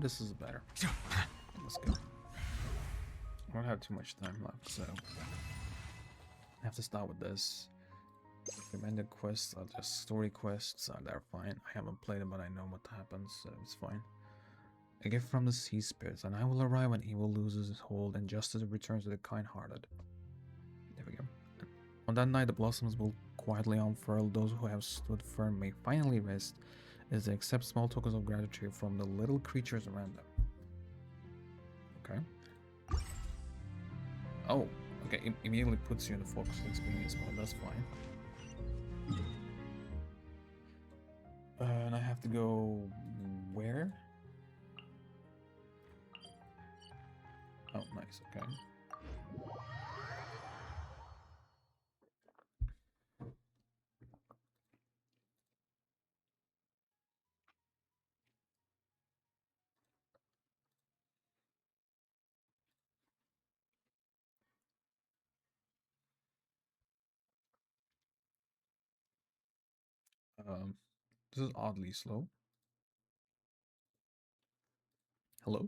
this is better. Let's go. I don't have too much time left, so I have to start with this. Recommended quests are just story quests. They're fine. I haven't played them, but I know what happens, so it's fine. A gift from the sea spirits, and I will arrive when evil loses its hold and justice returns to the kind-hearted. There we go. On that night, the blossoms will quietly unfurl. Those who have stood firm may finally rest as they accept small tokens of gratitude from the little creatures around them. Okay. Oh, okay. It immediately puts you in the focus experience mode. That's fine. And I have to go where? Oh, nice. Okay. This is oddly slow. Hello?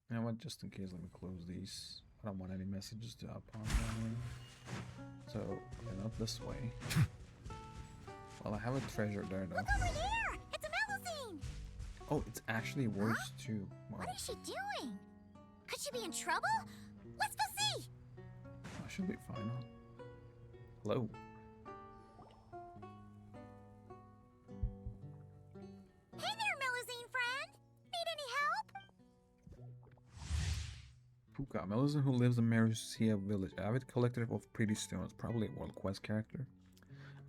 You know what? Just in case, let me close these. I don't want any messages to up on me. So, not this way. Well, I have a treasure there, though. Look over there! It's a Melusine! Oh, it's actually worse, too. Wow. What is she doing? Could she be in trouble? Let's go see! I should be fine. Hello? Hey there, Melusine friend! Need any help? Puka, Melusine who lives in Marussia village, avid collector of pretty stones, probably a World Quest character.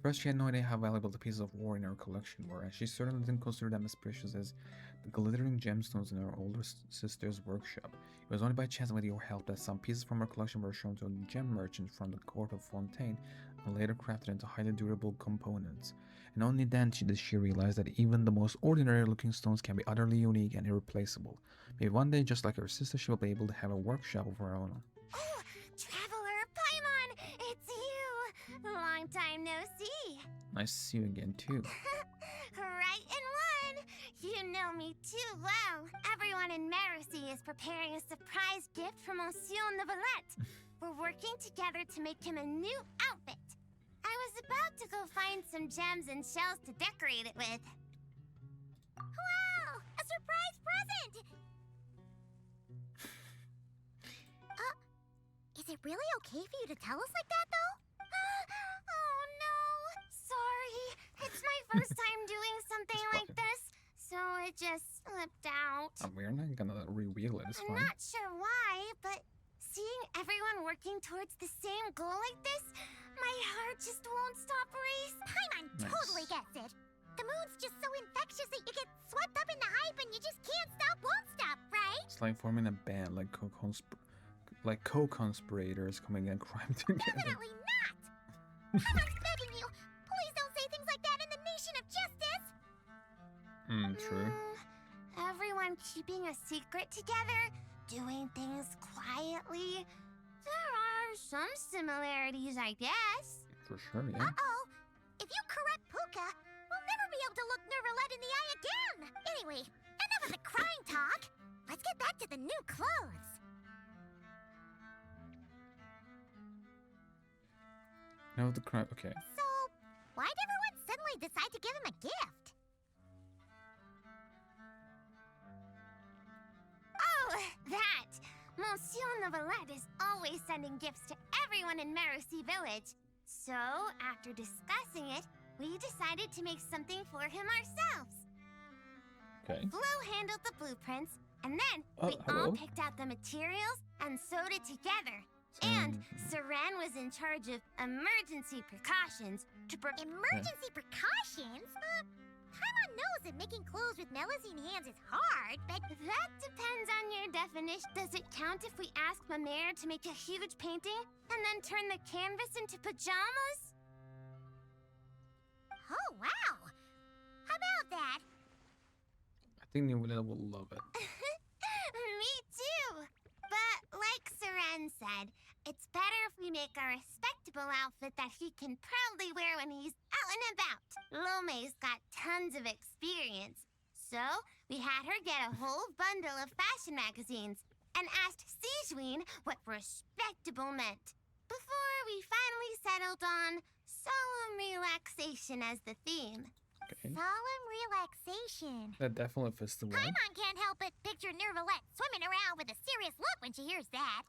First, she had no idea how valuable the pieces of ore in her collection were, and she certainly didn't consider them as precious as the glittering gemstones in her older sister's workshop. It was only by chance and with your help that some pieces from her collection were shown to a gem merchant from the court of Fontaine and later crafted into highly durable components. And only then did she realize that even the most ordinary looking stones can be utterly unique and irreplaceable. Maybe one day, just like her sister, she will be able to have a workshop of her own. Oh, Traveler Paimon! It's you! Long time no see! Nice to see you again, too. Right in one! You know me too well. Everyone in Marussia is preparing a surprise gift for Monsieur Neuvillette. We're working together to make him a new outfit. I was about to go find some gems and shells to decorate it with. Wow! A surprise present! Is it really okay for you to tell us like that, though? Oh no! Sorry. It's my first time doing something like this, so it just slipped out. We're not gonna reveal it, it's I'm fine. not sure why, but seeing everyone working towards the same goal like this, my heart just won't stop racing. Paimon totally gets it. The moon's just so infectious that you get swept up in the hype and you just can't stop, won't stop, right? It's like forming a band, like co-conspirators coming and crime together. Definitely not! Paimon's begging you! Please don't say things like that in the nation of justice! True. Everyone keeping a secret together, doing things quietly. There are some similarities, I guess. For sure, yeah. Uh-oh! If you correct Puka, we'll never be able to look Neuvillette in the eye again! Anyway, enough of the crying talk! Let's get back to the new clothes! No, the crime. Okay. So, why'd everyone suddenly decide to give him a gift? Oh, that! Monsieur Neuvillette is always sending gifts to everyone in Marussia village. So, after discussing it, we decided to make something for him ourselves. Okay. Flo handled the blueprints, and then we hello? all picked out the materials and sewed it together. And Saran was in charge of emergency precautions to Emergency precautions? Paimon knows that making clothes with Melusine hands is hard, but... That depends on your definition. Does it count if we ask Mamere to make a huge painting and then turn the canvas into pajamas? Oh, wow! How about that? I think Neuvillette will love it. Me too! But like Saran said, It's better if we make a respectable outfit that he can proudly wear when he's out and about. Lome's got tons of experience. So, we had her get a whole bundle of fashion magazines and asked Sijween what respectable meant. Before we finally settled on solemn relaxation as the theme. Okay. Solemn relaxation. That definitely fits the one. Paimon can't help but picture Neuvillette swimming around with a serious look when she hears that.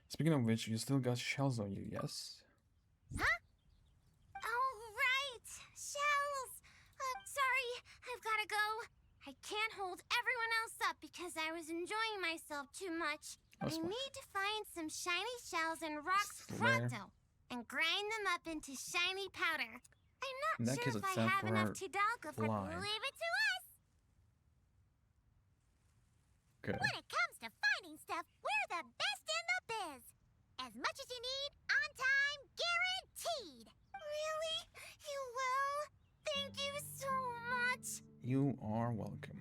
Speaking of which, you still got shells on you, yes? Huh? Oh, right. Shells. Sorry, I've gotta go. I can't hold everyone else up because I was enjoying myself too much. That's I fine. need to find some shiny shells and rocks Still pronto and grind them up into shiny powder. I'm In not that sure case, if it's I time have for enough our Tidalga for line. leave it to us. Good. When it comes to finding stuff, we're the best in the biz. As much as you need, on time, guaranteed. Really? You will? Thank you so much. You are welcome.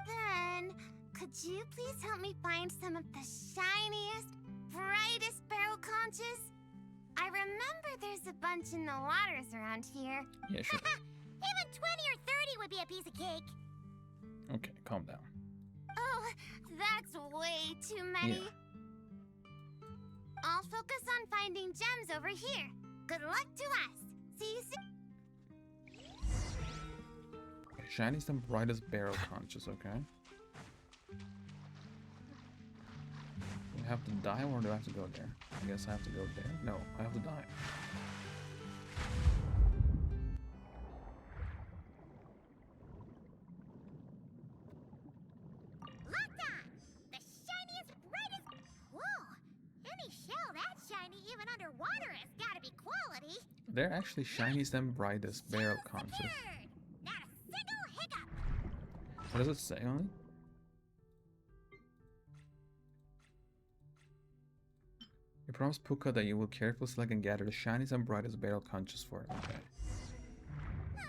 Then, could you please help me find some of the shiniest, brightest barrel conches? I remember there's a bunch in the waters around here. Yeah, sure. Even 20 or 30 would be a piece of cake. Okay, calm down. Oh, that's way too many. Yeah. I'll focus on finding gems over here. Good luck to us. See you soon. Shiniest and brightest barrel conches, okay? Do I have to die or do I have to go there? I guess I have to go there. No, I have to die. Locked on! The shiniest, brightest... Whoa! Any shell that shiny even underwater has gotta be quality. They're actually shiniest and brightest barrel Shell conches. secured! Not a single hiccup! What does it say on it? You promise Puka that you will carefully select and gather the shiniest and brightest barrel conches for it. Okay. Ah!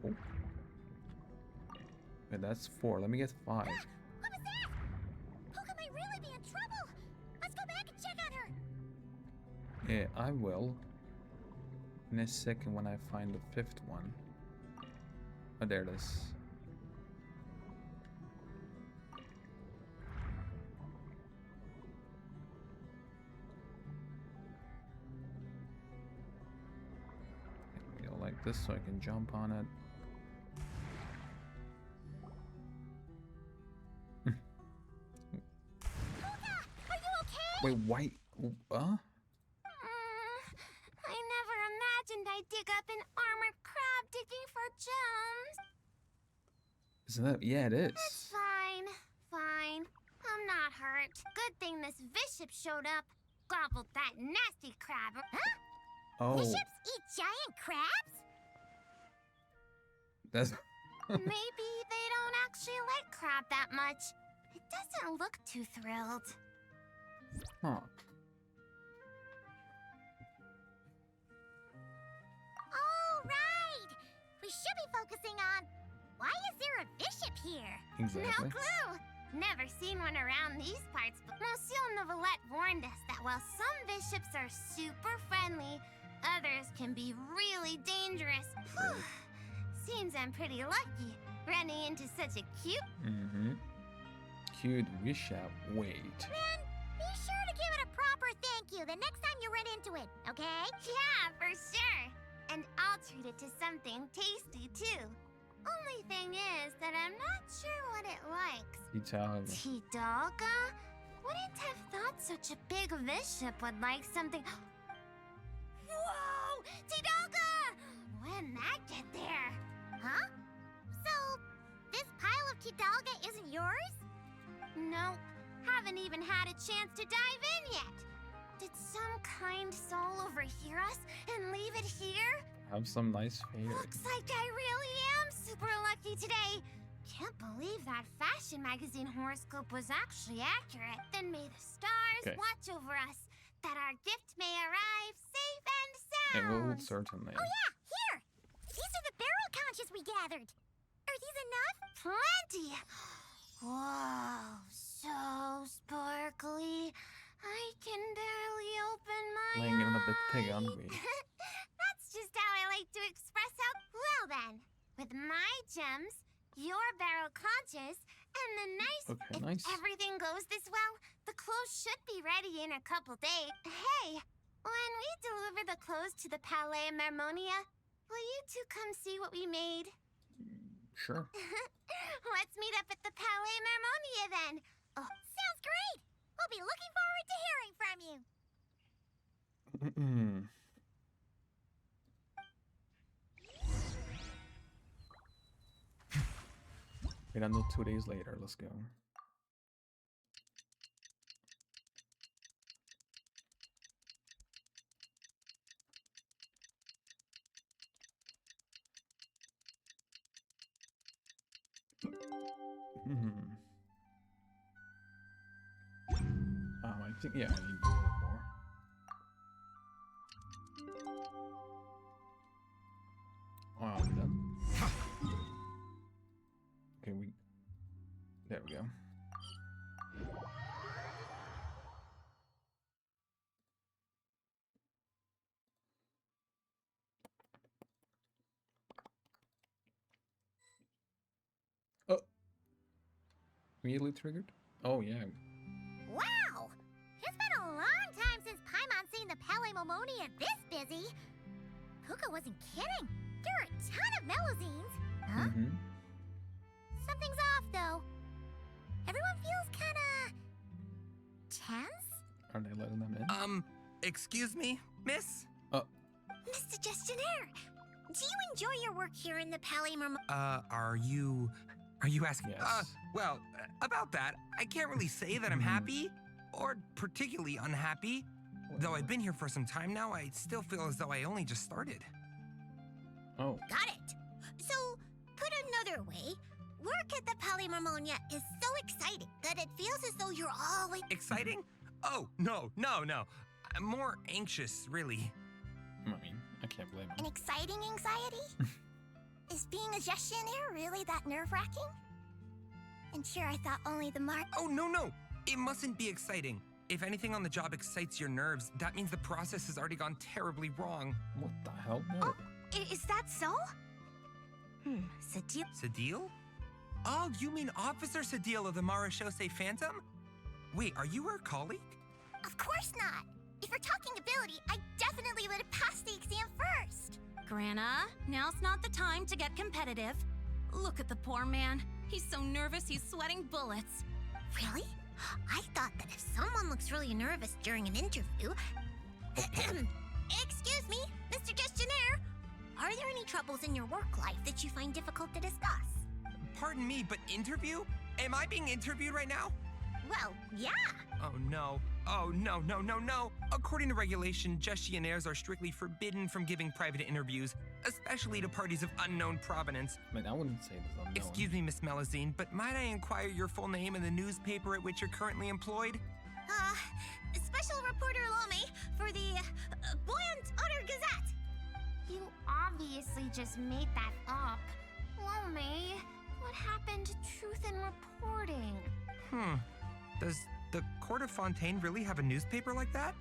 Oh. Okay, that's 4. Let me get 5. What was that? Puka might really be in trouble! Let's go back and check on her! Yeah, I will. In a second when I find the 5th one. Oh, there it is. Go like this so I can jump on it. Puka! Are you okay? Wait, white? I never imagined I'd dig up an armored crab digging for gems. Isn't that? Yeah, it is. It's fine. Fine. I'm not hurt. Good thing this bishop showed up. Gobbled that nasty crab. Huh? Oh, Bishops eat giant crabs? that's. Maybe they don't actually like crab that much. It doesn't look too thrilled. Huh. Oh, right! We should be focusing on why is there a bishop here? Exactly. No clue! Never seen one around these parts, but Monsieur Neuvillette warned us that while some bishops are super friendly, others can be really dangerous. Whew. Seems I'm pretty lucky running into such a cute... Mm-hmm. Cute bishop. Wait. Then, be sure to give it a proper thank you the next time you run into it, okay? Yeah, for sure. And I'll treat it to something tasty, too. Only thing is that I'm not sure what it likes. Tidalga. Tidalga? Wouldn't have thought such a big bishop would like something... Whoa! Tidalga! When that get there? Huh? So, this pile of Tidalga isn't yours? Nope. Haven't even had a chance to dive in yet. Did some kind soul overhear us and leave it here? Have some nice fairy. Looks like I really am super lucky today. Can't believe that fashion magazine horoscope was actually accurate. Then may the stars Okay. watch over us, that our gift may arrive safe and It sound. will certainly. Oh yeah, here! These are the barrel conches we gathered. Are these enough? Plenty! Whoa, so sparkly. I can barely open my Lang-gan a bit eyes. pig-hungry. That's just how I like to express how... Well then, with my gems, your barrel conscious, and the nice... Okay, if nice. everything goes this well, the clothes should be ready in a couple days. Hey, when we deliver the clothes to the Palais Marmonia, will you two come see what we made? Sure. Let's meet up at the Palais Marmonia then. Oh, sounds great. We'll be looking forward to hearing from you. Wait until 2 days later. Let's go. I think, yeah, I need to do a little more. Oh, we done? Okay, there we go. Oh. Immediately triggered? Oh, yeah. Wow! It's been a long time since Paimon's seen the Palais Marmonia this busy. Puka wasn't kidding. There are a ton of Melusines. Huh? Something's off, though. Everyone feels kinda... tense? Are they letting them in? Excuse me, miss? Mr. Gestionnaire, do you enjoy your work here in the Palais Marmonia? Are you asking? Yes. Well, about that, I can't really say that I'm happy, or particularly unhappy. Though I've been here for some time now, I still feel as though I only just started. Oh. Got it. So, put another way, work at the Palais Marmonia is so exciting that it feels as though you're always... Exciting? Oh, no. I'm more anxious, really. I mean, I can't blame An him. exciting anxiety? Is being a gestionnaire really that nerve-wracking? And sure, I thought only the mark... Oh, no. It mustn't be exciting. If anything on the job excites your nerves, that means the process has already gone terribly wrong. What the hell? No. Is that so? Sadil... Sadil? Oh, you mean Officer Sadil of the Marechaussee Phantom? Wait, are you her colleague? Of course not! If we're talking ability, I definitely would have passed the exam first! Grana, now's not the time to get competitive. Look at the poor man. He's so nervous he's sweating bullets. Really? I thought that if someone looks really nervous during an interview... Excuse me, Mr. Gestionnaire. Are there any troubles in your work life that you find difficult to discuss? Pardon me, but interview? Am I being interviewed right now? Well, yeah. Oh, no. According to regulation, gestionnaires are strictly forbidden from giving private interviews, especially to parties of unknown provenance. I mean, I wouldn't say this unknown. Excuse me, Miss Melusine, but might I inquire your full name and the newspaper at which you're currently employed? Special Reporter Lome for the Buoyant Otter Gazette. You obviously just made that up. Lome, what happened to truth in reporting? Does the Court of Fontaine really have a newspaper like that?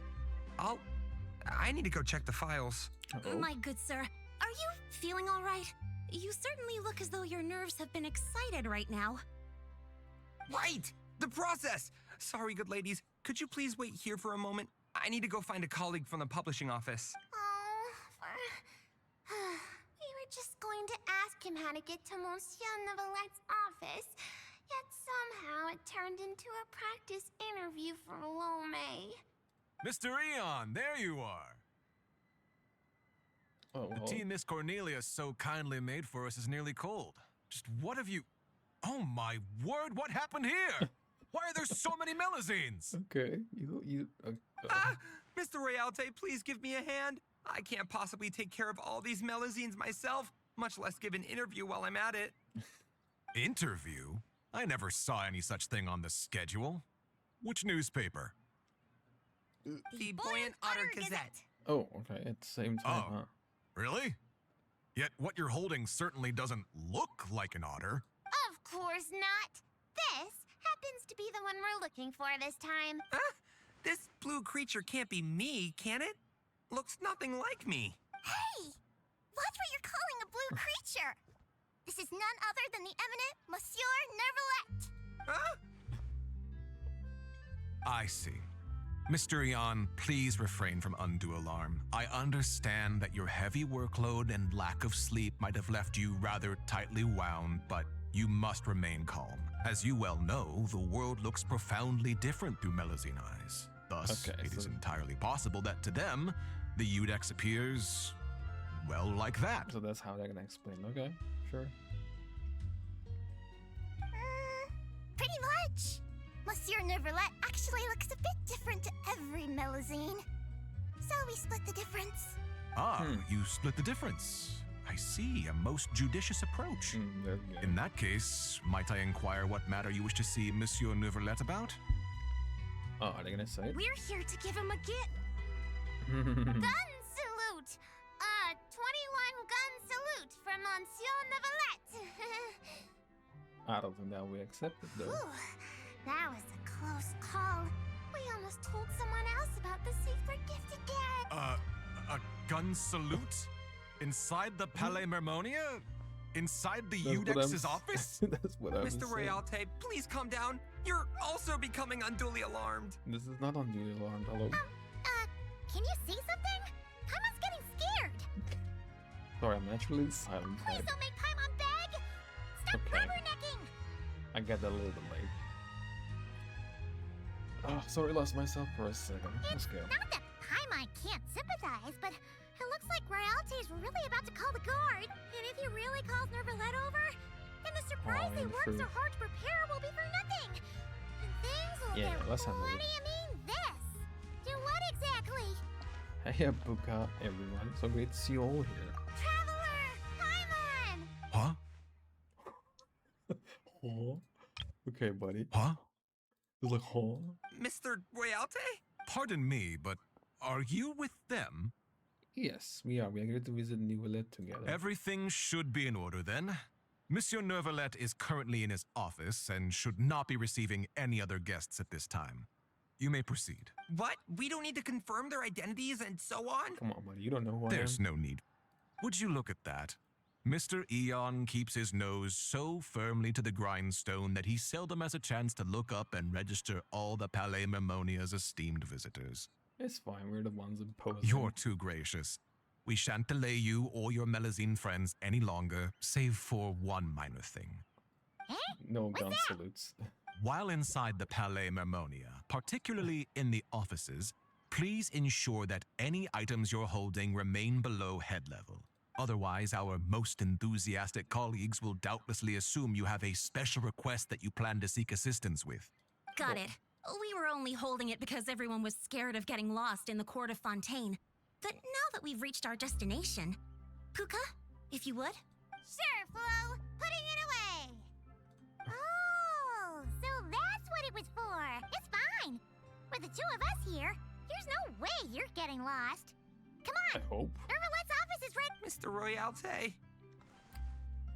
I need to go check the files. Uh-oh. My good sir, are you feeling all right? You certainly look as though your nerves have been excited right now. Right! The process! Sorry, good ladies. Could you please wait here for a moment? I need to go find a colleague from the publishing office. We were just going to ask him how to get to Monsieur Neuvillette's office, yet somehow it turned into a practice interview for Lome. Mr. Eon, there you are. Oh, The tea Miss Cornelia so kindly made for us is nearly cold. Just what have you... Oh my word, what happened here? Why are there so many Melusines? Okay, Mr. Realte, please give me a hand. I can't possibly take care of all these Melusines myself, much less give an interview while I'm at it. Interview? I never saw any such thing on the schedule. Which newspaper? The Buoyant Otter Gazette. Oh, okay, at the same time, Oh. huh? Really? Yet what you're holding certainly doesn't look like an otter. Of course not. This happens to be the one we're looking for this time. This blue creature can't be me, can it? Looks nothing like me. Hey! Watch what you're calling a blue creature! This is none other than the eminent Monsieur Neuvillette! Huh? I see. Mr. Ian, please refrain from undue alarm. I understand that your heavy workload and lack of sleep might have left you rather tightly wound, but you must remain calm. As you well know, the world looks profoundly different through Melusine eyes. Thus, it is entirely possible that to them, the Udex appears, well, like that. So that's how they're gonna explain. Okay, sure. Pretty much. Monsieur Neuvillette actually looks a bit different to every Melusine. So we split the difference. You split the difference. I see, a most judicious approach. In that case, might I inquire what matter you wish to see Monsieur Neuvillette about? Oh, are they gonna say it? We're here to give him a gift. Gun salute! 21 gun salute from Monsieur Neuvillette. I don't think that we accept it though. Whew, that was a close call. We almost told someone else about the secret gift again. A gun salute? Inside the Palais Mermonia? Inside the Udex's office? That's what I'm Mr. saying. Rite, please calm down. You're also becoming unduly alarmed. This is not unduly alarmed. Hello. Can you see something? Paimon's getting scared. Sorry, I'm naturally silent. Please don't make Paimon beg. Stop Okay. rubbernecking. I get that a little bit late. Oh, sorry, lost myself for a second. Let's go. Not that Paimon can't sympathize, but it looks like Royalty's really about to call the guard. And if he really calls Neuvillette over, then the surprise they worked so hard to prepare will be for nothing. And things will Yeah, get let's handle it. bloody this. Do what exactly? Hey, Abuka, everyone. So great to see you all here. Traveler! Paimon! Huh? Oh. Okay, buddy. Huh? He's like, huh? Mr. Rite? Pardon me, but are you with them? Yes, we are. We are going to visit Neuvillette together. Everything should be in order then. Monsieur Neuvillette is currently in his office and should not be receiving any other guests at this time. You may proceed. What? We don't need to confirm their identities and so on? Come on, buddy. You don't know who I am. There's no need. Would you look at that? Mr. Eon keeps his nose so firmly to the grindstone that he seldom has a chance to look up and register all the Palais Mermonia's esteemed visitors. It's fine. We're the ones imposing. You're too gracious. We shan't delay you or your Melusine friends any longer, save for one minor thing. No gun salutes. While inside the Palais Mermonia, particularly in the offices, please ensure that any items you're holding remain below head level. Otherwise, our most enthusiastic colleagues will doubtlessly assume you have a special request that you plan to seek assistance with. Got it. We were only holding it because everyone was scared of getting lost in the court of Fontaine. But now that we've reached our destination, Puka, if you would? Sure, Flo. Putting it away. Oh, so that's what it was for. It's fine. With the two of us here, there's no way you're getting lost. Come on. I hope. Neuvillette's office is ready. Mr. Rite?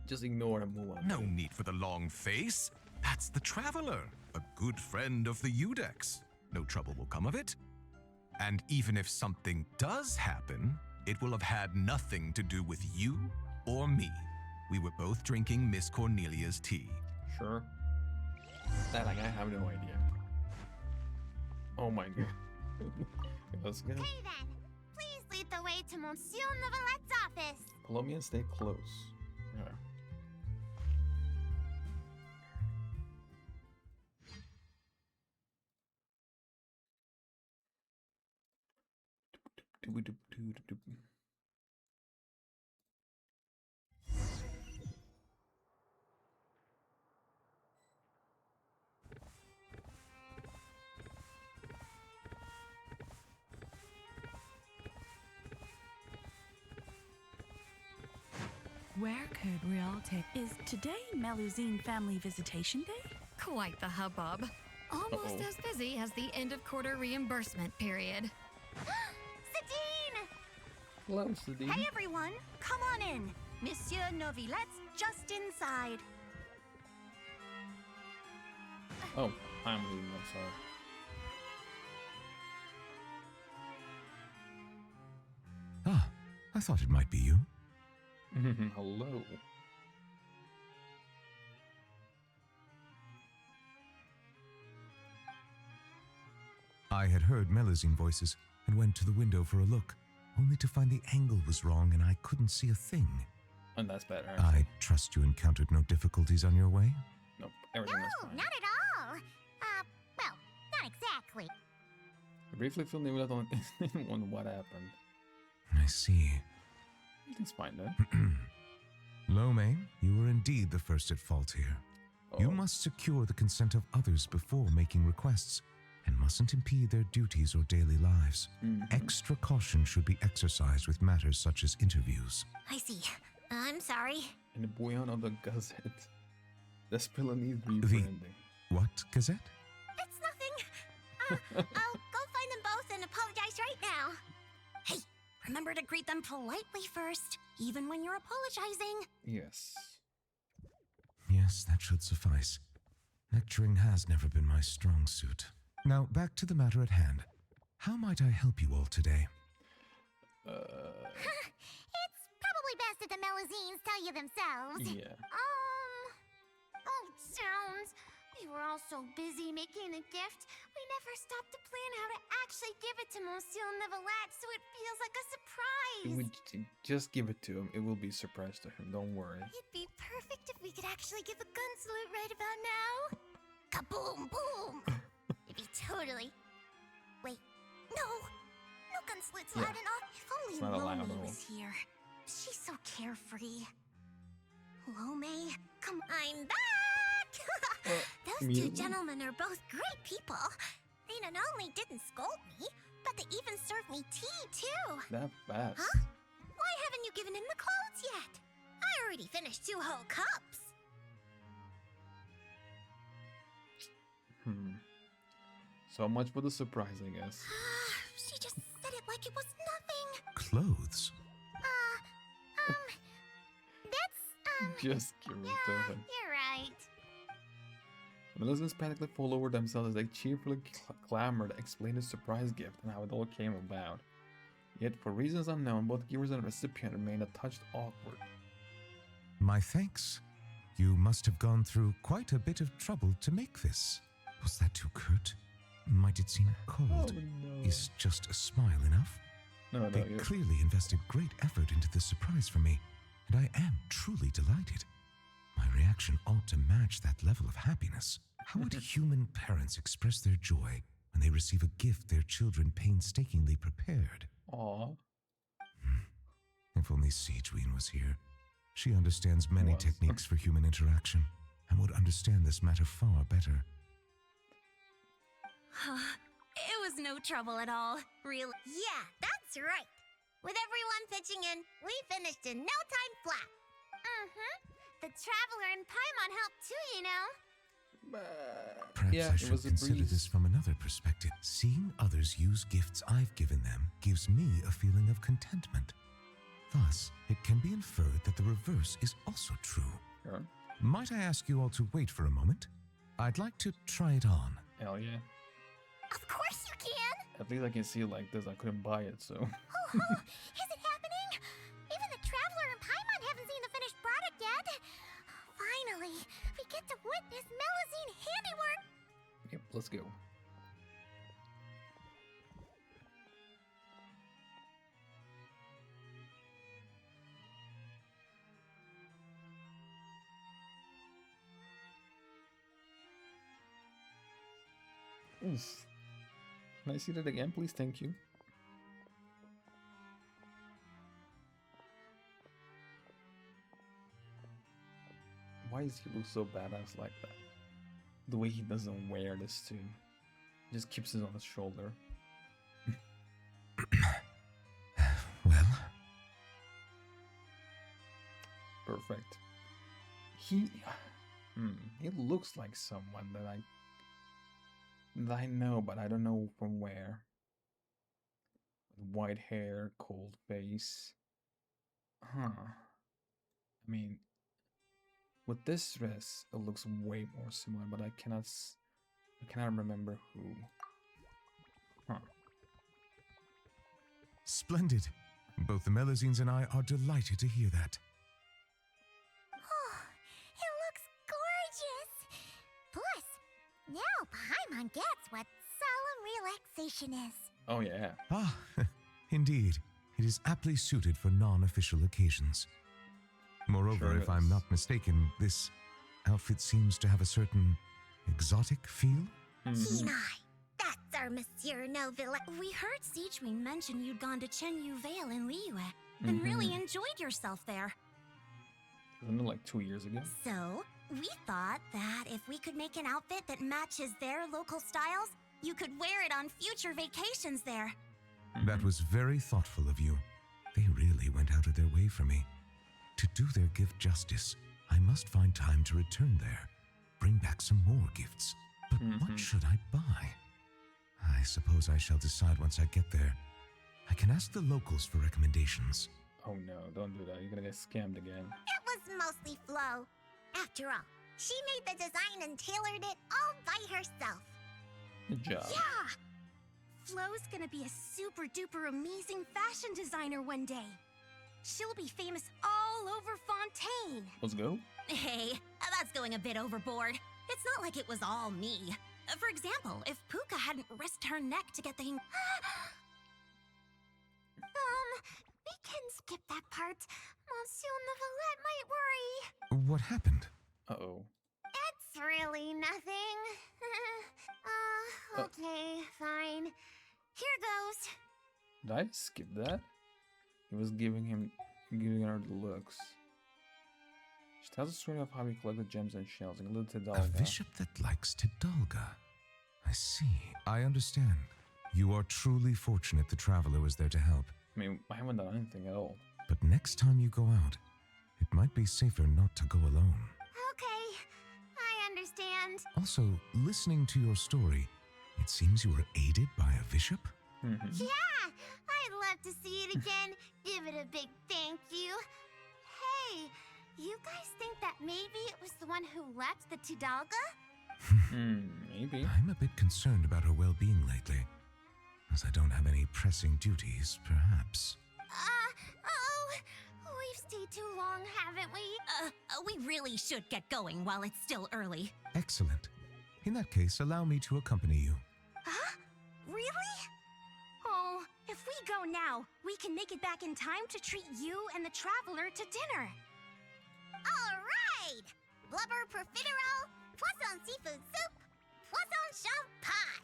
Just ignore and move on. No need for the long face. That's the Traveler, a good friend of the Udex. No trouble will come of it. And even if something does happen, it will have had nothing to do with you or me. We were both drinking Miss Cornelia's tea. Sure. That I have no idea. Oh my god. Let's go. Okay then. Please lead the way to Monsieur Neuvillette's office. Follow me and stay close. Yeah. Where could Rite? Is today Melusine Family Visitation Day? Quite the hubbub. Almost as busy as the end of quarter reimbursement period. Sadine! Hello, Sadine. Hey everyone, come on in. Monsieur Neuvillette's just inside. Oh, I'm reading, I'm sorry. Ah, I thought it might be you. Hello. I had heard Melusine voices and went to the window for a look, only to find the angle was wrong and I couldn't see a thing. And that's better. I trust you encountered no difficulties on your way? Nope, everything was No, fine. not at all. Well, not exactly. I briefly filled Neuvillette on on what happened. I see. Everything's fine then. Lome, you were indeed the first at fault here. You Oh. must secure the consent of others before making requests, and mustn't impede their duties or daily lives. Extra caution should be exercised with matters such as interviews. I see. I'm sorry. In the bouillon of the Gazette. Desperately needs rebranding. What, Gazette? It's nothing. I'll go find them both and apologize right now. Hey, remember to greet them politely first, even when you're apologizing. Yes. Yes, that should suffice. Lecturing has never been my strong suit. Now, back to the matter at hand. How might I help you all today? It's probably best if the Melusines tell you themselves. Yeah. Oh, zounds. We were all so busy making a gift, we never stopped to plan how to actually give it to Monsieur Neuvillette, so it feels like a surprise. Just give it to him. It will be a surprise to him. Don't worry. It'd be perfect if we could actually give a gun salute right about now. Kaboom, boom. It'd be totally... Wait, no. No gun salutes loud enough. If It's only not allowed at Lome all. was here. She's so carefree. Lome, come I'm back! Those two Immediately? gentlemen are both great people. They not only didn't scold me, but they even served me tea, too. That fast. Huh? Why haven't you given him the clothes yet? I already finished 2 whole cups. So much for the surprise, I guess. She just said it like it was nothing. Clothes? That's, Just give it to yeah, him. you're right. The listeners practically fall over themselves as they cheerfully clamor to explain the surprise gift and how it all came about. Yet, for reasons unknown, both givers and recipient remained a touch awkward. My thanks. You must have gone through quite a bit of trouble to make this. Was that too curt? Might it seem cold? no. Is just a smile enough? No, They you're... clearly invested great effort into this surprise for me, and I am truly delighted. My reaction ought to match that level of happiness. How would human parents express their joy when they receive a gift their children painstakingly prepared? Aw. If only Siegeween was here. She understands many techniques for human interaction and would understand this matter far better. It was no trouble at all, really. Yeah, that's right. With everyone pitching in, we finished in no time flat. The Traveler and Paimon helped too, you know. Perhaps Yeah, I it should was a consider breeze. this from another perspective. Seeing others use gifts I've given them gives me a feeling of contentment. Thus, it can be inferred that the reverse is also true. Sure. Might I ask you all to wait for a moment? I'd like to try it on. Hell yeah. Of course you can. At least I can see it like this. I couldn't buy it, so. Is it happening? Even the Traveler and Paimon haven't seen the finished product yet. Finally, we get to witness Melusine handiwork. Yep, let's go. Oof. Can I see that again, please? Thank you. Why does he look so badass like that? The way he doesn't wear this too. He just keeps it on his shoulder. Well, Perfect. He looks like someone that I know, but I don't know from where. White hair, cold face. Huh. I mean, with this dress, it looks way more similar, but I cannot I cannot remember who. Huh. Splendid. Both the Melusines and I are delighted to hear that. Oh, it looks gorgeous. Plus, now Paimon gets what solemn relaxation is. Oh yeah. Ah, indeed. It is aptly suited for non-official occasions. Moreover, Sure if I'm is. not mistaken, this outfit seems to have a certain exotic feel. Kenai, that's our Monsieur Neuvillette. We heard Siegeween mention you'd gone to Chenyu Vale in Liyue and really enjoyed yourself there. Wasn't it like 2 years ago? So, we thought that if we could make an outfit that matches their local styles, you could wear it on future vacations there. That was very thoughtful of you. They really went out of their way for me. To do their gift justice, I must find time to return there, bring back some more gifts. But what should I buy? I suppose I shall decide once I get there. I can ask the locals for recommendations. Oh no, don't do that. You're gonna get scammed again. It was mostly Flo. After all, she made the design and tailored it all by herself. Good job. Yeah! Flo's gonna be a super duper amazing fashion designer one day. She'll be famous all over Fontaine. Let's go. Hey, that's going a bit overboard. It's not like it was all me. For example, if Puka hadn't risked her neck to get the... We can skip that part. Monsieur Neuvillette might worry. What happened? Uh-oh. It's really nothing. Okay, fine. Here goes. Did I skip that? He was giving her the looks. She tells a story of how he collected gems and shells and little A Tidalga. bishop that likes Tidalga. I see. I understand. You are truly fortunate the traveler was there to help. I mean, I haven't done anything at all. But next time you go out, it might be safer not to go alone. Okay, I understand. Also, listening to your story, it seems you were aided by a bishop? Yeah, I'd love to see it again. Give it a big thank you. Hey, you guys think that maybe it was the one who left the Tidalga? Maybe. I'm a bit concerned about her well-being lately. As I don't have any pressing duties, perhaps. We've stayed too long, haven't we? We really should get going while it's still early. Excellent. In that case, allow me to accompany you. Huh? Really? Oh, if we go now, we can make it back in time to treat you and the traveler to dinner. All right! Blubber profiterole, poisson seafood soup, poisson champagne.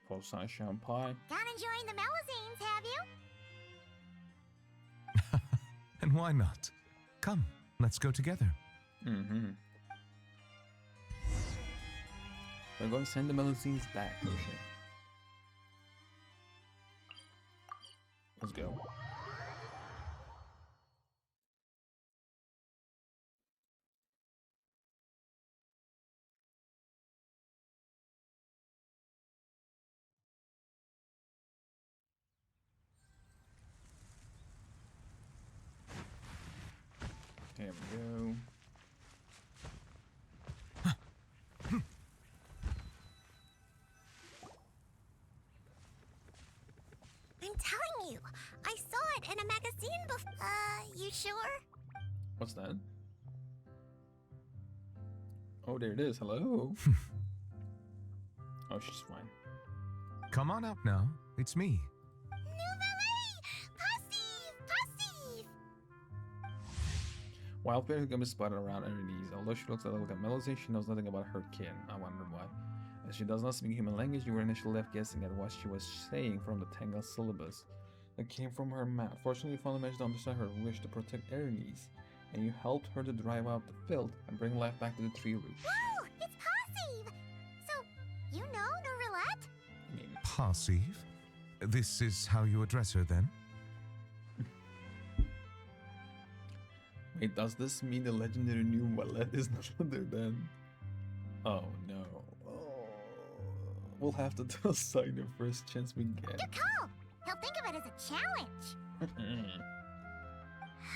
Poisson champagne. Not enjoying the Melusines, have you? And why not? Come, let's go together. We're going to send the Melusines back. Okay. Let's go. There we go. I'm telling you, I saw it in a magazine before. You sure? What's that? Oh, there it is. Hello. Oh, she's fine. Come on out now. It's me. Neuvillette! Passive! Wildfire can be spotted around her knees. Although she looks like a Melusine, she knows nothing about her kin. I wonder why. As she does not speak human language, you were initially left guessing at what she was saying from the Tangled syllabus that came from her mouth. Fortunately, you finally managed to understand her wish to protect Ernie's, and you helped her to drive out the filth and bring life back to the tree roots. Whoa! It's Passive! So, you know Neuvillette? I mean, Passive? This is how you address her then? wait, does this mean the legendary Neuvillette is none other than... Oh no. Oh. We'll have to tell Sai the first chance we get. Good call! He'll think of it as a challenge.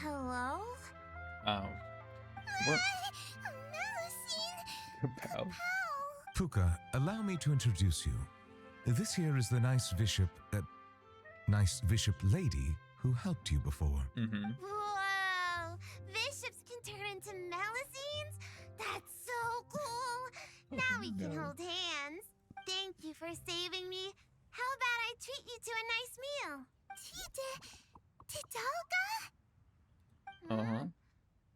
Hello? What? Melusine! Pal. Pal! Puka, allow me to introduce you. This here is the nice bishop lady who helped you before. Whoa! Bishops can turn into melusines? That's so cool! Now we can hold hands. Thank you for saving me. How about I treat you to a nice meal? Tidalga?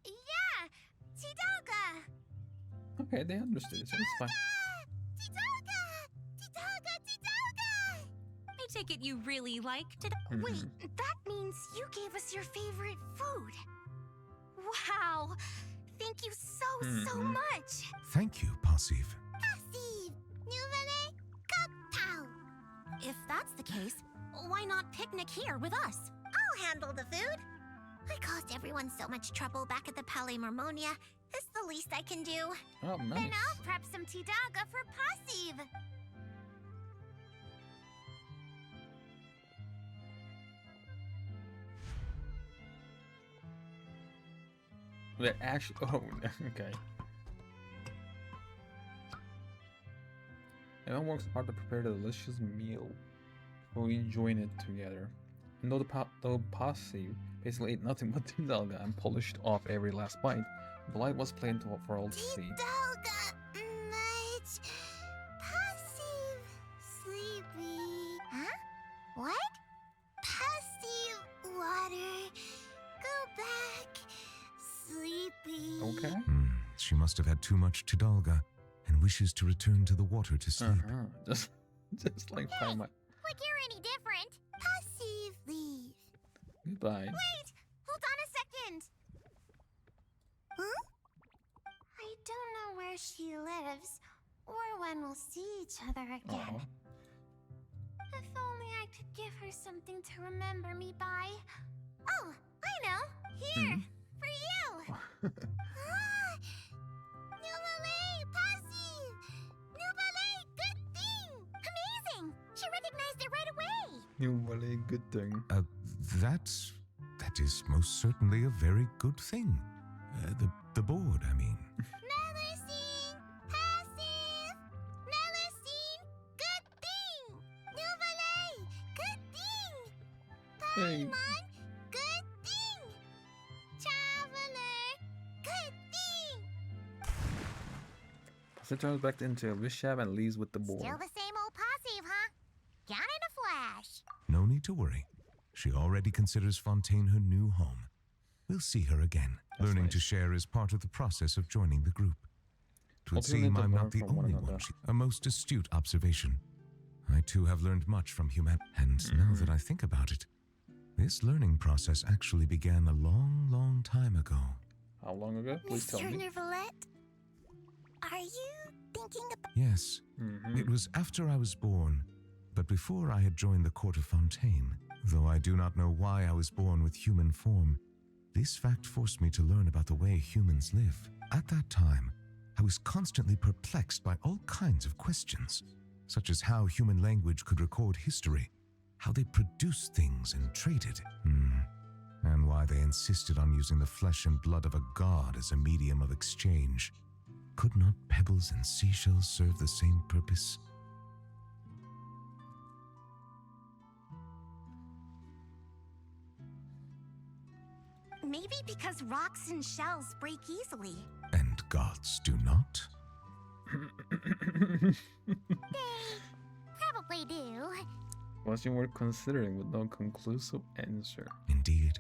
Yeah! Tidalga! Okay, they understood it, so it's fine. Tidalga! Tidalga! Tidalga! I take it you really liked it. Wait, that means you gave us your favorite food. Wow! Thank you so much! Thank you, Passive. Passive! Neuvillette! Cocktail! If that's the case, why not picnic here with us? I'll handle the food. I caused everyone so much trouble back at the Palais Marmonia. It's the least I can do. Oh, nice. Then I'll prep some Tidalga for Passive. They're actually. Oh, okay. Everyone works hard to prepare the delicious meal. We enjoying it together. And though Passive basically ate nothing but Tidalga and polished off every last bite, the light was plain for all to see. Tidalga, much. Passive, sleepy. Huh? What? Passive, water. Go back, sleepy. Okay. She must have had too much Tidalga and wishes to return to the water to sleep. Just like how my. Like you're any different. Passive, leave. Goodbye. Wait! Hold on a second! Huh? I don't know where she lives, or when we'll see each other again. If only I could give her something to remember me by. Oh, I know! Here! For you! Neuvillette! Passive! Neuvillette! Good thing! Amazing! She recognized it right away! Really good thing. That is most certainly a very good thing. The board, I mean. Melusine! Passive! Melusine! Good thing! Neuvillette! Good thing! Hey. Paimon! Good thing! Traveler! Good thing! So turns back into a Vishab and leaves with the board. Still the same old Passive, huh? Gone in a flash. No need to worry. She already considers Fontaine her new home. We'll see her again. That's Learning nice. to share is part of the process of joining the group. It would Hopefully seem they I'm learn not the from one only another. one. A most astute observation. I too have learned much from humanity. And now that I think about it, this learning process actually began a long, long time ago. How long ago? Please tell Mr. me. Neuvillette, are you thinking about... Yes, it was after I was born, but before I had joined the court of Fontaine. Though I do not know why I was born with human form, this fact forced me to learn about the way humans live. At that time, I was constantly perplexed by all kinds of questions, such as how human language could record history, how they produced things and traded, and why they insisted on using the flesh and blood of a god as a medium of exchange. Could not pebbles and seashells serve the same purpose? Maybe because rocks and shells break easily. And gods do not? Probably do. Question worth considering with no conclusive answer. Indeed.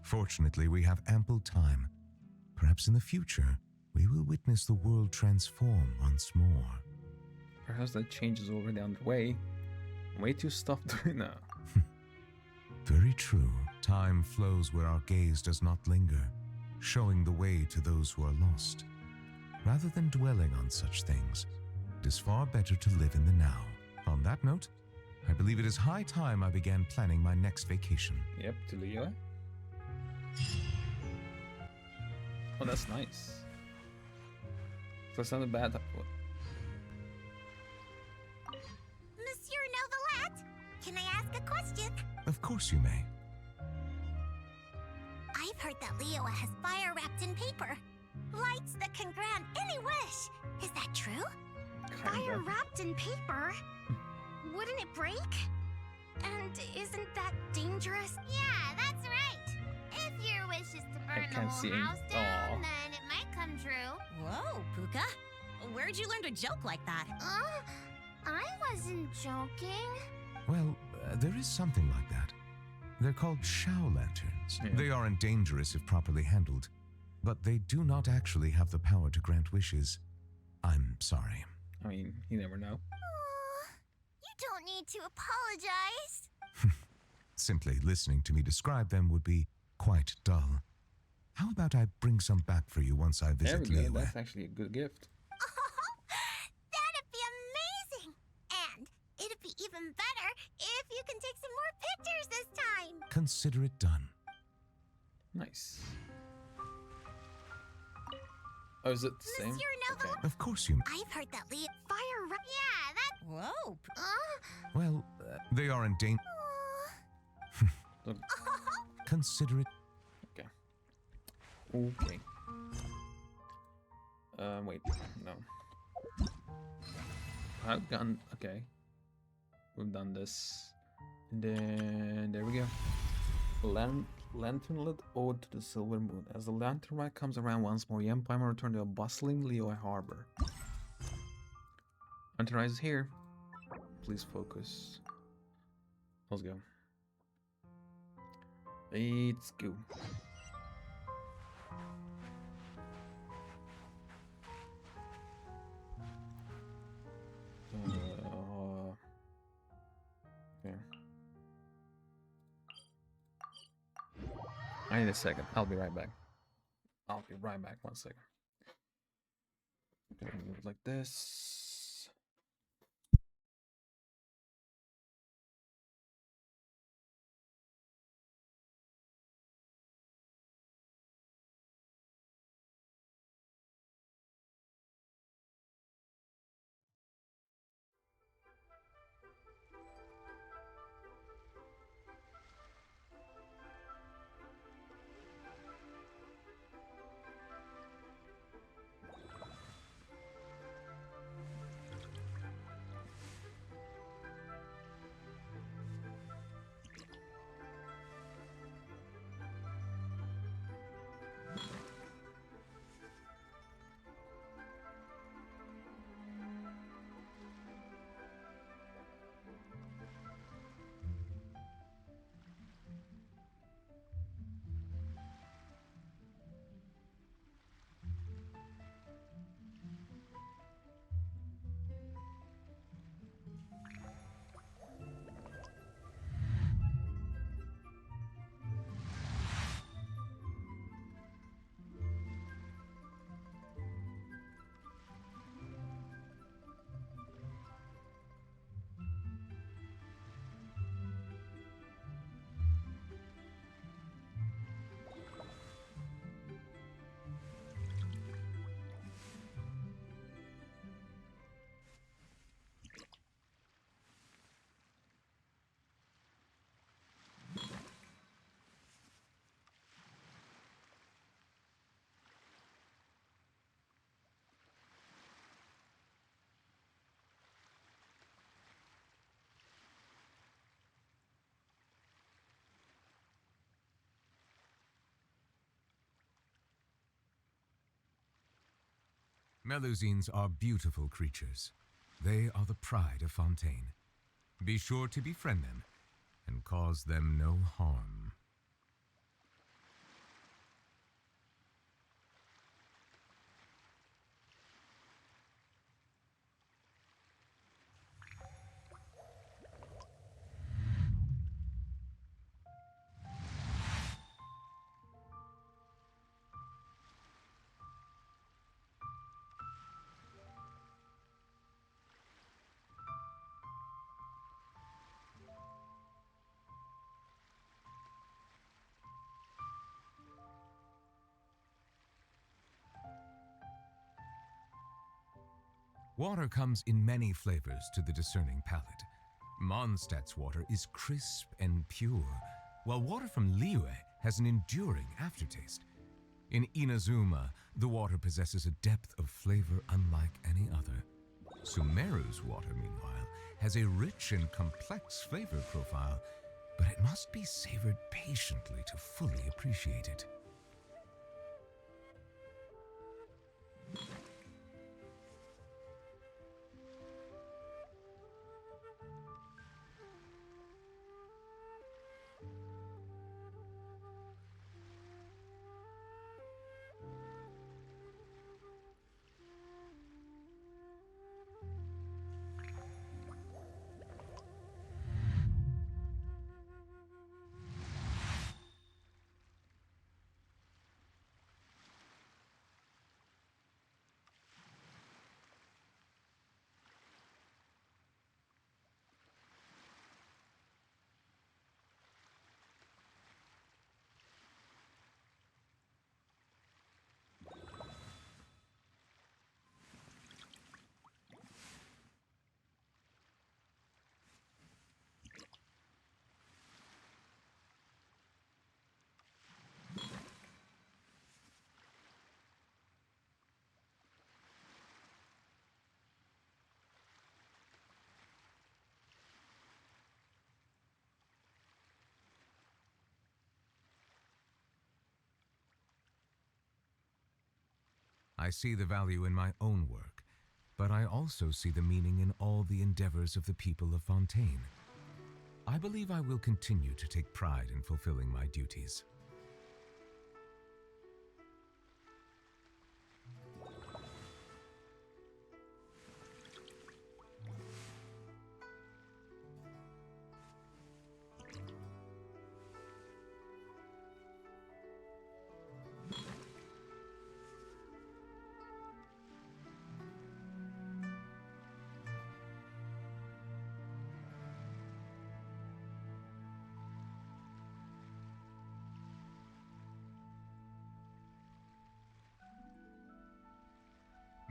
Fortunately, we have ample time. Perhaps in the future, we will witness the world transform once more. Perhaps that change is already underway. Way too stuffed right now. Very true. Time flows where our gaze does not linger, showing the way to those who are lost. Rather than dwelling on such things, it is far better to live in the now. On that note, I believe it is high time I began planning my next vacation. Yep, to Leo. Oh, that's nice. So it's not a bad. Monsieur Neuvillette, can I ask a question? Of course you may. I've heard that Leo has fire wrapped in paper. Lights that can grant any wish. Is that true? Fire wrapped in paper? Wouldn't it break? And isn't that dangerous? Yeah, that's right. If your wish is to burn the can't whole see any- house down, Aw. then it might come true. Whoa, Puka. Where'd you learn to joke like that? I wasn't joking. Well, there is something like that. They're called Shao lanterns. Yeah. They aren't dangerous if properly handled, but they do not actually have the power to grant wishes. I'm sorry. I mean, you never know. You don't need to apologize. Simply listening to me describe them would be quite dull. How about I bring some back for you once I There visit we go. Liyue? That's actually a good gift. That'd be amazing. And it'd be even better if you can take some more pictures this time. Consider it done. Nice. Oh, is it the same? Monsieur Novo? Okay. Of course you... I've heard that fire Yeah, that. Whoa. Well, they aren't Look. Consider it... Okay. Wait, no. I've gone. Okay. We've done this. And then there we go. Lanternlet Ode to the Silver Moon. As the lantern rite comes around once more, the Empire will return to a bustling Liyue harbor. Lantern Rite is here. Please focus. Let's go. Let's go. Okay. I need a second. I'll be right back. I'll be right back. 1 second. Okay, move like this. Melusines are beautiful creatures. They are the pride of Fontaine. Be sure to befriend them and cause them no harm. Water comes in many flavors to the discerning palate. Mondstadt's water is crisp and pure, while water from Liyue has an enduring aftertaste. In Inazuma, the water possesses a depth of flavor unlike any other. Sumeru's water, meanwhile, has a rich and complex flavor profile, but it must be savored patiently to fully appreciate it. I see the value in my own work, but I also see the meaning in all the endeavors of the people of Fontaine. I believe I will continue to take pride in fulfilling my duties.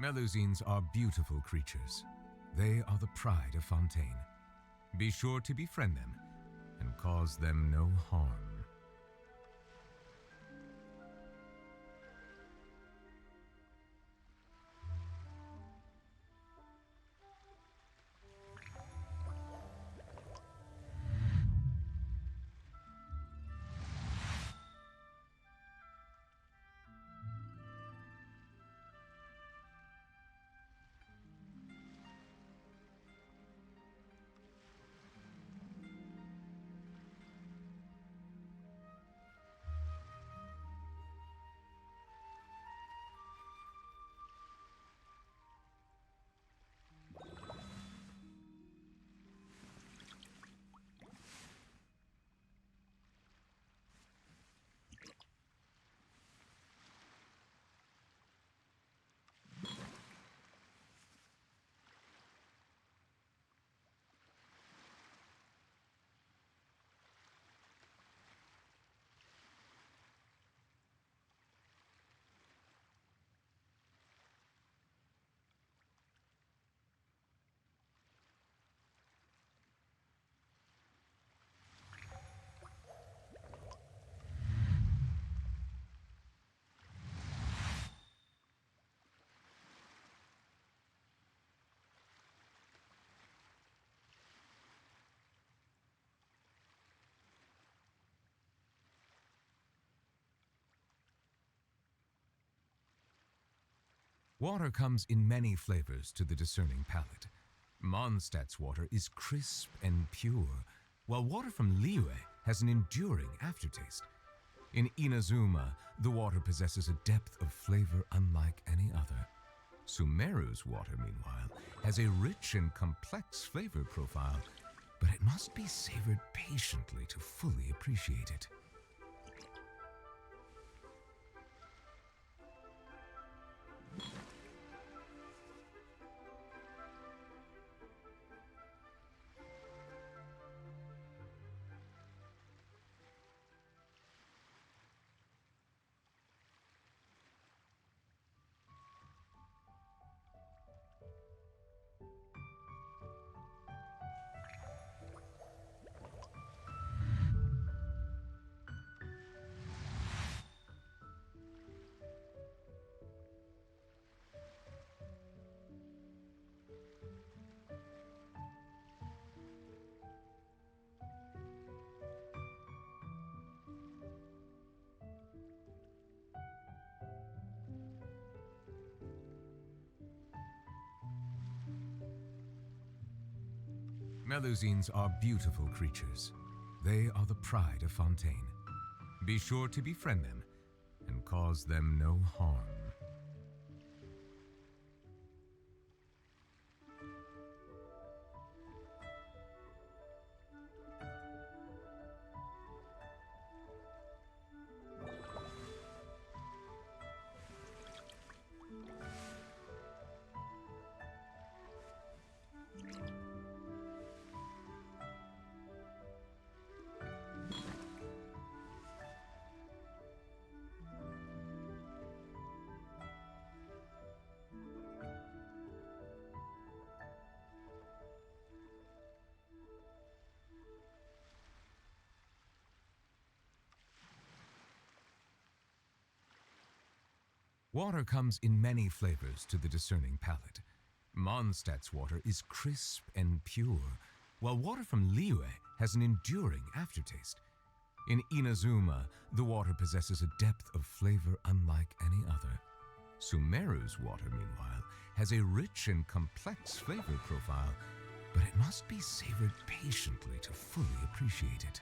Melusines are beautiful creatures. They are the pride of Fontaine. Be sure to befriend them and cause them no harm. Water comes in many flavors to the discerning palate. Mondstadt's water is crisp and pure, while water from Liyue has an enduring aftertaste. In Inazuma, the water possesses a depth of flavor unlike any other. Sumeru's water, meanwhile, has a rich and complex flavor profile, but it must be savored patiently to fully appreciate it. Melusines are beautiful creatures. They are the pride of Fontaine. Be sure to befriend them and cause them no harm. Water comes in many flavors to the discerning palate. Mondstadt's water is crisp and pure, while water from Liyue has an enduring aftertaste. In Inazuma, the water possesses a depth of flavor unlike any other. Sumeru's water, meanwhile, has a rich and complex flavor profile, but it must be savored patiently to fully appreciate it.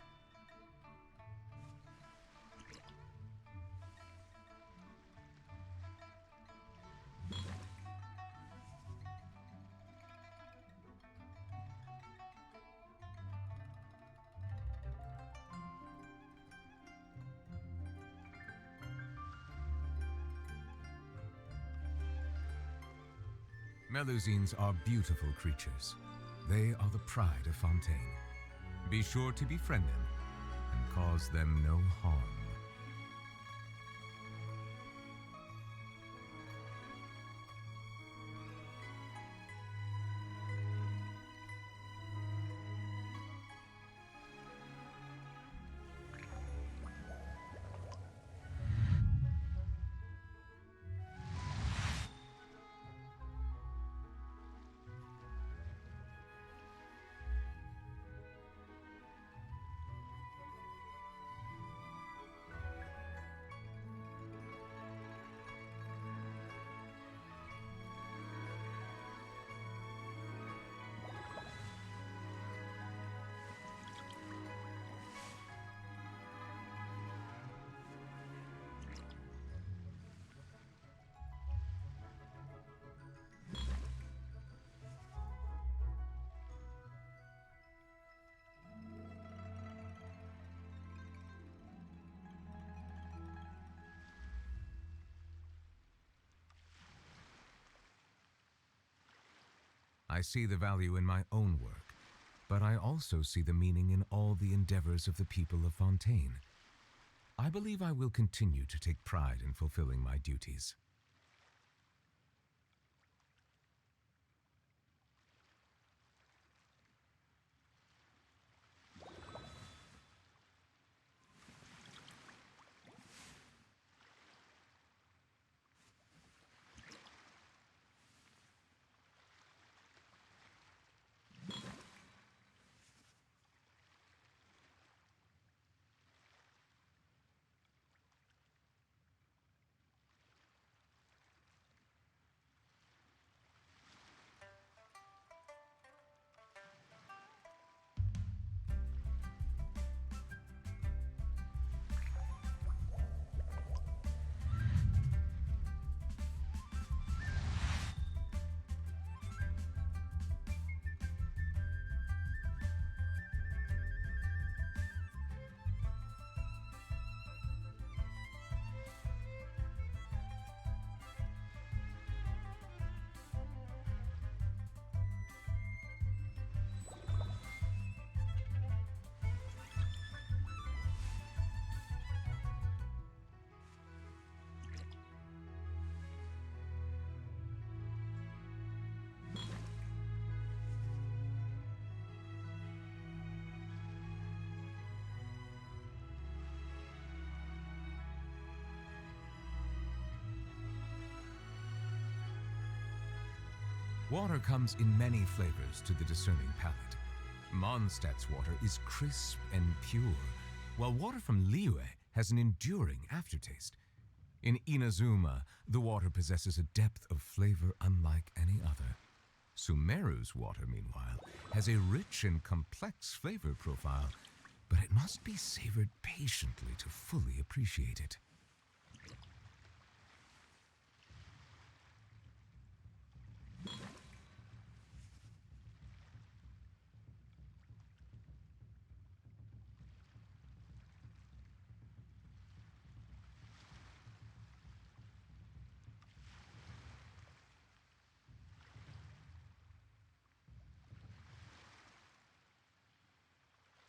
Melusines are beautiful creatures. They are the pride of Fontaine. Be sure to befriend them and cause them no harm. I see the value in my own work, but I also see the meaning in all the endeavors of the people of Fontaine. I believe I will continue to take pride in fulfilling my duties. Water comes in many flavors to the discerning palate. Mondstadt's water is crisp and pure, while water from Liyue has an enduring aftertaste. In Inazuma, the water possesses a depth of flavor unlike any other. Sumeru's water, meanwhile, has a rich and complex flavor profile, but it must be savored patiently to fully appreciate it.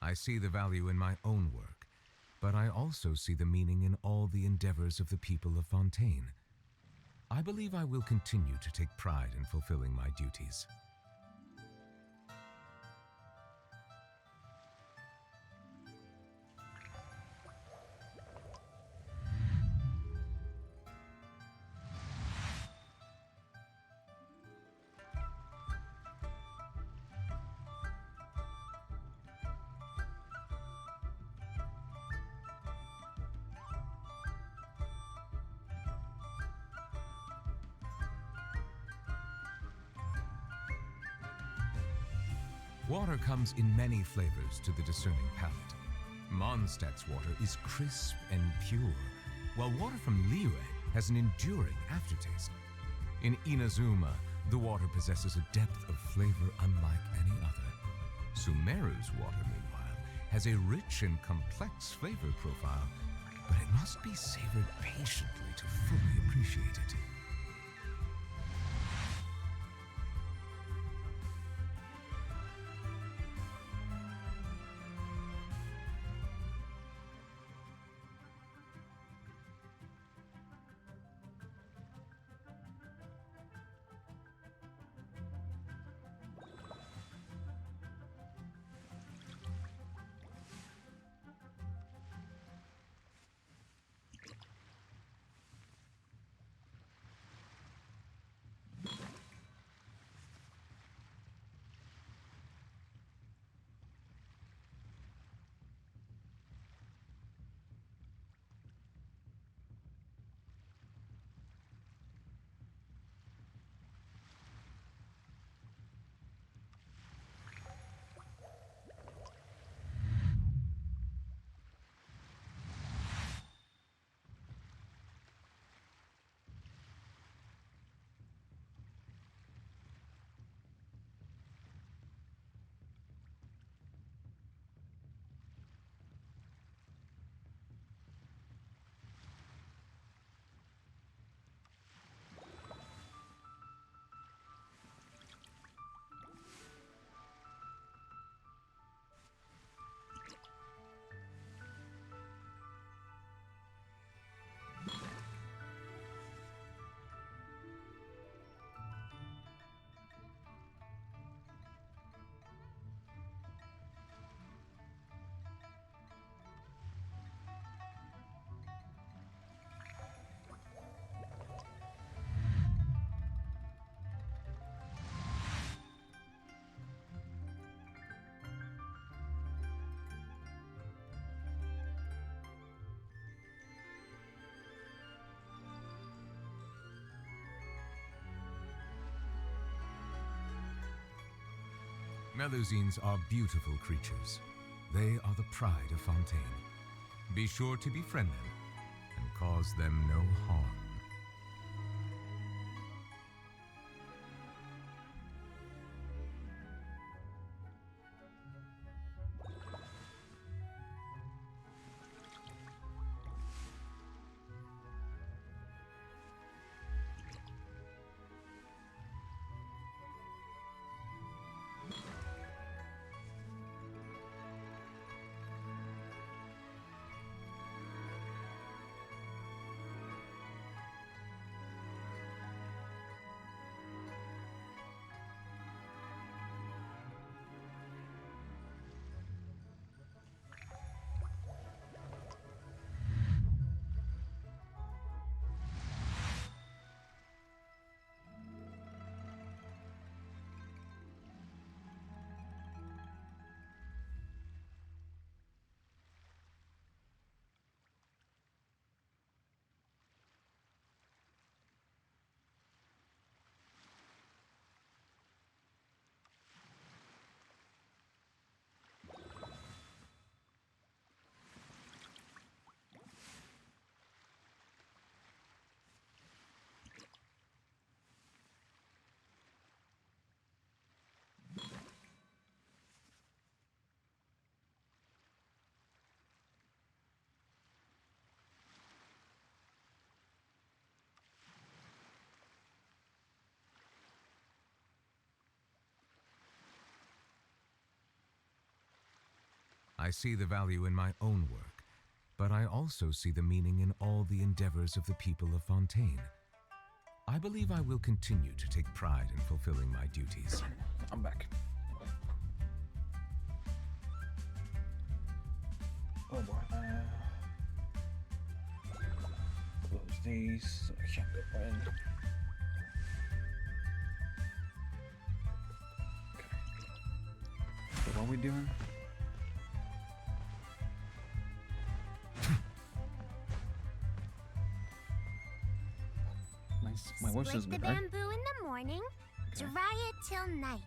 I see the value in my own work, but I also see the meaning in all the endeavors of the people of Fontaine. I believe I will continue to take pride in fulfilling my duties. Water comes in many flavors to the discerning palate. Mondstadt's water is crisp and pure, while water from Liyue has an enduring aftertaste. In Inazuma, the water possesses a depth of flavor unlike any other. Sumeru's water, meanwhile, has a rich and complex flavor profile, but it must be savored patiently to fully appreciate it. Melusines are beautiful creatures. They are the pride of Fontaine. Be sure to befriend them and cause them no harm. I see the value in my own work, but I also see the meaning in all the endeavors of the people of Fontaine. I believe I will continue to take pride in fulfilling my duties. I'm back. Oh boy. Close these so I can't go in. Okay. So what are we doing? My voice is Split good, the right? bamboo in the morning, Okay. dry it till night.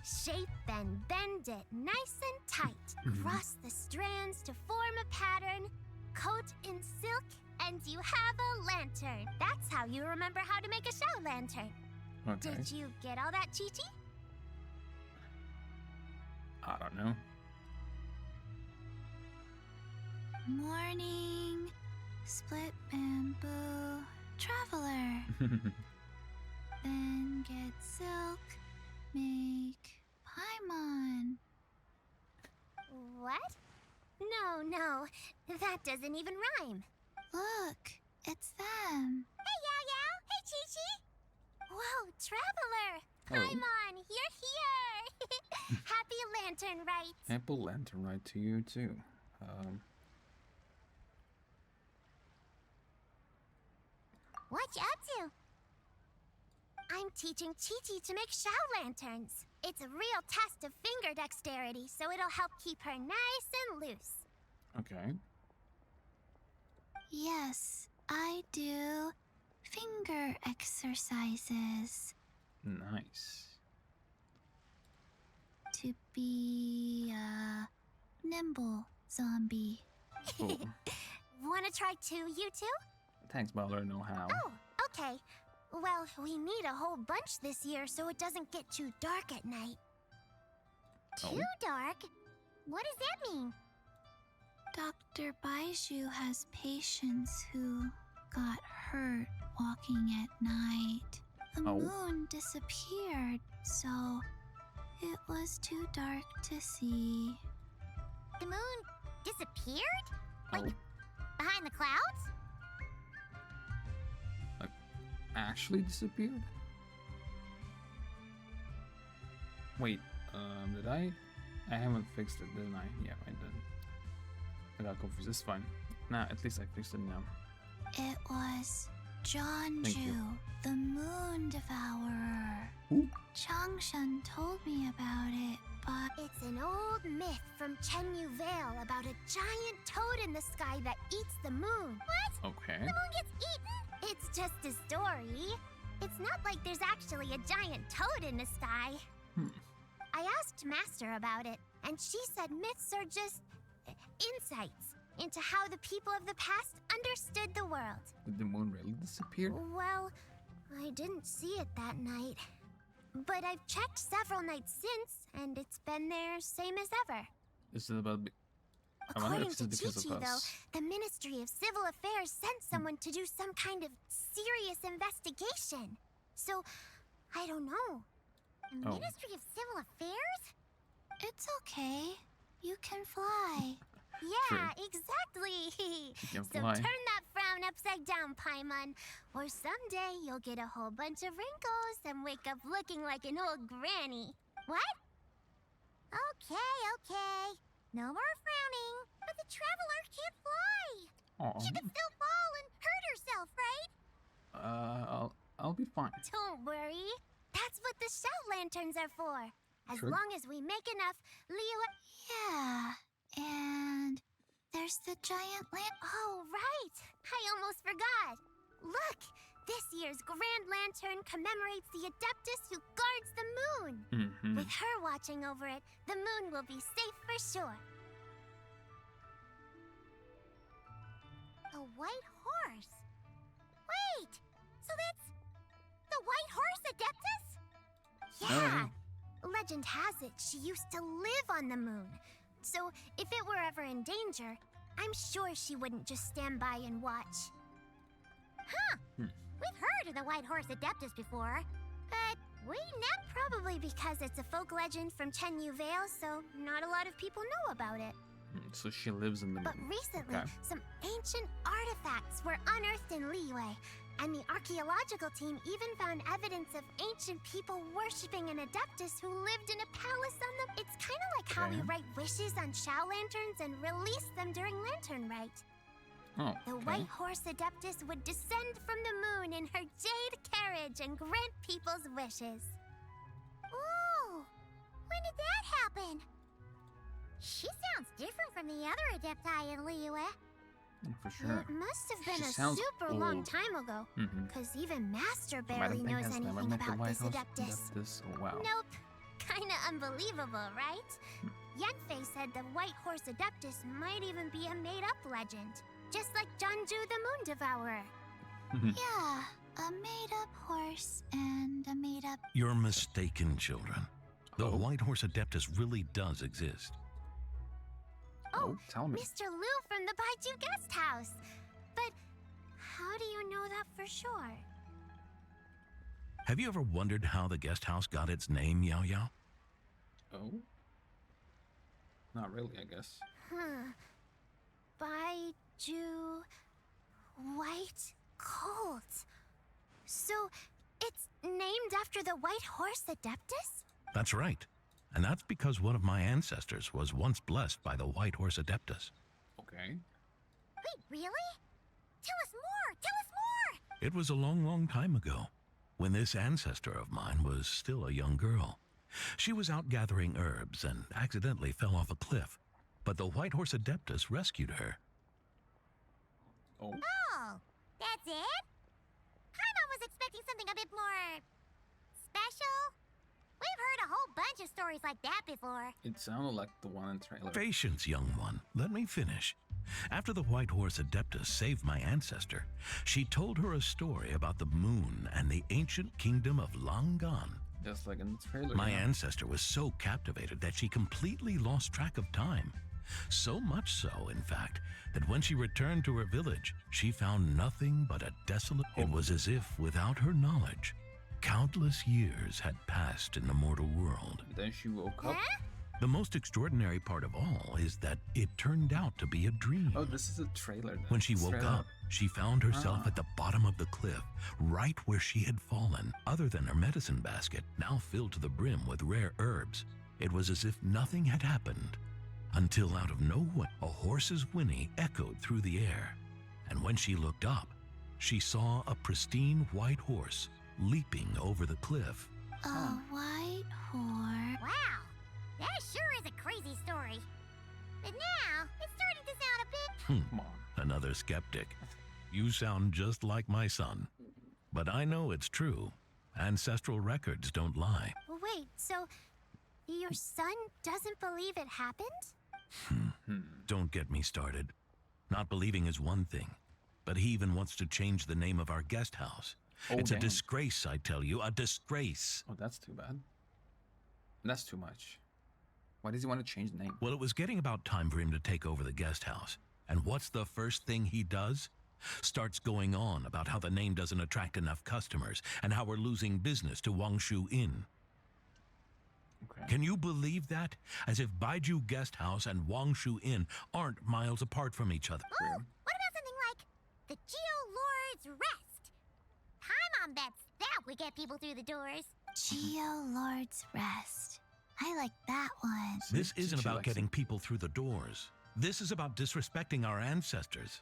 Shape and bend it nice and tight. Cross the strands to form a pattern. Coat in silk, and you have a lantern. That's how you remember how to make a show lantern. Okay. Did you get all that, Chi-Chi? I don't know. Morning, split bamboo, traveler. Then get silk, make paimon. What? No, that doesn't even rhyme. Look, it's them. Hey, Yao Yao! Hey, Chi-Chi! Whoa, Traveler! Hello. Paimon, you're here! Happy Lantern Rite! Ample lantern right to you too. What you up to? I'm teaching Chi-Chi to make show lanterns. It's a real test of finger dexterity, so it'll help keep her nice and loose. Okay. Yes, I do finger exercises Nice. to be a nimble zombie. Cool. Wanna try too, you two? Thanks, but I don't know how. Oh, okay. Well, we need a whole bunch this year so it doesn't get too dark at night. Oh. Too dark? What does that mean? Dr. Baiju has patients who got hurt walking at night. The Oh. moon disappeared, so it was too dark to see. The moon disappeared? Like, Oh. behind the clouds? Actually disappeared? Wait, did I? I haven't fixed it, didn't I? Yeah, I did. I got confused. It's fine. Nah, at least I fixed it now. It was Thank you. Jonju, the moon devourer. Who? Changshan told me about it, but It's an old myth from Chenyu Vale about a giant toad in the sky that eats the moon. What? Okay. The moon gets eaten? It's just a story. It's not like there's actually a giant toad in the sky. I asked Master about it, and she said myths are just insights into how the people of the past understood the world. Did the moon really disappear? Well, I didn't see it that night. But I've checked several nights since, and it's been there same as ever. Is it about? I wonder According if to it's because Chi-Chi, of though, us. the Ministry of Civil Affairs sent someone to do some kind of serious investigation. So, I don't know. The Oh. Ministry of Civil Affairs? it's okay. You can fly. Yeah, exactly. can So fly. turn that frown upside down, Paimon. Or someday you'll get a whole bunch of wrinkles and wake up looking like an old granny. What? Okay. No more frowning. But the Traveler can't fly. Oh. She could still fall and hurt herself, right? I'll be fine. Don't worry. That's what the shout lanterns are for. As Sure. long as we make enough, Leo... Yeah, and there's the giant lamp. Oh, right! I almost forgot! Look! This year's Grand Lantern commemorates the Adeptus who guards the moon! Mm-hmm. With her watching over it, the moon will be safe for sure. A white horse? Wait! So that's... the white horse Adeptus? Yeah! Legend has it she used to live on the moon. So if it were ever in danger, I'm sure she wouldn't just stand by and watch. Huh. We've heard of the White Horse Adeptus before, but probably because it's a folk legend from Chenyu Vale, so not a lot of people know about it. So she lives in the But moon. recently, Okay. some ancient artifacts were unearthed in Liyue, and the archaeological team even found evidence of ancient people worshipping an adeptus who lived in a palace on the... It's kind of like how we Okay. write wishes on Shao lanterns and release them during Lantern Rite. Oh, The okay. White Horse Adeptus would descend from the moon in her jade carriage and grant people's wishes. Ooh! When did that happen? She sounds different from the other Adepti in Liyue. For sure. It must have been She a sounds super long old. time ago, Mm-hmm. because even Master Madam barely Pink knows has never anything met the about White this House Adeptus. Adeptus. Oh, wow. Nope. Kinda unbelievable, right? Yanfei said the White Horse Adeptus might even be a made-up legend. Just like Janju the Moon Devourer. Yeah, a made-up horse and a made-up... You're mistaken, children. The Oh. White Horse Adeptus really does exist. Oh, tell me. Mr. Liu from the Baiju Guest House. But how do you know that for sure? Have you ever wondered how the guest house got its name, Yao Yao? Oh? Not really, I guess. Baiju... White Colt. So, it's named after the White Horse Adeptus? That's right. And that's because one of my ancestors was once blessed by the White Horse Adeptus. Okay. Wait, really? Tell us more! Tell us more! It was a long, long time ago, when this ancestor of mine was still a young girl. She was out gathering herbs and accidentally fell off a cliff, but the White Horse Adeptus rescued her. Oh. Oh, that's it? Paimon was expecting something a bit more... special? We've heard a whole bunch of stories like that before. It sounded like the one in the trailer. Patience, young one. Let me finish. After the White Horse Adeptus saved my ancestor, she told her a story about the moon and the ancient kingdom of Lang-gan. Just like in the trailer. My yeah. ancestor was so captivated that she completely lost track of time. So much so, in fact, that when she returned to her village, she found nothing but a desolate... It was as if, without her knowledge, countless years had passed in the mortal world. Then she woke up. Huh? The most extraordinary part of all is that it turned out to be a dream. Oh, this is a trailer. Then. When she It's woke straight up, she found herself Ah. at the bottom of the cliff, right where she had fallen. Other than her medicine basket, now filled to the brim with rare herbs, it was as if nothing had happened. Until out of nowhere, a horse's whinny echoed through the air. And when she looked up, she saw a pristine white horse leaping over the cliff. A white horse. Wow, that sure is a crazy story. But now, it's starting to sound a bit... Come on. Another skeptic. You sound just like my son. But I know it's true. Ancestral records don't lie. Wait, so your son doesn't believe it happened? Don't get me started. Not believing is one thing, but he even wants to change the name of our guest house. Oh, It's a damn. disgrace, I tell you, a disgrace. Oh, that's too bad. That's too much. Why does he want to change the name? Well, it was getting about time for him to take over the guest house. And what's the first thing he does? Starts going on about how the name doesn't attract enough customers and how we're losing business to Wangshu Inn. Okay. Can you believe that? As if Baiju Guest House and Wangshu Inn aren't miles apart from each other. Oh, what about something like the Geo Lord's Rest? Paimon bets that would get people through the doors. Geo Lord's Rest. I like that one. This isn't She about likes getting it. people through the doors. This is about disrespecting our ancestors.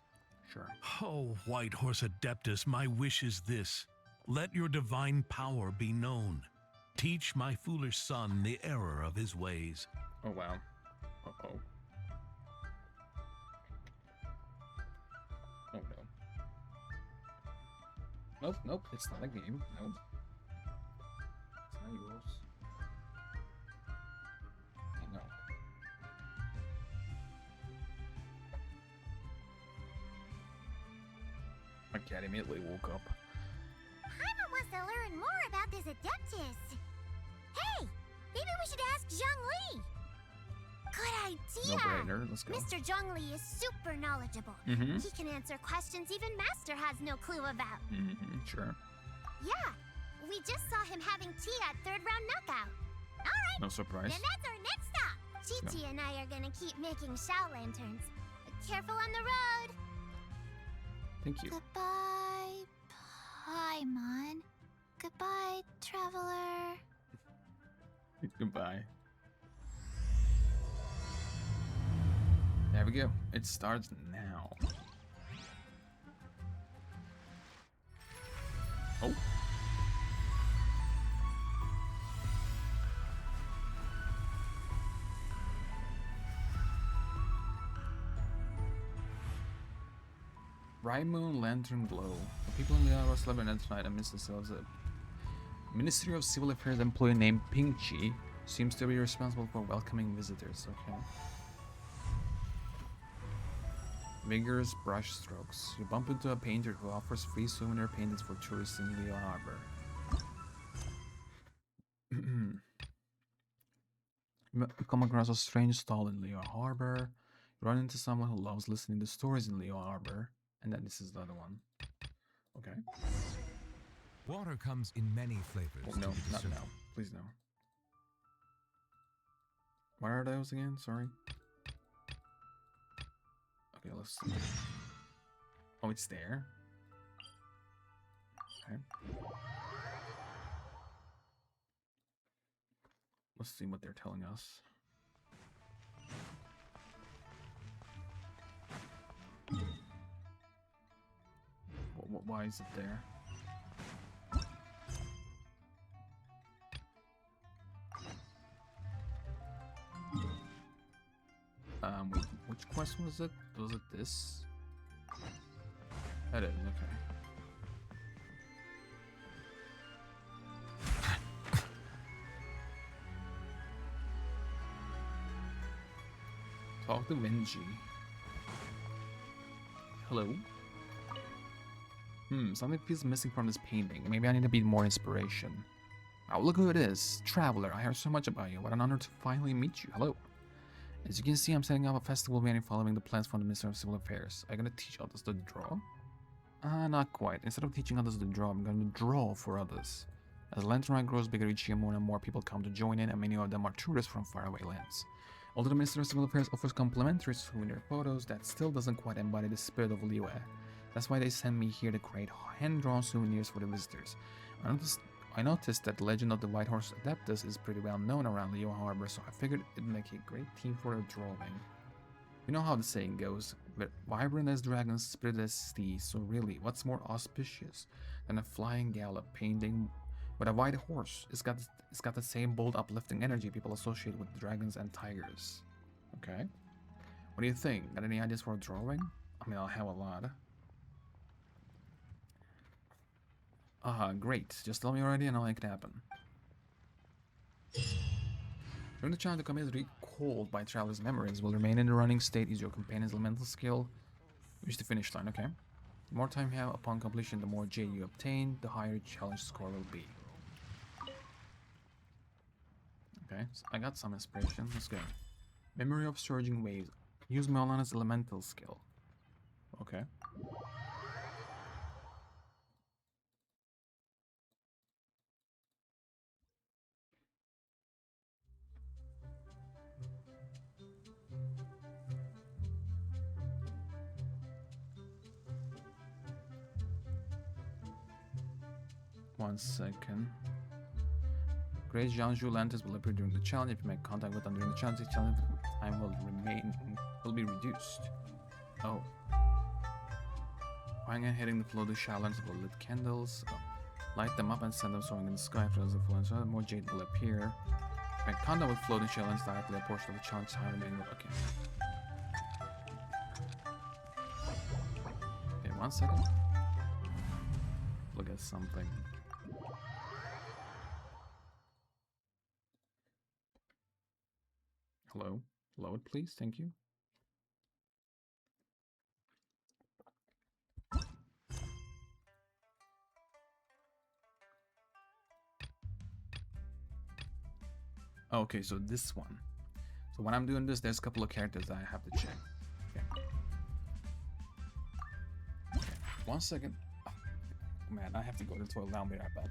Sure. Oh, White Horse Adeptus, my wish is this. Let your divine power be known. Teach my foolish son the error of his ways. Oh, wow. Uh-oh. Oh, no. Nope, nope. It's not a game. Nope. It's not yours. I know. My cat immediately woke up. Paimon wants to learn more about this Adeptus. Hey, maybe we should ask Zhang Li. Good idea. No-brainer. Let's go. Mr. Zhang Li is super knowledgeable. Mm-hmm. He can answer questions even Master has no clue about. Mm-hmm. Sure. Yeah, we just saw him having tea at third round knockout. All right, No surprise. then that's our next stop. Chi-Chi and I are gonna keep making shell lanterns. Careful on the road! Thank you. Goodbye, Paimon. Goodbye, traveler. Goodbye. There we go. It starts now. Oh. Bright moon lantern glow. The people in the hour celebrating tonight amidst themselves. A Ministry of Civil Affairs employee named Pingchi seems to be responsible for welcoming visitors. Okay. Vigorous brush strokes. You bump into a painter who offers free souvenir paintings for tourists in Leo Harbor. You come across a strange stall in Leo Harbor. You run into someone who loves listening to stories in Leo Harbor. And then this is the other one. Okay. Water comes in many flavors. Oh, no, not now. Please no. What are those again? Sorry. Okay, let's see. Oh, it's there. Okay. Let's see what they're telling us. Why is it there? Which quest was it? Was it this? That is, okay. Talk to Venji. Hello? Something feels missing from this painting. Maybe I need a bit more inspiration. Oh, look who it is. Traveler, I heard so much about you. What an honor to finally meet you. Hello. As you can see, I'm setting up a festival venue following the plans from the Minister of Civil Affairs. Are you gonna teach others to draw? Not quite. Instead of teaching others to draw, I'm gonna draw for others. As Lantern Rite grows bigger each year, more and more people come to join in, and many of them are tourists from faraway lands. Although the Minister of Civil Affairs offers complimentary souvenir photos, that still doesn't quite embody the spirit of Liyue. That's why they send me here to create hand-drawn souvenirs for the visitors. I noticed that the legend of the White Horse Adeptus is pretty well known around Leo Harbor, so I figured it'd make a great team for a drawing. You know how the saying goes, but vibrant as dragons, spirit as steeds, so really, what's more auspicious than a flying gallop painting with a white horse? It's got the same bold, uplifting energy people associate with dragons and tigers. Okay. What do you think? Got any ideas for a drawing? I mean, I'll have a lot. Great. Just tell me already and I'll make it happen. During the challenge, the commit is recalled by travelers' memories will remain in the running state. Is your companion's elemental skill. Reach the finish line, okay? The more time you have upon completion, the more J you obtain, the higher challenge score will be. Okay, so I got some inspiration. Let's go. Memory of surging waves. Use Melana's elemental skill. Okay. One second. Great Jiangsu lanterns will appear during the challenge. If you make contact with them during the challenge time will be reduced. Oh. Flying and hitting the floating shallows will lit candles. Oh. Light them up and send them soaring in the sky after the influence. More jade will appear. Make contact with floating shallows directly a portion of the challenge time remaining. Okay. Okay, 1 second. Look at something. Hello? Load, please. Thank you. Okay, so this one. So when I'm doing this, there's a couple of characters that I have to check. Okay. Okay. 1 second. Oh, man, I have to go to the toilet. I'll be right back. Boy.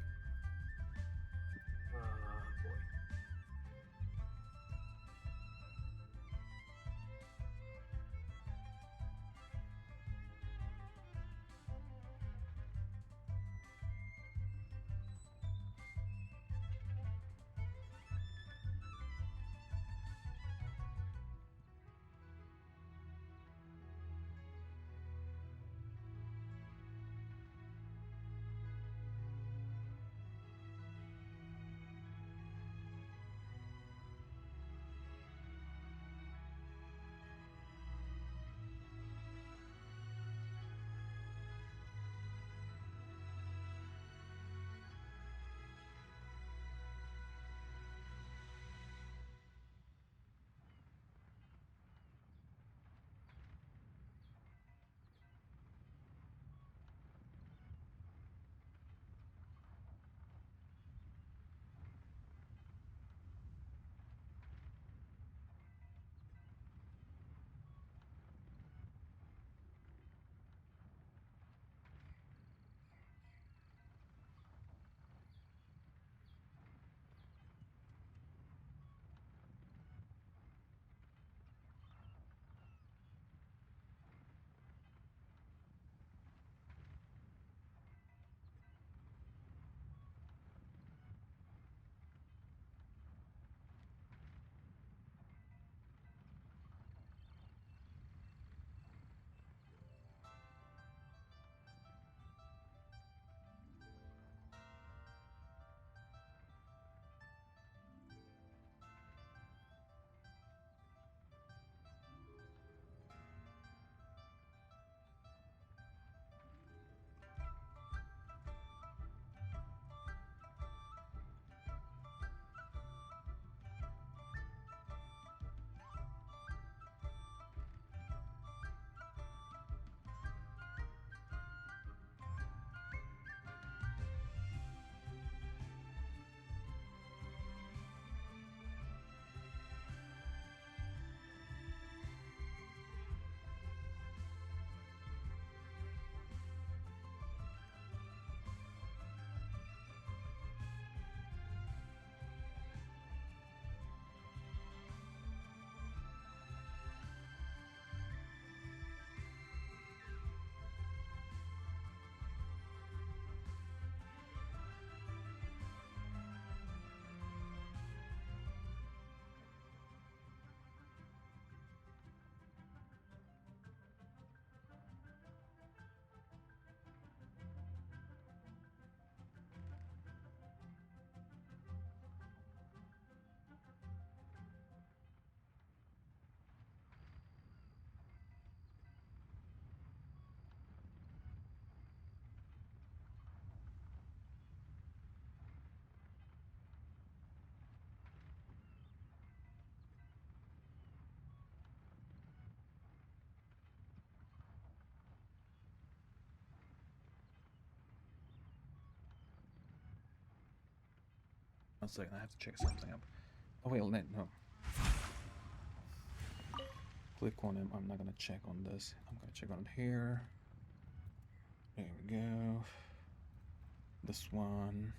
1 second, I have to check something up. Oh wait, no. Click on him. I'm not gonna check on this. I'm gonna check on it here. There we go. This one.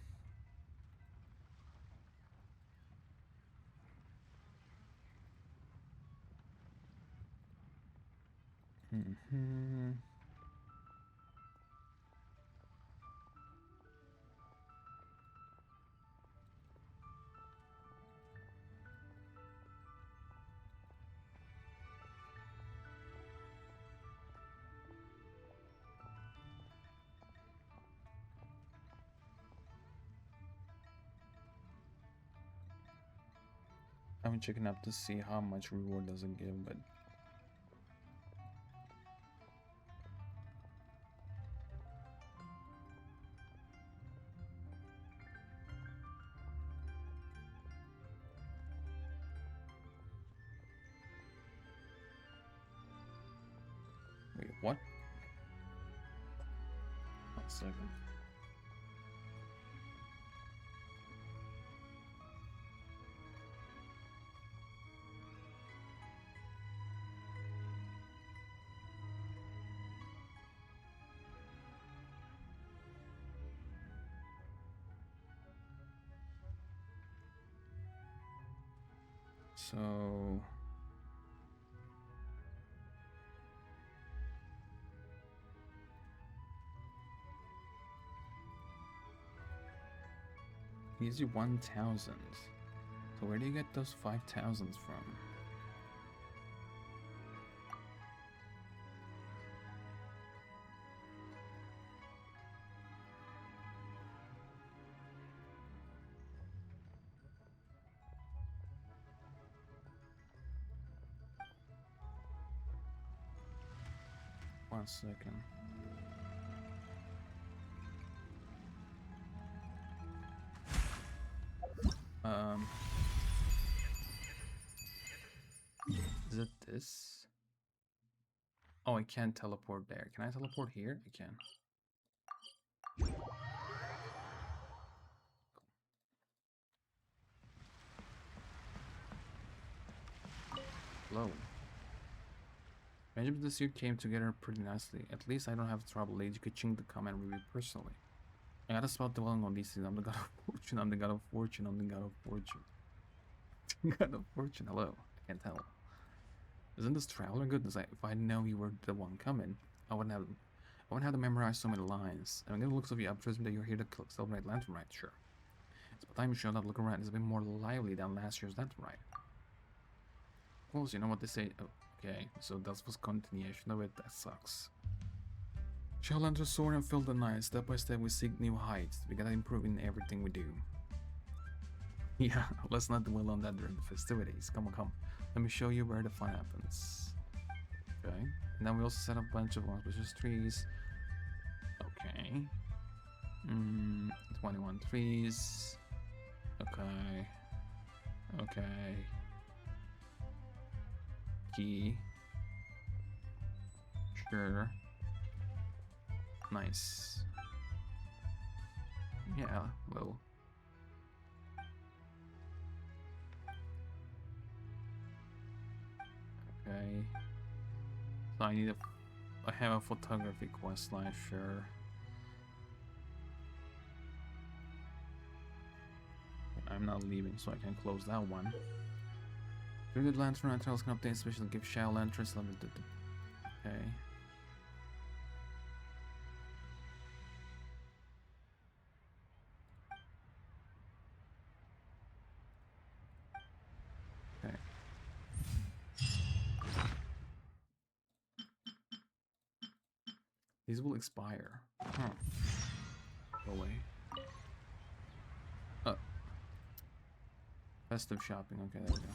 I'm checking up to see how much reward does it give, but wait, what? 1 second. So gives you 1,000. So where do you get those 5,000s from? One second. Is it this? Oh, I can't teleport there. Can I teleport here? I can. Hello. Imagine if this year came together pretty nicely. At least I don't have trouble educating the comment review personally. I gotta stop dwelling on these things. I'm the god of fortune, I'm the god of fortune, I'm the god of fortune. God of fortune, hello. I can't tell. Isn't this traveler good? If I know you were the one coming, I wouldn't have to memorize so many lines. I mean, it looks of you optimism that you're here to celebrate Lantern Rite, sure. It's about time you showed up. Look around. It's a bit more lively than last year's Lantern Rite. Of course, you know what they say. Oh, okay, so that was continuation of it. That sucks. Shall enter soar and fill the night. Step by step, we seek new heights. We gotta improve in everything we do. Yeah, let's not dwell on that during the festivities. Come on, come. Let me show you where the fun happens. Okay. And then we also set up a bunch of auspicious trees. Okay. 21 trees. Okay. Okay. Key. Sure. Nice. Yeah, well. Okay. So I need I have a photography quest line, sure. I'm not leaving, so I can close that one. During the Lantern Rite Trails can update special give Shao Lanterns limited. Okay. Okay. These will expire. Huh. Go away. Oh. Festive shopping. Okay, there we go.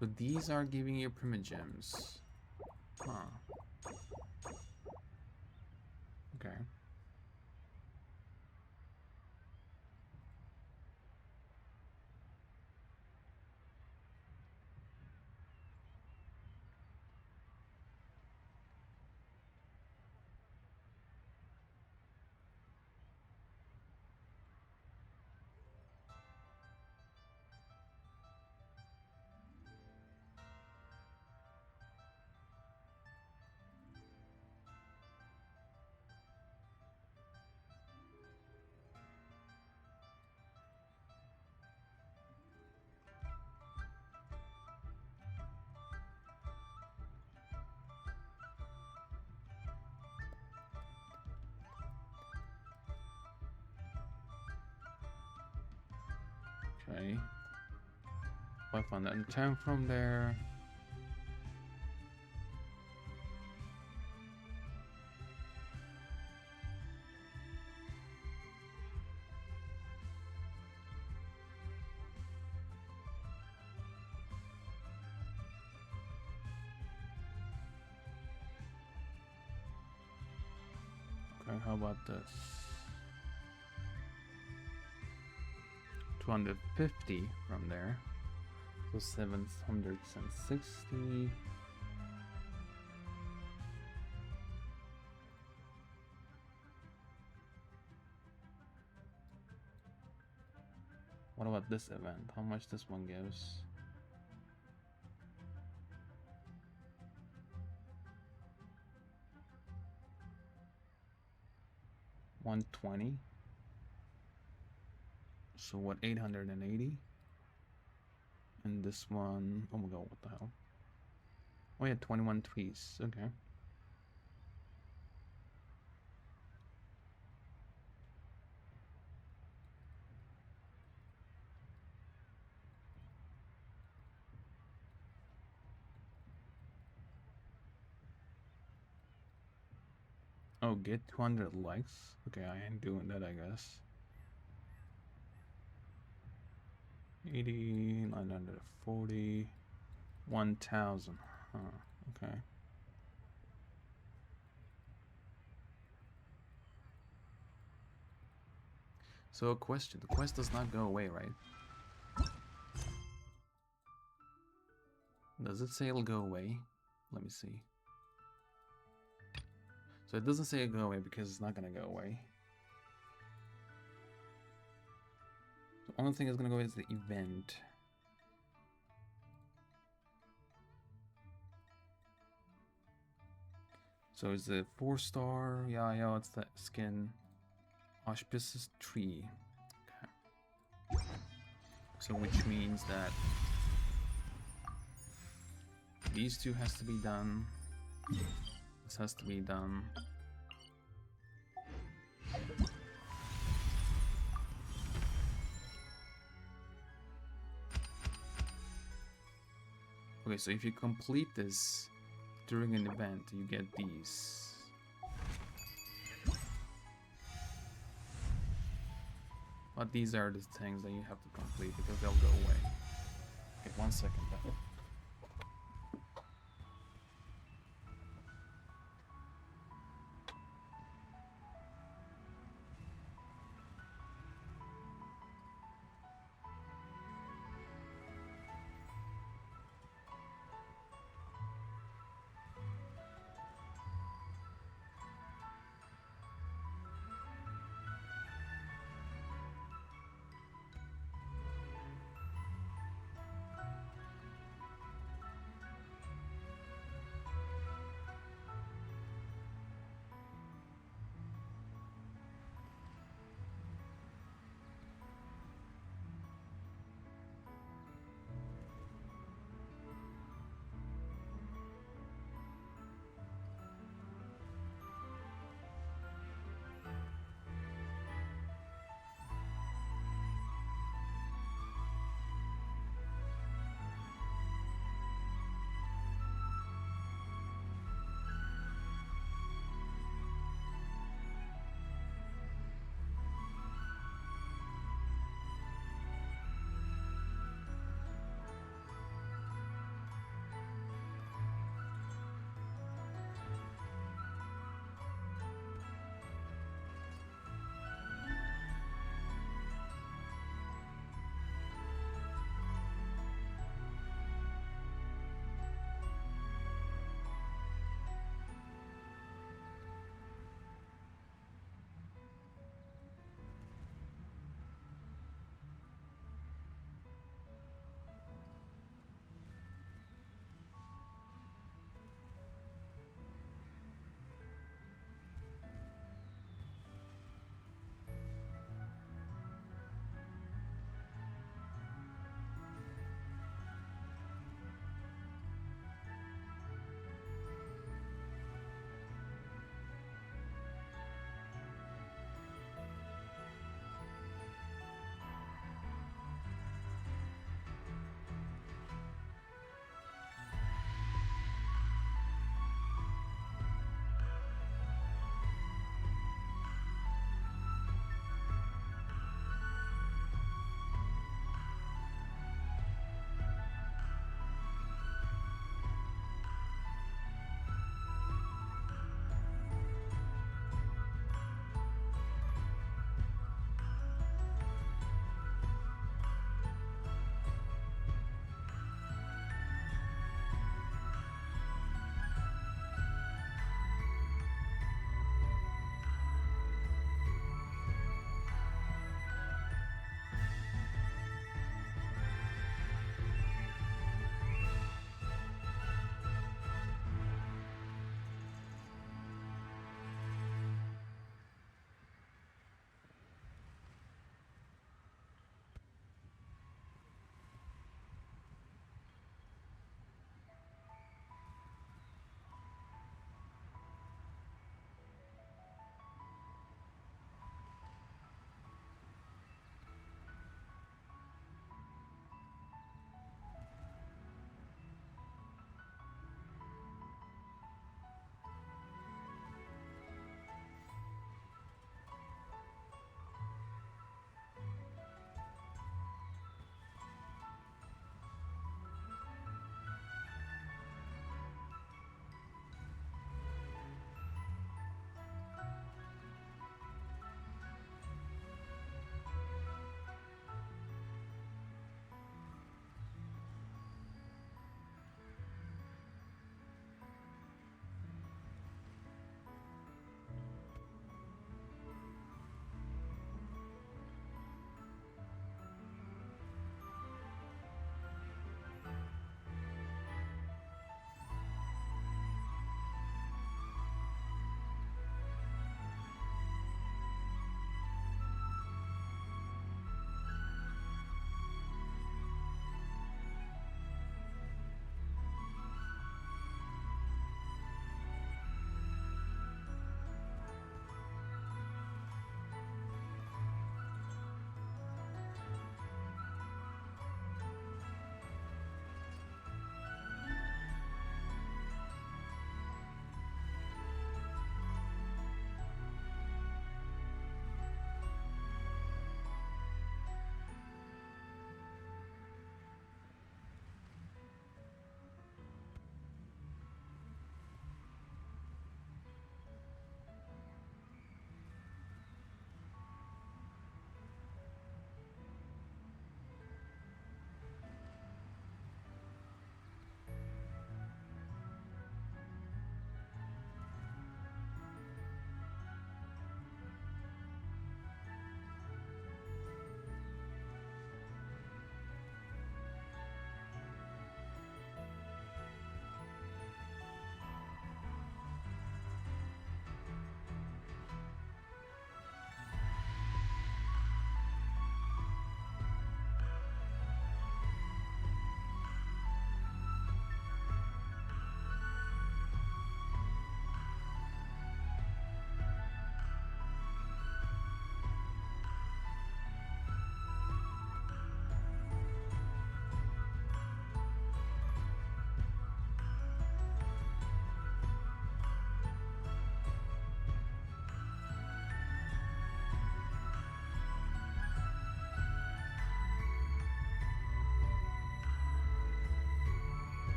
So these are giving you primogems. Huh. Okay. Okay. 510 from there. Okay, how about this? 250 from there. So 760. What about this event? How much this one gives? $120. So what, 880? And this one, oh my god, what the hell? Oh yeah, 21 tweets, okay. Oh, get 200 likes? Okay, I ain't doing that, I guess. 80, 940, 1,000. Huh, okay. So a question, the quest does not go away, right? Does it say it'll go away? Let me see. So it doesn't say it'll go away because it's not gonna go away. The only thing that's gonna go away is the event. So is it 4-star? Yeah, it's that skin. Auspicious tree. Okay. So which means that these two has to be done. This has to be done. Okay, so if you complete this during an event, you get these. But these are the things that you have to complete because they'll go away. Okay, 1 second though.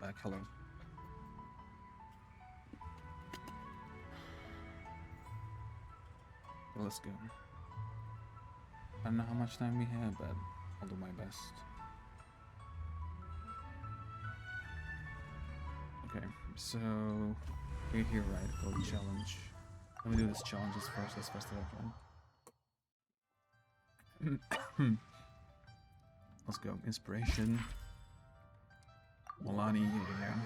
back. Hello. Well, let's go. I don't know how much time we have, but I'll do my best. Okay, so we're here, right? Go challenge. Let me do this challenges first as fast as I can. Let's go. Inspiration. Milani, yeah.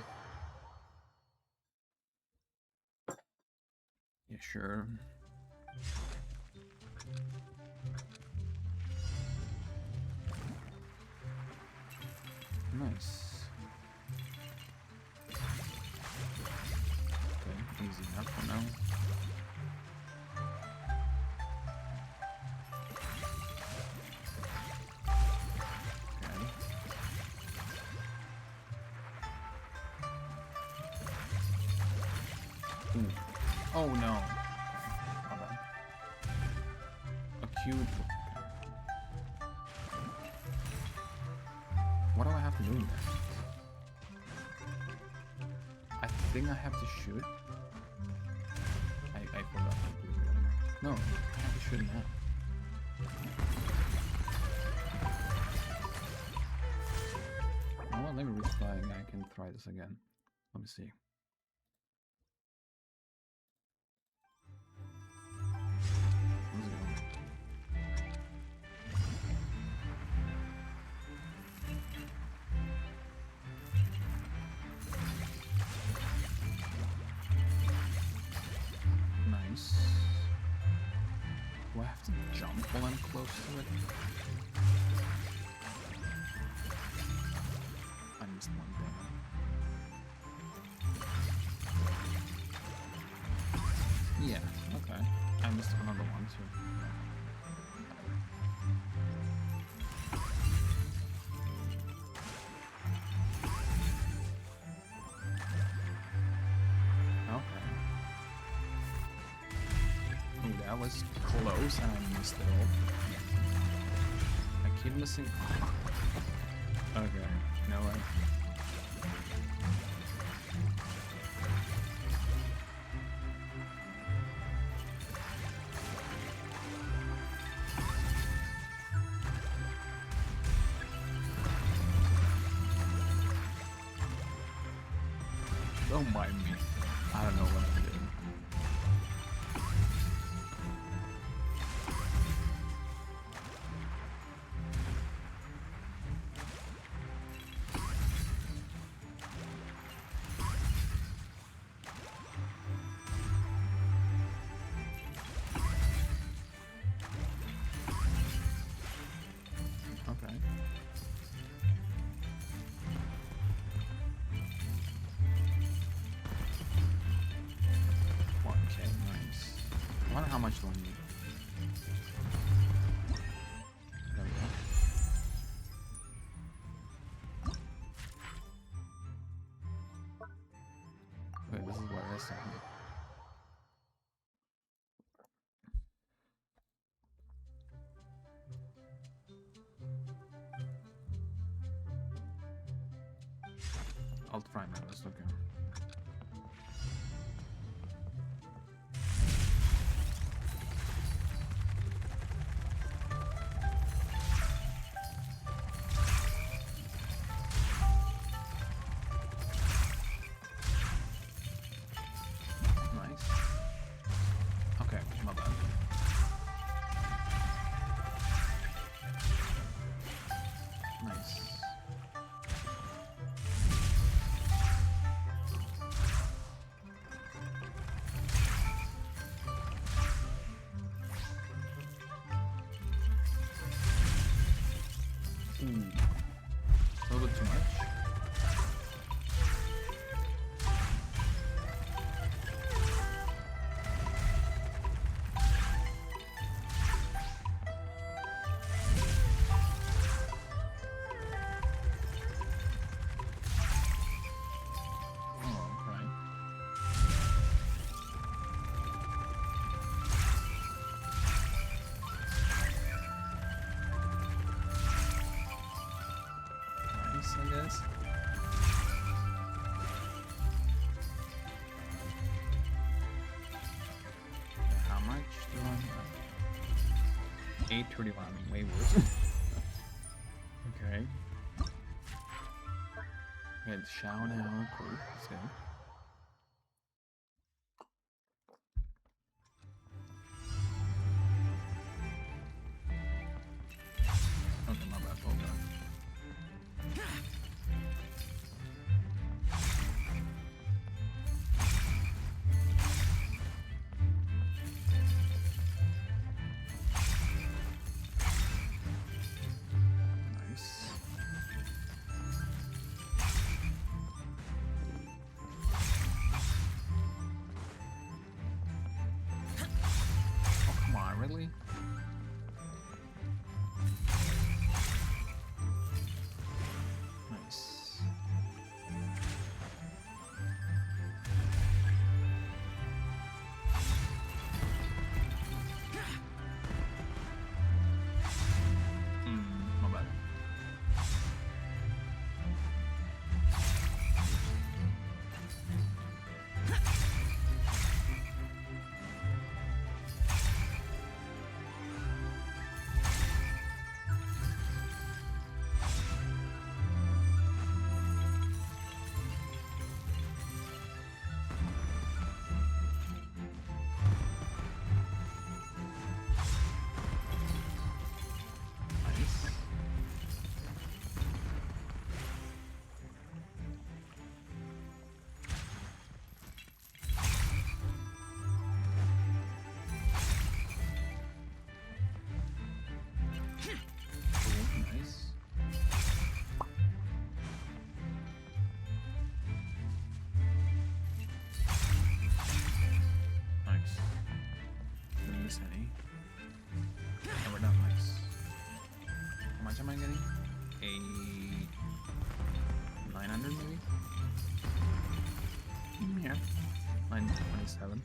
Yeah, sure. Nice. Okay, easy enough for now. Oh no. Hold on. Acute. What do I have to do next? I think I have to shoot. I forgot completely. No, I have to shoot now. Oh, let me reply and I can try this again. Let me see. Let's go. Nice. Do I have to jump while I'm close to it? I missed one thing. Yeah, okay. I missed another one too. Okay. Ooh, that was close and I missed it all. I keep missing. Okay, you know what? Don't mind me. I don't know what I'm doing. Okay. Okay, nice. I wonder how much do I need? There we go. Wait, this is where I started. I'll try my best, okay. Nice. Okay, my bad. Nice. Ooh. A little bit too much. Oh, right. 8:31, way worse. Okay. We had shower now. Cool. Let's go. Okay, my bad. Hold on. Nice. Oh, come on, really? Nice. My bad. Nice. Cool, nice. Nice. Didn't miss any. And we're done. Nice. How much am I getting? 900 maybe? Yeah. 927.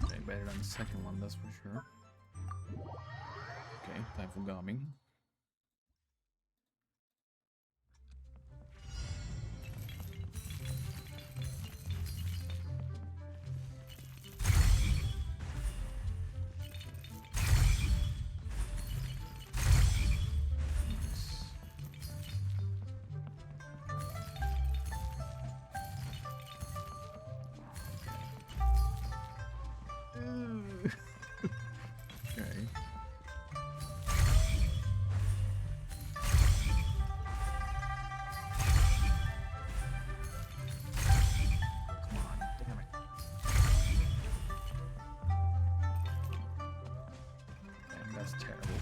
Okay, better than the second one, that's for sure. Okay, time for gaming. Okay. Come on, damn it. Damn, that's terrible.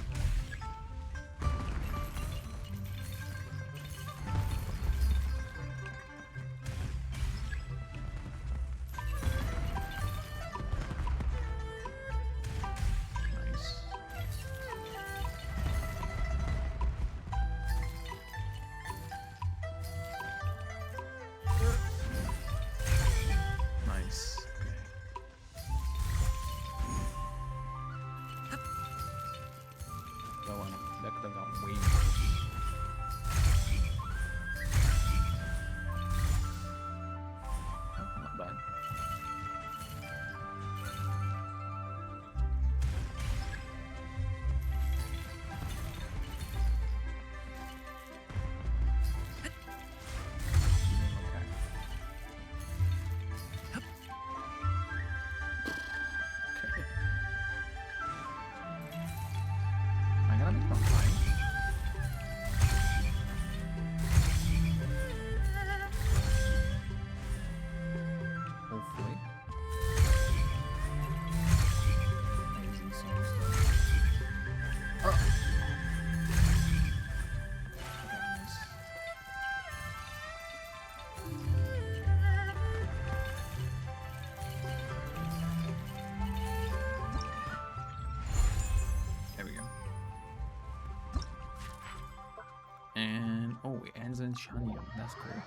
Nice. Nice. Okay. That could have gone way worse. Oh, not bad. Okay. I gotta make them fine. Hopefully. Amazing songs though. Oh. Okay, nice. There we go. And oh, it ends in shiny. That's cool.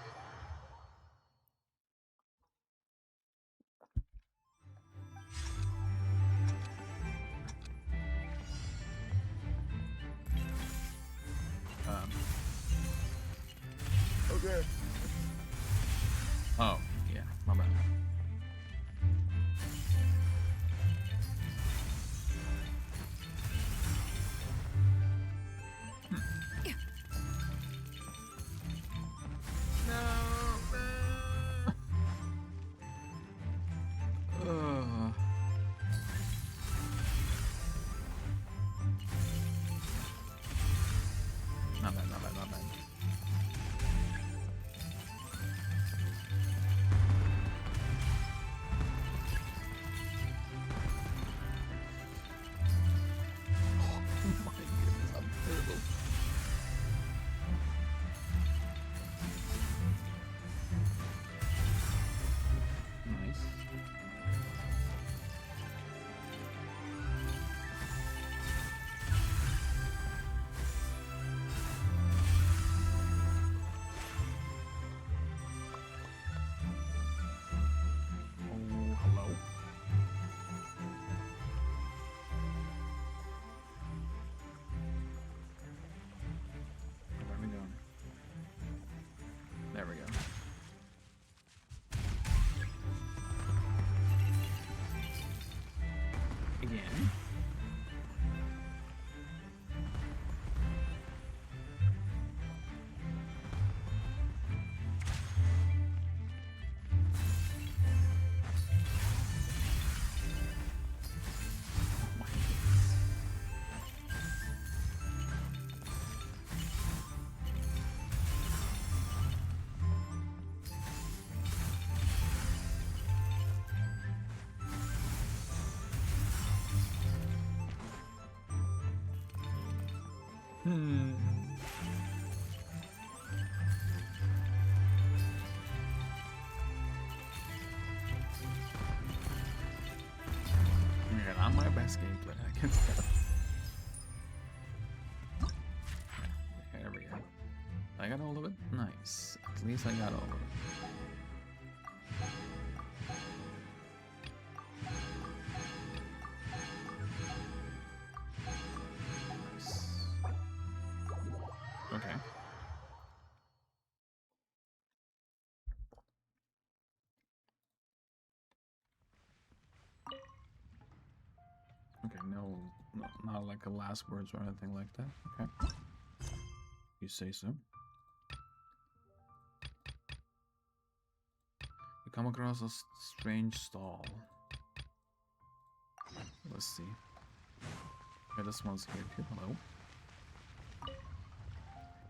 Okay. Oh, yeah, my bad. Yeah, not my best gameplay, I can tell. There we go. I got all of it? Nice. At least I got all of it. Nice. Okay. Okay, no, not like a last words or anything like that. Okay. You say so. You come across a strange stall. Let's see. Okay, this one's here too. Hello.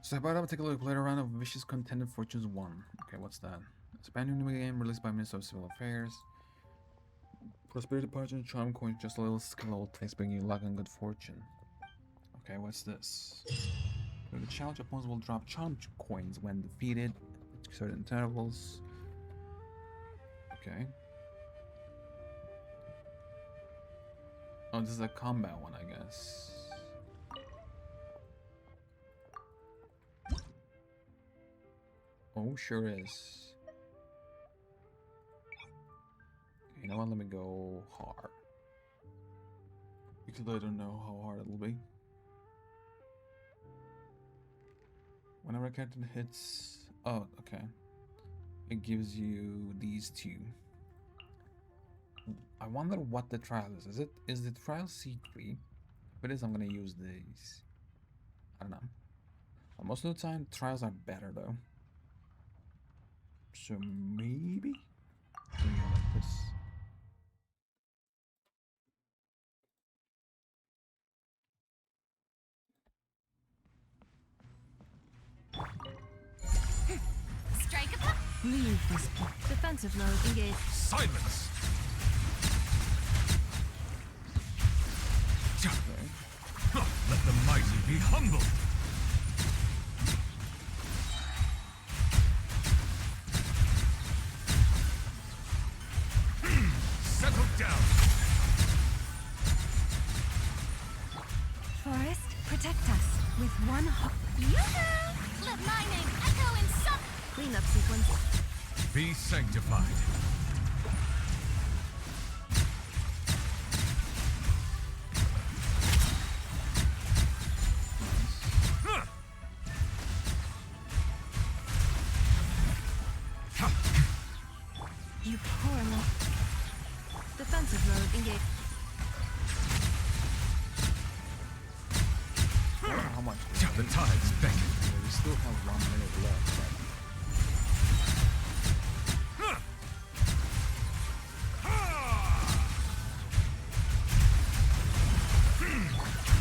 Step right up, take a look. Play a round of Vicious Contended Fortunes 1. Okay, what's that? It's a brand new game released by Minister of Civil Affairs. Prosperity points and charm coins, just a little skill level takes, bringing you luck and good fortune. Okay, what's this? The challenge opponents will drop charm coins when defeated at certain intervals. Okay. Oh, this is a combat one, I guess. Oh, sure is. You know what? Let me go hard. Because I don't know how hard it'll be. Whenever a character hits... Oh, okay. It gives you these two. I wonder what the trial is. Is the trial secret? If it is, I'm gonna use these. I don't know. Most of the time, trials are better though. So maybe something like this. Strike up. Leave this point. Defensive mode engaged. Silence! Okay. Let the mighty be humble! Settle down! Forest, protect us with one heart. Yoo-hoo! Let my name echo in some... Cleanup sequence. Be sanctified. You poor little... Defensive mode engaged. I don't know how much. The tides beckon. We still have 1 minute left. But...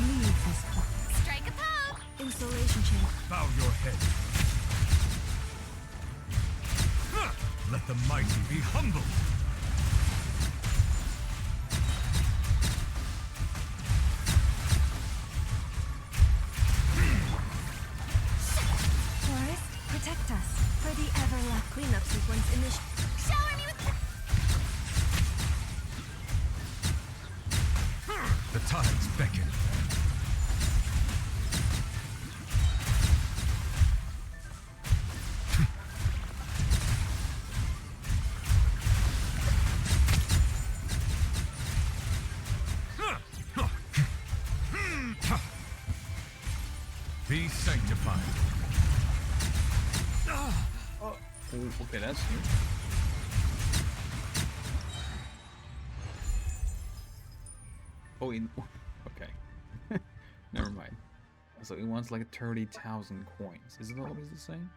Leave this point. Strike a pose! Insulation chamber. Bow your head. Let the mighty be humble. Forest, protect us for the everlasting. Cleanup sequence initial. Shower me with... The tides beckon. Be sanctified. Oh, okay, that's new. Oh, okay. Never mind. So it wants like 30,000 coins. Is it always the same?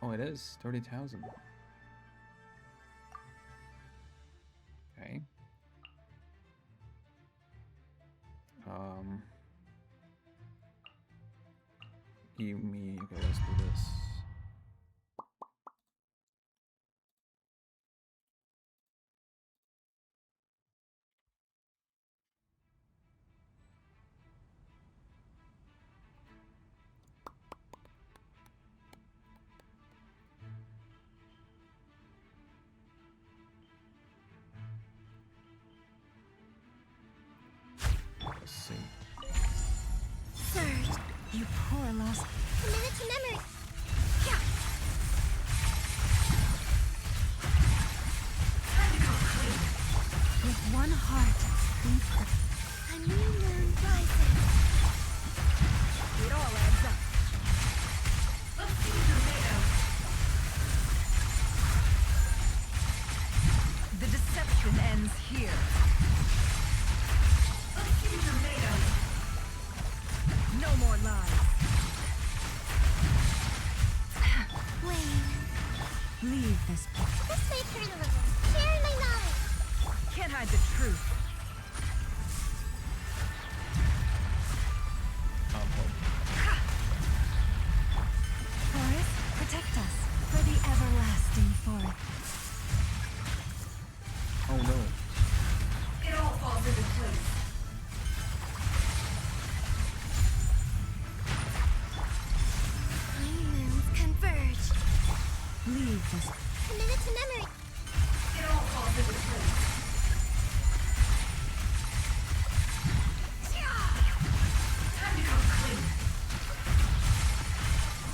Oh, it is 30,000. Okay. Give me. Okay, let's do this. one heart. A new moon rises. It all adds up. The deception ends here. No more lies. Wayne. Leave this place. This way, Pretty Little. Share my knowledge. Can't hide the truth. Forest, protect us for the everlasting forest. Oh no. It all falls into place. Three moons converge. Leave this. Committed to memory. It all falls into place. Time to come clean.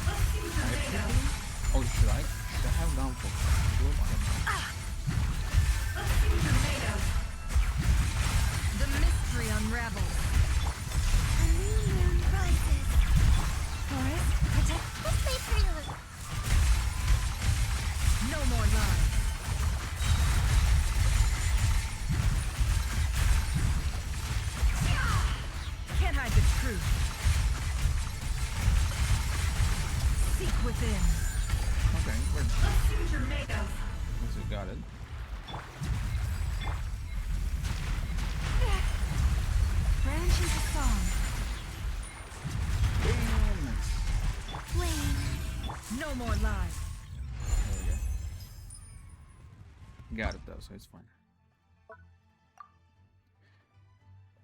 Let's see what you're made of. Oh, should I? Should I have gone for blue? Let's see what you're made of. The mystery unravels. A new moon rises. Forest, protect. This way, Pretty Little. No more lies. Can't hide the truth. Seek within. Okay, we're Let's see what you're made of. once we got it. Branch into song. Wayne. No more lies. There we go. Got it though, so it's fine.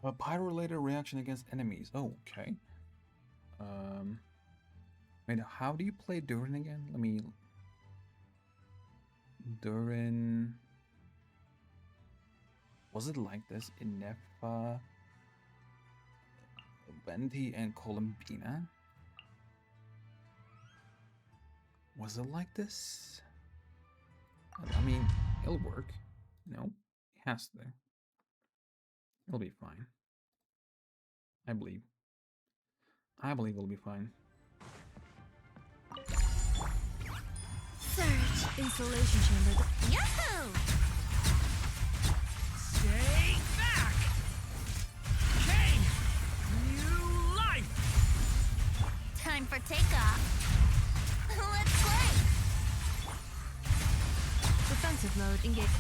A pyro-related reaction against enemies. Oh, okay. Wait, how do you play Durin again? Let me. Durin. Was it like this in Nefa, Venti, and Columbina? Was it like this? I mean, it'll work. No, it has to. It'll be fine. I believe. I believe it'll be fine. Surge. Insulation chamber. Yahoo! Stay back! Kane! New life! Time for takeoff. Let's play. Defensive mode engaged.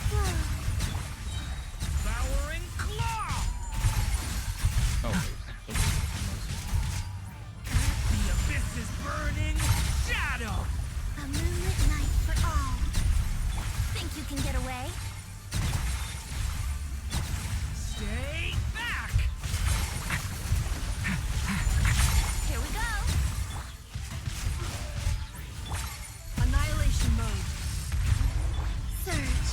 Devouring claw! Oh, The abyss's burning shadow! A moonlit night for all. Think you can get away? Stay back! Here we go. Annihilation mode. Surge.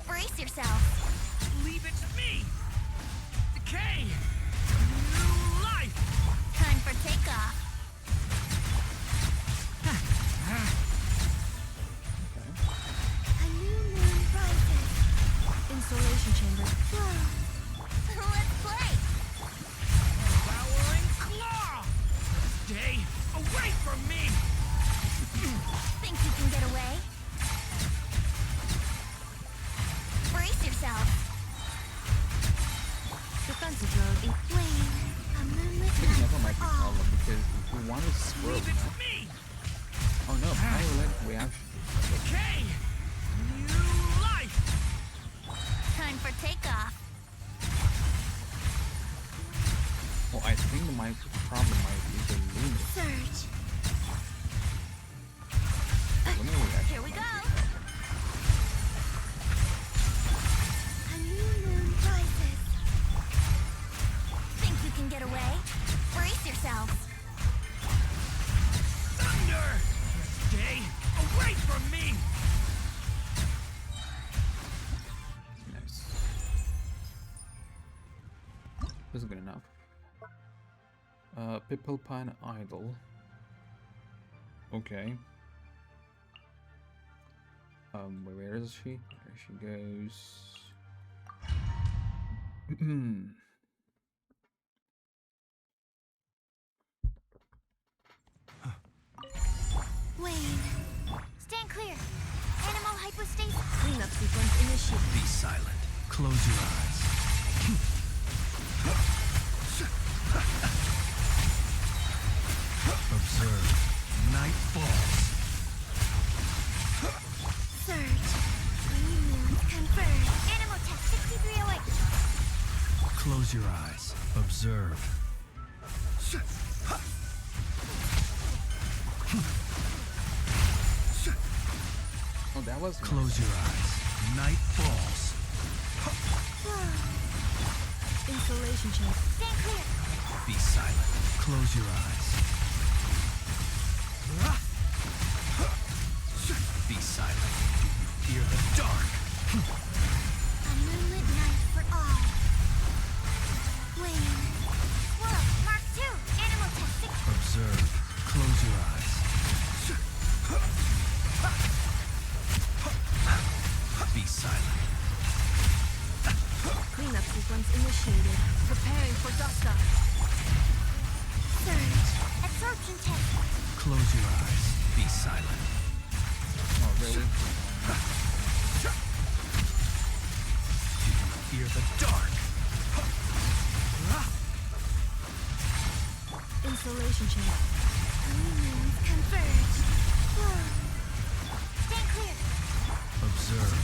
Brace yourself. Leave it to me! Decay! New life! Time for takeoff. A new moon rises. Insulation chamber. Let's play. Devouring claw! Stay away from me! Think you can get away? Brace yourself. Defensive mode. Wayne. A moonlit This night never might be for a all. problem because we want to swirl Leave it now. to me! Oh no, pyro-related reaction. Decay! New life! Time for takeoff. Well, I think my problem might be the lunar. Surge. Lunar reaction Here we might go. be- A new moon rises. Think you can get away? Brace yourself. Thunder! Stay away from me! Nice. This is good enough. Pipilpine Idol. Okay. Where is she? There she goes. Wayne, stand clear. Animal hypostasis. Cleanup sequence initiated. Be silent. Close your eyes. Observe. Night falls. Surge. Moonlit confirmed. Animal test 6308. Close your eyes. Observe. Oh, that was Close your eyes. Night falls. Installation check. Stand clear. Be silent. Close your eyes. Be silent. Fear the dark. A moonlit night for all. Wayne. Whoa, Mark 2. Animal test 6. Observe. Close your eyes. Be silent. Cleanup sequence initiated. Preparing for dust up. Surge. Absorption test. Close your eyes. Be silent. Oh, really? Do you fear the dark? Installation check. Moons converge. Whoa. Stand clear. Observe.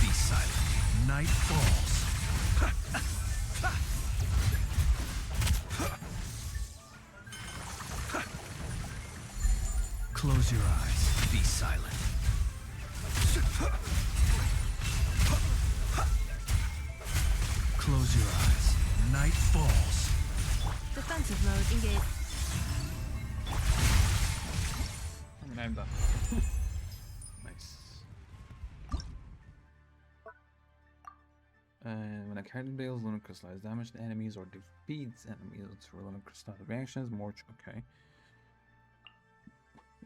Be silent. Night falls. Close your eyes. Be silent. Close your eyes. Night falls. Defensive mode engaged. I mean, I'm done. Nice. When a character deals lunar crystallized damage to enemies or defeats enemies through lunar crystallized reactions, more. Okay.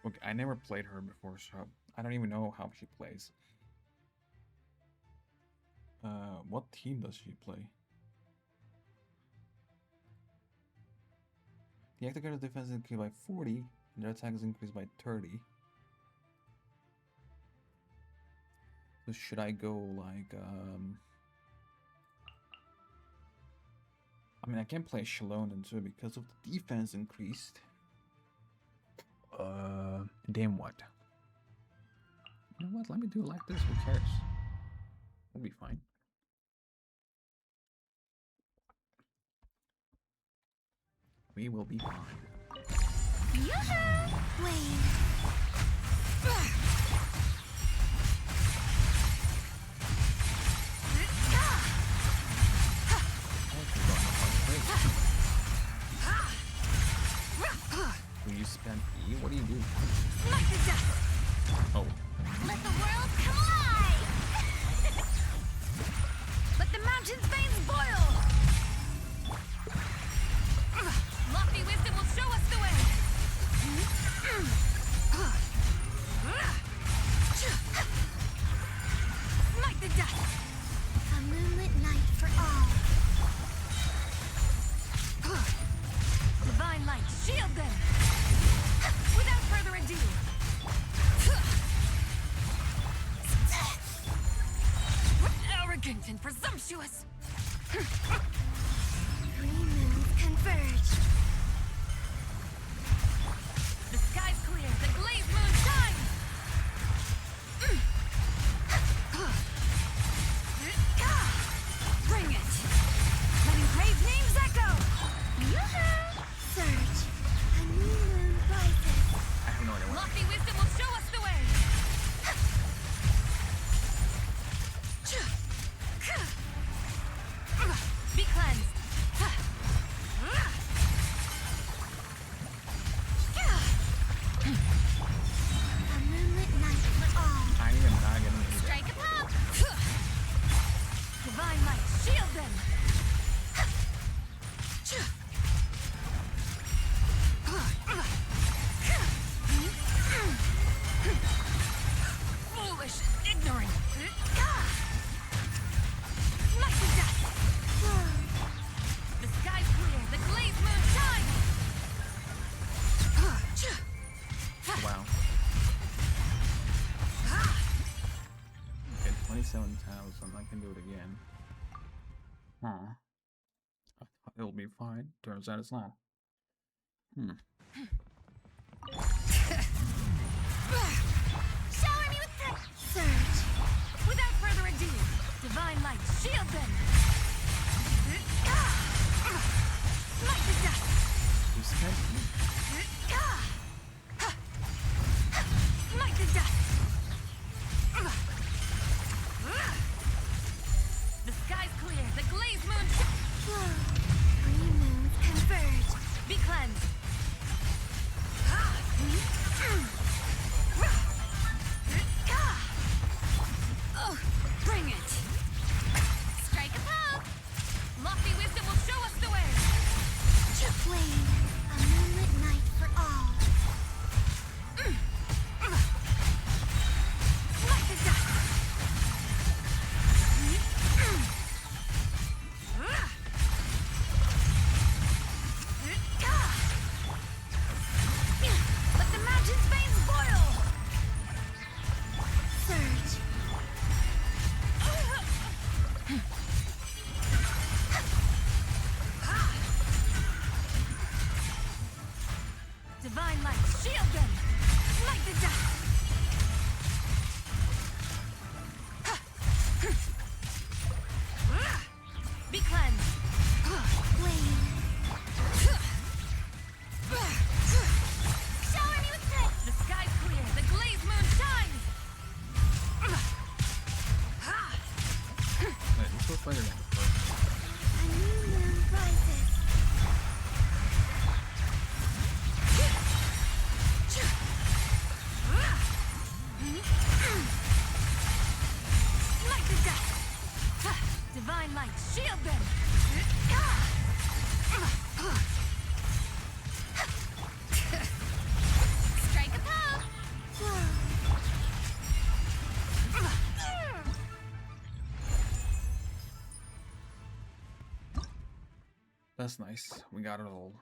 Okay, I never played her before, so I don't even know how she plays. What team does she play? The active character's defense is increased by 40, and their attack is increased by 30. So should I go like, I mean, I can play Shalon too because of the defense increased. Then what? You know what? Let me do it like this. Who cares? We'll be fine. We will be fine. Yoo-hoo! Wayne. Will you spam E? What do you do? Smite the dust. Oh. Let the world come alive. Let the mountain's veins boil! Lofty wisdom will show us the way! Smite the dust! A moonlit night for all. Divine light, shield them! Without further ado! Arrogant and presumptuous! Three moons converge. The sky's clear, the glazed moon shines! Bring it! Let engraved names echo! Yoo-hoo! Surge. A new moon rises. I have no idea what. Lofty wisdom will show us the way! Be cleansed! 27,000. I can do it again. Huh. I thought it'll be fine. Turns out it's not. Shower me with the surge. Without further ado, divine light, shield them. Light the dust. You scared me. Light the dust. The sky's clear. The glazed moon. Three moons converge. Be cleansed. Bring it! Strike a pose! Lofty wisdom will show us the way! Flame, a moonlit night for all. Light the dust! Let the magic's veins boil! Surge. Divine light, shield them! Light the dust! Be cleansed! Flame! Shower me with this! The sky's clear, the glazed moon shines! Wait, let's go fight it out first. A new moon rises. Light the dust. Divine light, shield them. Strike a pose. That's nice. We got it all.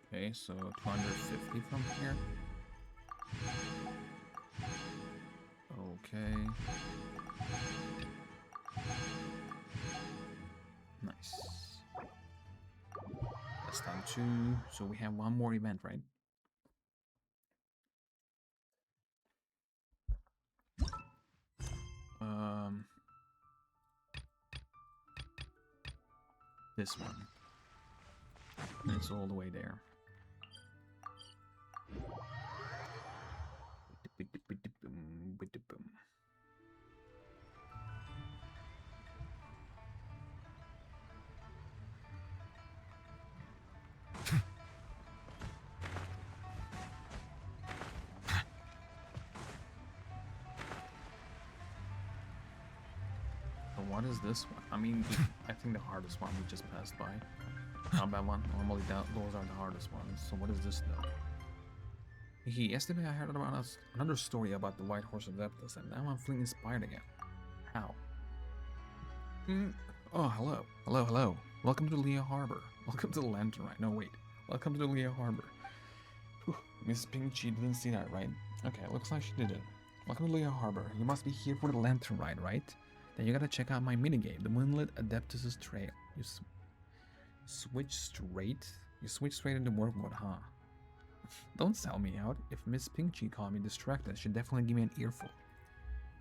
Okay, so 250 from here. Okay. Nice. That's time 2. So we have one more event, right? This one. It's all the way there. What is this one? I mean, I think the hardest one we just passed by. Combat one. Normally those are the hardest ones. So what is this though? Yesterday I heard about another story about the White Horse of Adeptus, and now I'm feeling inspired again. How? Oh, hello. Hello. Welcome to Leo Harbor. Welcome to the Lantern Rite. No, wait. Welcome to the Leo Harbor. Whew. Miss Pinchy didn't see that, right? Okay, looks like she did it. Welcome to Leo Harbor. You must be here for the Lantern Rite, right? Then you gotta check out my minigame, the Moonlit Adeptus' Trail. You switch straight into work mode, huh? Don't sell me out. If Miss Pinchy called me distracted, she'd definitely give me an earful.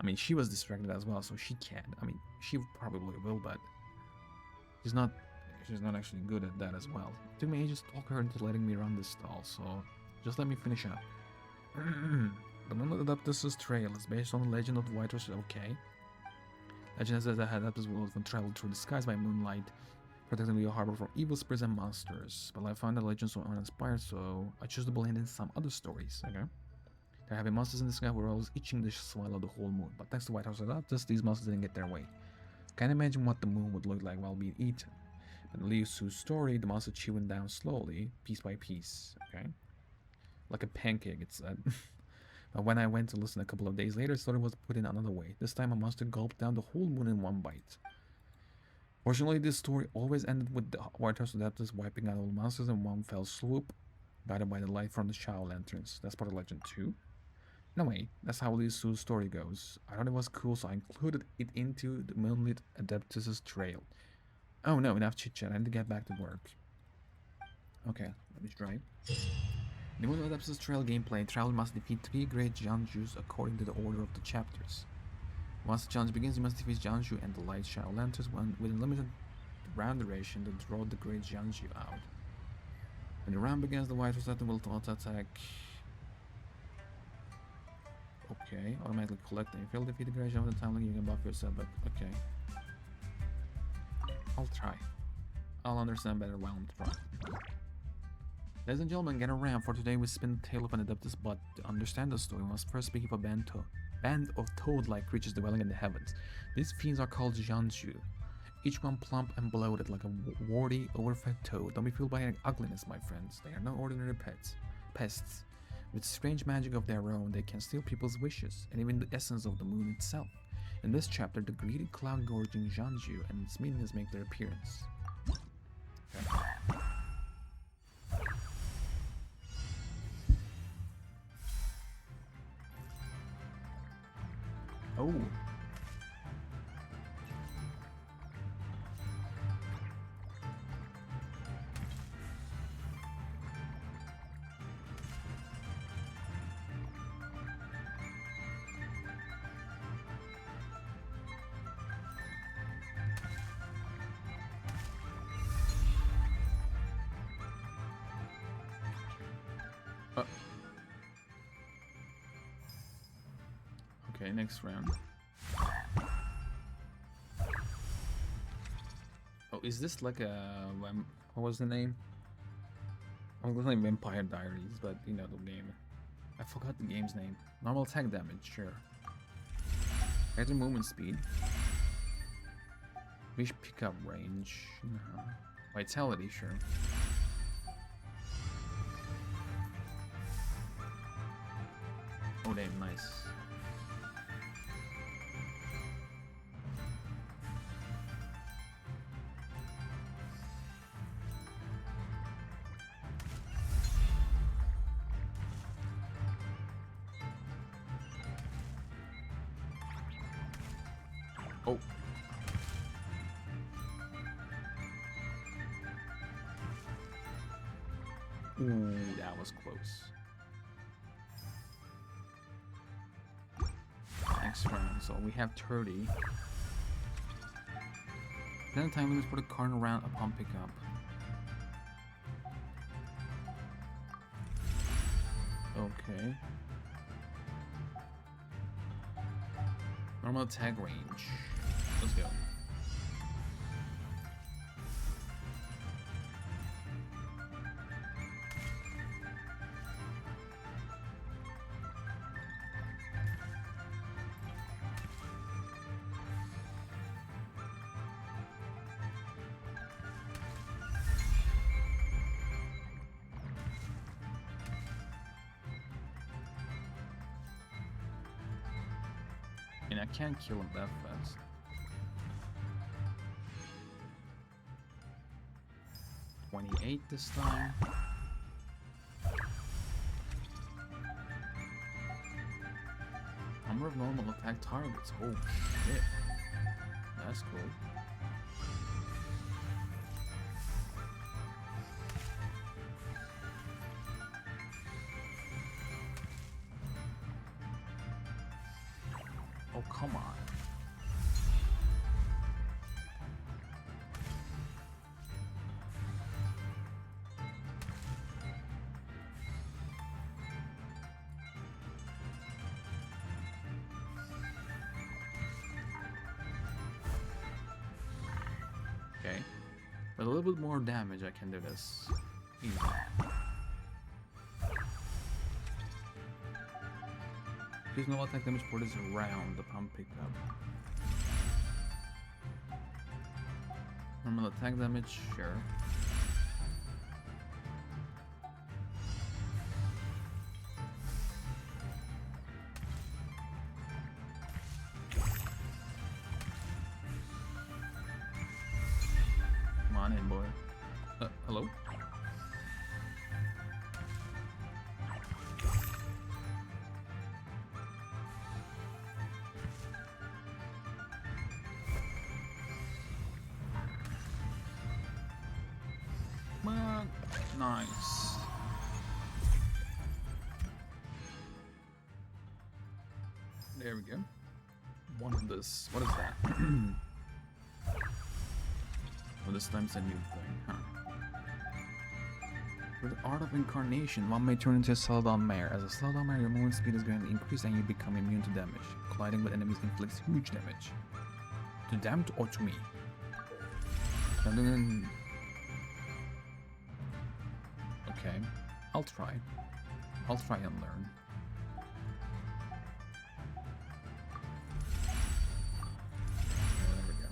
I mean, she was distracted as well, so she can. I mean, she probably will, but she's not actually good at that as well. It took me ages to talk her into letting me run this stall, so just let me finish up. The Moonlit Adeptus' Trail is based on the legend of the White Horse. Okay. Legend says that Adeptus will travel through the skies by moonlight, protecting Leo Harbor from evil spirits and monsters. But I found the legend so uninspired, so I chose to believe in some other stories. Okay, there have been monsters in the sky who were always itching to swallow the whole moon, but thanks to White Horse Adeptus, these monsters didn't get their way. Can't imagine what the moon would look like while being eaten. But in Liu Su's story, the monster chewing down slowly, piece by piece. Okay, like a pancake, it said. But when I went to listen a couple of days later, the story was put in another way. This time a monster gulped down the whole moon in one bite. Fortunately, this story always ended with the White Horse Adeptus wiping out all monsters in one fell swoop, guided by the light from the Shao lanterns. That's part of legend 2. No way, that's how Lisu's story goes. I thought it was cool, so I included it into the Moonlit Adeptus' trail. Oh no, enough chit-chat, I need to get back to work. Okay, let me try. The Moonlit Adeptus' trail gameplay, traveler must defeat 3 great Jianjus according to the order of the chapters. Once the challenge begins, you must defeat Jianju and the Light Shadow Lanterns with a limited round duration to draw the great Jianju out. When the round begins, the White Rosetten will auto-attack. Okay, automatically collect and you fail to defeat the great Jianju the time like you can buff yourself, but okay. I'll try. I'll understand better while I'm trying. Ladies and gentlemen, get around. For today we spin the tale of an Adeptus, but to understand the story, we must first speak of a band of toad-like creatures dwelling in the heavens. These fiends are called Jianju. Each one plump and bloated like a warty, overfed toad. Don't be fooled by their ugliness, my friends. They are no ordinary pests. With strange magic of their own, they can steal people's wishes, and even the essence of the moon itself. In this chapter, the greedy, cloud-gorging Jianju and its minions make their appearance. Okay. Oh. Okay, next round. Oh, is this like a what was the name? I was like Vampire Diaries, but you know the game. I forgot the game's name. Normal attack damage, sure. Better movement speed. Wish pickup range. No. Vitality, sure. Oh damn, nice. Oh. Ooh, that was close. Next round, so we have 30. Then time limit for the card round upon pickup. Okay. Normal attack range. Let's go. And I can't kill him that fast. $28 this time. Number of normal attack targets. Oh shit. That's cool. Oh, come on. Okay. With a little bit more damage, I can do this. Easy. There's no attack damage for this round upon pickup. Normal attack damage, sure. Come on in, boy. Hello? Nice. There we go. One of this. What is that? Well, this time's a new thing, huh? With the Art of Incarnation, one may turn into a Celadon Mare. As a Celadon Mare, your movement speed is greatly increased and you become immune to damage. Colliding with enemies inflicts huge damage. To them or to me? Okay, I'll try. I'll try and learn. There we go.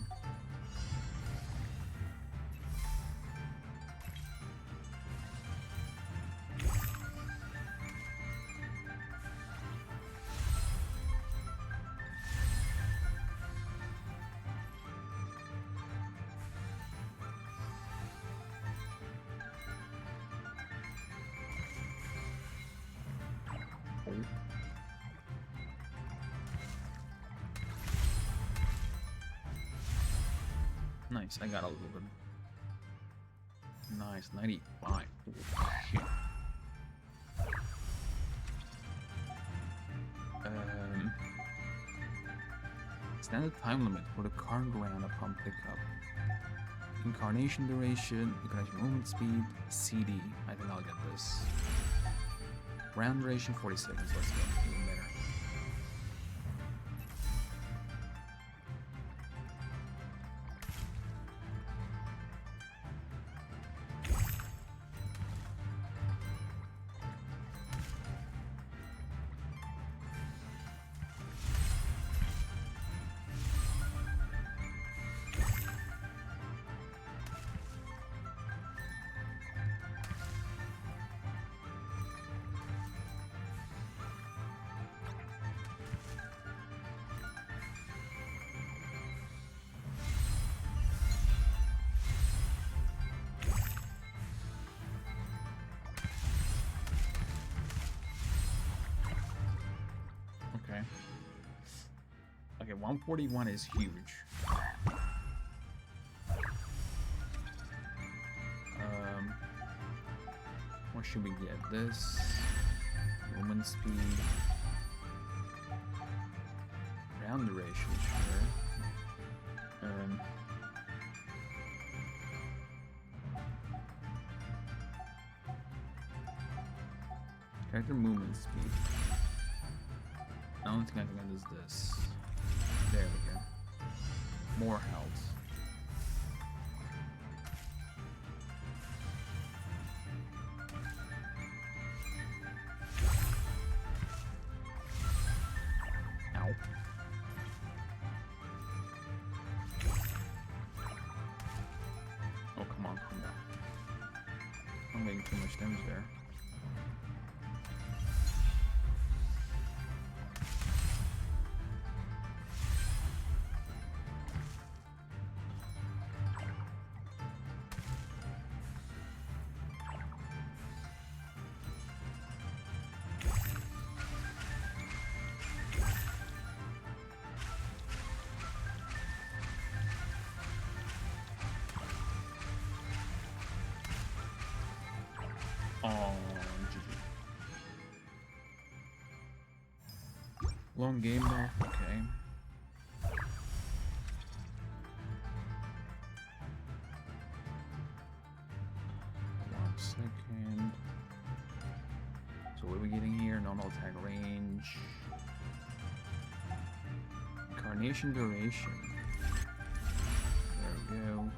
Nice, I got a little bit. Nice, 95. Ooh, shit. Standard time limit for the card ground upon pickup. Incarnation duration, incarnation movement speed, CD. I think I'll get this. Round duration 40 seconds. Let's go. Even better. Okay, 141 is huge. What should we get? This movement speed, round duration, sure. Character movement speed. The only thing I can get is this. There we go. More health. Ow. Oh, come on, come on. I'm getting too much damage there. Oh, GG. Long game though, okay. One second. So what are we getting here? Normal attack range. Incarnation duration. There we go.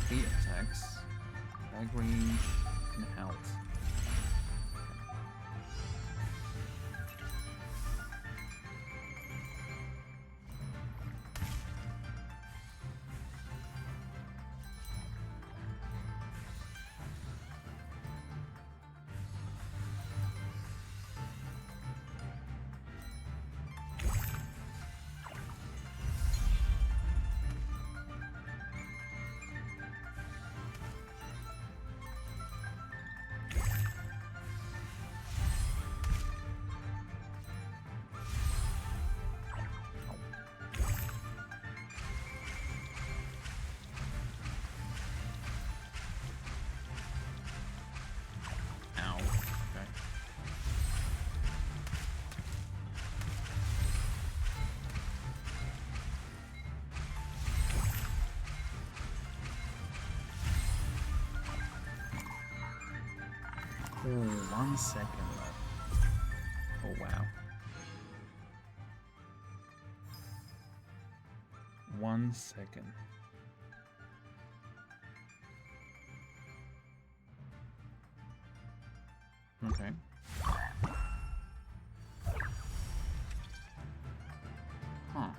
3 attacks. Attack range. And health. Oh, 1 second left. Oh wow. 1 second. Okay. Huh.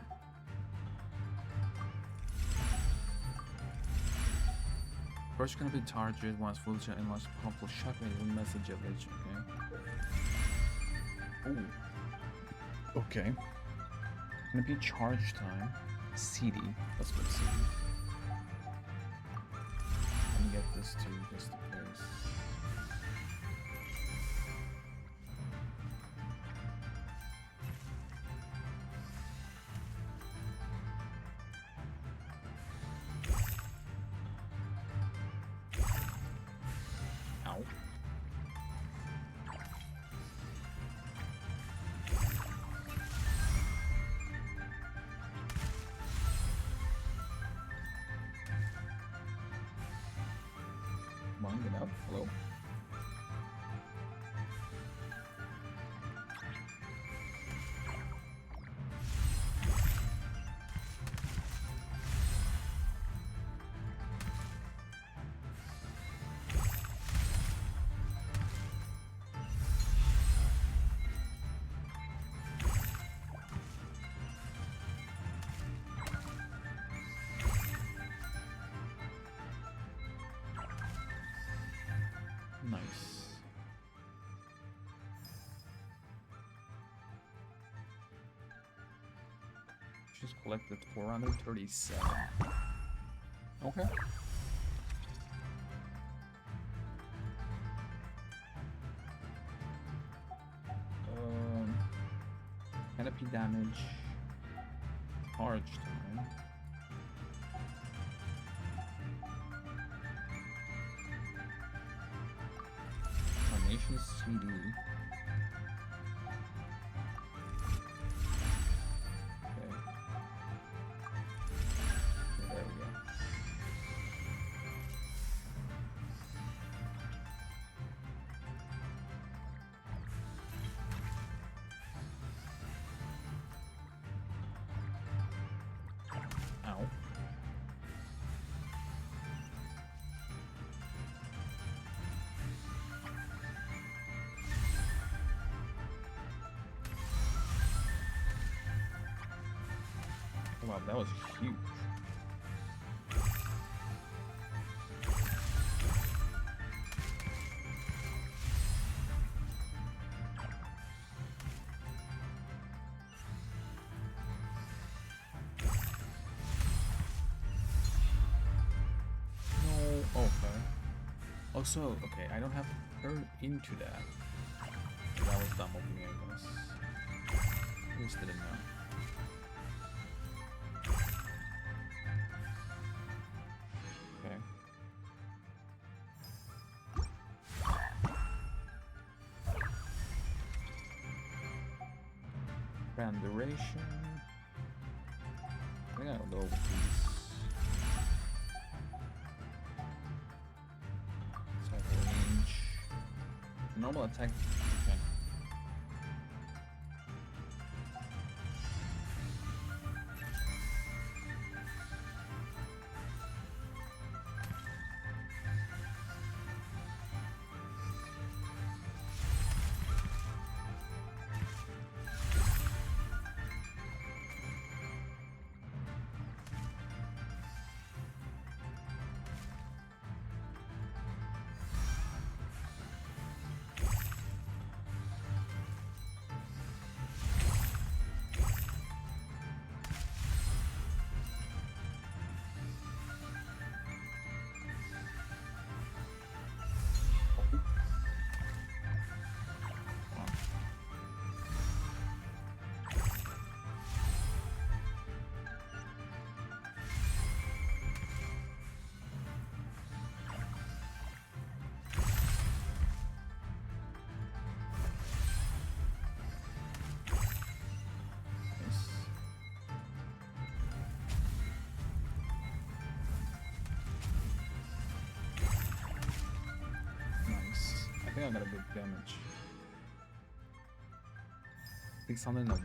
First gonna be targeted once full chat and launch powerful shockwave with message village, okay? Ooh. Okay. Gonna be charge time. CD. Let's go CD. Let me get this too, just in case. Ow. Come on, get up. Hello. Nice. Just collected 437. Okay. Canopy damage. Charge time. Carnation CD. Okay. There we go. Ow. Wow, that was huge. No, okay. Also, okay, I don't have to turn into that. That was dumb of me, I guess. I just didn't know. Okay. Brand duration. I think I'll go with these. So range. Normal attack. Okay. think I got a good damage. 601.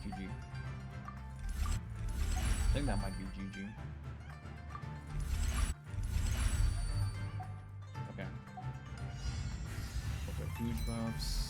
GG. I think that might be GG. Okay. Okay, huge buffs.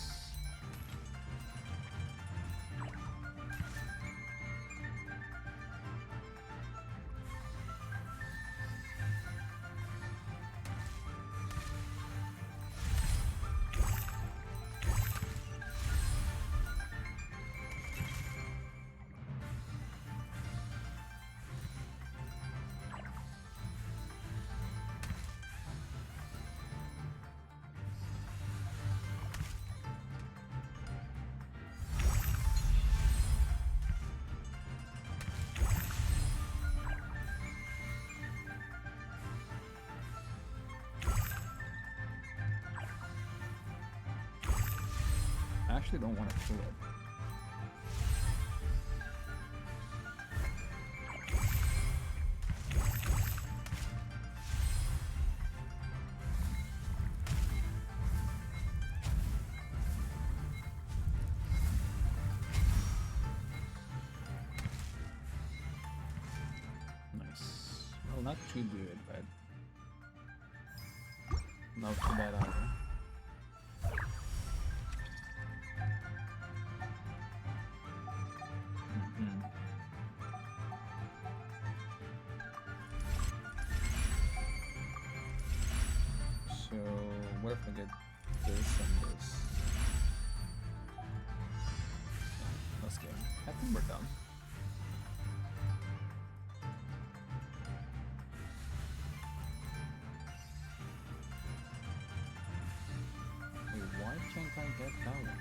I actually don't want to kill it. Nice. Well, not too good, but not too bad either. So, what if I get this and this? Yeah, let's go. I think we're done. Wait, why can't I get that one?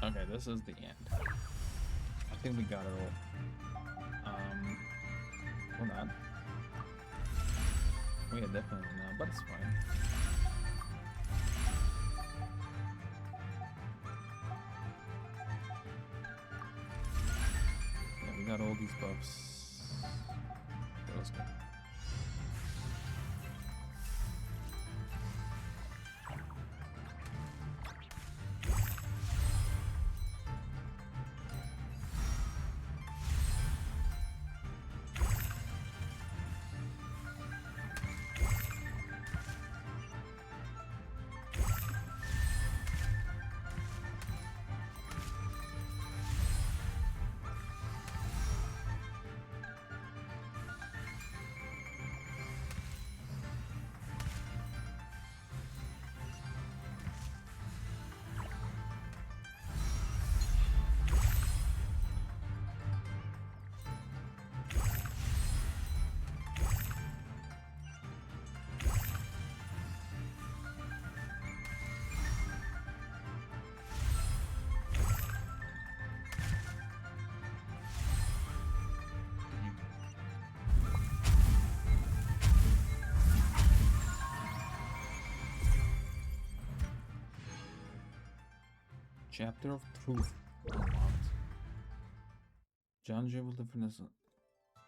Okay, this is the end. I think we got it all. Or not. Oh yeah, definitely not, but it's fine. Yeah, we got all these buffs. Okay, let's go. Chapter of Truth unlocked. Gingival difference.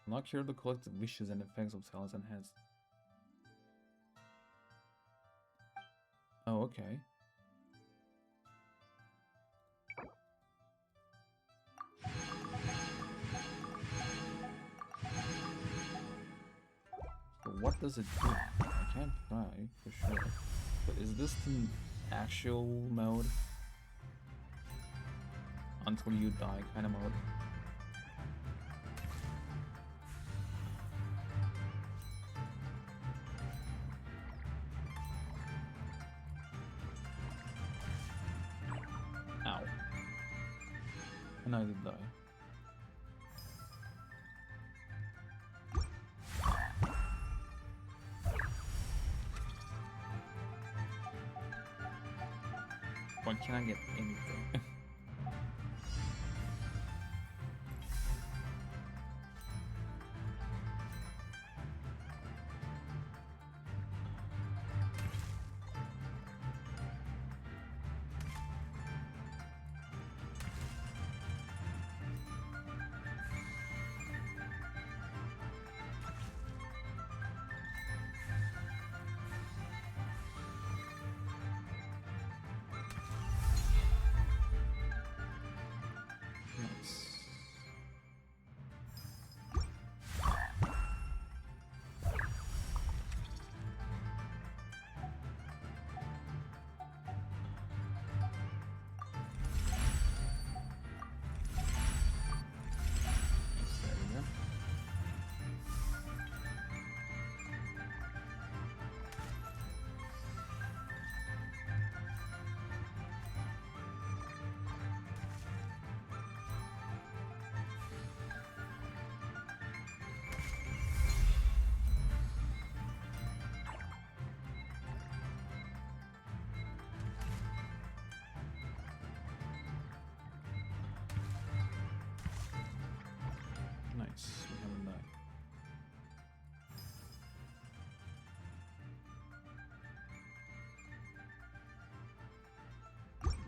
Unlock here the collective wishes and effects of silence enhanced. Oh, okay. what does it do? I can't die for sure. But is this the actual mode? Until you die kind of mode? Ow. And I did die. Why can't I get anything? Nice, we haven't died.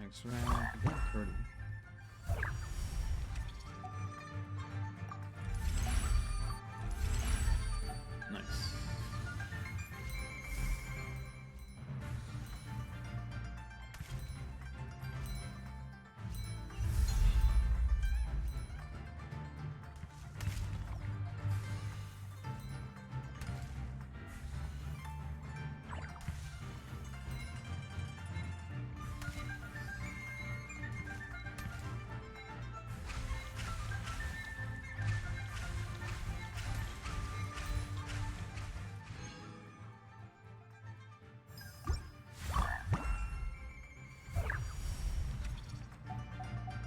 Next round, we got 30. Nice.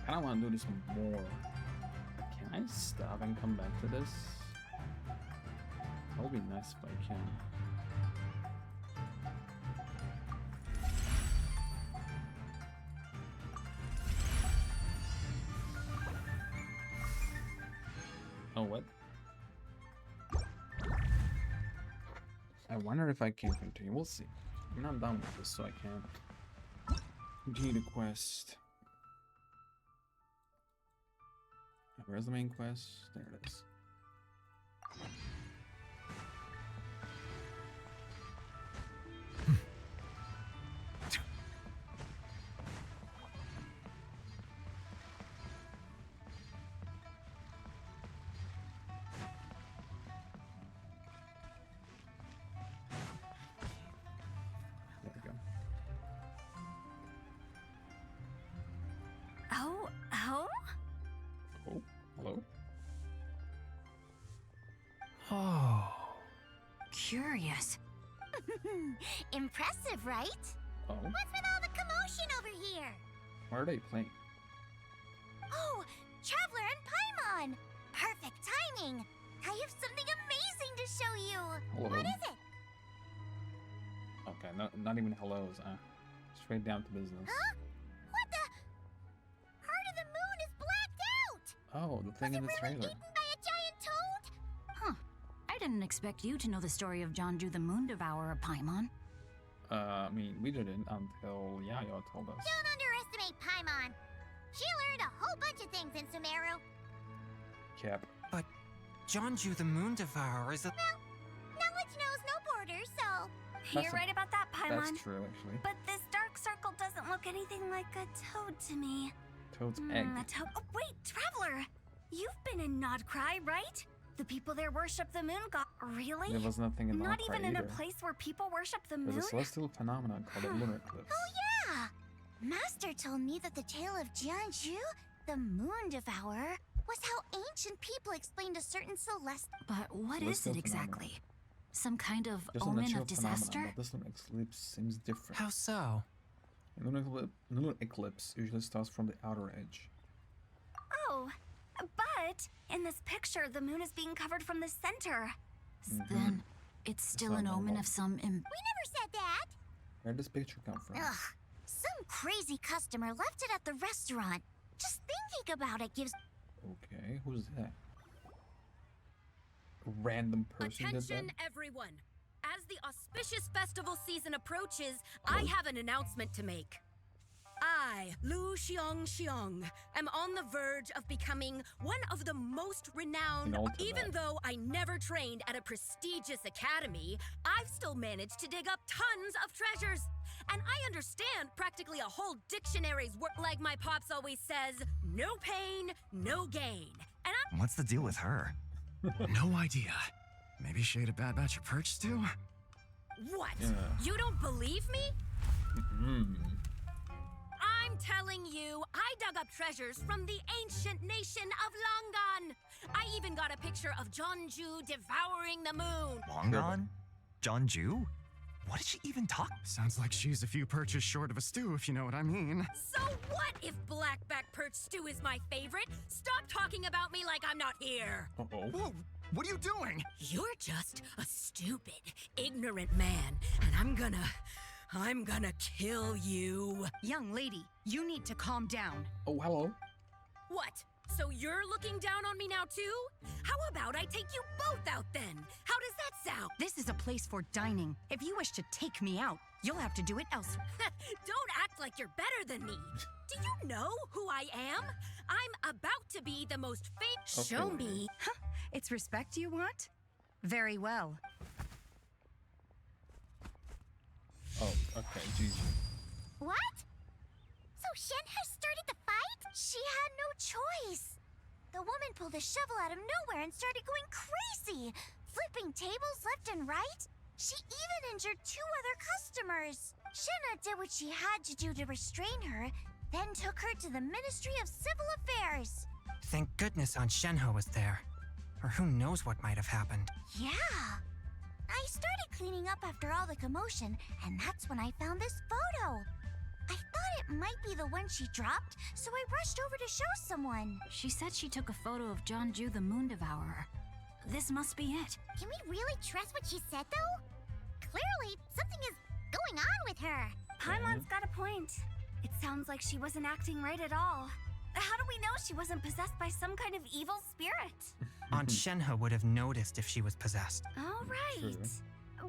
I don't want to do this more. Can I stop and come back to this? That would be nice if I can. Oh, what? I wonder if I can continue. We'll see. I'm not done with this, so I can't continue the quest. Where's the main quest? There it is. There we go. Oh? Oh, hello? Oh. Curious. Impressive, right? Oh, What's with all the commotion over here? why are they playing? Oh, Traveler and Paimon! Perfect timing! I have something amazing to show you! Hello. What is it? Okay, not even hellos, straight down to business. Huh? What the? Heart of the Moon is blacked out! Oh, the thing in the Really trailer. eaten by a giant toad? Huh. I didn't expect you to know the story of Jonju the Moon Devourer, Paimon. I mean, we didn't until Yayo told us. Don't underestimate Paimon. She learned a whole bunch of things in Sumeru. Cap. But Jonju the Moon Devourer is a... Knowledge knows no borders, so... You're right about that, Paimon. That's true, actually. But this dark circle doesn't look anything like a toad to me. Toad's egg. A toad. Oh, wait, Traveler! You've been in Nodcry, right? The people there worship the moon god. Really? There was nothing in Not Valkyrie even in a either. place where people worship the moon? There's a celestial phenomenon called a lunar eclipse. Oh yeah! Master told me that the tale of Jianzhu, the moon devourer, was how ancient people explained a certain celestial. But what is Celestial it exactly? phenomenon. Some kind of Just a omen natural of phenomenon, disaster? but this lunar eclipse seems different. How so? A lunar eclipse usually starts from the outer edge. Oh, but in this picture, the moon is being covered from the center. Then it's still not an omen normal. of some We never said that! Where did this picture come from? Ugh, some crazy customer left it at the restaurant. Just thinking about it gives. Okay, who's that? A random person did that? Attention, everyone. As the auspicious festival season approaches, I have an announcement to make. I, Lu Xiong, am on the verge of becoming one of the most renowned. Even though I never trained at a prestigious academy, I've still managed to dig up tons of treasures. And I understand practically a whole dictionary's work. Like my pops always says, no pain, no gain. And What's the deal with her? No idea. Maybe she ate a bad batch of perch stew? What? Yeah. You don't believe me? Mm-hmm. I'm telling you, I dug up treasures from the ancient nation of Lang-gan. I even got a picture of Jeonju devouring the moon. Long-gan? Jeonju? What did she even talk? Sounds like she's a few perches short of a stew, if you know what I mean. So what if blackback perch stew is my favorite? Stop talking about me like I'm not here. Uh-oh. Whoa, what are you doing? You're just a stupid, ignorant man, and I'm gonna kill you. Young lady, you need to calm down. Oh, hello. What? So you're looking down on me now too? How about I take you both out then? How does that sound? This is a place for dining. If you wish to take me out, you'll have to do it elsewhere. Don't act like you're better than me. Do you know who I am? I'm about to be the most famous. Show me. Huh? It's respect you want? Very well. Oh, okay, GG. What? So Shen has started the fight? She had no choice. The woman pulled a shovel out of nowhere and started going crazy, flipping tables left and right. She even injured 2 other customers. Shenna did what she had to do to restrain her, then took her to the Ministry of Civil Affairs. Thank goodness Aunt Shenhe was there. Or who knows what might have happened. Yeah. I started cleaning up after all the commotion, and that's when I found this photo. I thought it might be the one she dropped, so I rushed over to show someone. She said she took a photo of Jeonju the Moon Devourer. This must be it. Can we really trust what she said, though? Clearly, something is going on with her. Paimon's got a point. It sounds like she wasn't acting right at all. How do we know she wasn't possessed by some kind of evil spirit? Aunt Shenhe would have noticed if she was possessed. All right.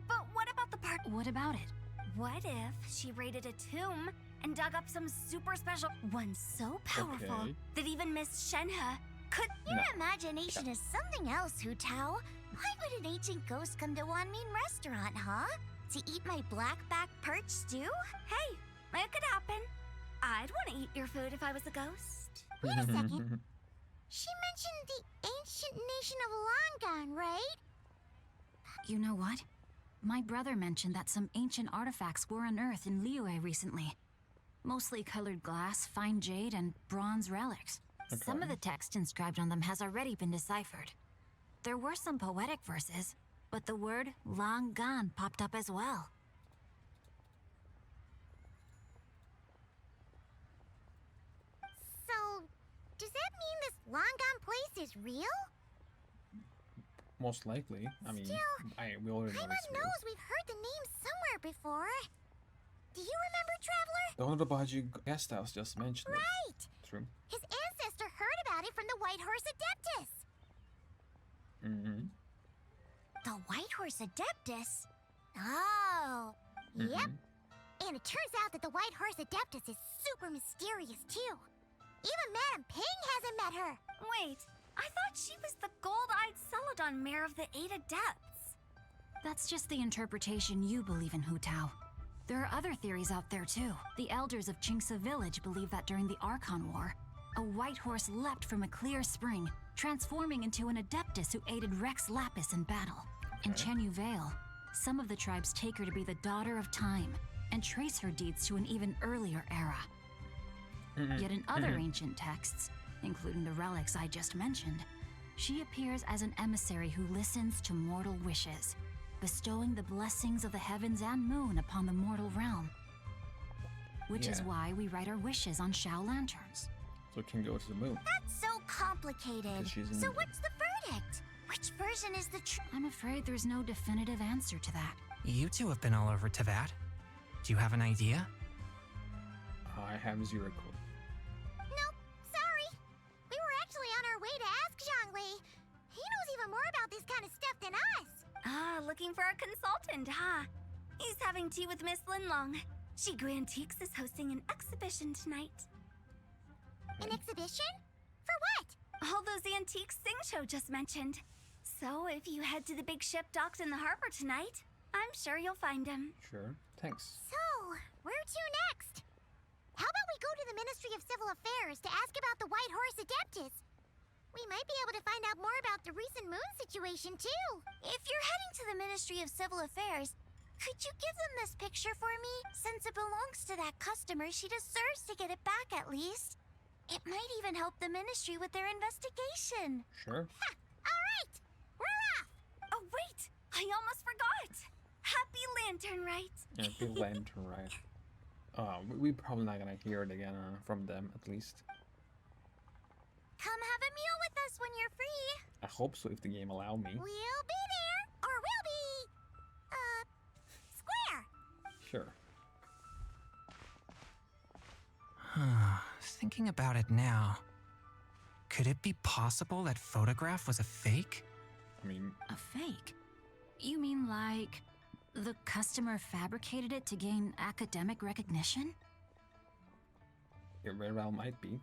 But what about the part? What about it? What if she raided a tomb and dug up some super special one so powerful that even Miss Shenhe could... Your imagination is something else, Hu Tao. Why would an ancient ghost come to Wanmin restaurant, huh? To eat my blackback perch stew? Hey, it could happen. I'd want to eat your food if I was a ghost. Wait a second. She mentioned the ancient nation of Lang-gan, right? You know what? My brother mentioned that some ancient artifacts were unearthed in Liyue recently. Mostly colored glass, fine jade, and bronze relics. Some of the text inscribed on them has already been deciphered. There were some poetic verses, but the word lang-gan popped up as well. So, does that mean this Lang-gan place is real? Most likely. I mean, we already know Paimon it's real. knows we've heard the name somewhere before. Do you remember, Traveler? The owner of the Baji guest house just mentioned it. Right! True. His ancestor heard about it from the White Horse Adeptus. Mm-hmm. The White Horse Adeptus? Oh, yep. And it turns out that the White Horse Adeptus is super mysterious, too. Even Madame Ping hasn't met her. Wait, I thought she was the gold-eyed Celadon mare of the 8 Adepts. That's just the interpretation you believe in, Hu Tao. There are other theories out there too. The elders of Qingce village believe that during the Archon War, a white horse leapt from a clear spring, transforming into an adeptus who aided Rex Lapis in battle. In Chenu Vale, some of the tribes take her to be the daughter of time and trace her deeds to an even earlier era. Yet in other ancient texts, including the relics I just mentioned, she appears as an emissary who listens to mortal wishes, bestowing the blessings of the heavens and moon upon the mortal realm. Which is why we write our wishes on Shao lanterns. So it can go to the moon. That's so complicated. So what's the verdict? Which version is the true? I'm afraid there's no definitive answer to that. You two have been all over Teyvat. Do you have an idea? I have zero clue. Nope, sorry. We were actually on our way to ask Zhongli. He knows even more about this kind of stuff than us. Ah, looking for a consultant, huh? He's having tea with Miss Linlong. Shigu Antiques is hosting an exhibition tonight. An exhibition? For what? All those antiques Sing Show just mentioned. So if you head to the big ship docked in the harbor tonight, I'm sure you'll find him. Sure, thanks. So, where to next? How about we go to the Ministry of Civil Affairs to ask about the White Horse Adeptus? We might be able to find out more about the recent moon situation, too. If you're heading to the Ministry of Civil Affairs, could you give them this picture for me? Since it belongs to that customer, she deserves to get it back at least. It might even help the ministry with their investigation. Sure. Ha! All right, we're off. Oh, wait! I almost forgot! Happy Lantern Rite! Happy Lantern Rite. We're probably not gonna hear it again from them, at least. Come have a meal with us when you're free. I hope so, if the game allow me. We'll be there, or we'll be, square. Sure. Thinking about it now, could it be possible that photograph was a fake? I mean... A fake? You mean like the customer fabricated it to gain academic recognition? It very well might be.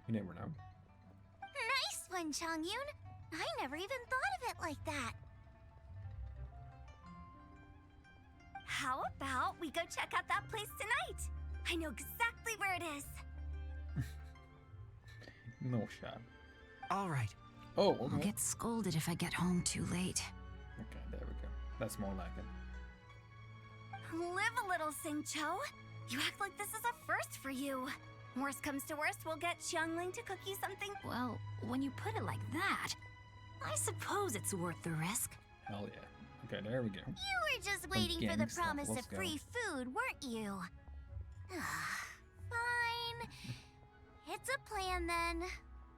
You never know. Nice one, Chongyun. I never even thought of it like that. How about we go check out that place tonight? I know exactly where it is. No shot. All right. Oh, okay. I'll get scolded if I get home too late. Okay, there we go. That's more like it. Live a little, Sing-Cho. You act like this is a first for you. Worst comes to worst, we'll get Xiangling to cook you something. Well, when you put it like that, I suppose it's worth the risk. Hell yeah. Okay, there we go. You were just waiting for the promise of free food, weren't you? Fine. It's a plan then.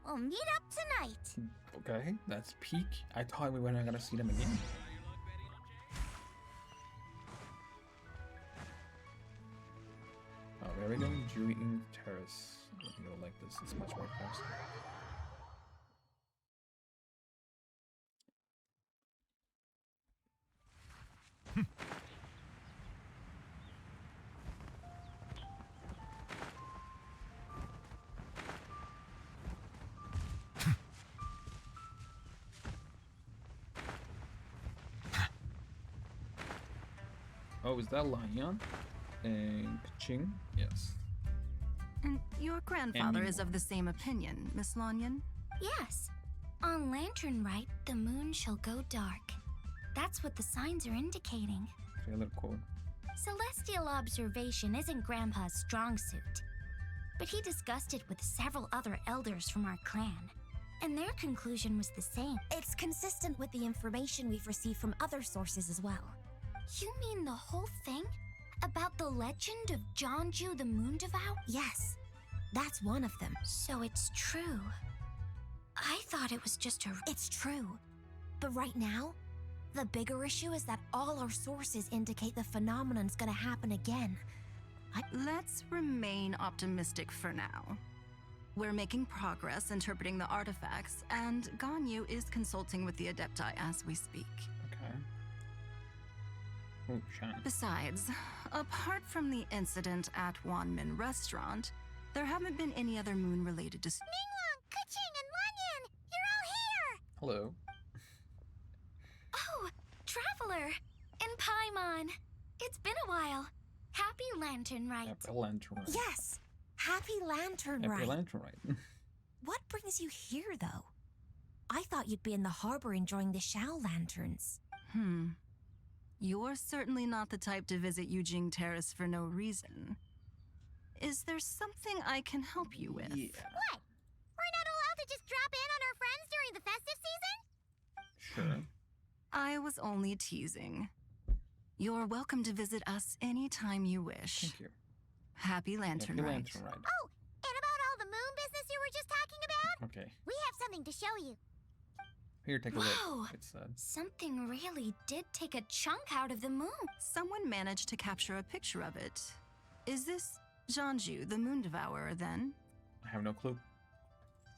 We'll meet up tonight. Okay, that's peak. I thought we were not gonna see them again. Oh, there we go. Julian Terrace. Let me go like this. It's much more faster. Oh, is that Lion? And Ching? Yes. And your grandfather is of the same opinion, Miss Lanyan? Yes. On Lantern Rite, the moon shall go dark. That's what the signs are indicating. Trailer quote. Celestial observation isn't Grandpa's strong suit, but he discussed it with several other elders from our clan, and their conclusion was the same. It's consistent with the information we've received from other sources as well. You mean the whole thing? About the legend of Jeonju the Moon Devout? Yes, that's one of them. So it's true. I thought it was just a... It's true. But right now, the bigger issue is that all our sources indicate the phenomenon's gonna happen again. Let's remain optimistic for now. We're making progress interpreting the artifacts, and Ganyu is consulting with the Adepti as we speak. Okay. Oh, Shan. Besides, apart from the incident at Wanmin Restaurant, there haven't been any other moon-related Ningguang, Keqing, and Lanyan! You're all here! Hello. Oh, Traveler! And Paimon! It's been a while. Happy Lantern Rite. Happy Lantern Rite. Yes! Happy Lantern Happy Rite. Lantern Rite. What brings you here, though? I thought you'd be in the harbor enjoying the Shao lanterns. You're certainly not the type to visit Yujing Terrace for no reason. Is there something I can help you with? What? We're not allowed to just drop in on our friends during the festive season? Sure. I was only teasing. You're welcome to visit us anytime you wish. Thank you. Happy Lantern Ride. Lantern Ride. Oh, and about all the moon business you were just talking about? Okay. We have something to show you. Here, take a Whoa. look. It's Something really did take a chunk out of the moon. Someone managed to capture a picture of it. Is this Zhangju, the Moon Devourer, then? I have no clue.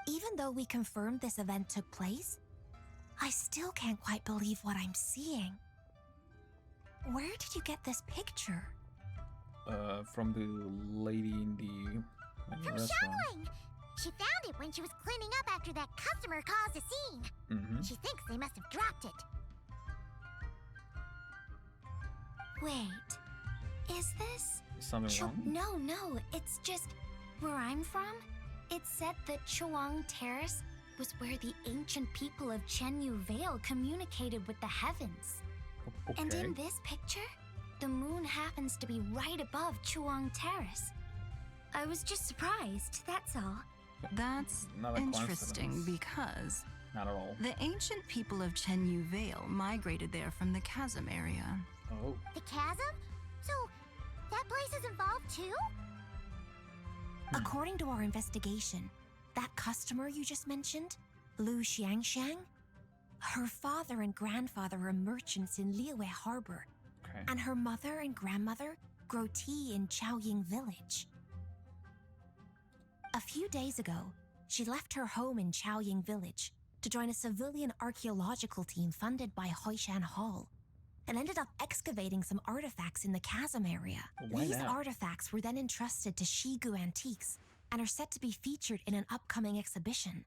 Even though we confirmed this event took place, I still can't quite believe what I'm seeing. Where did you get this picture? From the lady in the From restaurant. Xiangling! She found it when she was cleaning up after that customer caused a scene. Mm-hmm. She thinks they must have dropped it. Wait, is this? Is something wrong? No, it's just where I'm from. It said that Chuang Terrace was where the ancient people of Chenyu Vale communicated with the heavens. Okay. And in this picture, the moon happens to be right above Chuang Terrace. I was just surprised, that's all. That's Not a interesting coincidence. because Not at all. the ancient people of Chenyu Vale migrated there from the chasm area. Oh. The chasm? So, that place is involved too? According to our investigation, that customer you just mentioned, Lu Xiangxiang, her father and grandfather are merchants in Liyue Harbor, Okay. and her mother and grandmother grow tea in Chaoying Village. A few days ago, she left her home in Chaoying Village to join a civilian archaeological team funded by Hoishan Hall, and ended up excavating some artifacts in the chasm area. Why These now? artifacts were then entrusted to Shigu Antiques and are set to be featured in an upcoming exhibition.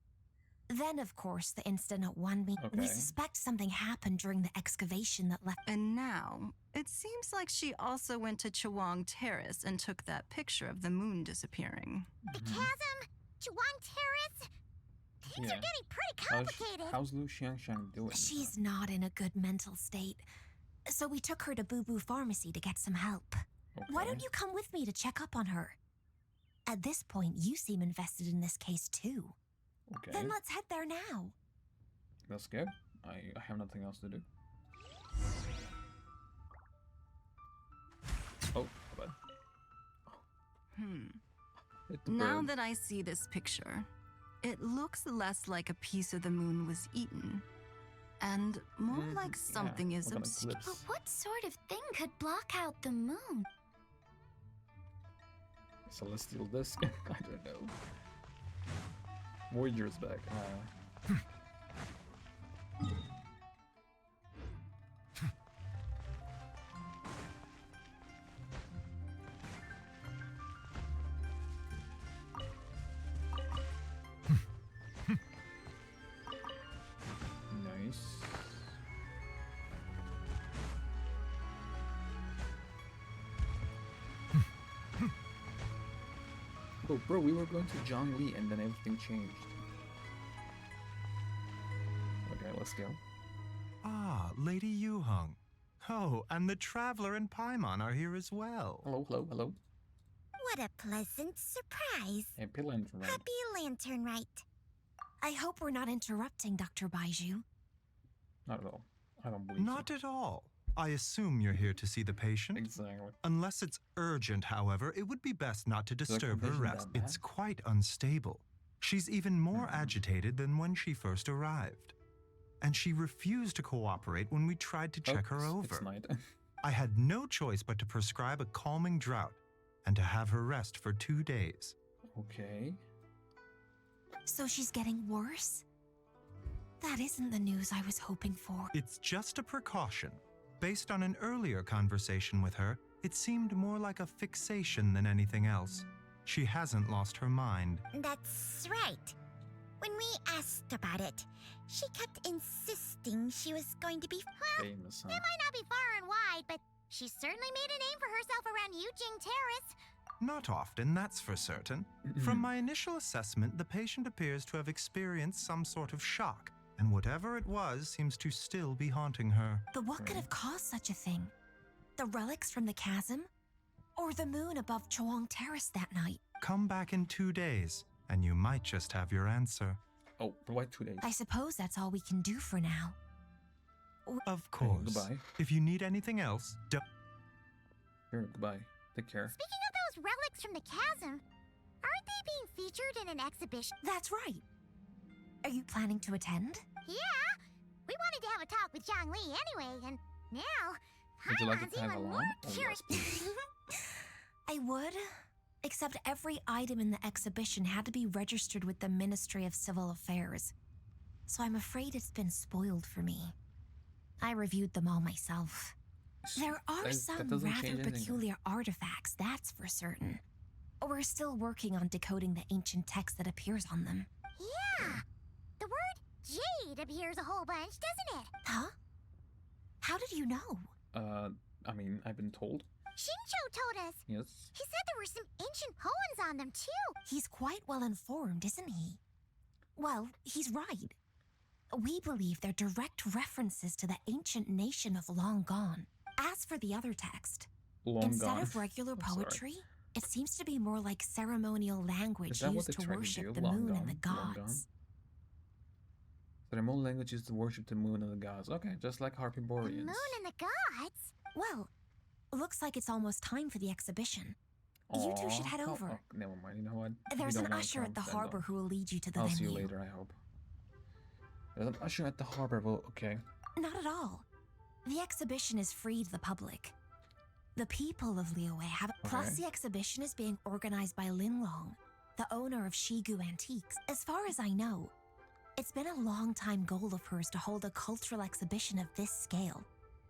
Then, of course, the incident at Wanmi. We Okay. suspect something happened during the excavation that left. And now, it seems like she also went to Chuang Terrace and took that picture of the moon disappearing. The chasm? Chuang Terrace? Things Yeah. are getting pretty complicated. How's Lu Xiangxiang doing? She's not in a good mental state, so we took her to Boo Boo Pharmacy to get some help. Why don't you come with me to check up on her? At this point, you seem invested in this case too. Okay. Then let's head there now. That's good. I have nothing else to do. Oh, my bad. Hit the Now bird. that I see this picture, it looks less like a piece of the moon was eaten, and more like something is what an obscured. eclipse. But what sort of thing could block out the moon? Celestial disc? I don't know. Voyager's back. Nice. Oh, bro, we were going to Zhongli and then everything changed. Okay, let's go. Ah, Lady Yu-hung. Oh, and the Traveler and Paimon are here as well. Hello, hello, hello. What a pleasant surprise. Happy Lantern Ride. Happy Lantern Rite. I hope we're not interrupting, Dr. Baiju. Not at all. I don't believe Not at all. I assume you're here to see the patient. Exactly. Unless it's urgent, however, it would be best not to disturb her condition rest. that bad? It's quite unstable. She's even more agitated than when she first arrived. And she refused to cooperate when we tried to check her over. It's night. I had no choice but to prescribe a calming draught and to have her rest for 2 days. Okay. So she's getting worse? That isn't the news I was hoping for. It's just a precaution. Based on an earlier conversation with her, it seemed more like a fixation than anything else. She hasn't lost her mind. That's right. When we asked about it, she kept insisting she was going to be... Well, Famous, huh? it might not be far and wide, but she certainly made a name for herself around Yujing Terrace. Not often, that's for certain. From my initial assessment, the patient appears to have experienced some sort of shock, and whatever it was seems to still be haunting her. But what could have caused such a thing? The relics from the chasm? Or the moon above Choang Terrace that night? Come back in 2 days, and you might just have your answer. Oh, why 2 days? I suppose that's all we can do for now. Of course. Goodbye. If you need anything else, don't... Sure, goodbye. Take care. Speaking of those relics from the chasm, aren't they being featured in an exhibition? That's right. Are you planning to attend? Yeah! We wanted to have a talk with Zhang Li anyway, and now... Would you like to Haimon's tag even along? more Oh, curious. yes, I would. Except every item in the exhibition had to be registered with the Ministry of Civil Affairs. So I'm afraid it's been spoiled for me. I reviewed them all myself. There are That some doesn't rather change anything. peculiar artifacts, that's for certain. We're still working on decoding the ancient text that appears on them. Yeah! The word jade appears a whole bunch, doesn't it? Huh? How did you know? I mean, I've been told. Shincho told us. Yes. He said there were some ancient poems on them, too. He's quite well informed, isn't he? Well, he's right. We believe they're direct references to the ancient nation of lang-gan. As for the other text, instead of regular poetry, it seems to be more like ceremonial language used to worship the moon and the gods. Ceremonial language used to worship the moon and the gods. Okay, just like Harpy The Boreans. moon and the gods? Well, looks like it's almost time for the exhibition. You two should head Aw, over. Oh, never mind. You know what? If you There's don't an wanna usher come, at the then harbor don't. who will lead you to the I'll venue. see you later, I hope. There's an usher at the harbor. Well, okay. Not at all. The exhibition is free to the public. The people of Liyue have it. Plus, Okay. the exhibition is being organized by Lin Long, the owner of Shigu Antiques. As far as I know, it's been a long-time goal of hers to hold a cultural exhibition of this scale,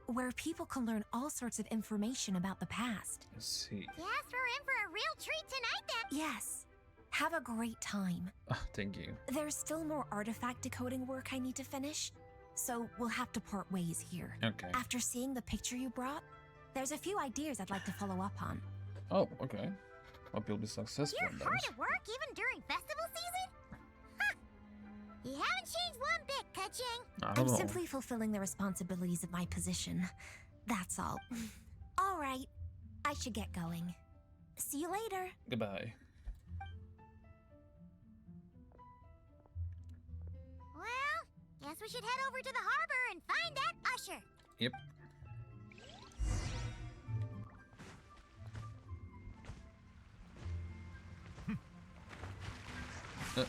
where people can learn all sorts of information about the past. Let's see. Yes, we're in for a real treat tonight then. Yes. Have a great time. Thank you. There's still more artifact decoding work I need to finish, so we'll have to part ways here. Okay. After seeing the picture you brought, there's a few ideas I'd like to follow up on. Oh, okay. Hope you'll be successful You're in hard those. at work even during festival season? Huh. You haven't changed one bit, Ka-ching. I I'm don't know. simply fulfilling the responsibilities of my position. That's all. All right. I should get going. See you later. Goodbye. Well, guess we should head over to the harbor and find that usher. Yep. Uh.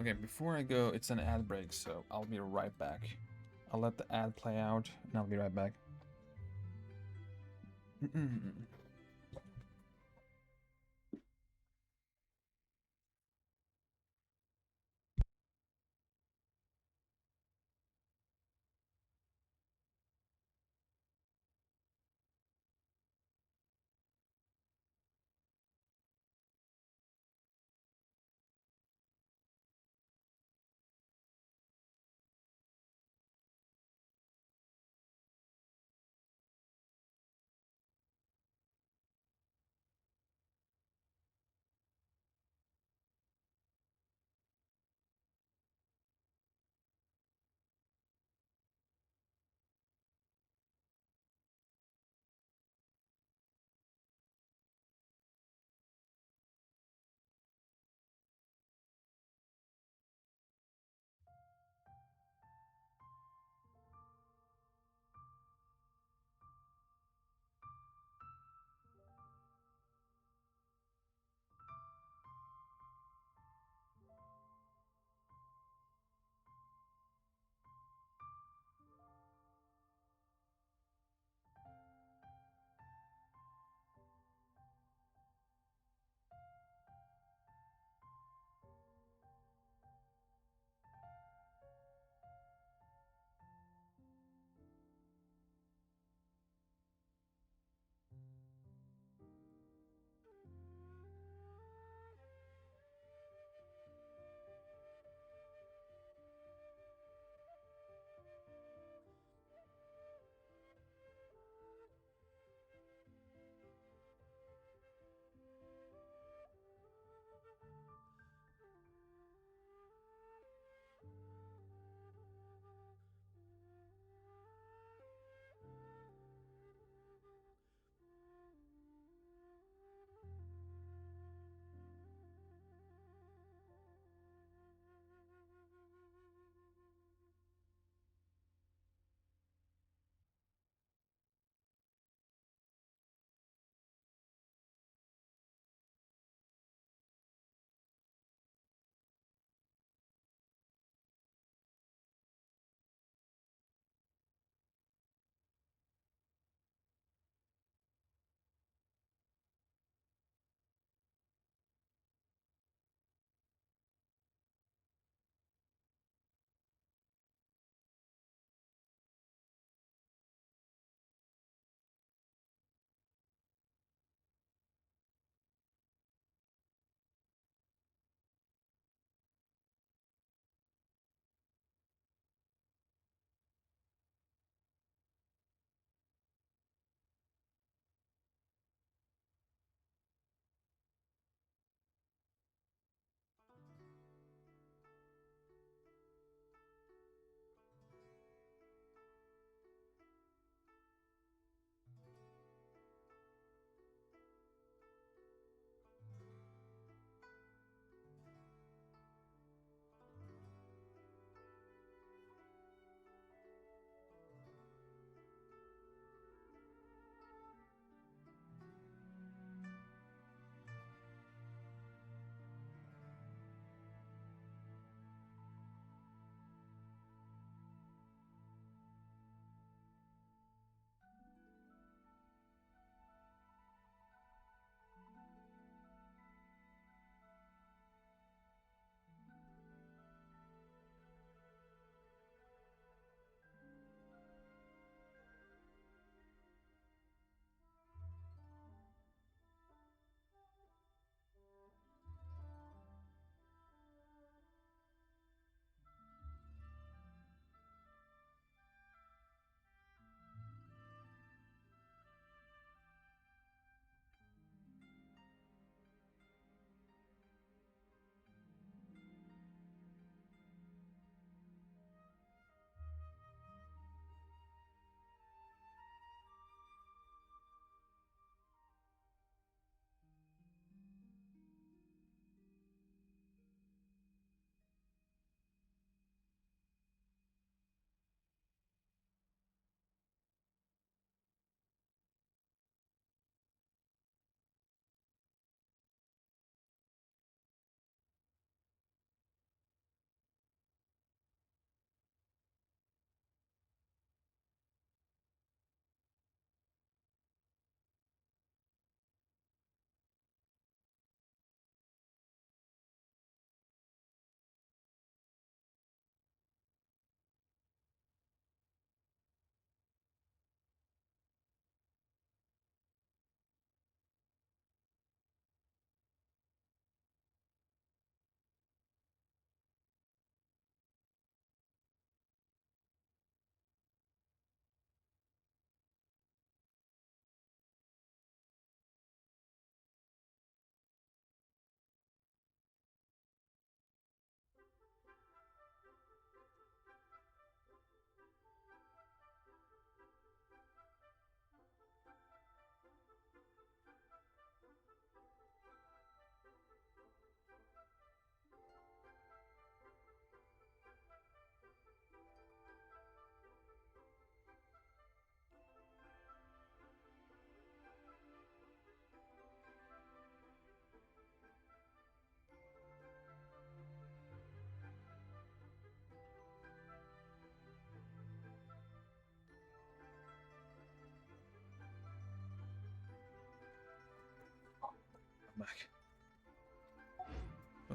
Okay, before I go, it's an ad break, so I'll be right back. I'll let the ad play out, and I'll be right back.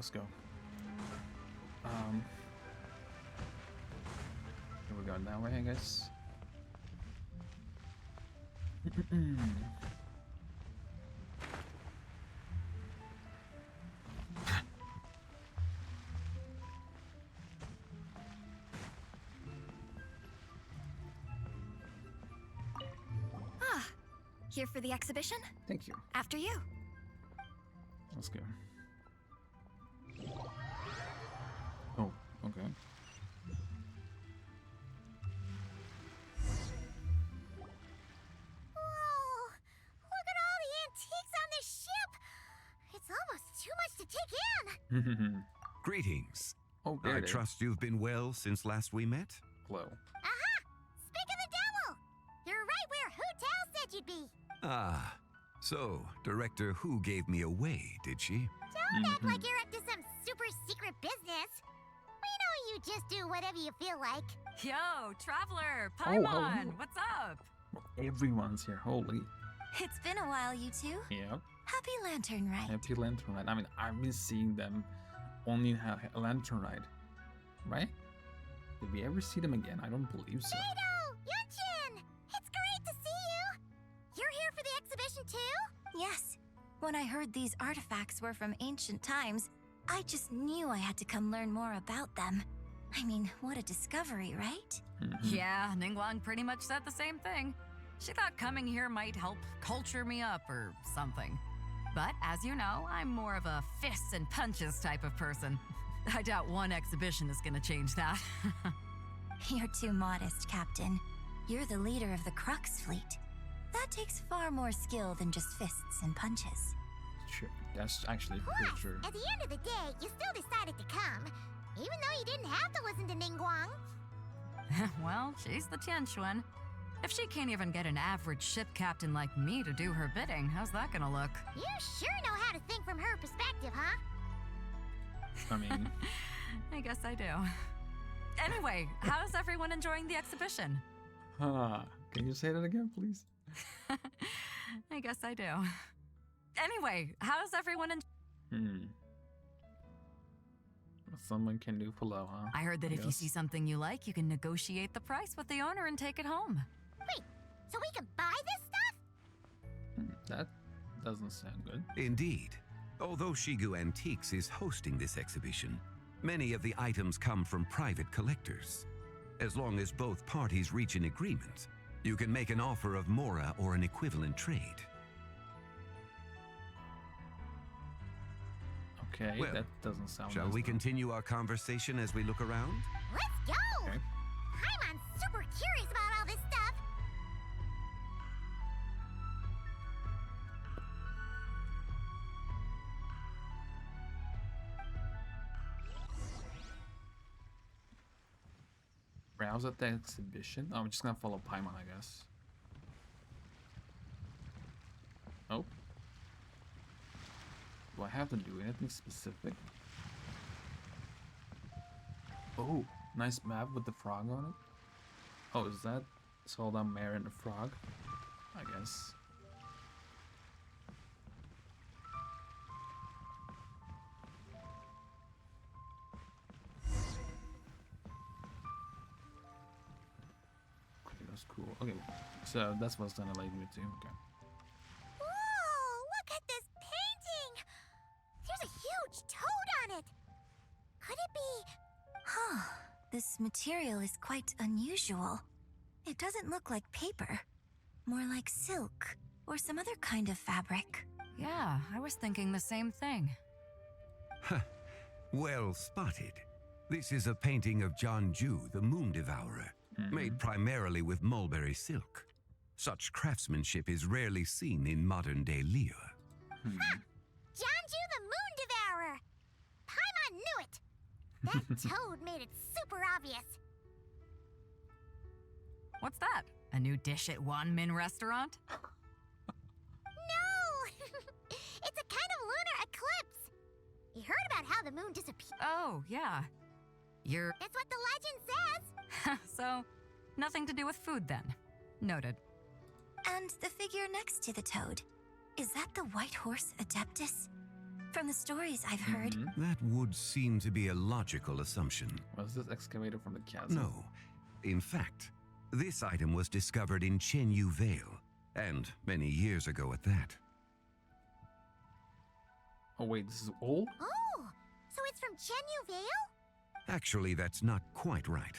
let's go. Here we go that way, I guess. Here for the exhibition? Thank you. After you. Let's go. Oh, okay. Whoa! Look at all the antiques on this ship! It's almost too much to take in! Greetings. Oh, I trust you've been well since last we met? Hello. Aha! Speak of the devil! You're right where Hu-Tao said you'd be! Ah, so Director Hu gave me away, did she? Don't act like you're up to some super secret business! We know you just do whatever you feel like. Yo, Traveler! Paimon! Paimon! What's up? Everyone's here, holy. It's been a while, you two. Yep. Happy Lantern Rite. Happy Lantern Ride. I mean, I've been seeing them only have a Lantern Ride, right? Did we ever see them again? I don't believe so. Beidou! Yunchin! It's great to see you! You're here for the exhibition too? Yes. When I heard these artifacts were from ancient times, I just knew I had to come learn more about them. I mean, what a discovery, right? Yeah, Ningguang pretty much said the same thing. She thought coming here might help culture me up or something. But as you know, I'm more of a fists and punches type of person. I doubt one exhibition is gonna change that. You're too modest, Captain. You're the leader of the Crux fleet. That takes far more skill than just fists and punches. Sure, that's actually Plus, pretty true. at the end of the day, you still decided to come, even though you didn't have to listen to Ningguang. Well, she's the Tianquan. If she can't even get an average ship captain like me to do her bidding, how's that gonna look? You sure know how to think from her perspective, huh? I mean... I guess I do. Anyway, how's everyone enjoying the exhibition? Can you say that again, please? I guess I do. Anyway, how's everyone Someone can do pullout, huh? I heard that if you Yes. see something you like, you can negotiate the price with the owner and take it home. Wait, so we can buy this stuff? That doesn't sound good. Indeed. Although Shigu Antiques is hosting this exhibition, many of the items come from private collectors. As long as both parties reach an agreement, you can make an offer of mora or an equivalent trade. Okay, Well, that doesn't sound Shall nice, we though. continue our conversation as we look around? Let's go! Okay. Paimon's super curious about all this stuff. Browse at the exhibition? Oh, I'm just gonna follow Paimon, I guess. Oh. Do I have to do anything specific? Oh, nice map with the frog on it. Oh, is that Soldan Mare and the frog? I guess. Okay, that's cool. Okay, so that's what's gonna lead me to. Okay. Whoa, look at this painting! There's a huge toad on it! Could it be... Huh. This material is quite unusual. It doesn't look like paper. More like silk or some other kind of fabric. Yeah, I was thinking the same thing. Well spotted. This is a painting of John Ju, the Moon Devourer, made primarily with mulberry silk. Such craftsmanship is rarely seen in modern-day Liyue. Ha! Janju the Moon Devourer! Paimon knew it! That toad made it super obvious. What's that? A new dish at Wanmin restaurant? No! It's a kind of lunar eclipse. You heard about how the moon disappeared? Oh, yeah. You're... That's what the legend says. So, nothing to do with food then. Noted. And the figure next to the toad. Is that the white horse Adeptus? From the stories I've heard. That would seem to be a logical assumption. Was this excavated from the chasm? No. In fact, this item was discovered in Chenyu Vale, and many years ago at that. Oh wait, this is old? Oh, so it's from Chenyu Vale? Actually, that's not quite right.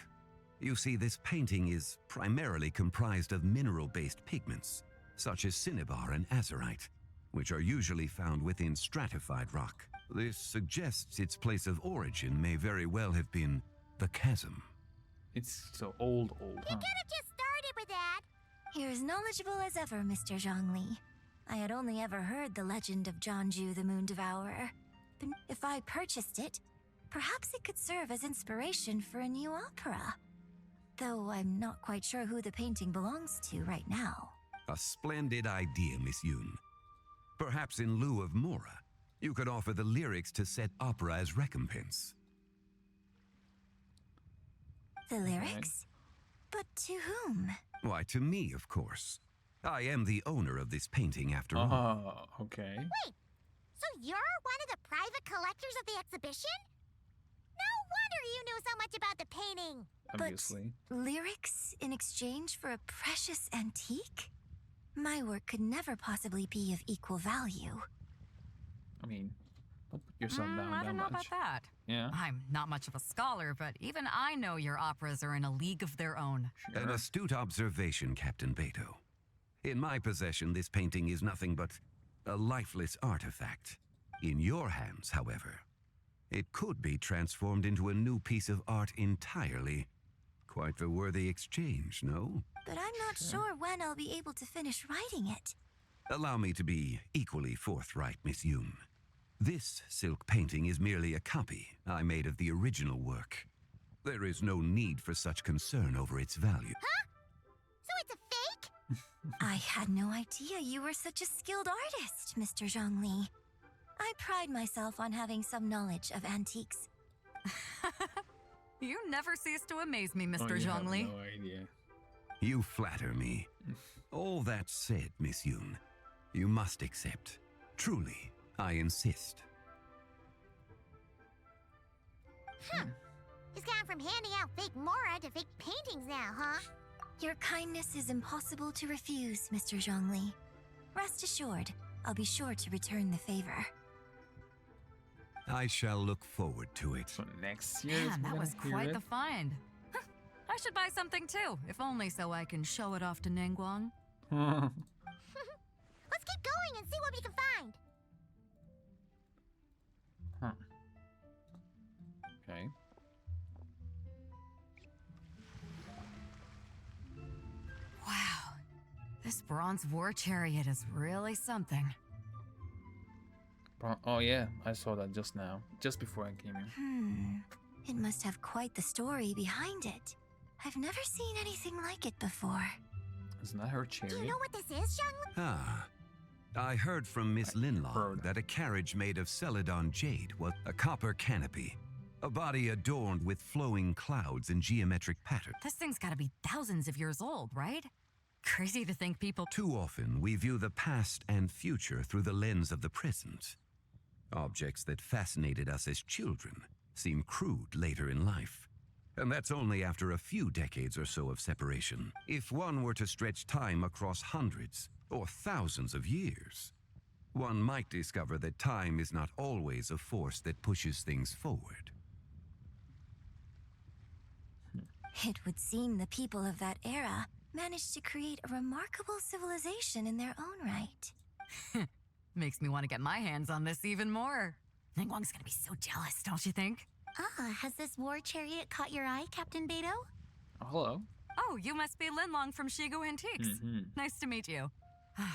You see, this painting is primarily comprised of mineral-based pigments, such as cinnabar and azurite, which are usually found within stratified rock. This suggests its place of origin may very well have been the chasm. It's so old, huh? You could have just started with that. You're as knowledgeable as ever, Mr. Zhongli. I had only ever heard the legend of Jianzhu the Moon Devourer. But if I purchased it, perhaps it could serve as inspiration for a new opera. Though I'm not quite sure who the painting belongs to right now. A splendid idea, Miss Yoon. Perhaps in lieu of Mora, you could offer the lyrics to said opera as recompense. The lyrics? But to whom? Why, to me, of course. I am the owner of this painting, after all. Oh, okay. Wait, so you're one of the private collectors of the exhibition? No wonder you knew so much about the painting. Obviously. But lyrics in exchange for a precious antique? My work could never possibly be of equal value. I mean, don't put yourself down I that don't know much. about that. Yeah. I'm not much of a scholar, but even I know your operas are in a league of their own. Sure. An astute observation, Captain Beto. In my possession, this painting is nothing but a lifeless artifact. In your hands, however, it could be transformed into a new piece of art entirely. Quite the worthy exchange, no? But I'm not sure when I'll be able to finish writing it. Allow me to be equally forthright, Miss Yoon. This silk painting is merely a copy I made of the original work. There is no need for such concern over its value. Huh? So it's a fake? I had no idea you were such a skilled artist, Mr. Zhongli. I pride myself on having some knowledge of antiques. You never cease to amaze me, Mr. Oh, you Zhongli. have no idea. You flatter me. All that said, Miss Yoon, you must accept. Truly, I insist. He's gone from handing out fake Mora to fake paintings now, huh? Your kindness is impossible to refuse, Mr. Zhongli. Rest assured, I'll be sure to return the favor. I shall look forward to it. So next year Man, that was quite the find. Huh, I should buy something too, if only so I can show it off to Ningguang. Let's keep going and see what we can find. Okay. Wow, this bronze war chariot is really something. Oh yeah, I saw that just now, just before I came in. It must have quite the story behind it. I've never seen anything like it before. Isn't that her chariot? Do you know what this is, Zhongli? Ah. I heard from Miss Linlong that a carriage made of Celadon jade was a copper canopy, a body adorned with flowing clouds and geometric patterns. This thing's gotta be thousands of years old, right? Crazy to think people... Too often, we view the past and future through the lens of the present. Objects that fascinated us as children seem crude later in life. And that's only after a few decades or so of separation. If one were to stretch time across hundreds or thousands of years, one might discover that time is not always a force that pushes things forward. It would seem the people of that era managed to create a remarkable civilization in their own right. Makes me want to get my hands on this even more. Ningguang's gonna be so jealous, don't you think? Has this war chariot caught your eye, Captain Beto? Oh, hello. Oh, you must be Linlong from Shigu Antiques. Nice to meet you.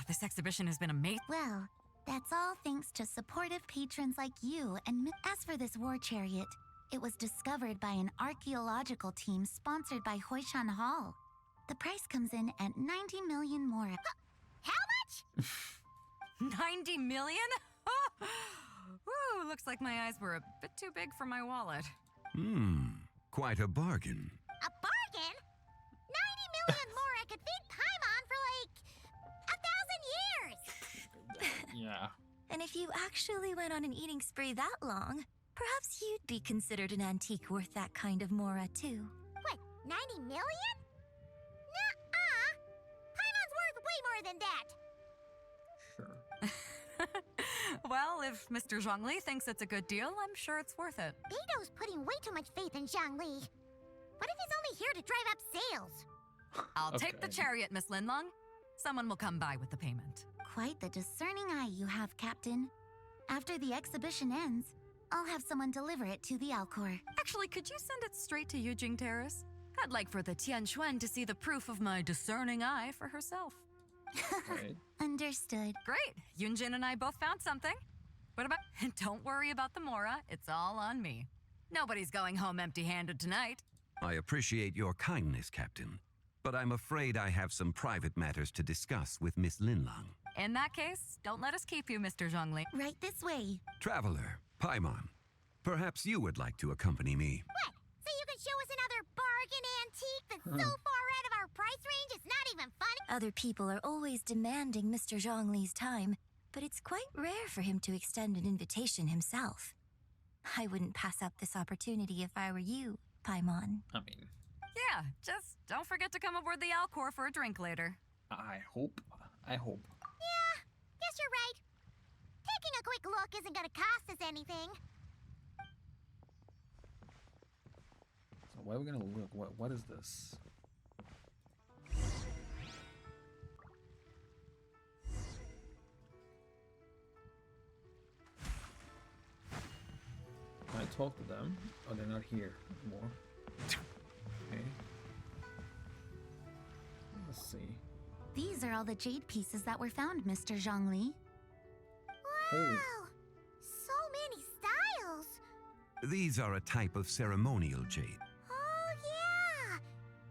This exhibition has been amazing. Well, that's all thanks to supportive patrons like you. And as for this war chariot, it was discovered by an archaeological team sponsored by Hoishan Hall. The price comes in at 90 million more. How much? 90 million? Woo, looks like my eyes were a bit too big for my wallet. Quite a bargain. A bargain? 90 million more I could feed Paimon for like 1,000 years. Yeah. And if you actually went on an eating spree that long, perhaps you'd be considered an antique worth that kind of mora, too. What, 90 million? Nuh-uh! Paimon's worth way more than that! Sure. Well, if Mr. Zhongli thinks it's a good deal, I'm sure it's worth it. Beto's putting way too much faith in Zhongli. What if he's only here to drive up sales? I'll take the chariot, Miss Linlong. Someone will come by with the payment. Quite the discerning eye you have, Captain. After the exhibition ends, I'll have someone deliver it to the Alcor. Actually, could you send it straight to Yujing Terrace? I'd like for the Tianquan to see the proof of my discerning eye for herself. Right. Understood. Great. Yunjin and I both found something. What about... Don't worry about the Mora. It's all on me. Nobody's going home empty-handed tonight. I appreciate your kindness, Captain, but I'm afraid I have some private matters to discuss with Miss Linlong. In that case, don't let us keep you, Mr. Zhongli. Right this way. Traveler, Paimon, perhaps you would like to accompany me. What? So you can show us another bargain antique that's so far out of our price range it's not even funny? Other people are always demanding Mr. Zhongli's time, but it's quite rare for him to extend an invitation himself. I wouldn't pass up this opportunity if I were you, Paimon. I mean... Yeah, just don't forget to come aboard the Alcor for a drink later. I hope. Yeah, guess you're right. Taking a quick look isn't gonna cost us anything. So why are we gonna look? What is this? Can I talk to them? Oh, they're not here anymore. Okay. Let's see. These are all the jade pieces that were found, Mr. Zhongli. Wow! So many styles! These are a type of ceremonial jade. Oh, yeah!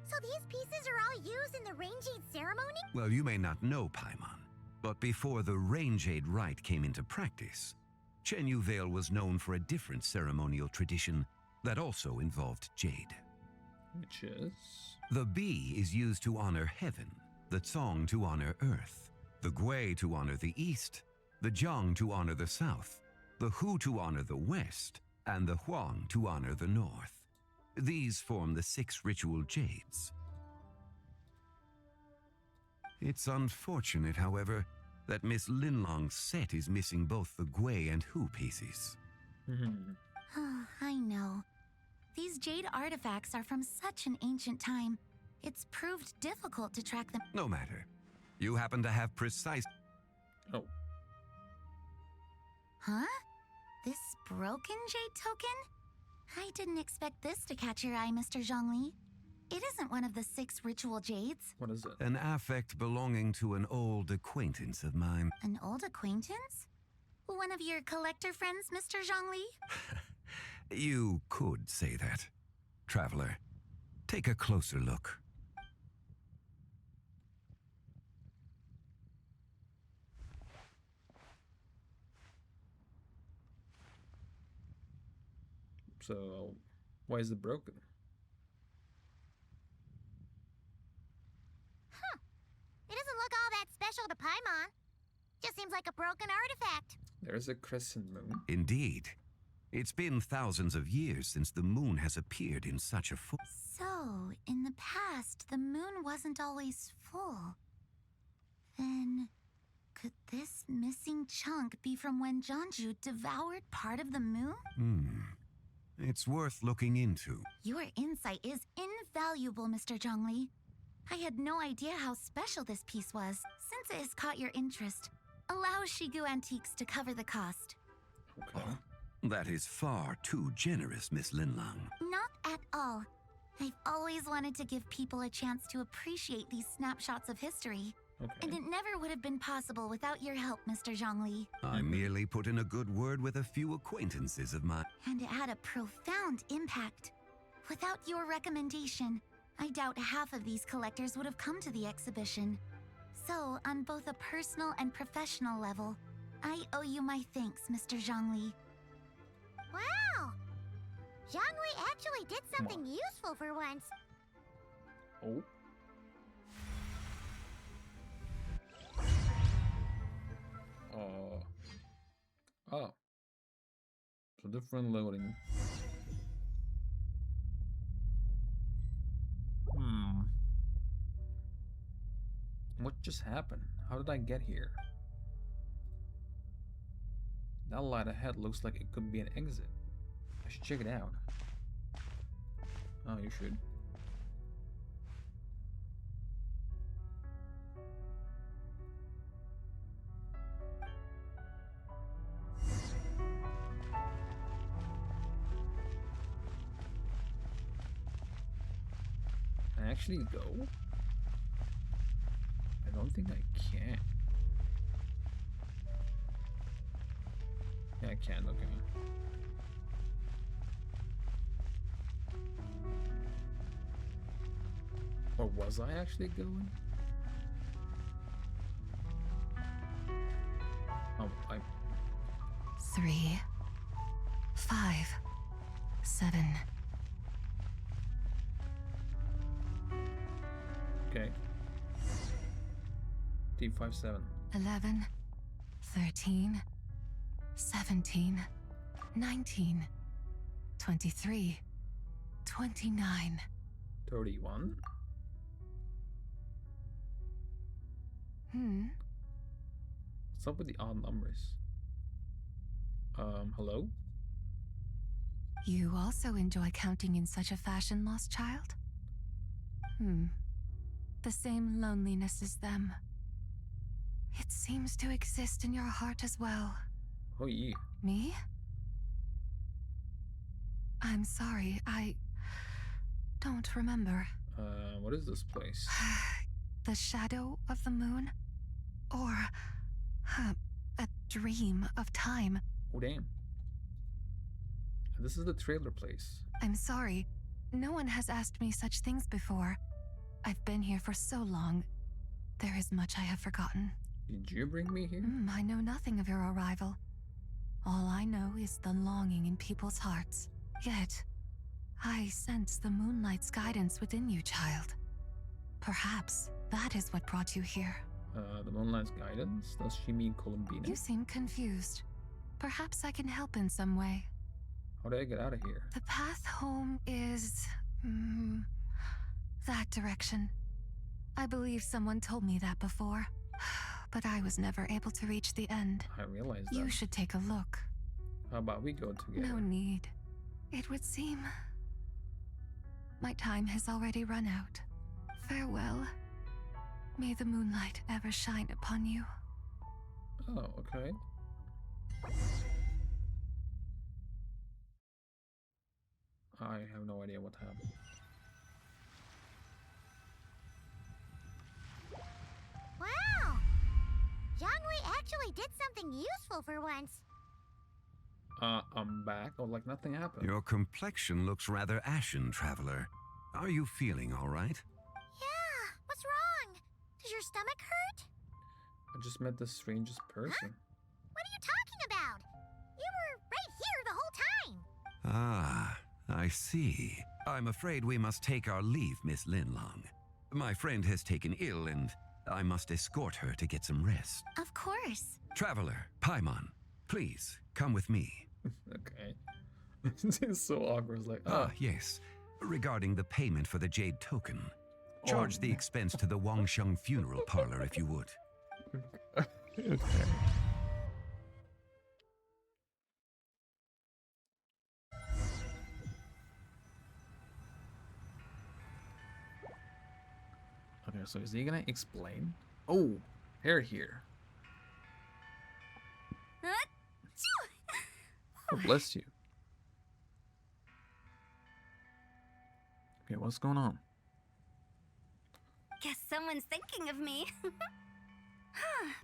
So these pieces are all used in the rain jade ceremony? Well, you may not know, Paimon, but before the rain jade rite came into practice, Chenyu Vale was known for a different ceremonial tradition that also involved jade. Which is? The Bi is used to honor heaven, the Tsong to honor earth, the Gui to honor the east, the Jiang to honor the south, the Hu to honor the west, and the Huang to honor the north. These form the 6 ritual jades. It's unfortunate, however, that Miss Linlong's set is missing both the Gui and Hu pieces. Oh, I know. These jade artifacts are from such an ancient time. It's proved difficult to track them. No matter. You happen to have precise... Oh. Huh? This broken jade token? I didn't expect this to catch your eye, Mr. Zhongli. It isn't one of the 6 ritual jades. What is it? An affect belonging to an old acquaintance of mine. An old acquaintance? One of your collector friends, Mr. Zhongli? You could say that. Traveler, take a closer look. So, why is it broken? It doesn't look all that special to Paimon. Just seems like a broken artifact. There's a crescent moon. Indeed. It's been thousands of years since the moon has appeared in such a form. So, in the past, the moon wasn't always full. Then, could this missing chunk be from when Janju devoured part of the moon? It's worth looking into. Your insight is invaluable, Mr. Zhongli. I had no idea how special this piece was. Since it has caught your interest, allow Shigu Antiques to cover the cost. Okay. That is far too generous, Miss Linlong. Not at all. I've always wanted to give people a chance to appreciate these snapshots of history. Okay. And it never would have been possible without your help, Mr. Zhongli. I merely put in a good word with a few acquaintances of mine. And it had a profound impact. Without your recommendation, I doubt half of these collectors would have come to the exhibition. So, on both a personal and professional level, I owe you my thanks, Mr. Zhongli. Wow! Zhongli actually did something useful for once. Oh. Oh. So different loading. What just happened? How did I get here? That light ahead looks like it could be an exit. I should check it out. Oh, you should. Can I actually go? I don't think I can. Yeah, I can, okay. Or was I actually going? Oh, 3, 5, 7. Okay. T57. 11, 13, 17, 19, 23, 29. 31. What's up with the odd numbers? Hello? You also enjoy counting in such a fashion, lost child? The same loneliness as them. It seems to exist in your heart as well. Oh, yeah. Me? I'm sorry, I don't remember. What is this place? The shadow of the moon? Or a dream of time? Oh, damn. This is the trailer place. I'm sorry. No one has asked me such things before. I've been here for so long. There is much I have forgotten. Did you bring me here? I know nothing of your arrival. All I know is the longing in people's hearts. Yet, I sense the moonlight's guidance within you, child. Perhaps that is what brought you here. The moonlight's guidance? Does she mean Columbina? You seem confused. Perhaps I can help in some way. How do I get out of here? The path home is... that direction. I believe someone told me that before. But I was never able to reach the end. I realize that. You should take a look. How about we go together? No need. It would seem... my time has already run out. Farewell. May the moonlight ever shine upon you. Oh, okay. I have no idea what happened. Wow! Jiangwei actually did something useful for once. I'm back. Oh, like nothing happened. Your complexion looks rather ashen, traveler. Are you feeling all right? Yeah, what's wrong? Does your stomach hurt? I just met the strangest person. Huh? What are you talking about? You were right here the whole time. Ah, I see. I'm afraid we must take our leave, Miss Linlong. My friend has taken ill and I must escort her to get some rest. Of course. Traveler, Paimon, please come with me. Okay. It's so awkward. It's like, yes. Regarding the payment for the jade token. Charge the expense to the Wangsheng funeral parlor if you would. Okay. Okay, so is he gonna explain? Oh, hair here. Oh, bless you. Okay, what's going on? Guess someone's thinking of me.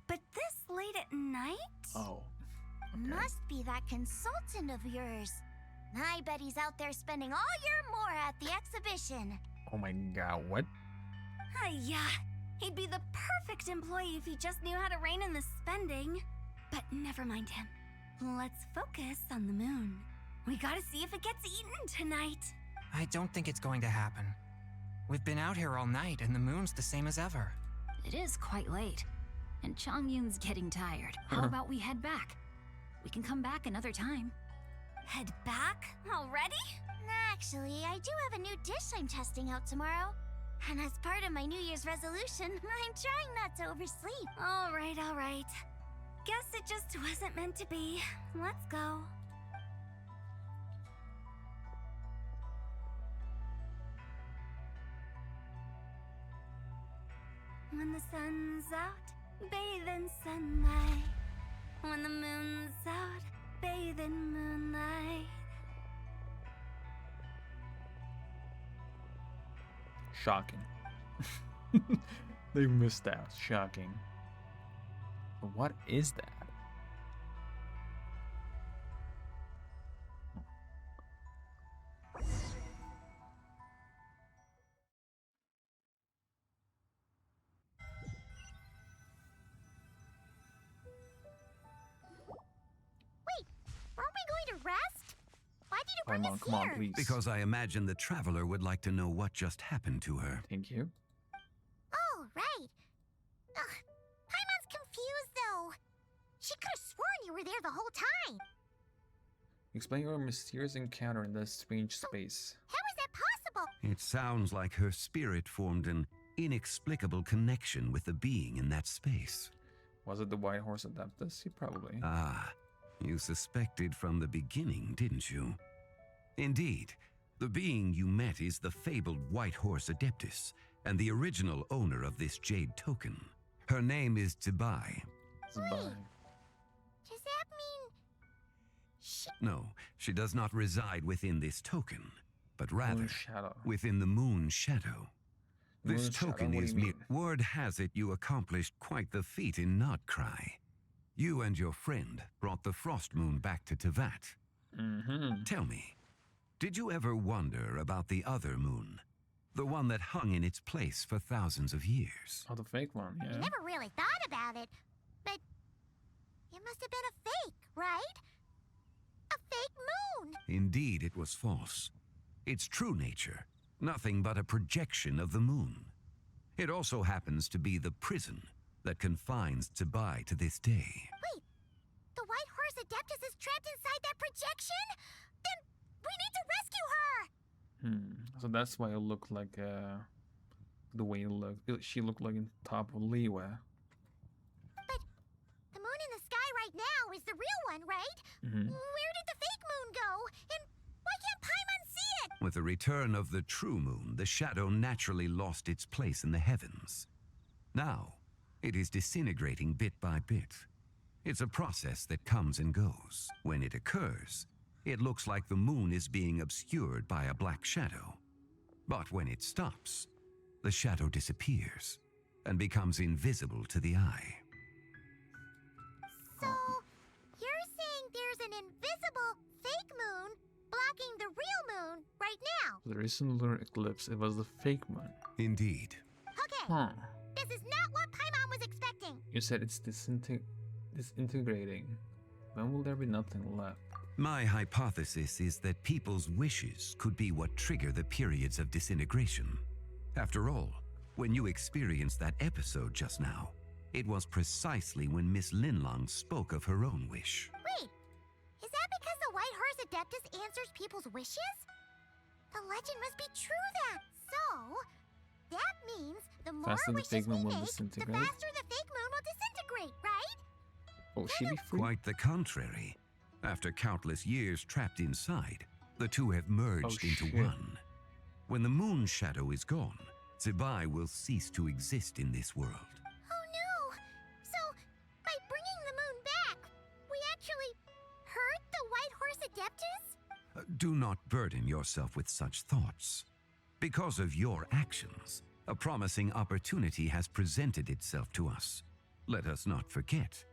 But this late at night? Oh. Okay. Must be that consultant of yours. I bet he's out there spending all year more at the exhibition. Oh my god, what? Yeah, he'd be the perfect employee if he just knew how to rein in the spending. But never mind him. Let's focus on the moon. We gotta see if it gets eaten tonight. I don't think it's going to happen. We've been out here all night and the moon's the same as ever. It is quite late, and Chongyun's getting tired. How about we head back? We can come back another time. Head back? Already? Actually, I do have a new dish I'm testing out tomorrow. And as part of my New Year's resolution, I'm trying not to oversleep. All right. Guess it just wasn't meant to be. Let's go. When the sun's out, bathe in sunlight. When the moon's out, bathe in moonlight. Shocking. They missed out. Shocking. But what is that? Wait, aren't we going to rest? Why did you bring us Come on, here? please. Because I imagine the traveler would like to know what just happened to her. Thank you. Oh, right. Ugh, Paimon's confused, though. She could have sworn you were there the whole time. Explain your mysterious encounter in this strange space. How is that possible? It sounds like her spirit formed an inexplicable connection with the being in that space. Was it the White Horse Adeptus? Probably. Ah, you suspected from the beginning, didn't you? Indeed, the being you met is the fabled White Horse Adeptus, and the original owner of this jade token. Her name is Zibai. Zibai. Does that mean... No, she does not reside within this token, but rather Moon Shadow. within the Moon Shadow. This Moon Shadow, token what do is you mean? Word has it you accomplished quite the feat in Notcry. You and your friend brought the Frost Moon back to Tevat. Tell me, did you ever wonder about the other moon? The one that hung in its place for thousands of years? Oh, the fake one, I yeah. never really thought about it, but it must have been a fake, right? A fake moon! Indeed, it was false. Its true nature, nothing but a projection of the moon. It also happens to be the prison that confines Zibai to this day. Wait, the White Horse Adeptus is trapped inside that projection? Then we need to rescue her! So that's why it looked like the way it looked. She looked like in top of Liyue. But the moon in the sky right now is the real one, right? Where did the fake moon go? And why can't Paimon see it? With the return of the true moon, the shadow naturally lost its place in the heavens. Now, it is disintegrating bit by bit. It's a process that comes and goes. When it occurs, it looks like the moon is being obscured by a black shadow. But when it stops, the shadow disappears and becomes invisible to the eye. So, you're saying there's an invisible fake moon blocking the real moon right now? The recent lunar eclipse, it was the fake moon. Indeed. Okay, this is not what Paimon was expecting. You said it's disintegrating. When will there be nothing left? My hypothesis is that people's wishes could be what trigger the periods of disintegration. After all, when you experienced that episode just now, it was precisely when Miss Linlong spoke of her own wish. Wait, is that because the White Horse Adeptus answers people's wishes? The legend must be true then. So, that means the more Faster the wishes fake we moon will make, the disintegrate? faster the fake moon will disintegrate, right? Will she be free? Quite the contrary. After countless years trapped inside, the two have merged into shit. one. When the moon shadow is gone, Zibai will cease to exist in this world. Oh no! So, by bringing the moon back, we actually hurt the White Horse Adeptus? Do not burden yourself with such thoughts. Because of your actions, a promising opportunity has presented itself to us. Let us not forget,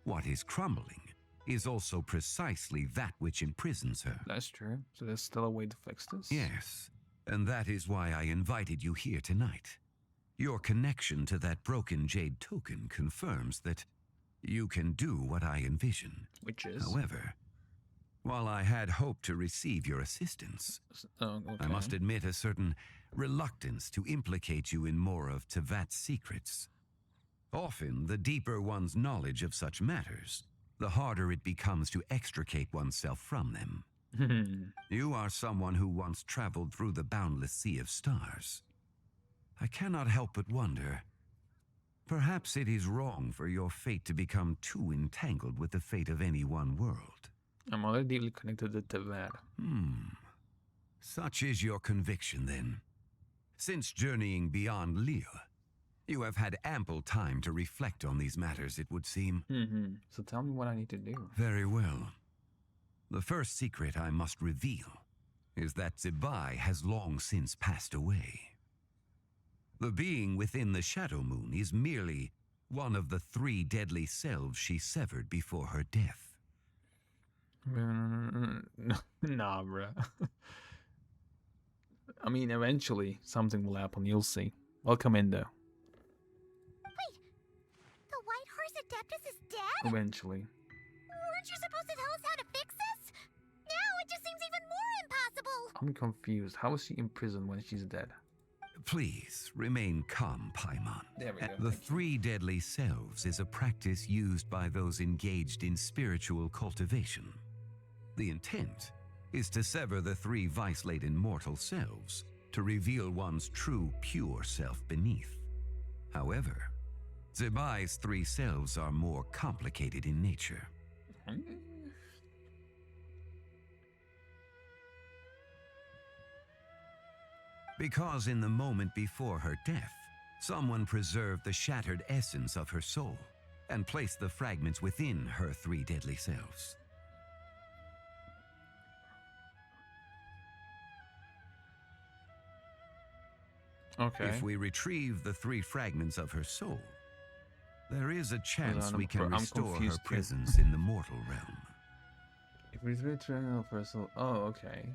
what is crumbling is also precisely that which imprisons her. That's true. So there's still a way to fix this? Yes, and that is why I invited you here tonight. Your connection to that broken jade token confirms that you can do what I envision. Which is? However, while I had hoped to receive your assistance, I must admit a certain reluctance to implicate you in more of Tevat's secrets. Often, the deeper one's knowledge of such matters, the harder it becomes to extricate oneself from them. You are someone who once traveled through the boundless sea of stars. I cannot help but wonder, perhaps it is wrong for your fate to become too entangled with the fate of any one world. I'm already deeply connected to that. Such is your conviction, then. Since journeying beyond Liyue, you have had ample time to reflect on these matters, it would seem. So tell me what I need to do. Very well. The first secret I must reveal is that Zibai has long since passed away. The being within the Shadow Moon is merely one of the 3 deadly selves she severed before her death. Nah, bruh. I mean, eventually something will happen. You'll see. Welcome in, though. Wait, the White Horse Adeptus is dead? Eventually. Weren't you supposed to tell us how to fix this? Now it just seems even more impossible. I'm confused. How is she in prison when she's dead? Please remain calm, Paimon. There we go. The 3 deadly selves is a practice used by those engaged in spiritual cultivation. The intent is to sever the 3 vice-laden mortal selves to reveal one's true, pure self beneath. However, Zibai's 3 selves are more complicated in nature. Because in the moment before her death, someone preserved the shattered essence of her soul and placed the fragments within her 3 deadly selves. Okay. If we retrieve the 3 fragments of her soul, there is a chance we can restore her presence in the mortal realm. If we return of her soul, okay.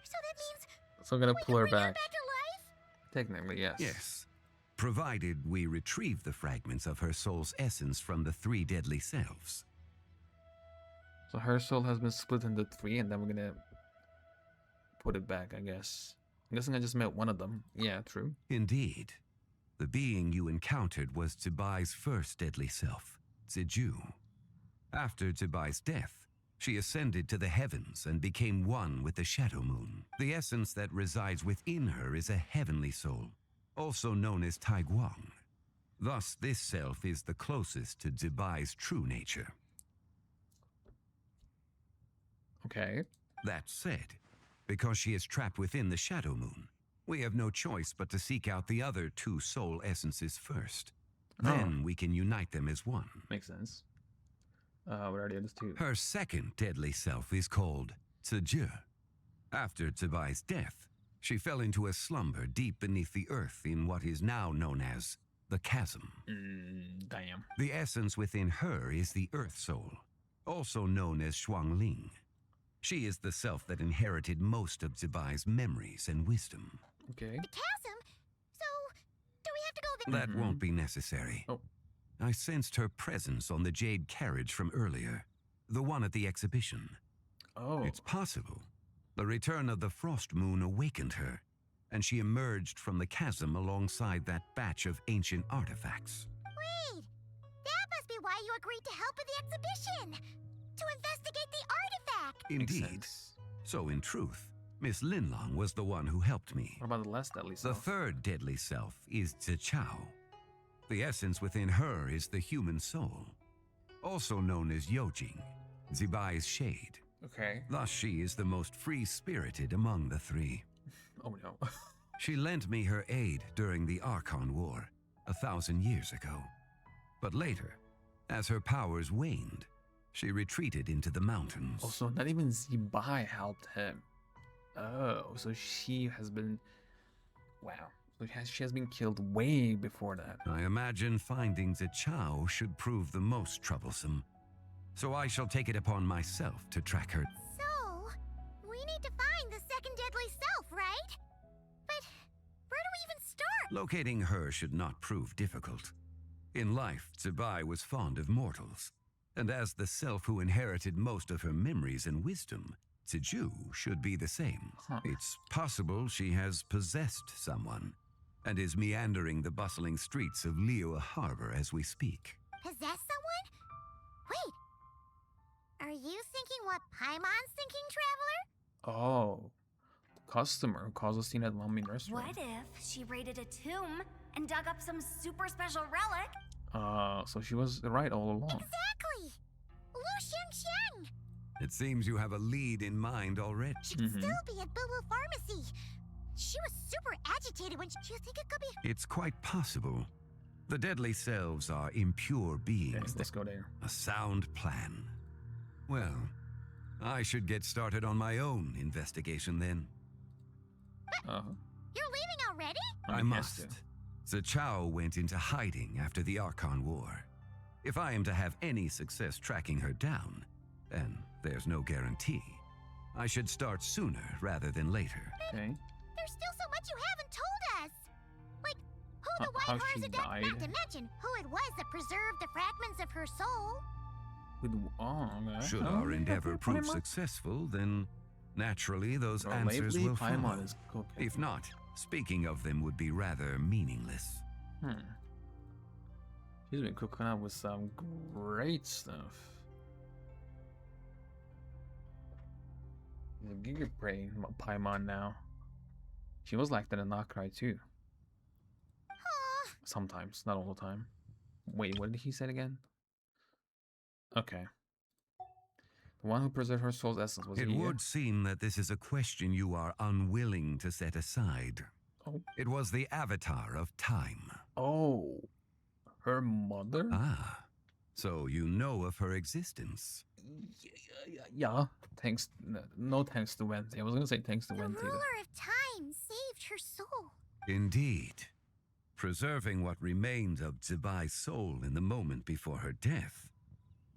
So that means So I'm gonna pull her bring her back. back to life? Technically, yes. Yes, provided we retrieve the fragments of her soul's essence from the 3 deadly selves. So her soul has been split into 3, and then we're gonna put it back, I guess. I'm guessing I just met one of them. Yeah, true. Indeed. The being you encountered was Zibai's first deadly self, Ziju. After Zibai's death, she ascended to the heavens and became one with the Shadow Moon. The essence that resides within her is a heavenly soul, also known as Taiguang. Thus, this self is the closest to Zibai's true nature. Okay. That said, because she is trapped within the Shadow Moon, we have no choice but to seek out the other 2 soul essences first. Then we can unite them as one. Makes sense. What are the others 2? Her second deadly self is called Ziju. After Zibai's death, she fell into a slumber deep beneath the earth in what is now known as the Chasm. Damn. The essence within her is the Earth Soul, also known as Shuangling. She is the self that inherited most of Zibai's memories and wisdom. Okay. The chasm? So, do we have to go there? That won't be necessary. Oh. I sensed her presence on the jade carriage from earlier, the one at the exhibition. Oh. It's possible. The return of the frost moon awakened her, and she emerged from the chasm alongside that batch of ancient artifacts. Wait, that must be why you agreed to help with the exhibition. To investigate the artifact. Indeed. So in truth, Miss Linlong was the one who helped me. What about the last deadly self? The 3rd deadly self is Zichao. The essence within her is the human soul, also known as Yojing, Zibai's shade. Okay. Thus she is the most free-spirited among the 3. Oh no. She lent me her aid during the Archon War 1,000 years ago. But later, as her powers waned, she retreated into the mountains. Also, not even Zibai helped him. Oh, so she has been... Wow. So she has been killed way before that. I imagine finding Zichao should prove the most troublesome. So I shall take it upon myself to track her. So, we need to find the 2nd deadly self, right? But where do we even start? Locating her should not prove difficult. In life, Zibai was fond of mortals. And as the self who inherited most of her memories and wisdom, Ziju should be the same. It's possible she has possessed someone and is meandering the bustling streets of Liyue Harbor as we speak. Possess someone? Wait, Oh, customer who caused a scene at Mommy Nursery. What if she raided a tomb and dug up some super special relic? So she was right all along. Exactly! Lu Xiangxiang! It seems you have a lead in mind already. She could still be at Boo Boo Pharmacy. She was super agitated when do you think it could be? It's quite possible. The deadly selves are impure beings. Okay, let's go there. A sound plan. Well, I should get started on my own investigation then. You're leaving already? I must. Zichao went into hiding after the Archon War. If I am to have any success tracking her down, and there's no guarantee, I should start sooner rather than later. Okay. There's still so much you haven't told us. Like, who the How White she Horse died. not to mention who it was that preserved the fragments of her soul. Okay. Should our endeavor prove successful, then naturally those Bro, answers lately, will follow. Paimon is cooking. If not, speaking of them would be rather meaningless. She's been cooking up with some great stuff. He's a Giga Brain Paimon now. She was like that in Nakrai too. Sometimes, not all the time. Wait, what did he say again? Okay. The one who preserved her soul's essence was It he? would seem that this is a question you are unwilling to set aside. Oh. It was the avatar of time. Oh. Her mother? Ah. So you know of her existence. Yeah. Thanks. No thanks to Wednesday. I was gonna say thanks to Wednesday. The ruler of time saved her soul. Indeed. Preserving what remained of Zibai's soul in the moment before her death.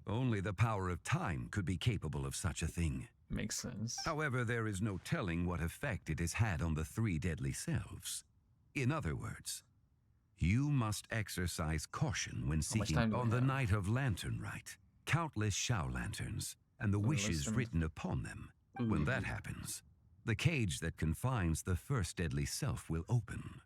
Only the power of time could be capable of such a thing. Makes sense. However, there is no telling what effect it has had on the three deadly selves. In other words, you must exercise caution when seeking on the night of Lantern Rite. Countless Shao lanterns and the wishes written upon them. When that happens, the cage that confines the first deadly self will open.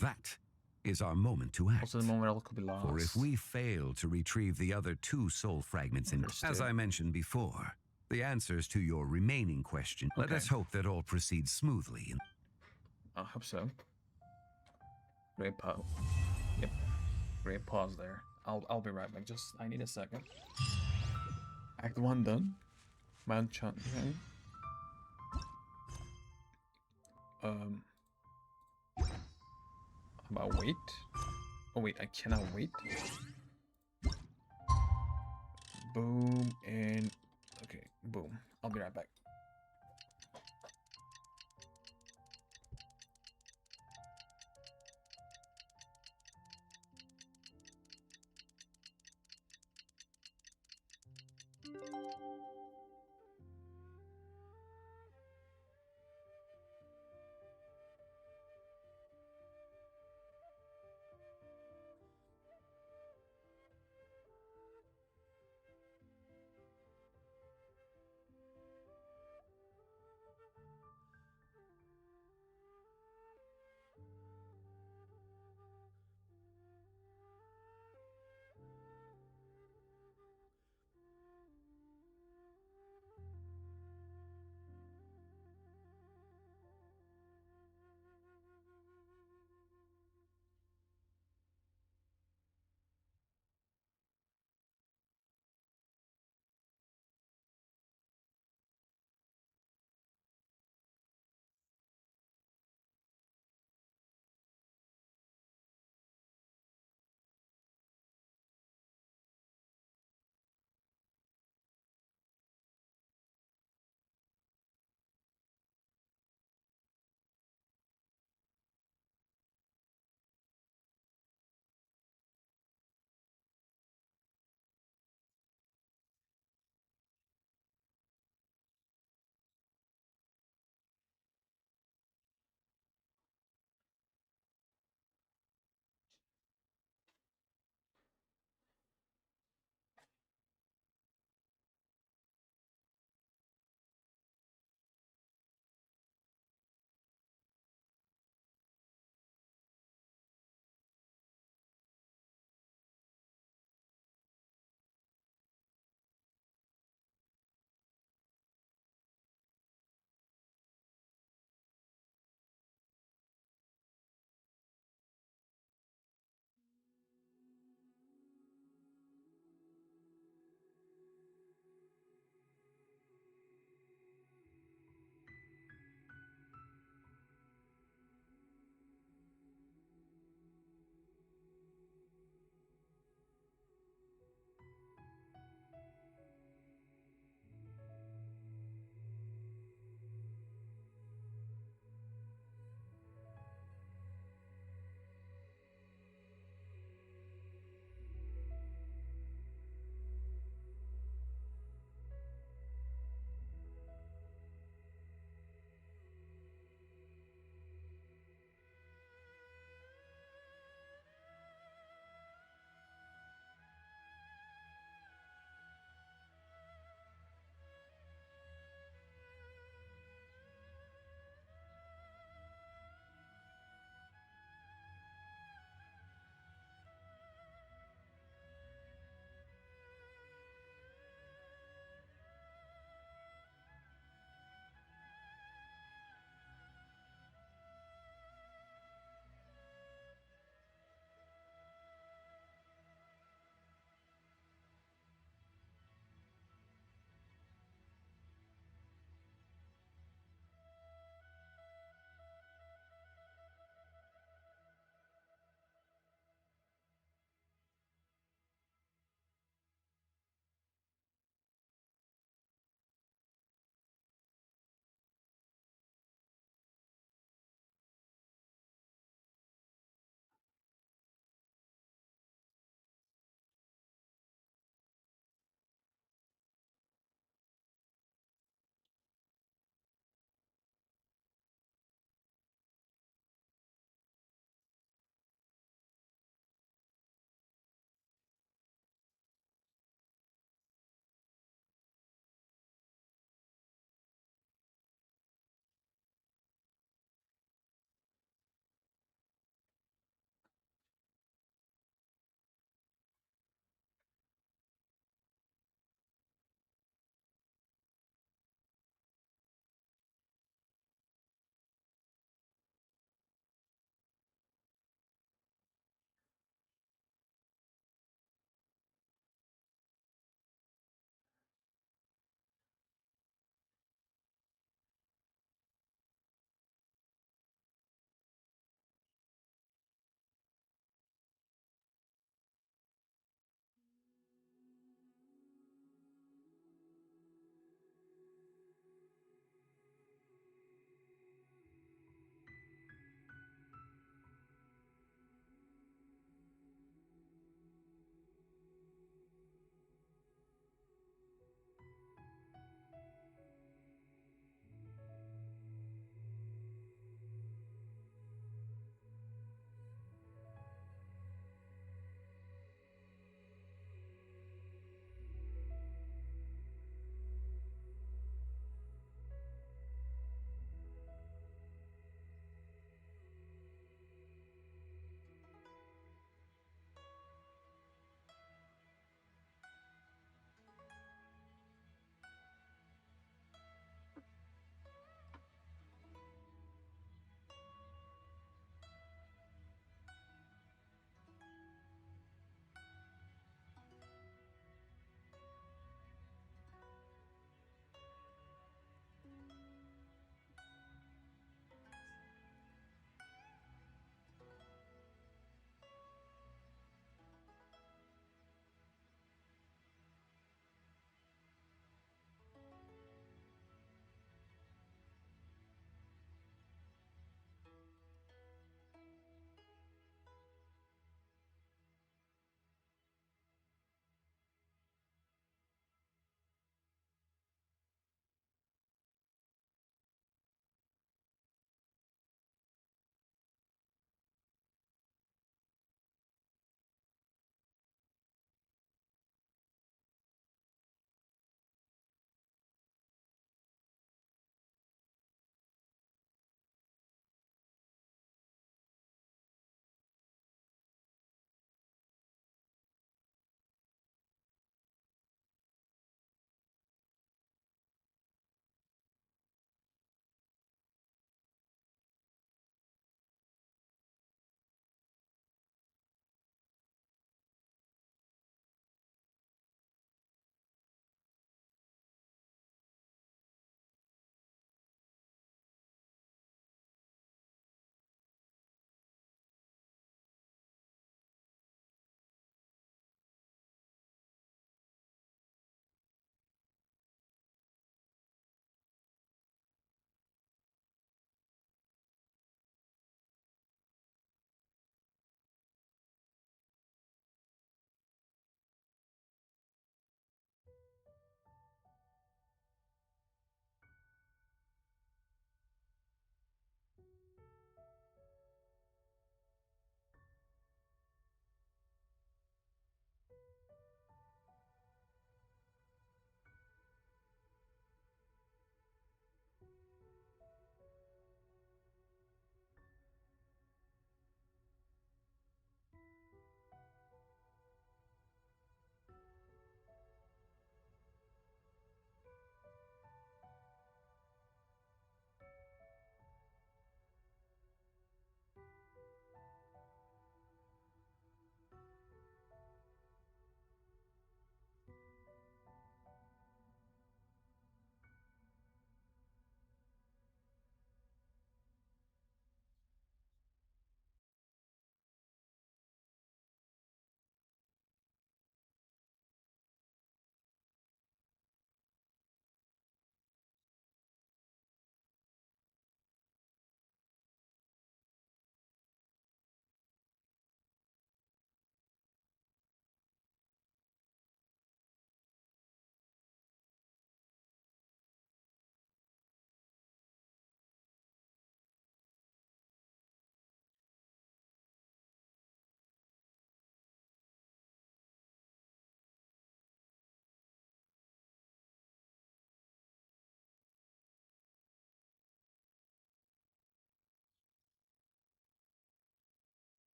That is our moment to act. Also the moment all could be lost. For if we fail to retrieve the other two soul fragments, as I mentioned before, the answers to your remaining question, let us hope that all proceeds smoothly. I hope so. Great pause. Yep. Great pause there. I'll be right back. Just I need a second. Act 1 done. Man Chan. Okay. How about wait? Oh wait, I cannot wait. Boom and okay, boom. I'll be right back.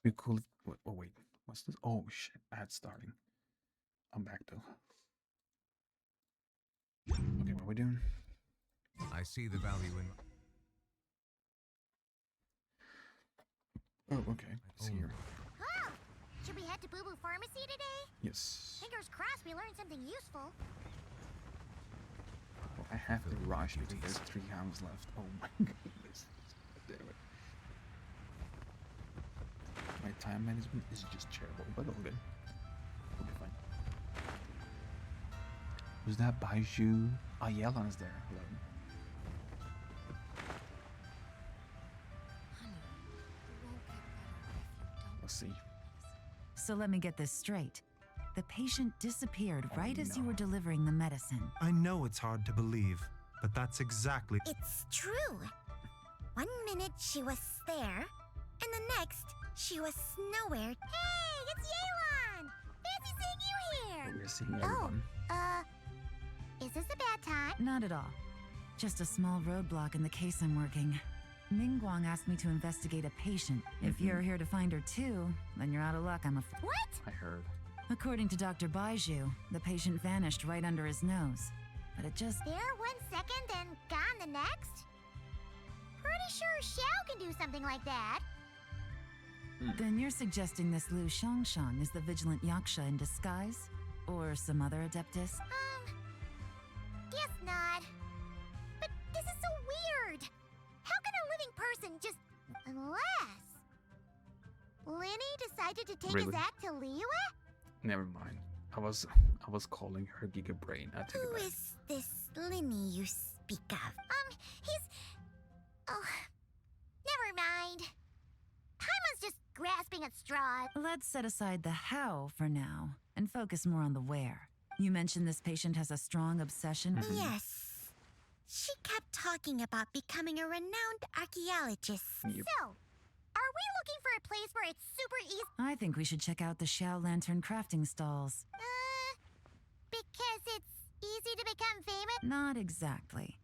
We cool. Oh wait, what's this? Oh shit, ad starting. I'm back though. Okay, what are we doing? I see the value in. Oh, okay. It's here. Oh, should we head to Boo Boo Pharmacy today? Yes. Fingers crossed we learned something useful. Oh, I have to rush because there's 3 hours left. Oh my goodness. Damn it. My time management is just terrible, but all good. We'll be fine. Who's that? Baiju? Oh, Yelan's there. Hello. Let's see. So let me get this straight. The patient disappeared right as you were delivering the medicine. I know it's hard to believe, but that's exactly. It's true. One minute she was there, and the next she was nowhere. Hey, it's Yelan! Fancy seeing you here! We're seeing everyone. Is this a bad time? Not at all. Just a small roadblock in the case I'm working. Mingguang asked me to investigate a patient. If you're here to find her too, then you're out of luck, I'm afraid. What? I heard. According to Dr. Baiju, the patient vanished right under his nose. But it just... There 1 second, then gone the next? Pretty sure Xiao can do something like that. Then you're suggesting this Lu Xiangshang is the vigilant Yaksha in disguise? Or some other adeptus? Guess not. But this is so weird. How can a living person just... Unless... Linny decided to take his Really? act to Liyue? Never mind. I was calling her Giga Brain. I take it Who back. is this Linny you speak of? He's... Oh... Never mind. Paimon's just grasping at straws. Let's set aside the how for now, and focus more on the where. You mentioned this patient has a strong obsession? Yes. She kept talking about becoming a renowned archaeologist. Yep. So, are we looking for a place where it's super easy? I think we should check out the Xiao Lantern crafting stalls. Because it's easy to become famous? Not exactly.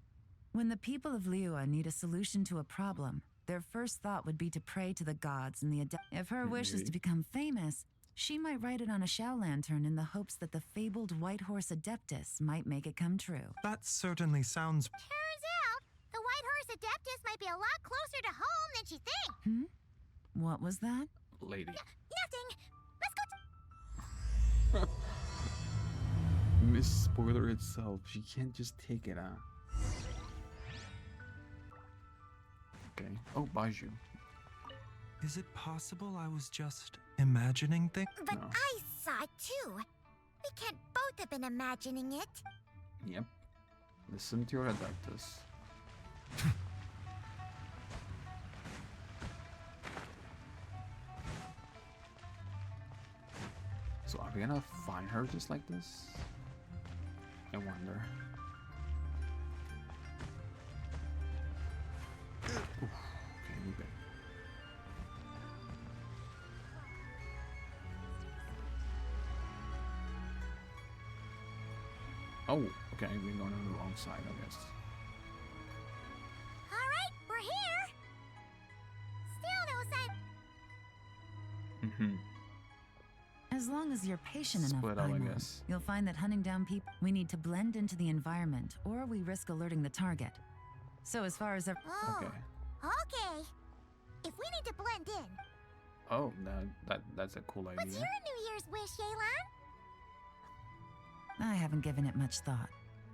When the people of Liyue need a solution to a problem, their first thought would be to pray to the gods and the If her wish is to become famous, she might write it on a Xiao Lantern in the hopes that the fabled White Horse Adeptus might make it come true. That certainly sounds. Turns out, the White Horse Adeptus might be a lot closer to home than she thinks. What was that? Lady. Nothing. Let's go. Miss Spoiler itself. She can't just take it out. Okay. Oh, Baiju. Is it possible I was just imagining things? But I saw it too. We can't both have been imagining it. Yep. Listen to your adeptus. So are we gonna find her just like this? I wonder. Oof. Okay, we good. Oh, okay, we're going on the wrong side, I guess. Alright, we're here. Still no sign. As long as you're patient enough, Split up, I Paimon, guess. you'll find that hunting down people, we need to blend into the environment, or we risk alerting the target. So as far as... Oh, Okay. okay. If we need to blend in, Oh, that's a cool idea. what's your New Year's wish, Yelan? I haven't given it much thought.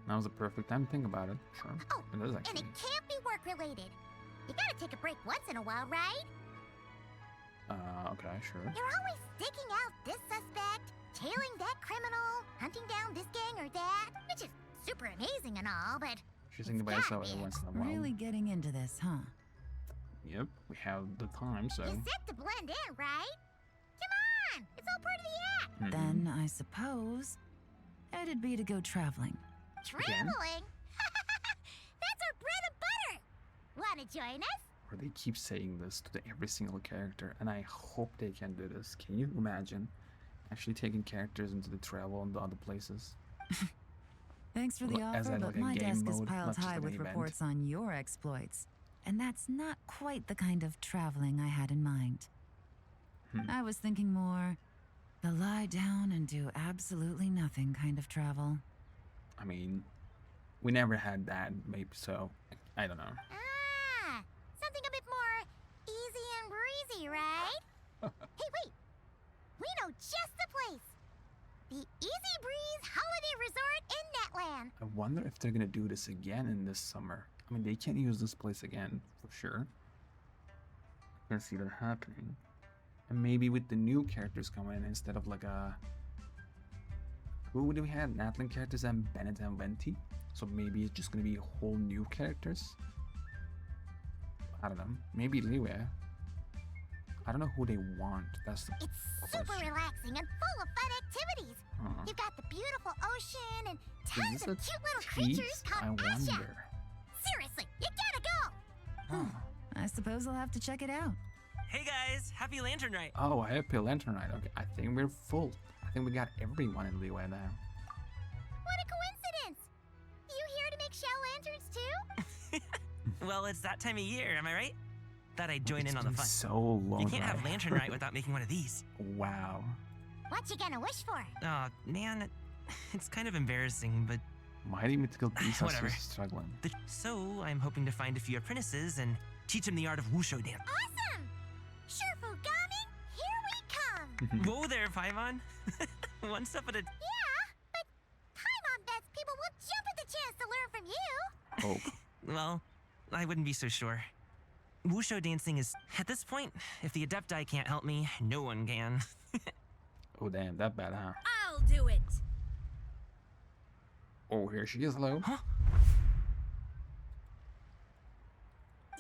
That was a perfect time to think about it. Sure. Oh, it is and actually. it can't be work-related. You gotta take a break once in a while, right? Okay, sure. You're always digging out this suspect, tailing that criminal, hunting down this gang or that, which is super amazing and all, but She's thinking about herself every once in a while. Really getting into this, huh? Yep, we have the time, so. you set to blend in, right? Come on, it's all part of the act. Then I suppose it'd be to go traveling. Traveling? That's our bread and butter. Wanna join us? Or they keep saying this to every single character, and I hope they can do this. Can you imagine actually taking characters into the travel and the other places? Thanks for the As offer, in, but like, a my game desk is mode, piled not just high like an with event. reports on your exploits. And that's not quite the kind of traveling I had in mind. I was thinking more the lie down and do absolutely nothing kind of travel. I mean, we never had that, maybe, so I don't know. Ah, something a bit more easy and breezy, right? Hey, wait! We know just the place! The Easy Breeze Holiday Resort in Netland! I wonder if they're gonna do this again in this summer. I mean, they can't use this place again, for sure. I can see that happening. And maybe with the new characters coming in instead of like a... Who do we have? Natlan characters and Bennett and Venti? So maybe it's just gonna be whole new characters? I don't know. Maybe Liyue. I don't know who they want. That's the It's super relaxing and full of fun activities. You've got the beautiful ocean and tons of cute little creatures called Asha. Seriously, you gotta go! I suppose I'll have to check it out. Hey guys, happy Lantern Rite. Oh, happy Lantern Rite. Okay, I think we're full. I think we got everyone in Liyue now. What a coincidence! You here to make shell lanterns too? Well, it's that time of year, am I right? Thought I'd join in on the fun. So long. You can't have Lantern Rite without making one of these. Wow. What you gonna wish for? Oh, man, it's kind of embarrassing, but... Mighty mythical beasts whatever. are struggling. So, I'm hoping to find a few apprentices and teach them the art of wushu dance. Awesome! Sure, Fugami, here we come! Whoa there, Paimon. One step at a... Yeah, but Paimon bets people will jump at the chance to learn from you! Oh. Well, I wouldn't be so sure. Wushu dancing is... At this point, if the Adepti can't help me, no one can. Oh, damn, that bad, huh? I'll do it! Oh, here she is, hello. Huh?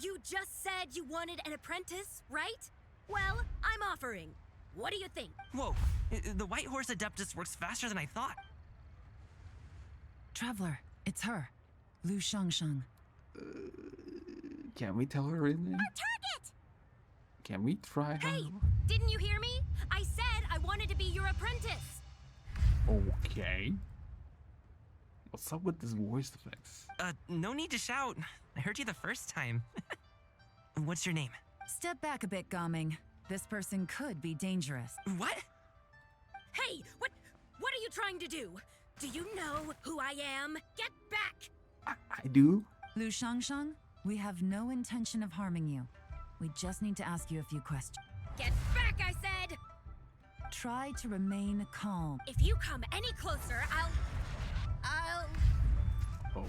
You just said you wanted an apprentice, right? Well, I'm offering. What do you think? Whoa, the White Horse Adeptus works faster than I thought. Traveler, it's her. Lu Shangshang. Can we tell her really? Our target! Can we try her? Hey, didn't you hear me? I said I wanted to be your apprentice. Okay. What's up with this voice effects? No need to shout. I heard you the first time. What's your name? Step back a bit, Gaming. This person could be dangerous. What? Hey, what are you trying to do? Do you know who I am? Get back! I do? Lu Shangshang, we have no intention of harming you. We just need to ask you a few questions. Get back, I said! Try to remain calm. If you come any closer, I'll... Oh.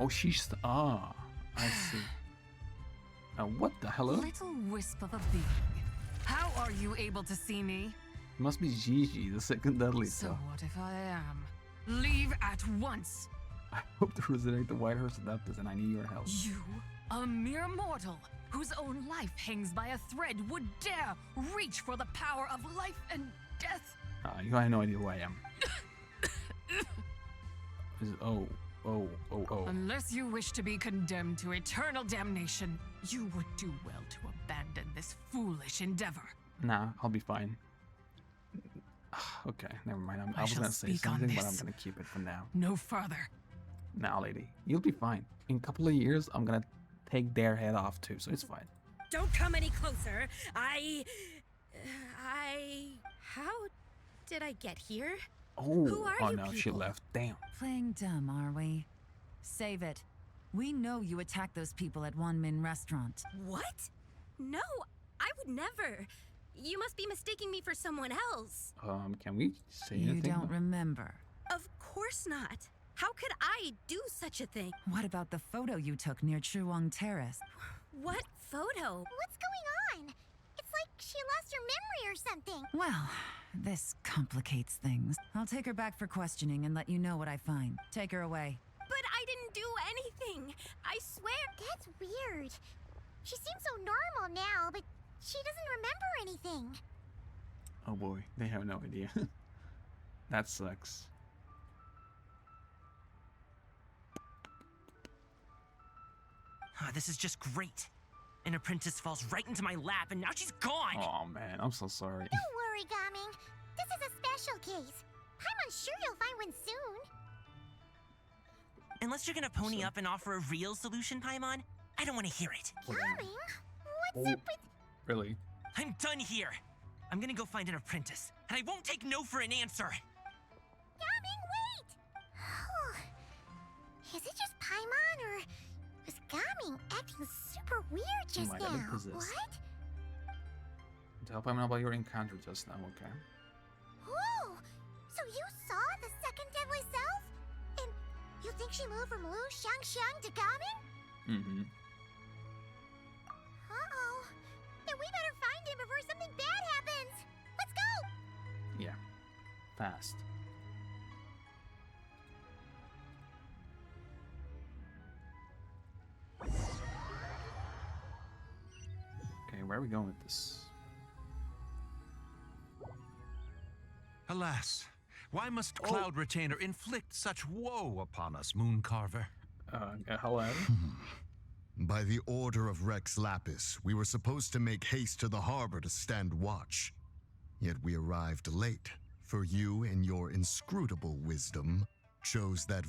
Oh, she's... I see. What the hello? Little wisp of a being. How are you able to see me? Must be Gigi, the second deadly So stuff. what if I am? Leave at once! I hope to resurrect the White Horse Adeptus and I need your help. You, a mere mortal, whose own life hangs by a thread, would dare reach for the power of life and death? You have no idea who I am. Oh. Unless you wish to be condemned to eternal damnation, you would do well to abandon this foolish endeavor. Nah, I'll be fine. Okay, never mind. I was shall gonna say speak on something, but this. I'm gonna keep it for now. No further. Nah, lady, you'll be fine. In a couple of years, I'm gonna take their head off too, so it's fine. Don't come any closer. How did I get here? Oh, Who are you no, she people? left. Damn. Playing dumb, are we? Save it. We know you attacked those people at Wanmin Restaurant. What? No, I would never. You must be mistaking me for someone else. Can we say You anything? don't remember. Of course not. How could I do such a thing? What about the photo you took near Chuang Terrace? What photo? What's going on? It's like she lost her memory or something. Well, this complicates things. I'll take her back for questioning and let you know what I find. Take her away. But I didn't do anything. I swear. That's weird. She seems so normal now, but she doesn't remember anything. Oh boy, they have no idea. That sucks. This is just great. An apprentice falls right into my lap and now she's gone! Oh man, I'm so sorry. Don't worry, Gaming. This is a special case. I'm sure you'll find one soon. Unless you're gonna pony up and offer a real solution, Paimon, I don't want to hear it. Coming? What's up with... Really? I'm done here. I'm gonna go find an apprentice, and I won't take no for an answer. Gaming, wait! Is it just Paimon, or was Gaming acting super weird just now? What? Tell Paimon about your encounter just now, okay? Oh! So you saw the second deadly self? And you think she moved from Lu Xiangxiang to Gaming? Mm-hmm. Uh-oh. Then we better find him before something bad happens. Let's go! Yeah. Fast. Okay, where are we going with this? Alas, why must Cloud Retainer inflict such woe upon us, Mooncarver? Hello? By the order of Rex Lapis, we were supposed to make haste to the harbor to stand watch. Yet we arrived late, for you in your inscrutable wisdom chose that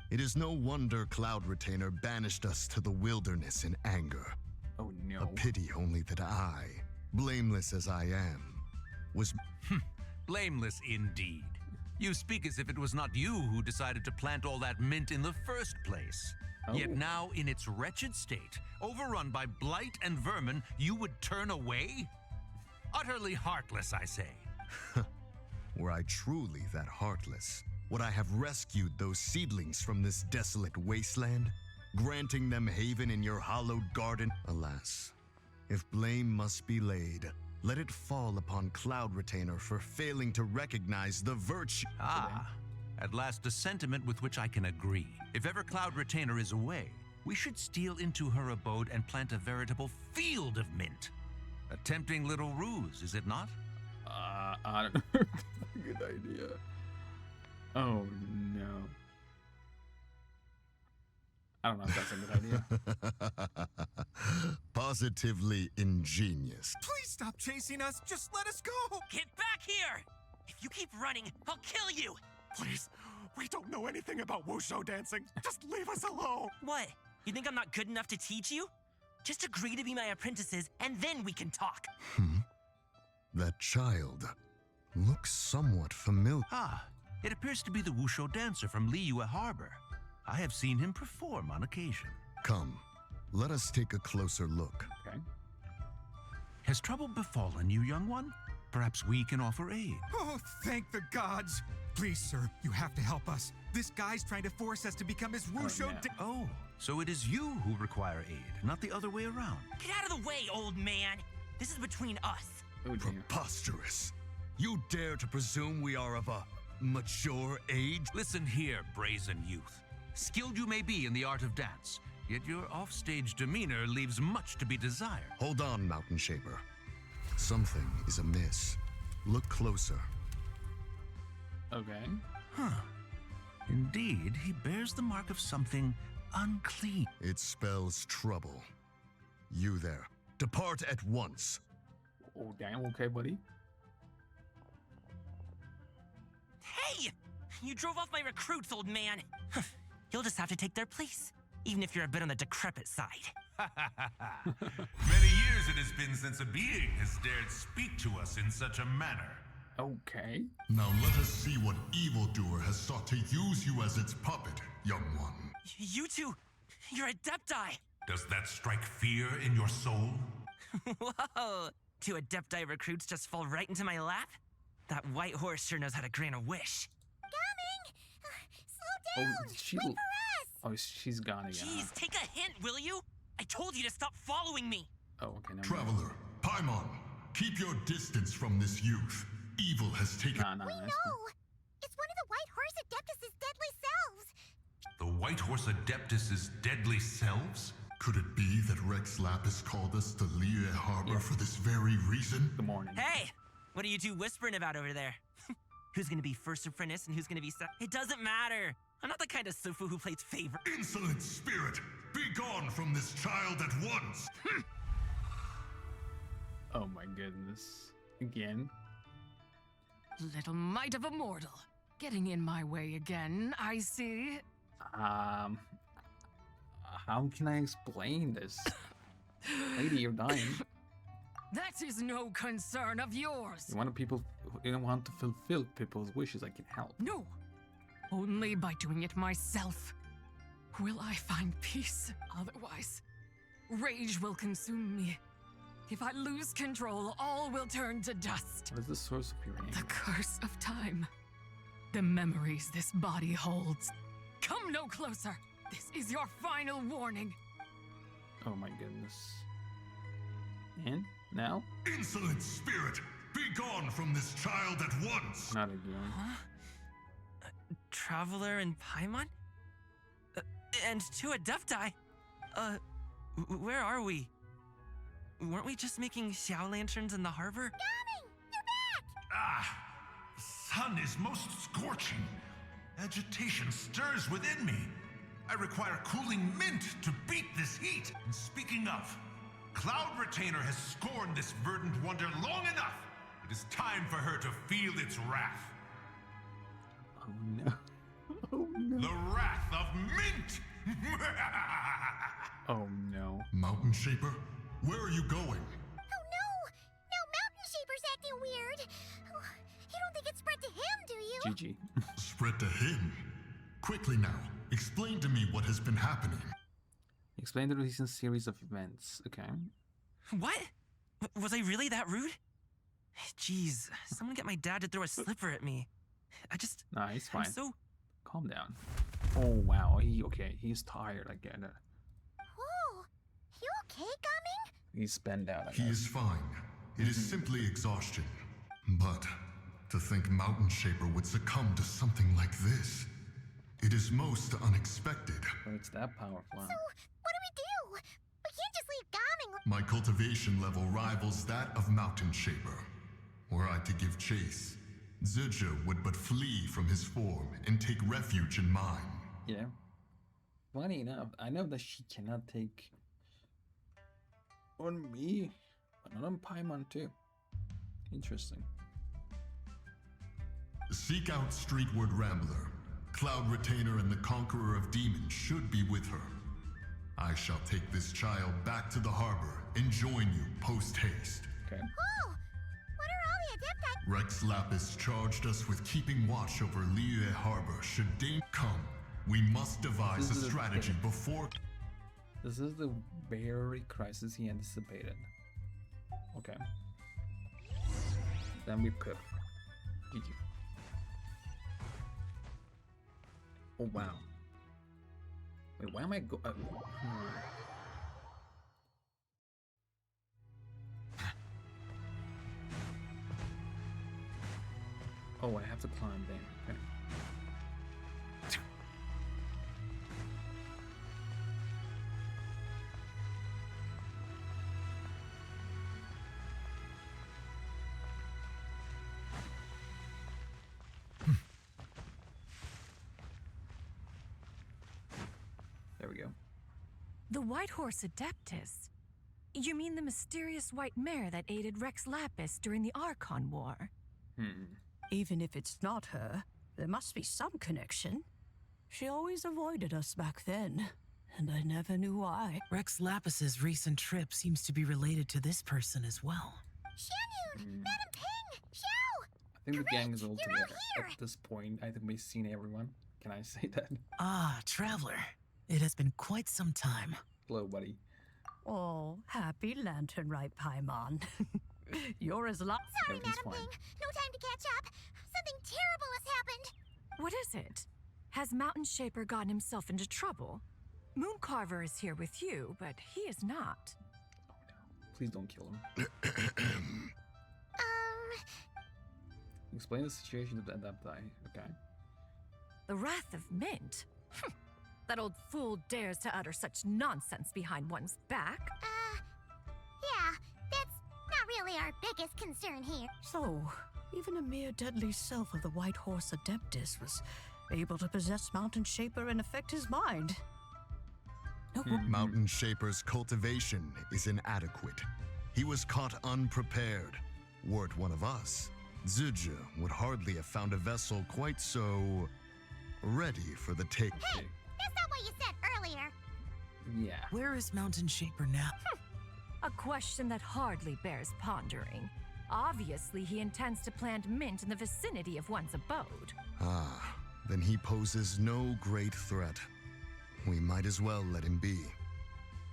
It is no wonder Cloud Retainer banished us to the wilderness in anger. Oh no. A pity only that I, blameless as I am, was... Blameless indeed. You speak as if it was not you who decided to plant all that mint in the first place. Yet now, in its wretched state, overrun by blight and vermin, you would turn away? Utterly heartless, I say. Were I truly that heartless, would I have rescued those seedlings from this desolate wasteland, granting them haven in your hallowed garden? Alas, if blame must be laid, let it fall upon Cloud Retainer for failing to recognize the virtue. At last a sentiment with which I can agree. If ever Cloud Retainer is away, we should steal into her abode and plant a veritable field of mint. A tempting little ruse, is it not? I don't know. Good idea. Oh no. I don't know if that's a good idea. Positively ingenious. Please stop chasing us. Just let us go. Get back here! If you keep running, I'll kill you! Please, we don't know anything about wushu dancing. Just leave us alone. What? You think I'm not good enough to teach you? Just agree to be my apprentices, and then we can talk. That child looks somewhat familiar. It appears to be the wushu dancer from Liyue Harbor. I have seen him perform on occasion. Come, let us take a closer look. Okay. Has trouble befallen you, young one? Perhaps we can offer aid. Oh, thank the gods. Please, sir, you have to help us. This guy's trying to force us to become his wushu So it is you who require aid, not the other way around. Get out of the way, old man! This is between us. Preposterous. You dare to presume we are of a mature age? Listen here, brazen youth. Skilled you may be in the art of dance, yet your offstage demeanor leaves much to be desired. Hold on, Mountain Shaper. Something is amiss. Look closer. Okay. Indeed, he bears the mark of something unclean. It spells trouble. You there. Depart at once. Oh, damn. Okay, buddy. Hey! You drove off my recruits, old man. You'll just have to take their place, even if you're a bit on the decrepit side. Many years it has been since a being has dared speak to us in such a manner. Okay. Now let us see what evildoer has sought to use you as its puppet, young one. You two, you're Adepti. Does that strike fear in your soul? Whoa! 2 Adepti recruits just fall right into my lap? That white horse sure knows how to grant a wish. Slow down! She Wait for us! Oh, she's gone again. Jeez, take a hint, will you? I told you to stop following me. Oh, okay. Never Traveler, Paimon, keep your distance from this youth. Evil has taken... We know! It's one of the White Horse Adeptus' deadly selves! The White Horse Adeptus' deadly selves? Could it be that Rex Lapis called us to Liyue Harbor for this very reason? Good morning. Hey! What are you two whispering about over there? Who's gonna be first apprentice and who's gonna be It doesn't matter! I'm not the kind of Sufu who plays favor. Insolent spirit! Be gone from this child at once! Oh my goodness. Again? Little mite of a mortal. Getting in my way again, I see. How can I explain this? Lady, you're dying. That is no concern of yours. You don't want to fulfill people's wishes. I can help. No, only by doing it myself will I find peace. Otherwise, rage will consume me. If I lose control, all will turn to dust. What is the source of your anger? The curse of time. The memories this body holds. Come no closer. This is your final warning. Oh my goodness. And now? Insolent spirit! Be gone from this child at once! Not again. Huh? Traveler and Paimon? And two Adepti? Where are we? Weren't we just making Xiao lanterns in the harbor? Coming! You're back! Ah! The sun is most scorching. Agitation stirs within me. I require cooling mint to beat this heat. And speaking of, Cloud Retainer has scorned this verdant wonder long enough. It is time for her to feel its wrath. Oh no. Oh no. The wrath of mint! Oh no. Mountain Shaper, where are you going? Oh no! Now Mountain Shaper's acting weird. Oh, you don't think it spread to him, do you? GG. Spread to him? Quickly now, explain to me what has been happening. Explain the recent series of events. Okay. What? Was I really that rude? Jeez, someone get my dad to throw a slipper at me. Nah, he's fine. I'm so... Calm down. Oh wow, he's tired, I get it. Whoa! You okay, Gaming? He's spent out, I He guess. is fine. It is simply exhaustion. But to think Mountain Shaper would succumb to something like this, it is most unexpected. But it's that powerful. So, what do we do? We can't just leave Gaming. My cultivation level rivals that of Mountain Shaper. Were I to give chase, Zidja would but flee from his form and take refuge in mine. Yeah. Funny enough, I know that she cannot take on me, but not on Paimon too. Interesting. Seek out Streetward Rambler. Cloud Retainer and the Conqueror of Demons should be with her. I shall take this child back to the harbor and join you post-haste. Okay. Whoa! What are all the Adepti? Rex Lapis charged us with keeping watch over Liyue Harbor should danger come. We must devise a strategy before... This is the very crisis he anticipated. Okay. Then we could. GG. Oh wow. Wait, why am I Oh, I have to climb there. Okay. There we go. The White Horse Adeptus? You mean the mysterious white mare that aided Rex Lapis during the Archon War? Even if it's not her, there must be some connection. She always avoided us back then, and I never knew why. Rex Lapis's recent trip seems to be related to this person as well. Xianyun! Madam Ping! Xiao! I think the gang is all together. At this point, I think we've seen everyone. Can I say that? Ah, Traveler. It has been quite some time. Hello, buddy. Oh, happy lantern, right, Paimon? You're as long. Sorry, Madam Ping. No time to catch up. Something terrible has happened. What is it? Has Mountain Shaper gotten himself into trouble? Mooncarver is here with you, but he is not. Oh no. Please don't kill him. Explain the situation of the Adepti. Okay. The Wrath of Mint? That old fool dares to utter such nonsense behind one's back. Yeah, that's not really our biggest concern here. So, even a mere deadly self of the White Horse Adeptus was able to possess Mountain Shaper and affect his mind. Mountain Shaper's cultivation is inadequate. He was caught unprepared. Were it one of us, Zidja would hardly have found a vessel quite so ready for the take. Hey, That's not what you said earlier. Yeah. Where is Mountain Shaper now? A question that hardly bears pondering. Obviously, he intends to plant mint in the vicinity of one's abode. Ah, then he poses no great threat. We might as well let him be.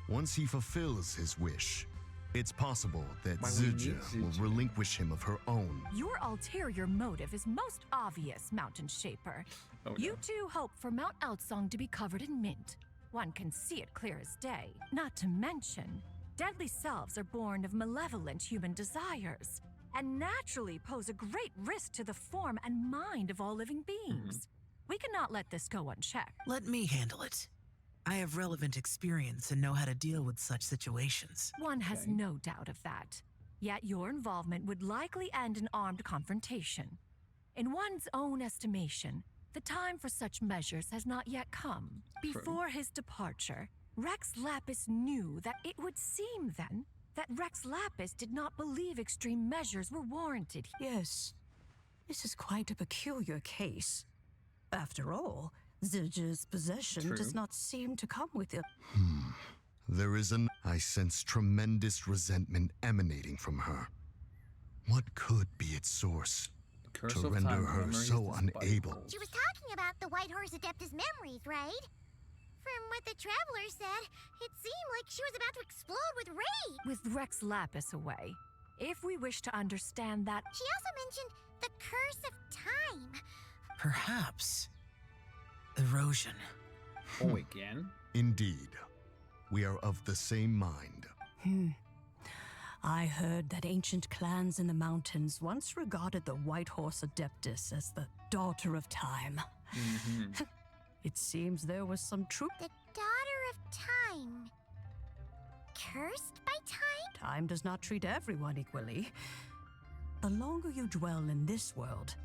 Once he fulfills his wish, it's possible that Zija will relinquish him of her own. Your ulterior motive is most obvious, Mountain Shaper. Oh, You two hope for Mount Outsong to be covered in mint. One can see it clear as day. Not to mention, deadly selves are born of malevolent human desires, and naturally pose a great risk to the form and mind of all living beings. We cannot let this go unchecked. Let me handle it. I have relevant experience and know how to deal with such situations. One has no doubt of that. Yet your involvement would likely end in armed confrontation. In one's own estimation, the time for such measures has not yet come. Before his departure, Rex Lapis knew that it would seem then that Rex Lapis did not believe extreme measures were warranted. Yes, this is quite a peculiar case. After all, Zija's possession does not seem to come with it. There is I sense tremendous resentment emanating from her. What could be its source to render her so unable? She was talking about the White Horse Adeptus memories, right? From what the Traveler said, it seemed like she was about to explode with rage. With Rex Lapis away, if we wish to understand that... She also mentioned the Curse of Time. Perhaps. Erosion. Oh, again? Indeed. We are of the same mind. I heard that ancient clans in the mountains once regarded the White Horse Adeptus as the daughter of time. It seems there was some truth. The Daughter of Time. Cursed by time? Time does not treat everyone equally. The longer you dwell in this world,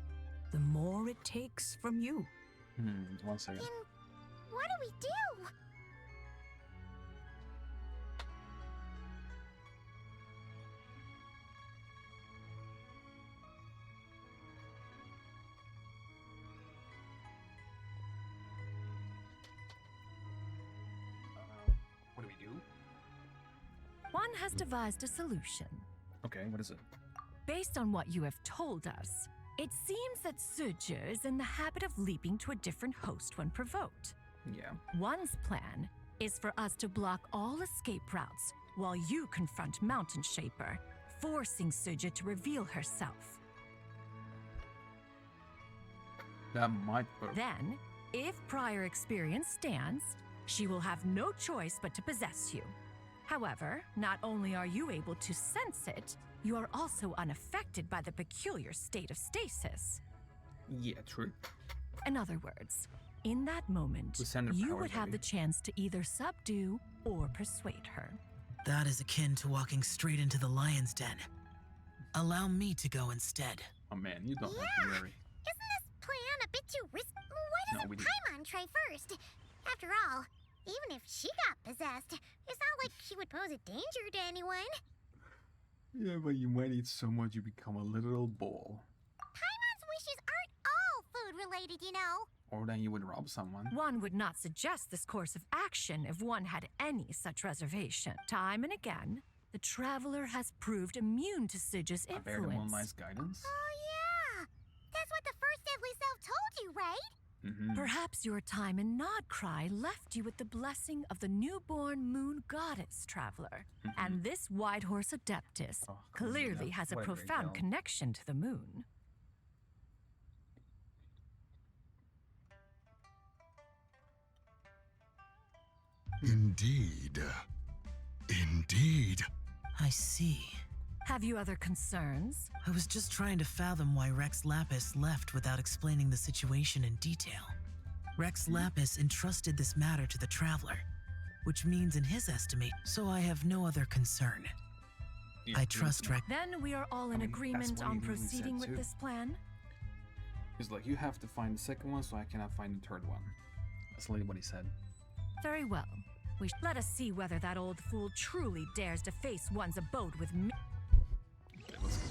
the more it takes from you. 1 second. Then what do we do? What do we do? One has devised a solution. Okay, what is it? Based on what you have told us, it seems that Zija is in the habit of leaping to a different host when provoked. Yeah. One's plan is for us to block all escape routes while you confront Mountain Shaper, forcing Zija to reveal herself. That might work. Then, if prior experience stands, she will have no choice but to possess you. However, not only are you able to sense it, you are also unaffected by the peculiar state of stasis. Yeah, true. In other words, in that moment, you would have the chance to either subdue or persuade her. That is akin to walking straight into the lion's den. Allow me to go instead. Oh man, you don't have to worry. Isn't this plan a bit too risky? Why doesn't Paimon try first? After all, even if she got possessed, it's not like she would pose a danger to anyone. Yeah, but you might eat so much you become a literal ball. Paimon's wishes aren't all food-related, you know. Or then you would rob someone. One would not suggest this course of action if one had any such reservation. Time and again, the Traveler has proved immune to Zija's influence. Moonlight's guidance? Oh yeah! That's what the first deadly self told you, right? Perhaps your time in Nodcry left you with the blessing of the newborn moon goddess, Traveler. And this White Horse Adeptus clearly has a profound connection to the moon. Indeed. Indeed. I see. Have you other concerns? I was just trying to fathom why Rex Lapis left without explaining the situation in detail. Rex Lapis entrusted this matter to the Traveler, which means in his estimate, so I have no other concern. Yeah, I trust Rex. Then we are all in agreement on proceeding with this plan? He's like, you have to find the second one, so I cannot find the third one. That's literally what he said. Very well. Let us see whether that old fool truly dares to face one's abode with me. Okay, let's go.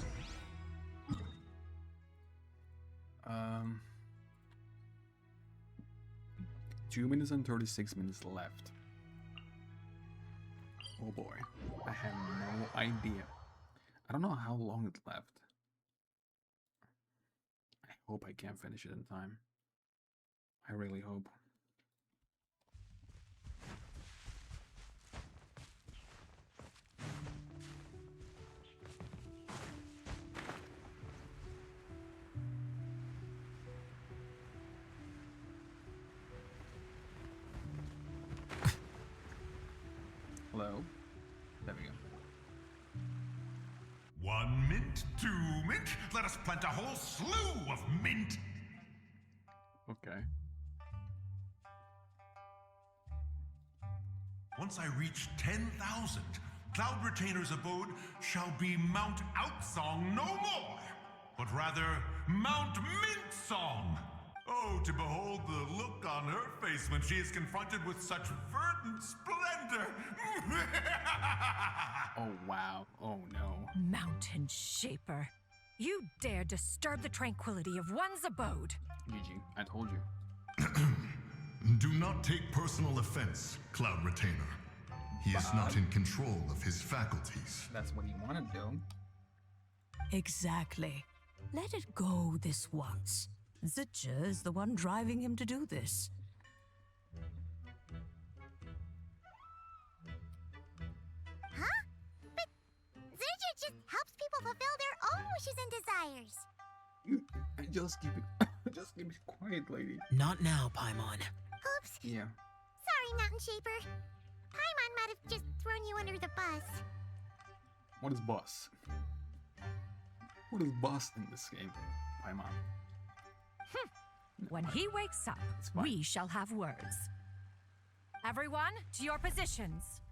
2 minutes and 36 minutes left. Oh boy, I have no idea. I don't know how long it's left. I hope I can finish it in time. I really hope. Hello? There we go. 1 mint, 2 mint. Let us plant a whole slew of mint. Okay. Once I reach 10,000, Cloud Retainer's abode shall be Mount Outsong no more, but rather Mount Mint Song. Oh, to behold the look on her face when she is confronted with such verdant splendor. Oh, wow. Oh, no. Mountain Shaper. You dare disturb the tranquility of one's abode. GG, I told you. Do not take personal offense, Cloud Retainer. He is not in control of his faculties. That's what he wanted to do. Exactly. Let it go this once. Zitja is the one driving him to do this. Huh? But Zitja just helps people fulfill their own wishes and desires. Just keep it quiet, lady. Not now, Paimon. Oops. Yeah. Sorry, Mountain Shaper. Paimon might have just thrown you under the bus. What is boss? What is boss in this game? Paimon. When he wakes up, we shall have words. Everyone, to your positions.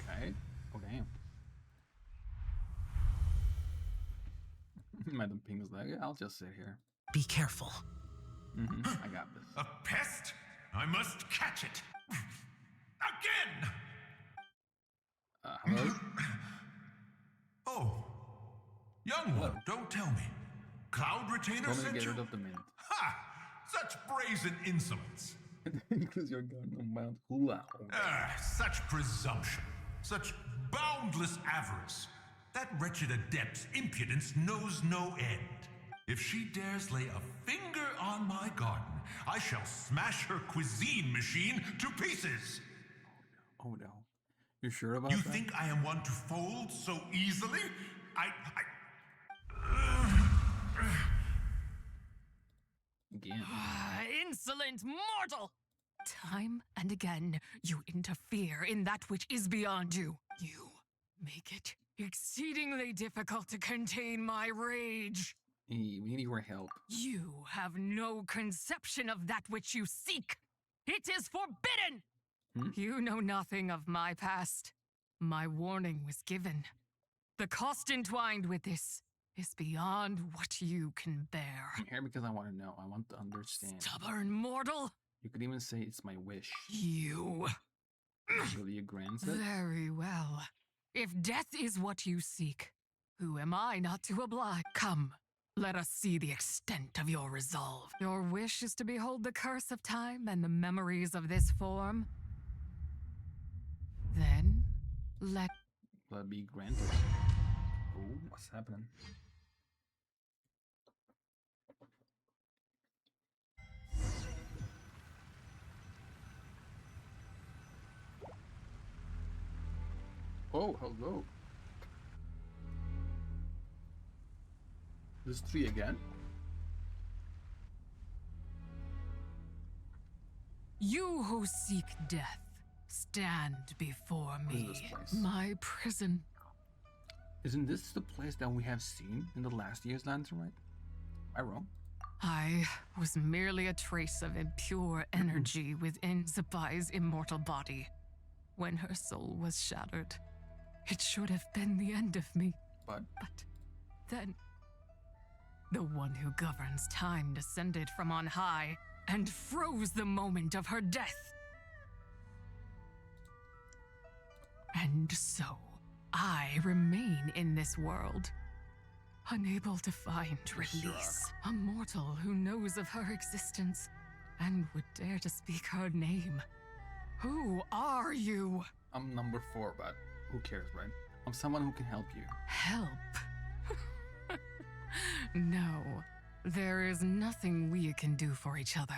Okay. Oh, damn. Madam Ping's like, I'll just sit here. Be careful. I got this. A pest? I must catch it. Again! Hello? Oh. Young one, don't tell me. Cloud Retainer Told me to sent get you? rid of the mint. Ha! Such brazen insolence. Because you're going on Mount Hula. Such presumption. Such boundless avarice. That wretched adept's impudence knows no end. If she dares lay a finger on my garden, I shall smash her cuisine machine to pieces. Oh no. You sure about You that? think I am one to fold so easily? Again. Insolent mortal! Time and again, you interfere in that which is beyond you. You make it exceedingly difficult to contain my rage. Hey, we need your help. You have no conception of that which you seek. It is forbidden! You know nothing of my past. My warning was given. The cost entwined with this is beyond what you can bear. I'm here because I want to know. I want to understand. Stubborn mortal! You could even say it's my wish. You. Will you grant it? Very well. If death is what you seek, who am I not to oblige? Come, let us see the extent of your resolve. Your wish is to behold the curse of time and the memories of this form. Then, let be granted. Oh, what's happening? Oh, hello. There's 3 again. you who seek death, stand before me. My prison. Isn't this the place that we have seen in the last year's lantern, right? Am I wrong? I was merely a trace of impure energy within Zibai's immortal body. When her soul was shattered, it should have been the end of me. But then, the one who governs time descended from on high and froze the moment of her death. And so, I remain in this world, unable to find release. A mortal who knows of her existence and would dare to speak her name. Who are you? I'm number 4, but who cares, right? I'm someone who can help you. Help? No, there is nothing we can do for each other.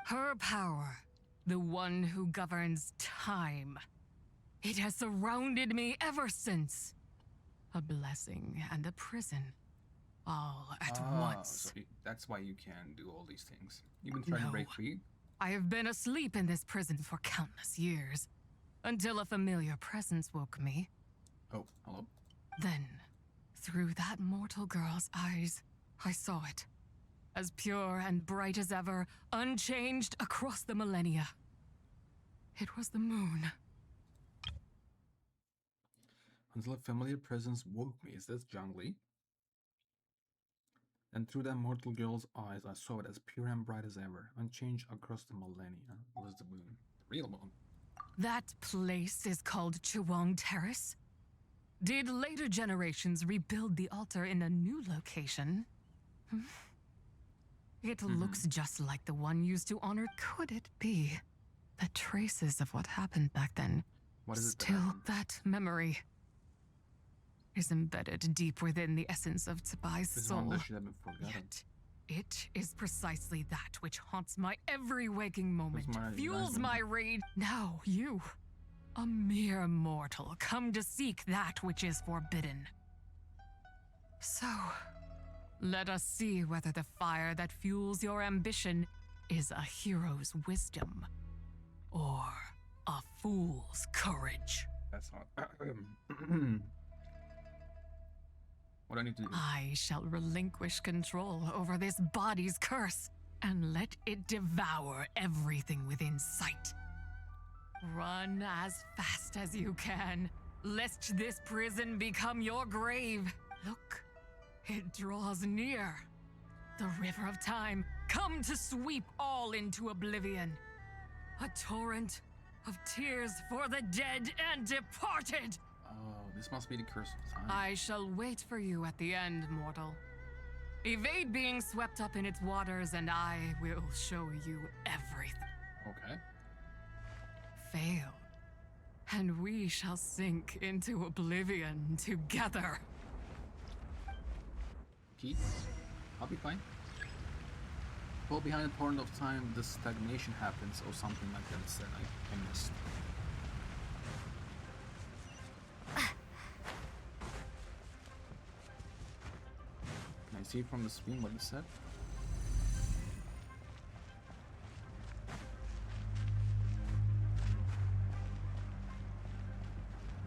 Her power, the one who governs time. It has surrounded me ever since. A blessing and a prison, all at once. So that's why you can do all these things. You've been trying to break free? I have been asleep in this prison for countless years, until a familiar presence woke me. Oh, hello? Then, through that mortal girl's eyes, I saw it. As pure and bright as ever, unchanged across the millennia. It was the moon. Until a familiar presence woke me. Is this Zhongli? And through that mortal girl's eyes, I saw it as pure and bright as ever, unchanged across the millennia. It was the moon. The real moon. That place is called Chiwang Terrace. Did later generations rebuild the altar in a new location? It looks just like the one used to honor. Could it be the traces of what happened back then? What is it? Still, that memory is embedded deep within the essence of Zibai's soul. That should have been forgotten. Yet, it is precisely that which haunts my every waking moment, fuels my rage. Now you, a mere mortal, come to seek that which is forbidden. So, let us see whether the fire that fuels your ambition is a hero's wisdom or a fool's courage. That's not. What do I need to do? I shall relinquish control over this body's curse and let it devour everything within sight. Run as fast as you can, lest this prison become your grave. Look, it draws near. The river of time, come to sweep all into oblivion. A torrent of tears for the dead and departed. Oh, this must be the curse of time. I shall wait for you at the end, mortal. Evade being swept up in its waters, and I will show you everything. Okay. Fail, and we shall sink into oblivion together. Keith, I'll be fine. Fall behind the torrent of time, the stagnation happens, or something like that. It's I missed. Can I see from the screen what it said?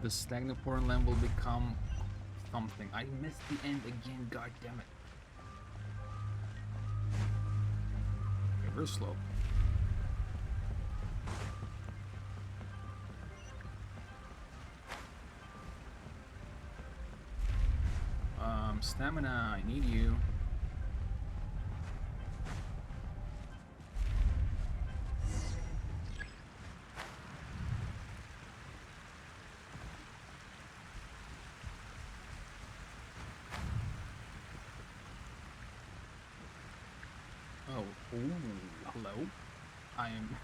The stagnant foreign land will become something. I missed the end again, god damn it. Okay, we're slow. Stamina, I need you. Oh, ooh, hello? I am...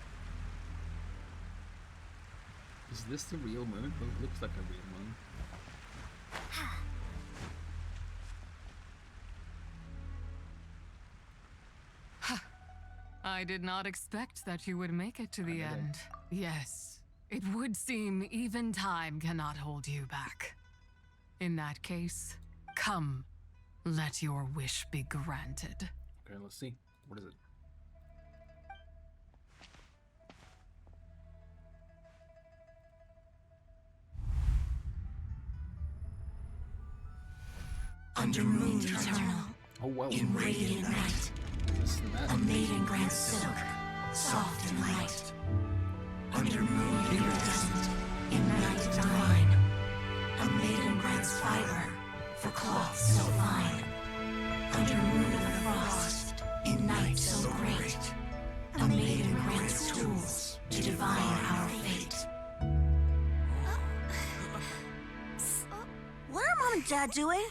Is this the real moon? It looks like a real moon. I did not expect that you would make it to the end. Yes, it would seem even time cannot hold you back. In that case, come, let your wish be granted. Okay, let's see. What is it? Under moon eternal, oh, wow. In radiant night, a maiden grants silk, soft and light. Under moon iridescent, in night divine, a maiden grants fiber for cloth so fine. Under moon of frost, in night so great, a maiden grants tools to divine our fate. What are Mom and Dad doing?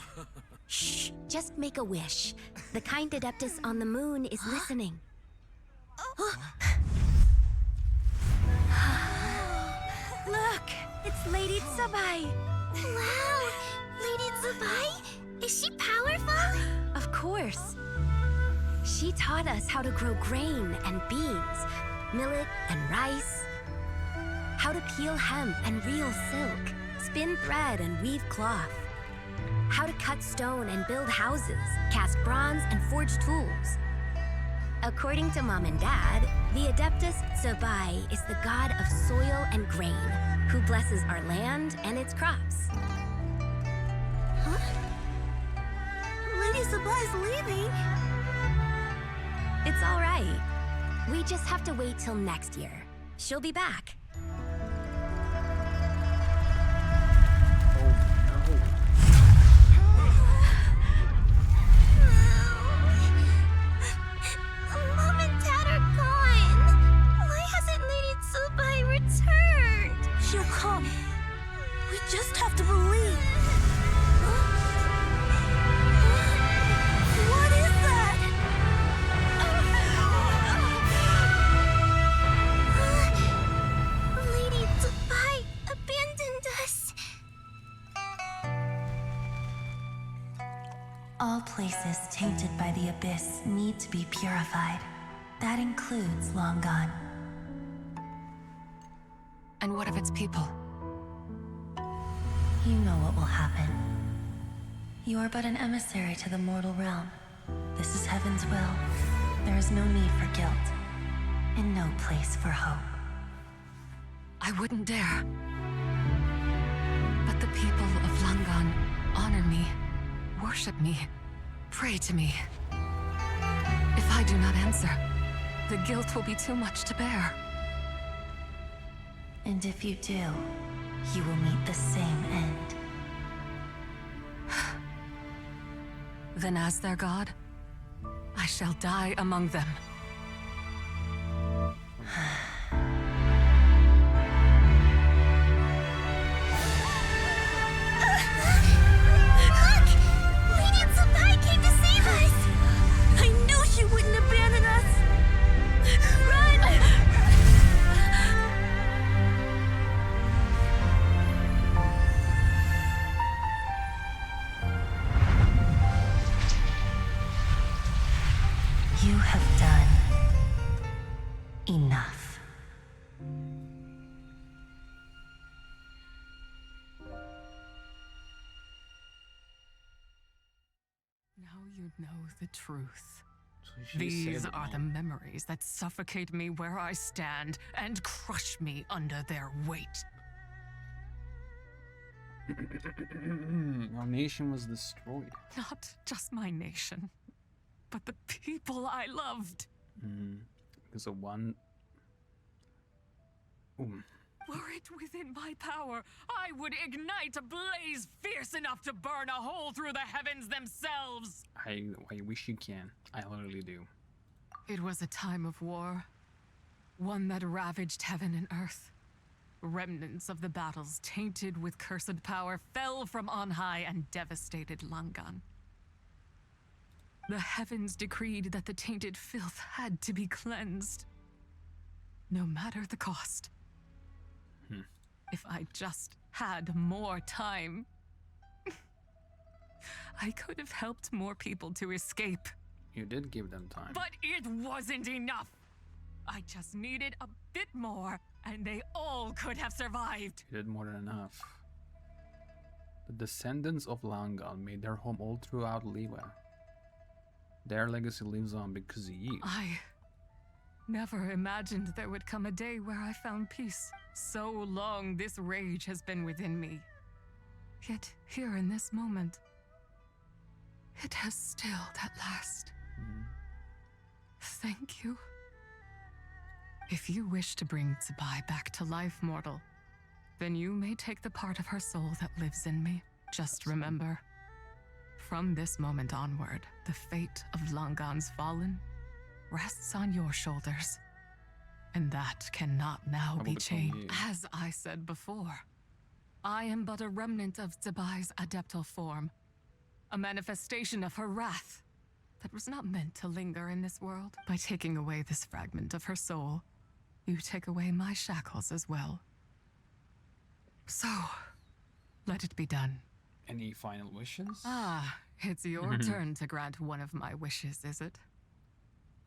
Shh, just make a wish. The kind Adeptus on the moon is listening. Look, it's Lady Zibai. Wow, Lady Zibai? Is she powerful? Of course. She taught us how to grow grain and beans, millet and rice, how to peel hemp and reel silk, spin thread and weave cloth, how to cut stone and build houses, cast bronze and forge tools. According to Mom and Dad, the Adeptus Zibai is the god of soil and grain, who blesses our land and its crops. Huh? Lady Zibai's leaving. It's all right. We just have to wait till next year. She'll be back. Mom and Dad are gone. Why hasn't Lady Zibai returned? She'll come. We just have to believe. What is that? Lady Zibai abandoned us. All places tainted by the abyss need to be purified. That includes Lang-gan. And what of its people? You know what will happen. You are but an emissary to the mortal realm. This is heaven's will. There is no need for guilt, and no place for hope. I wouldn't dare. But the people of Lang-gan honor me, worship me, pray to me. If I do not answer, the guilt will be too much to bear. And if you do, you will meet the same end. Then as their god, I shall die among them. Look! Lady Zibai came to save us! I knew she wouldn't abandon us! Run! You have done enough. Now you know the truth. she These said are no. the memories that suffocate me where I stand and crush me under their weight. Our nation was destroyed. Not just my nation, but the people I loved. Because of one. Were it within my power, I would ignite a blaze fierce enough to burn a hole through the heavens themselves. I wish you can. I literally do. It was a time of war, one that ravaged heaven and earth. Remnants of the battles, tainted with cursed power, fell from on high and devastated Lang-gan. The heavens decreed that the tainted filth had to be cleansed, no matter the cost. If I just had more time, I could have helped more people to escape. You did give them time. But it wasn't enough. I just needed a bit more, and they all could have survived. You did more than enough. The descendants of Lang-gan made their home all throughout Liyue. Their legacy lives on because of you. I never imagined there would come a day where I found peace. So long this rage has been within me. Yet here in this moment, it has stilled at last. Thank you. If you wish to bring Zibai back to life, mortal, then you may take the part of her soul that lives in me. Just remember, from this moment onward, the fate of Lang-gan's fallen rests on your shoulders. And that cannot now be changed. As I said before, I am but a remnant of Zibai's adeptal form, a manifestation of her wrath that was not meant to linger in this world. By taking away this fragment of her soul, you take away my shackles as well. So, let it be done. Any final wishes? Ah, it's your turn to grant one of my wishes, is it?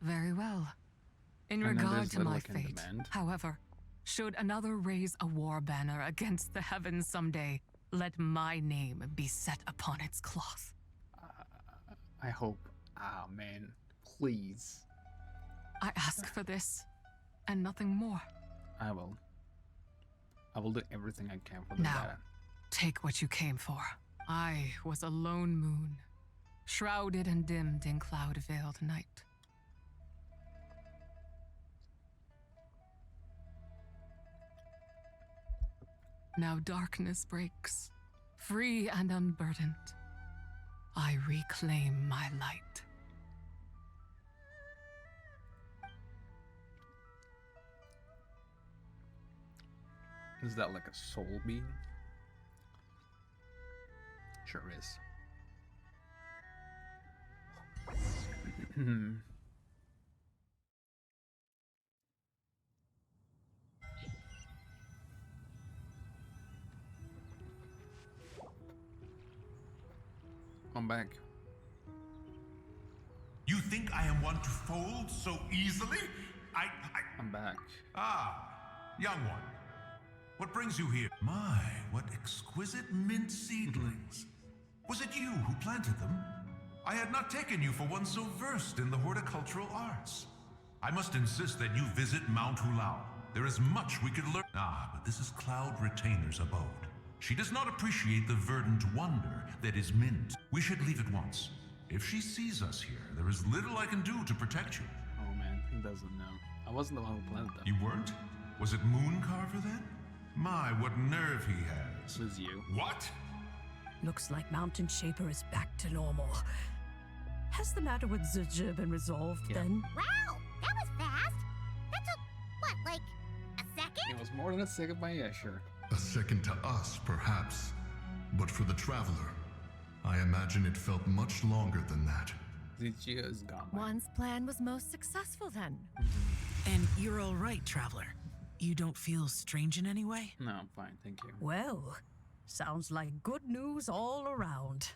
Very well. In I know regard there's to little my I can fate, demand. however, should another raise a war banner against the heavens someday, let my name be set upon its cloth. I hope. Ah, man. Please. I ask for this, and nothing more. I will. I will do everything I can for the Now, data. take what you came for. I was a lone moon, shrouded and dimmed in cloud-veiled night. Now darkness breaks, free and unburdened. I reclaim my light. Is that like a soul being? Sure is. I'm back. You think I am one to fold so easily? I'm back. Ah, young one. What brings you here? My, what exquisite mint seedlings. Was it you who planted them? I had not taken you for one so versed in the horticultural arts. I must insist that you visit Mount Hulao. There is much we could learn. Ah, but this is Cloud Retainer's abode. She does not appreciate the verdant wonder that is mint. We should leave at once. If she sees us here, there is little I can do to protect you. Oh man, he doesn't know. I wasn't the one who planted them. You weren't? Was it Mooncarver then? My, what nerve he has. It was you. What? Looks like Mountain Shaper is back to normal. Has the matter with Zibai been resolved then? Wow, that was fast. That took, what, like a second? It was more than a second by Escher. A second to us, perhaps. But for the traveler, I imagine it felt much longer than that. Zibai is gone. One's plan was most successful then. And you're all right, traveler. You don't feel strange in any way? No, I'm fine, thank you. Well, sounds like good news all around.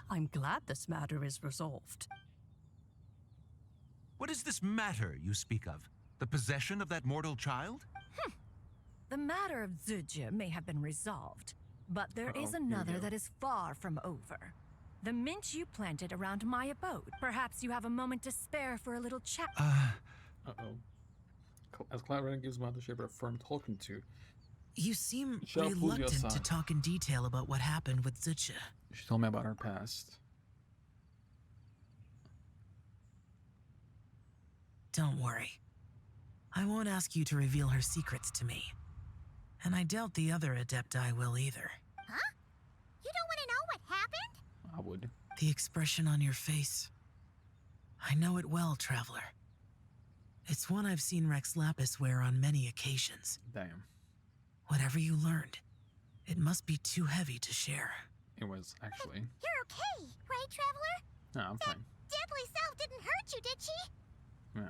I'm glad this matter is resolved. What is this matter you speak of? The possession of that mortal child? The matter of Zibai may have been resolved, but there is Uh-oh, here we another go. that is far from over. The mint you planted around my abode. Perhaps you have a moment to spare for a little chat. Uh-oh. As Cloud Runner gives Mother Shaper a firm talking to, You seem Shall pull you reluctant to aside. talk in detail about what happened with Zibai. she told me about her past. Don't worry. I won't ask you to reveal her secrets to me. And I doubt the other Adepti will either. Huh? You don't want to know what happened? I would. The expression on your face. I know it well, Traveler. It's one I've seen Rex Lapis wear on many occasions. Damn. Whatever you learned, it must be too heavy to share. It was actually. You're okay, right, Traveler? No, I'm fine. Deadly self didn't hurt you, did she? No,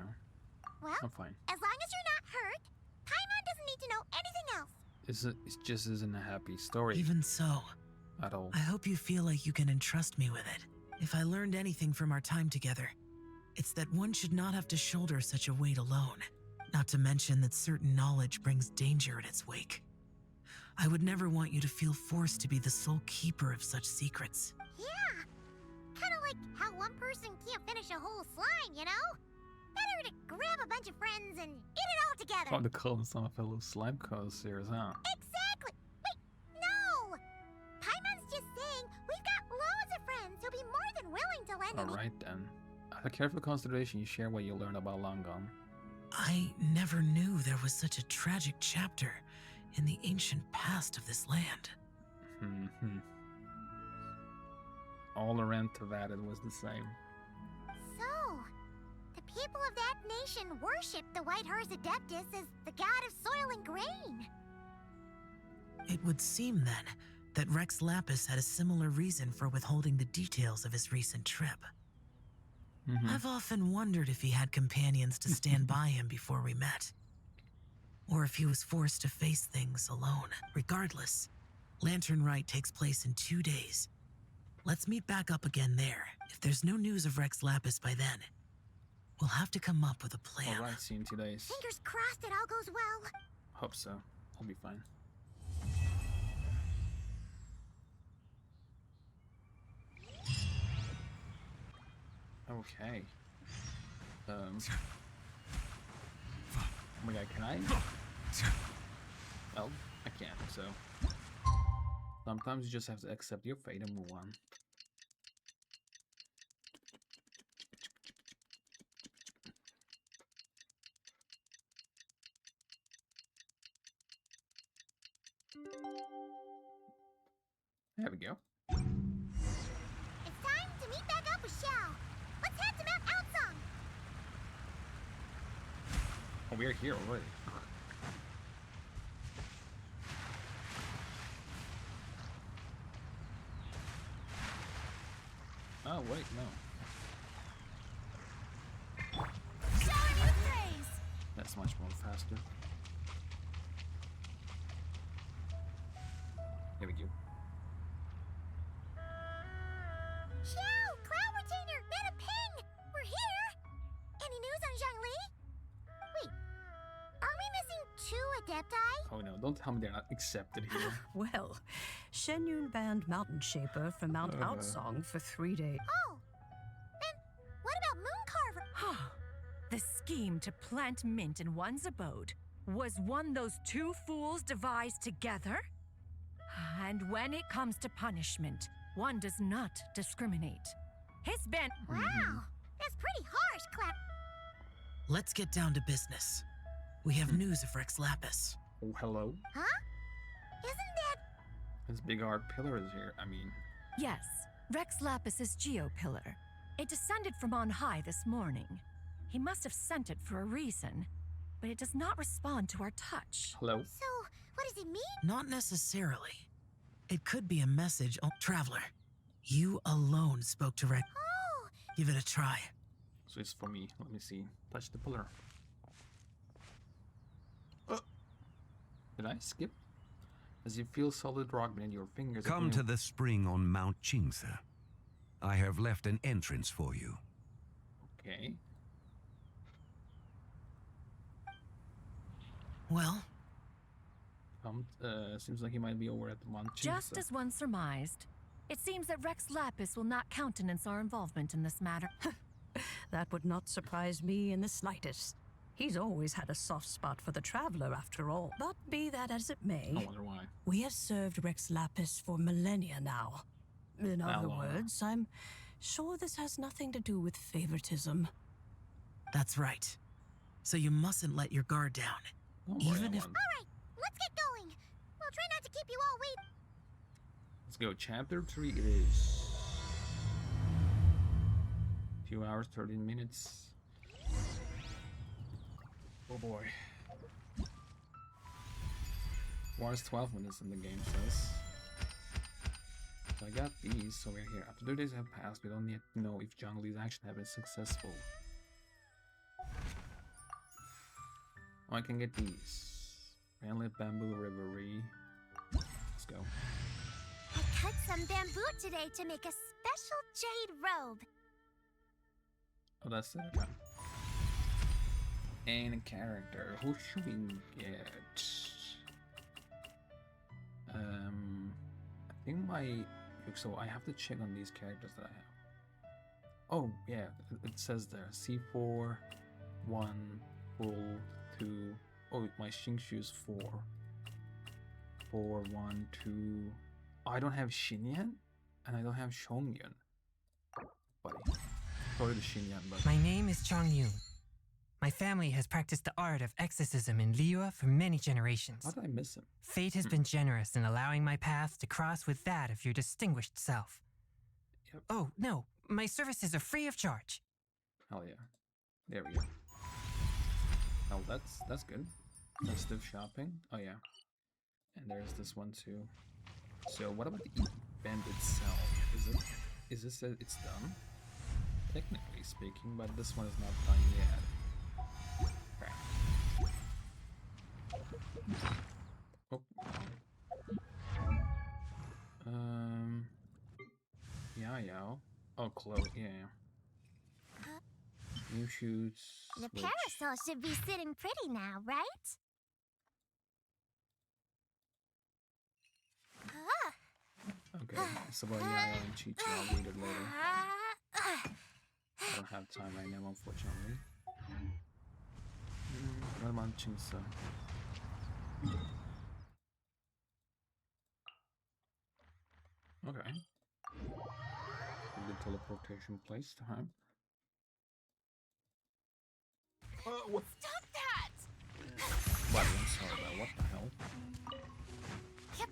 Well, I'm fine. as long as you're not hurt, Paimon doesn't need to know anything else. It just isn't a happy story Even so, at all. I hope you feel like you can entrust me with it. If I learned anything from our time together, it's that one should not have to shoulder such a weight alone. Not to mention that certain knowledge brings danger in its wake. I would never want you to feel forced to be the sole keeper of such secrets. Yeah. Kind of like how one person can't finish a whole slime, you know? Better to grab a bunch of friends and eat it all together. Oh, the call some of fellow slime cause series, huh? Exactly. Wait, no. Paimon's just saying we've got loads of friends who'll be more than willing to lend any. Alright then. Out of careful consideration, you share what you learned about lang-gan. I never knew there was such a tragic chapter in the ancient past of this land. All around Tavadid was the same. So, the people of that nation worship the White Horse Adeptus as the god of soil and grain. It would seem then that Rex Lapis had a similar reason for withholding the details of his recent trip. I've often wondered if he had companions to stand by him before we met, or if he was forced to face things alone. Regardless, Lantern Rite takes place in 2 days. Let's meet back up again there. If there's no news of Rex Lapis by then, we'll have to come up with a plan. Alright, see you in 2 days. Fingers crossed it all goes well. Hope so. I'll be fine. Okay. Oh my god, can I? Well, I can't, so. Sometimes you just have to accept your fate and move on. There we go. It's time to meet back up with Xiao. Let's head to Mount Outsong. Oh, we are here already. Oh, wait, no. Showing you praise. That's much more faster. Here we go. Xiao, Cloud Retainer, Mana Ping! We're here! Any news on Zhongli? Wait, are we missing 2 Adepti? Oh no, don't tell me they're not accepted here. Well, Shenyun banned Mountain Shaper from Mount Outsong for 3 days. Oh, then what about Mooncarver? The scheme to plant mint in one's abode was one those 2 fools devised together? And when it comes to punishment, one does not discriminate. His ban— Wow, that's pretty harsh, Cloud. Let's get down to business. We have news of Rex Lapis. Oh, hello. Huh? Isn't that— This big hard pillar is here. I mean, Yes, Rex Lapis's Geo-Pillar. It descended from on high this morning. He must have sent it for a reason, but it does not respond to our touch. hello. So, what does it mean? Not necessarily. It could be a message. Oh, Traveler, you alone spoke to Rex. Oh, Give it a try. So it's for me. Let me see. Touch the pillar. Did I skip? As you feel solid rock beneath your fingers. Come to the spring on Mount Qingse. I have left an entrance for you. Okay. Well, seems like he might be over at the Mount Just Qingse. as one surmised, it seems that Rex Lapis will not countenance our involvement in this matter. That would not surprise me in the slightest. He's always had a soft spot for the Traveler, after all. But be that as it may, I wonder why. we have served Rex Lapis for millennia now. In How other long? words, I'm sure this has nothing to do with favoritism. that's right. So you mustn't let your guard down. Even if— all right, let's get going. We'll try not to keep you all waiting. Let's go. Chapter 3 it is. 2 hours, 13 minutes. Oh boy. 2 hours, 12 minutes in the game says. So I got these, so we're here. After 2 days have passed, we don't yet know if Zhongli's action have been successful. Oh, I can get these. Manlet Bamboo Reverie. Let's go. I cut some bamboo today to make a special jade robe. Oh, that's it. Okay. And a character. Who should we get? I think so I have to check on these characters that I have. Oh yeah, it says there C4, 1, full, 2. Oh, my Xingshu is 4. 4, 1, 2. Oh, I don't have Xinyan, and I don't have Shongyun. Buddy. Sorry to Xinyan, but My name is Chong Yun. My family has practiced the art of exorcism in Liyue for many generations. how did I miss him? Fate has been generous in allowing my path to cross with that of your distinguished self. Yep. Oh, no, my services are free of charge. Hell yeah. There we go. Oh, that's good. Festive shopping. Oh yeah. And there's this one too. So what about the event itself? Is this it's done? Technically speaking, but this one is not done yet. Okay. Oh. Yeah. Oh, clothes. Yeah. New shoes. The which- parasol should be sitting pretty now, right? Okay, it's about Yaya and Chi-Chi. I'll read it later. I don't have time right now, unfortunately. What about Chinsa? Okay. The teleportation place time. What? Stop that! What? I'm sorry about what the hell? Yep.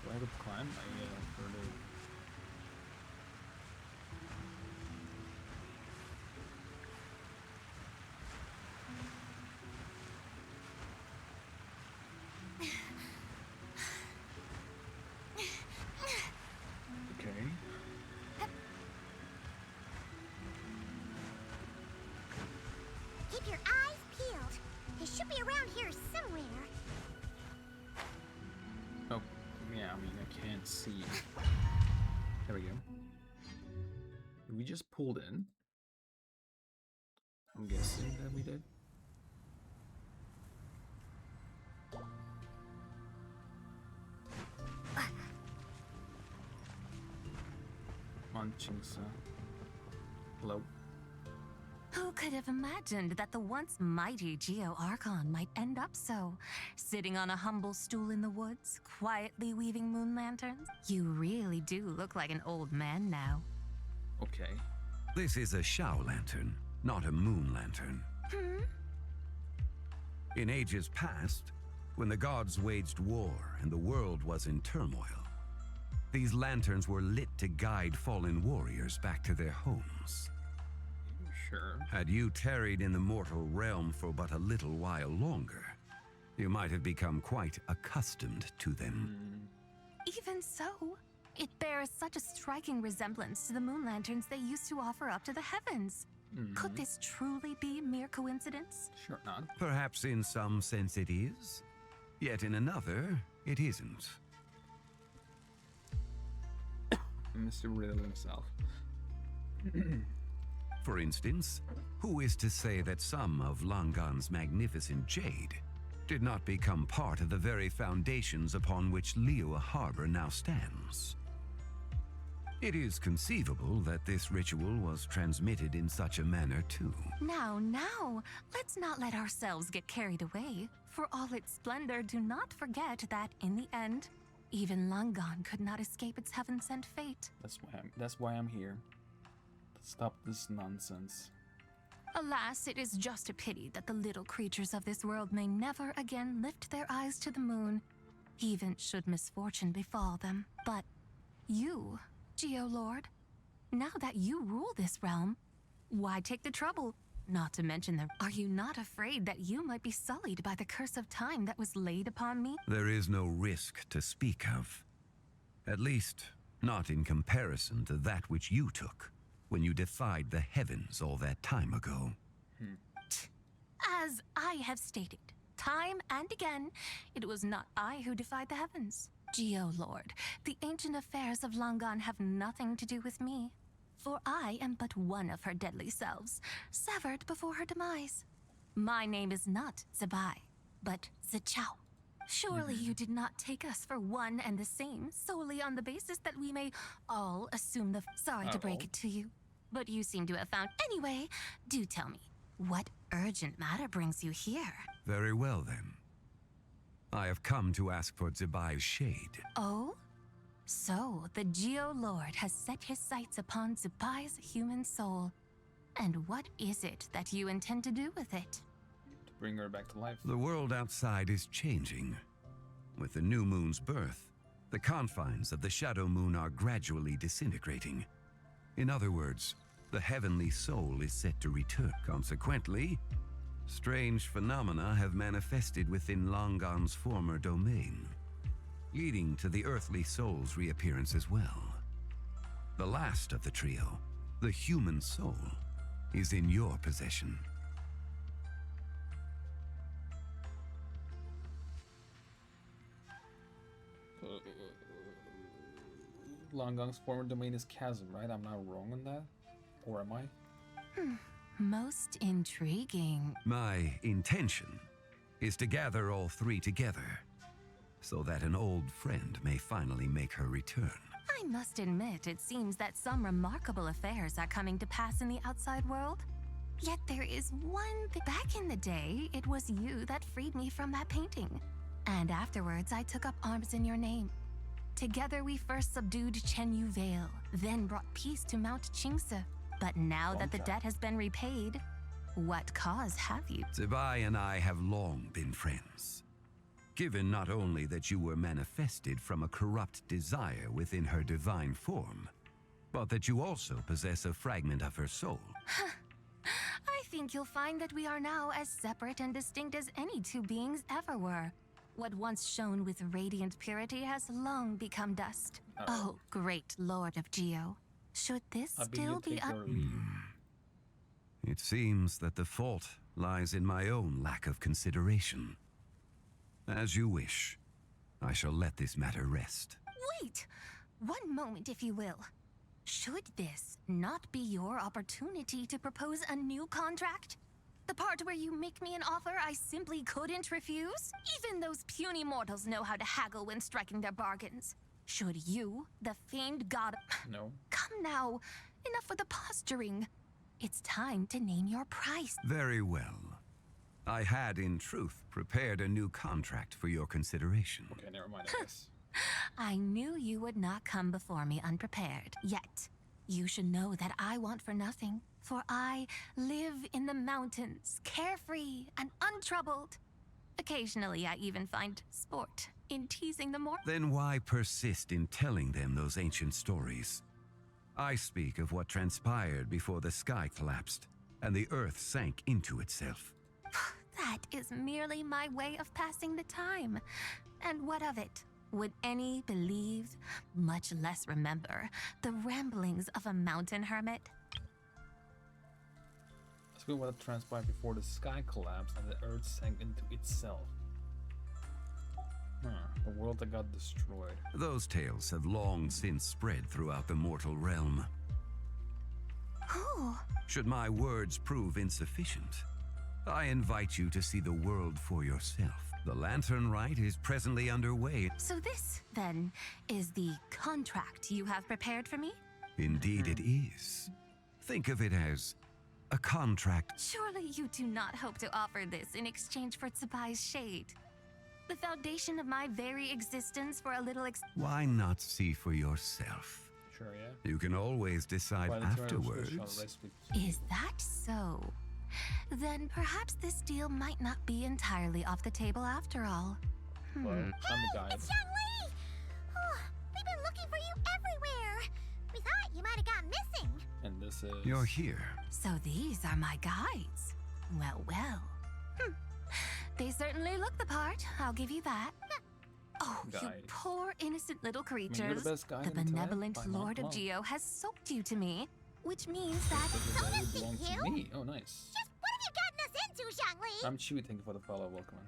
Do I have to climb? Further. Okay. Keep your eyes peeled. He should be around here somewhere. Oh, yeah, I mean, I can't see. There we go. We just pulled in. I'm guessing that we did. Munchingsa. Hello. Who could have imagined that the once mighty Geo Archon might end up so? Sitting on a humble stool in the woods, quietly weaving moon lanterns? You really do look like an old man now. Okay. This is a Shao lantern, not a moon lantern. In ages past, when the gods waged war and the world was in turmoil, these lanterns were lit to guide fallen warriors back to their homes. Sure. Had you tarried in the mortal realm for but a little while longer, you might have become quite accustomed to them. Even so, it bears such a striking resemblance to the moon lanterns they used to offer up to the heavens. Could this truly be mere coincidence? Sure not. Perhaps in some sense it is, yet in another, it isn't. Mr. Riddle himself. For instance, who is to say that some of lang-gan's magnificent jade did not become part of the very foundations upon which Liyue Harbor now stands? It is conceivable that this ritual was transmitted in such a manner too. Now, let's not let ourselves get carried away. For all its splendor, do not forget that in the end, even lang-gan could not escape its heaven-sent fate. That's why I'm here. To stop this nonsense. Alas, it is just a pity that the little creatures of this world may never again lift their eyes to the moon, even should misfortune befall them. But you, Geo-Lord, now that you rule this realm, why take the trouble? Not to mention are you not afraid that you might be sullied by the curse of time that was laid upon me? There is no risk to speak of. At least, not in comparison to that which you took when you defied the heavens all that time ago. As I have stated, time and again, it was not I who defied the heavens. Geo-Lord, the ancient affairs of lang-gan have nothing to do with me. For I am but one of her deadly selves, severed before her demise. My name is not Zibai, but Zichao. Surely you did not take us for one and the same, solely on the basis that we may all assume the... Sorry to break it to you, but you seem to have found... Anyway, do tell me, what urgent matter brings you here? Very well then. I have come to ask for Zibai's shade. Oh? So, the Geo-Lord has set his sights upon Zibai's human soul. And what is it that you intend to do with it? To bring her back to life. The world outside is changing. With the new moon's birth, The confines of the shadow moon are gradually disintegrating. In other words, the heavenly soul is set to return. Consequently, strange phenomena have manifested within Lang-gan's former domain, leading to the earthly soul's reappearance as well. The last of the trio, the human soul, is in your possession. Lang-gan's former domain is chasm, right? I'm not wrong on that? Or am I? Most intriguing. My intention is to gather all three together, so that an old friend may finally make her return. I must admit, it seems that some remarkable affairs are coming to pass in the outside world. Yet there is one thing. Back in the day, it was you that freed me from that painting. And afterwards, I took up arms in your name. Together, we first subdued Chen Vale, then brought peace to Mount Qingse. But now that the debt has been repaid, what cause have you? Zibai and I have long been friends. Given not only that you were manifested from a corrupt desire within her divine form, but that you also possess a fragment of her soul. I think you'll find that we are now as separate and distinct as any two beings ever were. What once shone with radiant purity has long become dust. Oh, great Lord of Geo. Should this still be It seems that the fault lies in my own lack of consideration. As you wish. I shall let this matter rest. Wait! One moment, if you will. Should this not be your opportunity to propose a new contract? The part where you make me an offer I simply couldn't refuse? Even those puny mortals know how to haggle when striking their bargains. Should you, the famed god... No. Come now. Enough with the posturing. It's time to name your price. Very well. I had, in truth, prepared a new contract for your consideration. Okay, never mind, I guess. I knew you would not come before me unprepared. Yet, you should know that I want for nothing. For I live in the mountains, carefree and untroubled. Occasionally, I even find sport in teasing the more. Then why persist in telling them those ancient stories? I speak of what transpired before the sky collapsed and the earth sank into itself. That is merely my way of passing the time. And what of it? Would any believe, much less remember, the ramblings of a mountain hermit? Let's go what transpired before the sky collapsed and the earth sank into itself. The world that got destroyed. Those tales have long since spread throughout the mortal realm. Who? Should my words prove insufficient, I invite you to see the world for yourself. The Lantern Rite is presently underway. So this, then, is the contract you have prepared for me? Indeed it is. Think of it as a contract. Surely you do not hope to offer this in exchange for Zibai's shade. The foundation of my very existence for a little Why not see for yourself? Sure, yeah. You can always decide afterwards. Is that so? Then perhaps this deal might not be entirely off the table after all. Well, I'm the guide. It's Xiangli! Oh, we've been looking for you everywhere. We thought you might have gone missing. And this is... You're here. So these are my guides. Well, well. They certainly look the part, I'll give you that. Oh, you poor innocent little creatures. The benevolent Lord of Geo has soaked you to me, which means that... So does you? Me. Oh, nice. Just what have you gotten us into, Xiangli? I'm Chewy, thank you for the follow, welcome.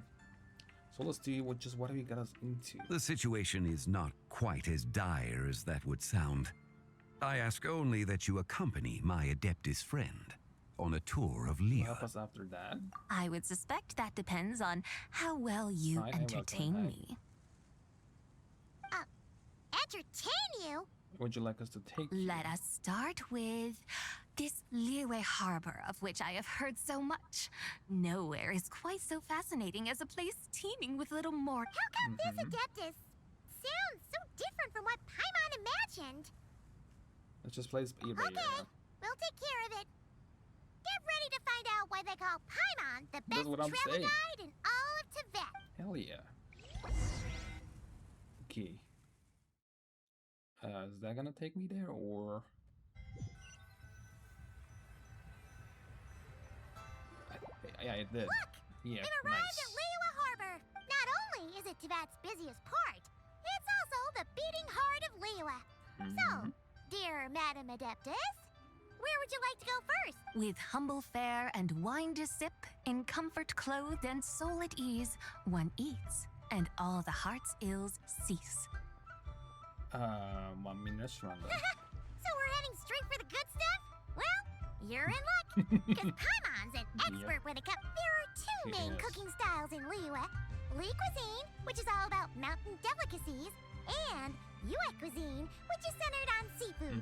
So let's do just what have you got us into? The situation is not quite as dire as that would sound. I ask only that you accompany my Adeptus friend on a tour of Liyue. Help us after that? I would suspect that depends on how well you entertain me. Entertain you? Would you like us to take you? Let us start with this Liyue harbor of which I have heard so much. Nowhere is quite so fascinating as a place teeming with little mortals. How come this Adeptus sounds so different from what Paimon imagined? Let's just play this eBay. Okay, we'll take care of it. Get ready to find out why they call Paimon the best travel guide in all of Tibet. Hell yeah. Okay. Is that gonna take me there, or... Yeah, it did. Look! Yeah, We've arrived nice. at Liyue Harbor! Not only is it Teyvat's busiest port, it's also the beating heart of Liyue. So, dear Madam Adeptus, where would you like to go first? With humble fare and wine to sip, in comfort clothed and soul at ease, one eats, and all the heart's ills cease. I mean, restaurant then. So we're heading straight for the good stuff? Well, you're in luck, because Paimon's an expert when it comes. There are two main cooking styles in Liyue. Li cuisine, which is all about mountain delicacies, and Yue cuisine, which is centered on seafood.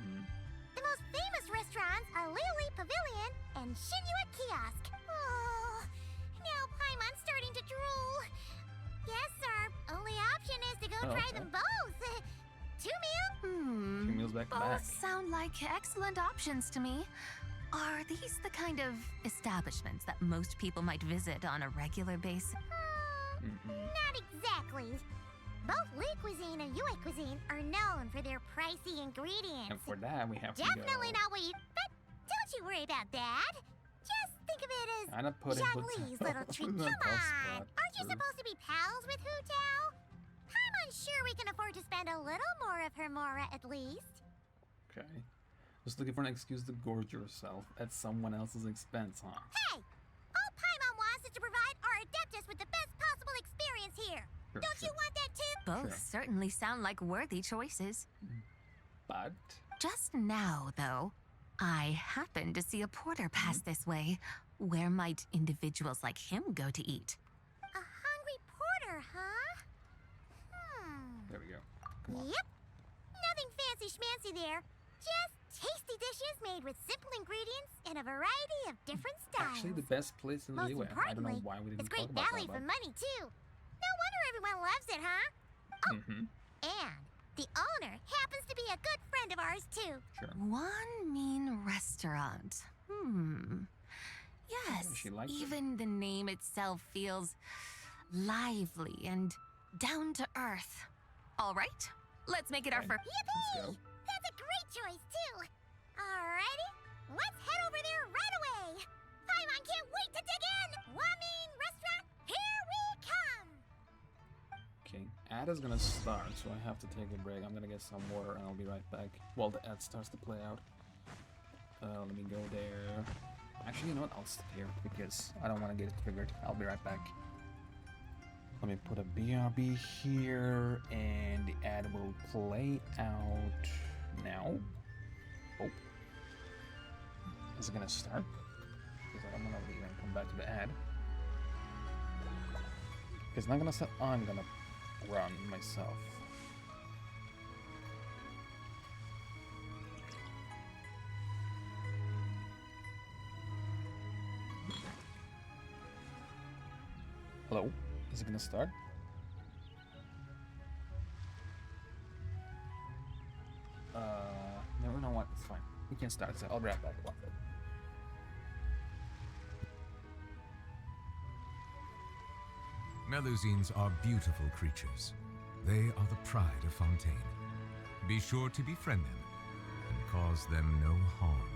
The most famous restaurants are Liuli Pavilion and Shinyue Kiosk. Oh, now Paimon's starting to drool. Yes, our only option is to go try them both. 2 meals? 2 meals back to back. Both sound like excellent options to me. Are these the kind of establishments that most people might visit on a regular basis? Not exactly. Both Li cuisine and Yue cuisine are known for their pricey ingredients. And for that, we have to Definitely go... not what you... But don't you worry about that. Just think of it as I'm not putting Zhang Li's little treat. in the Come tough on! spot. Aren't you supposed to be pals with Hu Tao? I'm unsure we can afford to spend a little more of her mora at least. Okay. Just looking for an excuse to gorge yourself at someone else's expense, huh? Hey! All Paimon wants is to provide our Adeptus with the best possible experience here. Don't you want that too? Both certainly sound like worthy choices. But... Just now, though, I happened to see a porter pass this way. Where might individuals like him go to eat? A hungry porter, huh? There we go. Come on. Yep. Nothing fancy schmancy there. Just tasty dishes made with simple ingredients in a variety of different styles. Actually, the best place in Most Liyue. I don't know why we didn't it's great talk about value that, for money too. No wonder everyone loves it, huh? Oh, and the owner happens to be a good friend of ours too. One mean restaurant. Yes, She likes it. even the name itself feels lively and down to earth. All right, let's make it our first. Yippee! That's a great choice too. Alrighty, let's head over there right away. Paimon can't wait to dig in. Wamin restaurant, here we come. Okay, ad is gonna start, so I have to take a break. I'm gonna get some water and I'll be right back while the ad starts to play out. Let me go there. Actually, you know what? I'll stay here because I don't want to get it triggered. I'll be right back. Let me put a BRB here, and the ad will play out now. Oh. Is it gonna start? Because I'm gonna leave and come back to the ad. It's not gonna start. I'm gonna run myself. Hello? Is it gonna start? No, no, what? It's fine. We can start. So I'll be right back. Melusines are beautiful creatures. They are the pride of Fontaine. Be sure to befriend them and cause them no harm.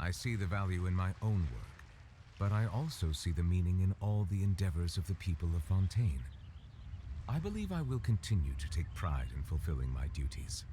I see the value in my own work, but I also see the meaning in all the endeavors of the people of Fontaine. I believe I will continue to take pride in fulfilling my duties.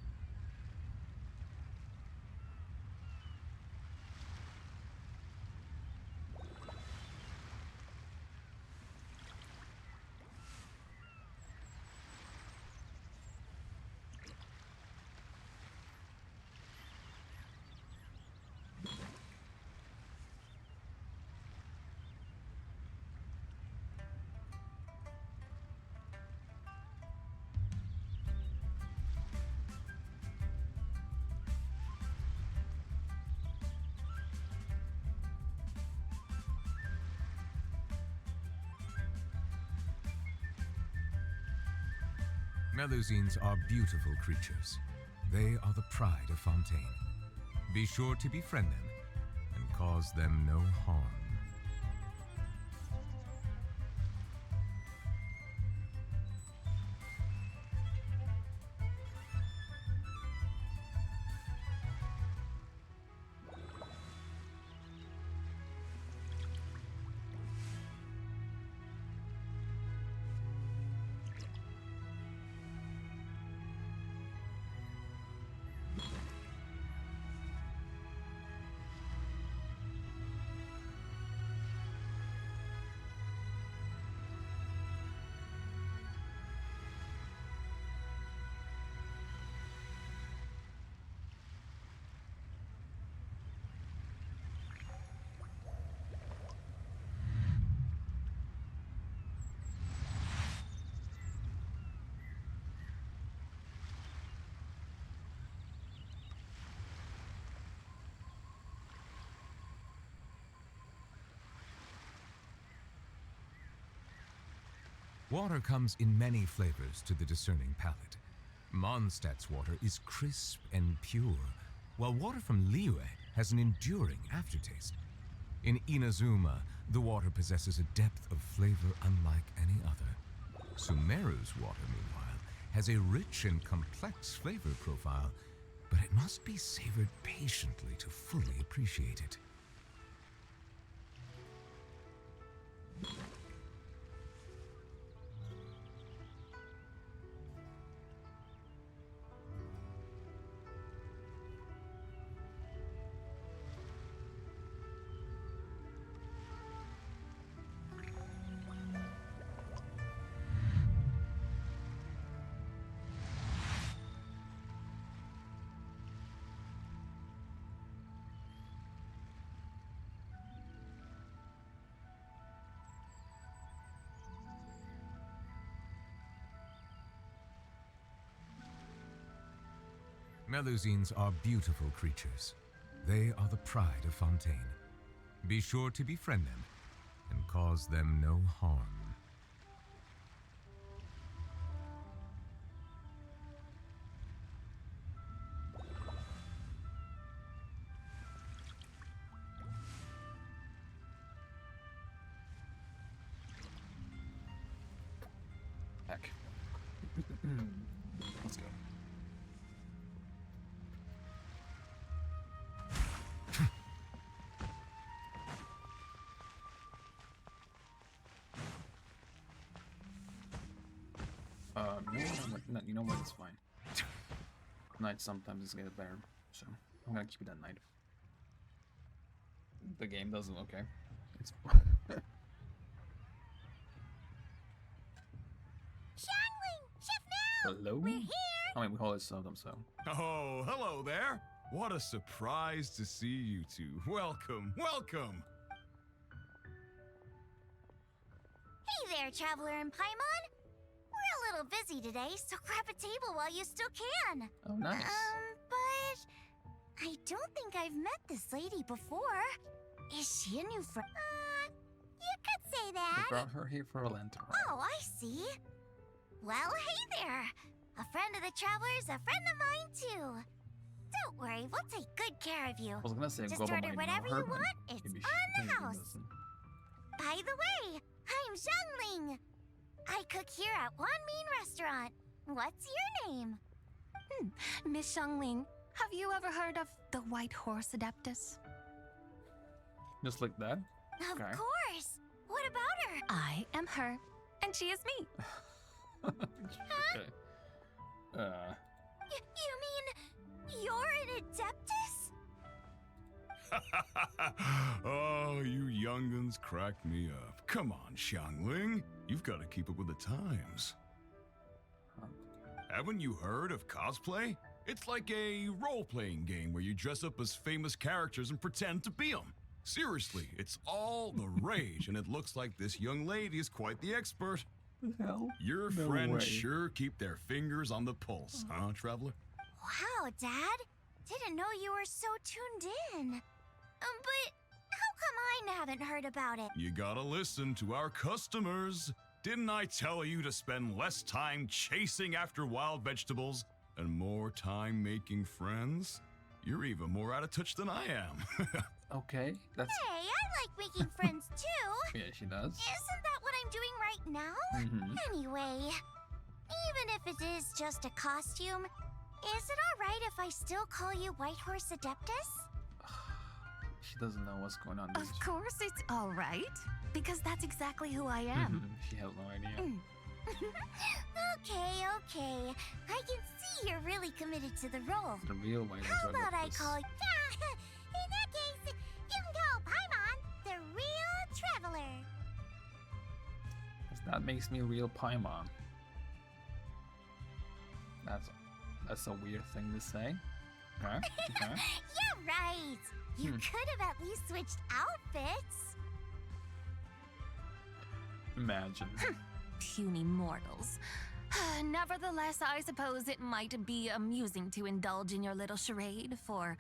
Melusines are beautiful creatures. They are the pride of Fontaine. Be sure to befriend them and cause them no harm. Water comes in many flavors to the discerning palate. Mondstadt's water is crisp and pure, while water from Liyue has an enduring aftertaste. In Inazuma, the water possesses a depth of flavor unlike any other. Sumeru's water, meanwhile, has a rich and complex flavor profile, but it must be savored patiently to fully appreciate it. Melusines are beautiful creatures. They are the pride of Fontaine. Be sure to befriend them and cause them no harm. Heck. Let's go. You know what? It's fine. Night sometimes is gets better, so I'm gonna keep it at night. The game doesn't. Okay. It's. Shangling! Chef now! Hello? We're here! I mean, we call it seldom, so. Oh, hello there. What a surprise to see you two. Welcome, welcome. Hey there, Traveler and Paimon. We're a little busy today, so grab a table while you still can. Oh, nice. But I don't think I've met this lady before. Is she a new friend? You could say We that. brought her here for a lantern. Oh, I see. Well, hey there. A friend of the Traveler's a friend of mine, too. Don't worry, we'll take good care of you. I was gonna say Just global order might whatever know her, you but want. It's maybe on the she house. doesn't. By the way, I'm Zhongling. I cook here at Wanmin Restaurant. What's your name? Miss Xiangling, have you ever heard of the White Horse Adeptus? Just like that? Of Okay. course. What about her? I am her, and she is me. Okay. You mean you're an Adeptus? Oh, you young'uns crack me up. Come on, Xiangling. You've got to keep up with the times. Haven't you heard of cosplay? It's like a role-playing game where you dress up as famous characters and pretend to be them. Seriously, it's all the rage, and it looks like this young lady is quite the expert. The hell? Your No friends way. sure keep their fingers on the pulse, huh, Traveler? Wow, Dad. Didn't know you were so tuned in. But how come I haven't heard about it? You gotta listen to our customers. Didn't I tell you to spend less time chasing after wild vegetables and more time making friends? You're even more out of touch than I am. Okay, that's... Hey, I like making friends too. Yeah, she does. Isn't that what I'm doing right now? Mhm. Anyway, even if it is just a costume, is it alright if I still call you Whitehorse Adeptus? She doesn't know what's going on. Of course it's all right, because that's exactly who I am. She has no idea. Okay. I can see you're really committed to the role. The real Whitehorse How about I Adeptus. call you? In that case, you can call Paimon the Real Traveler. 'Cause that makes me real Paimon. That's a weird thing to say. Okay. You're right. You could have at least switched outfits. Imagine. Puny mortals. Nevertheless, I suppose it might be amusing to indulge in your little charade for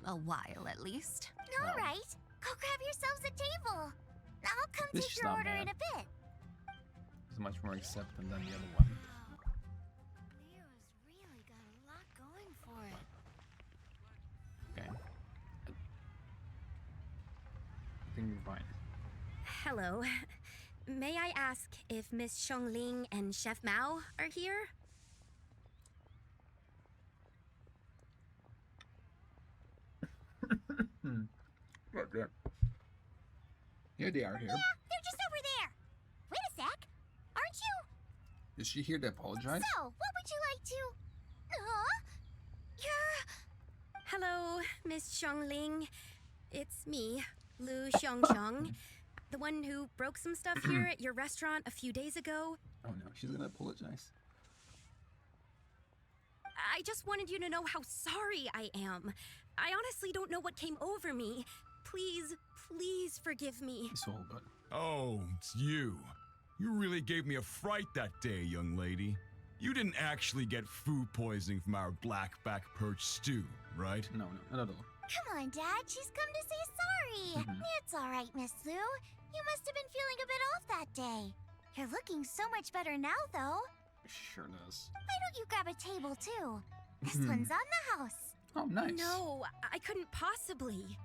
a while at least. All right. Go grab yourselves a table. I'll come This take is your not order bad. in a bit. It's much more accepting than the other one. Leo's really got a lot going for it. Okay. I think we're fine. Hello. May I ask if Miss Xiongling and Chef Mao are here? Right there. Here they are here. Yeah, they're just over there. Wait a sec. Aren't you? Is she here to apologize? So, what would you like to... Huh? You're... Hello, Miss Xiongling. It's me, Lu Xiongxiong, the one who broke some stuff here at your restaurant a few days ago. Oh no, she's gonna apologize. I just wanted you to know how sorry I am. I honestly don't know what came over me. Please forgive me. It's all good. Oh, it's you. You really gave me a fright that day, young lady. You didn't actually get food poisoning from our black-back perch stew, right? No, not at all. Come on, Dad. She's come to say sorry. It's all right, Miss Lu. You must have been feeling a bit off that day. You're looking so much better now, though. Sure does. Why don't you grab a table, too? This one's on the house. Oh, nice. No, I couldn't possibly.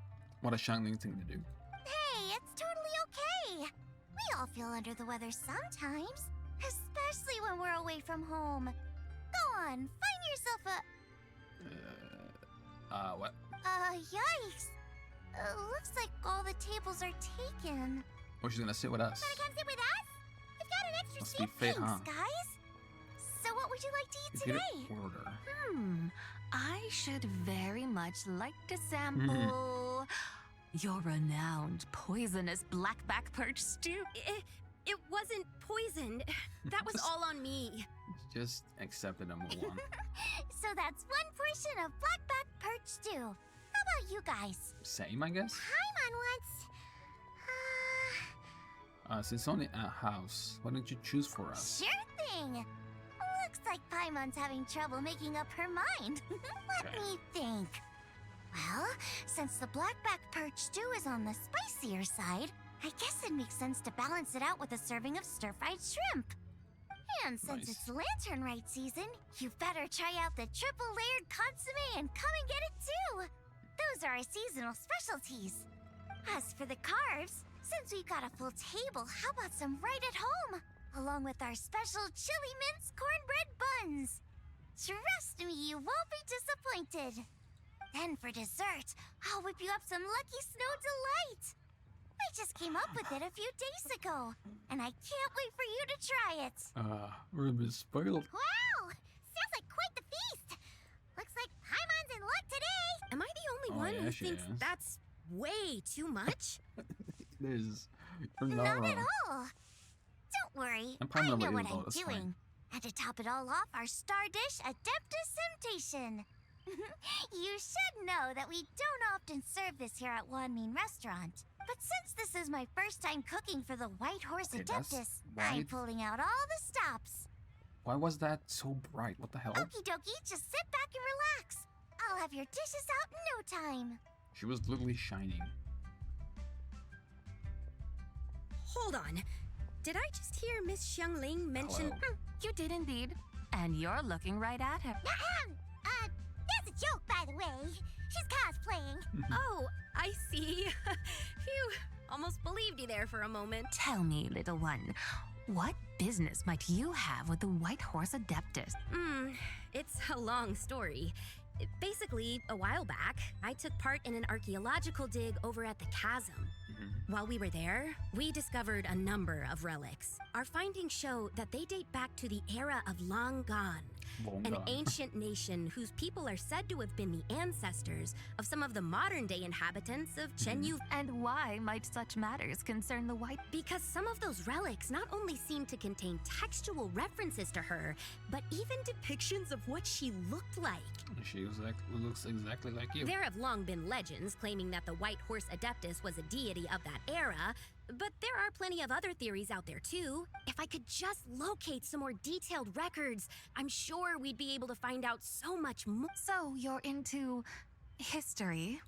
What a shining thing to do. Hey, it's totally okay. We all feel under the weather sometimes, especially when we're away from home. Go on, find yourself a... What? Yikes. Looks like all the tables are taken. Oh, she's gonna sit with us. Wanna come sit with us? We've got an extra Must be seat, fate, thanks, huh? guys. So what would you like to eat Computer today? order. I should very much like to sample your renowned poisonous blackback perch stew. It wasn't poisoned. That was all on me. Just accept it, number one. So that's one portion of blackback perch stew. How about you guys? Same, I guess. Paimon wants... Since it's only a house, why don't you choose for us? Sure thing. Looks like Paimon's having trouble making up her mind. Let me think. Well, since the blackback perch stew is on the spicier side, I guess it makes sense to balance it out with a serving of stir-fried shrimp. And since it's Lantern Rite season, you better try out the triple-layered consommé and come and get it too. Those are our seasonal specialties. As for the carbs, since we've got a full table, how about some right at home? Along with our special chili mince cornbread buns. Trust me, you won't be disappointed. Then for dessert, I'll whip you up some Lucky Snow Delight. I just came up with it a few days ago, and I can't wait for you to try it. We're a bit spoiled. Wow! Sounds like quite the feast. Looks like Paimon's in luck today. Am I the only Oh, one yeah, who she thinks is. that's way too much? It is. You're not Not wrong. at all. Don't worry, And I Paimon know will what eat all, I'm that's doing. fine. And to top it all off, our star dish, Adeptus Temptation. You should know that we don't often serve this here at Wanmin Restaurant. But since this is my first time cooking for the White Horse Okay, that's Adeptus, I'm white. pulling out all the stops. Why was that so bright? What the hell? Okie dokie, just sit back and relax. I'll have your dishes out in no time. She was literally shining. Hold on. did I just hear Miss Xiangling mention... You did indeed. And you're looking right at her. That's a joke, by the way. She's cosplaying. Oh, I see. Phew, almost believed you there for a moment. Tell me, little one, what business might you have with the White Horse Adeptus? It's a long story. Basically, a while back, I took part in an archaeological dig over at the chasm. While we were there, we discovered a number of relics. Our findings show that they date back to the era of lang-gan, an ancient nation whose people are said to have been the ancestors of some of the modern-day inhabitants of Chenyu. And why might such matters concern the White? Because some of those relics not only seem to contain textual references to her, but even depictions of what she looked like. She looks exactly like you. There have long been legends claiming that the White Horse Adeptus was a deity of that era, but there are plenty of other theories out there too. If I could just locate some more detailed records, I'm sure we'd be able to find out so much more. So you're into history?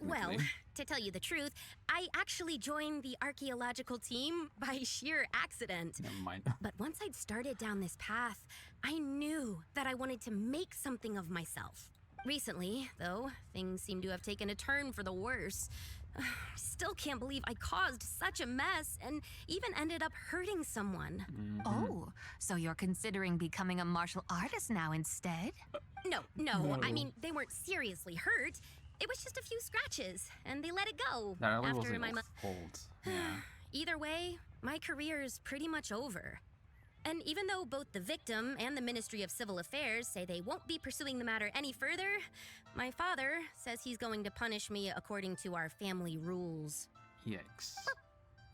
Well, to tell you the truth, I actually joined the archaeological team by sheer accident. Never mind. But once I'd started down this path, I knew that I wanted to make something of myself. Recently, though, things seem to have taken a turn for the worse. Still can't believe I caused such a mess and even ended up hurting someone. Oh, so you're considering becoming a martial artist now instead? No. I mean, they weren't seriously hurt. It was just a few scratches, and they let it go after my fault. Yeah. Either way, my career's pretty much over. And even though both the victim and the Ministry of Civil Affairs say they won't be pursuing the matter any further, my father says he's going to punish me according to our family rules. Yikes.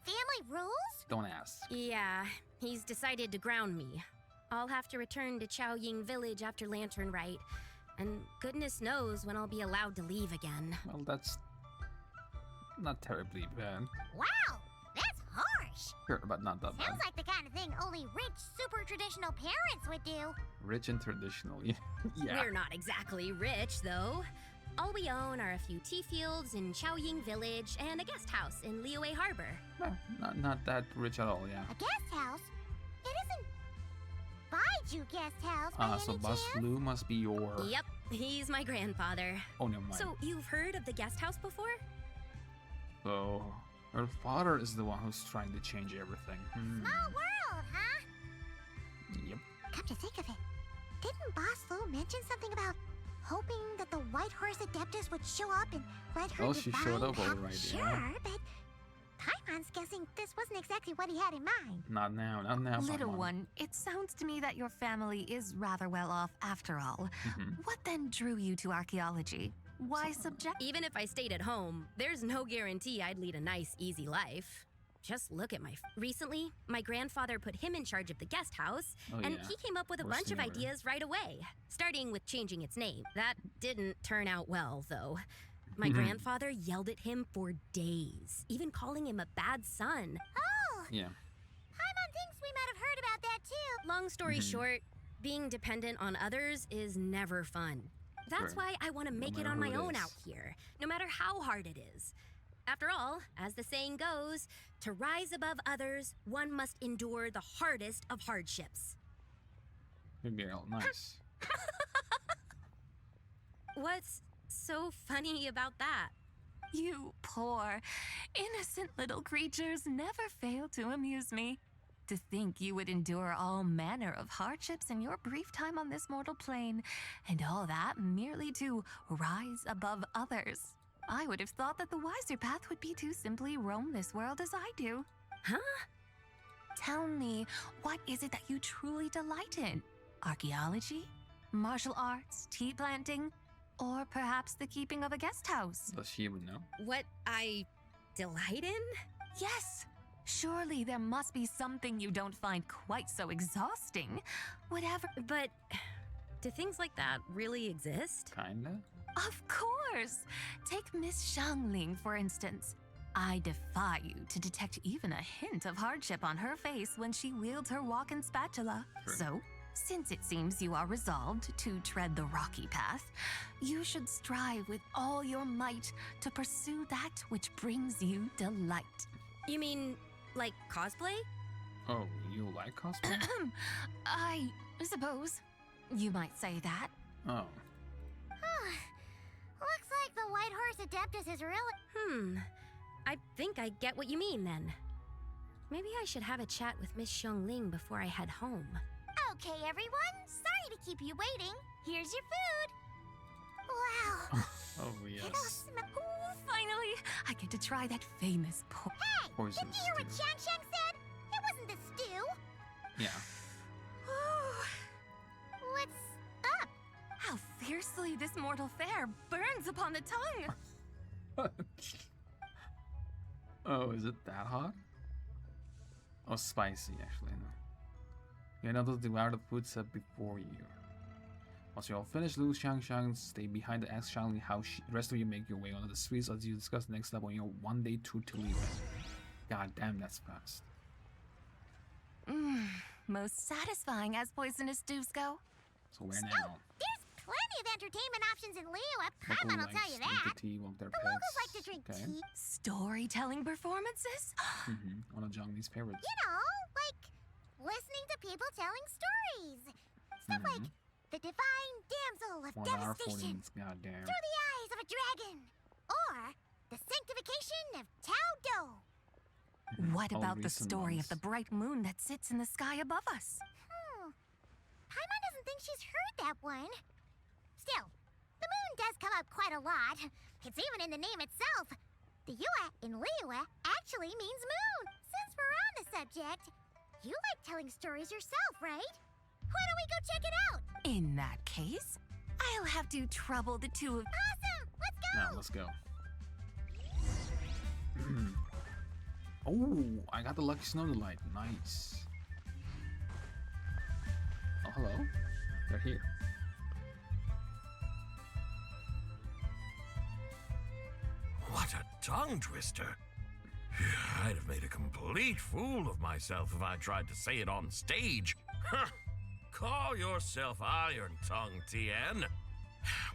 Family rules? Don't ask. Yeah, he's decided to ground me. I'll have to return to Chaoying Village after Lantern Rite, and goodness knows when I'll be allowed to leave again. Well, that's not terribly bad. Wow, that's harsh. Sure, but not that bad. Sounds like the kind of thing only rich, super traditional parents would do. Rich and traditional, yeah. We're not exactly rich, though. All we own are a few tea fields in Chaoying Village and a guest house in Liyue Harbor. No, not that rich at all, yeah. A guest house? It isn't Baiju guest house by any So chance? Boss Lu must be your... Yep, he's my grandfather. Oh, never mind. So, you've heard of the guest house before? So, her father is the one who's trying to change everything. Small world, huh? Yep. Come to think of it, didn't Boss Lu mention something about hoping that the White Horse Adeptus would show up and let her She showed up already, Sure, yeah. but Paimon's guessing this wasn't exactly what he had in mind. Not now. Little one, it sounds to me that your family is rather well off after all. What then drew you to archaeology? Why subject? Even if I stayed at home, there's no guarantee I'd lead a nice, easy life. Just look at recently, my grandfather put him in charge of the guest house, and he came up with a bunch of ideas right away, starting with changing its name. That didn't turn out well, though. My grandfather yelled at him for days, even calling him a bad son. Oh! Yeah. Paimon thinks we might have heard about that too. Long story short, being dependent on others is never fun. That's why I want to make it on my own out here, no matter how hard it is. After all, as the saying goes, to rise above others, one must endure the hardest of hardships. Good girl, nice. What's so funny about that? You poor, innocent little creatures never fail to amuse me. To think you would endure all manner of hardships in your brief time on this mortal plane, and all that merely to rise above others. I would have thought that the wiser path would be to simply roam this world as I do. Huh? Tell me, what is it that you truly delight in? Archaeology? Martial arts? Tea planting? Or perhaps the keeping of a guest house? Does she even know? What I delight in? Yes. Surely there must be something you don't find quite so exhausting. Whatever. But do things like that really exist? Kinda. Of course. Take Miss Xiangling, for instance. I defy you to detect even a hint of hardship on her face when she wields her walking spatula. True. So, since it seems you are resolved to tread the rocky path, you should strive with all your might to pursue that which brings you delight. You mean Like cosplay? Oh, you like cosplay? I suppose you might say that. Oh. Looks like the White Horse Adeptus is really... I think I get what you mean then. Maybe I should have a chat with Miss Xiongling before I head home. Okay, everyone. Sorry to keep you waiting. Here's your food. Wow. Oh, yes. Oh, finally, I get to try that famous Hey, poison didn't you hear what stew. Shang Shang said? It wasn't the stew. Yeah. What's up? How fiercely this mortal fare burns upon the tongue. Oh, is it that hot? Oh, spicy, actually, no. You're not to devour the food set before you. Once you're all finished, Lu Xiangxiang stay behind to ask Xiangli how the rest of you make your way onto the streets as you discuss the next step on your one-day tour to Liyue. God damn, that's fast. Most satisfying as poisonous stews go. So where now? There's plenty of entertainment options in Liyue. Paimon will tell you that. Tea, walk their The locals like to drink Okay. tea. Storytelling performances? One of Zhongli's favorites. You know, like listening to people telling stories. Stuff like the divine damsel of 1 hour 40 devastation minutes, goddamn. through the eyes of a dragon. Or the sanctification of Tao Do. What All about the recent story ones. of the bright moon that sits in the sky above us? Paimon doesn't think she's heard that one. Still, the moon does come up quite a lot. It's even in the name itself. The Yue in Liyue actually means moon. Since we're on the subject, you like telling stories yourself, right? Why don't we go check it out? In that case, I'll have to trouble the two of... Awesome! Let's go! Now, let's go. Oh, I got the lucky snow delight. Nice. Oh, hello. They're here. What a tongue twister. I'd have made a complete fool of myself if I tried to say it on stage. Call yourself Iron Tongue Tien.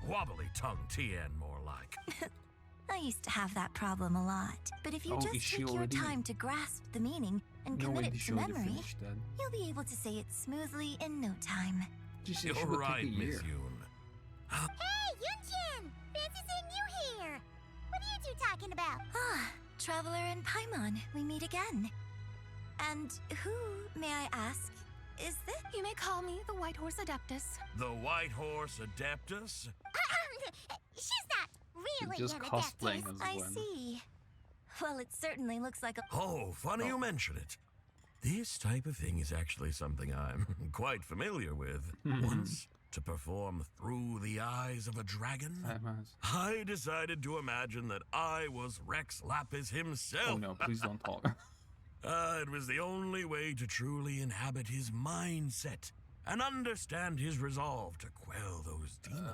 Wobbly Tongue Tien, more like. I used to have that problem a lot, but if you Oh, is just she take your already- time to grasp the meaning and No way commit did it she to already memory, finish that. you'll be able to say it smoothly in no time. She You're would right, take a Miss year. Yoon. Hey, Yunchin! Fancy seeing you here! What are you two talking about? Ah, Traveler and Paimon, we meet again. And who, may I ask, is this? You may call me the White Horse Adeptus. The White Horse Adeptus? She's not really just an cosplaying adeptus. as I one. see. Well, it certainly looks like a... Oh, funny you mention it. This type of thing is actually something I'm quite familiar with. Once, to perform Through the Eyes of a Dragon, I decided to imagine that I was Rex Lapis himself. Oh no, please don't talk. It was the only way to truly inhabit his mindset and understand his resolve to quell those demons.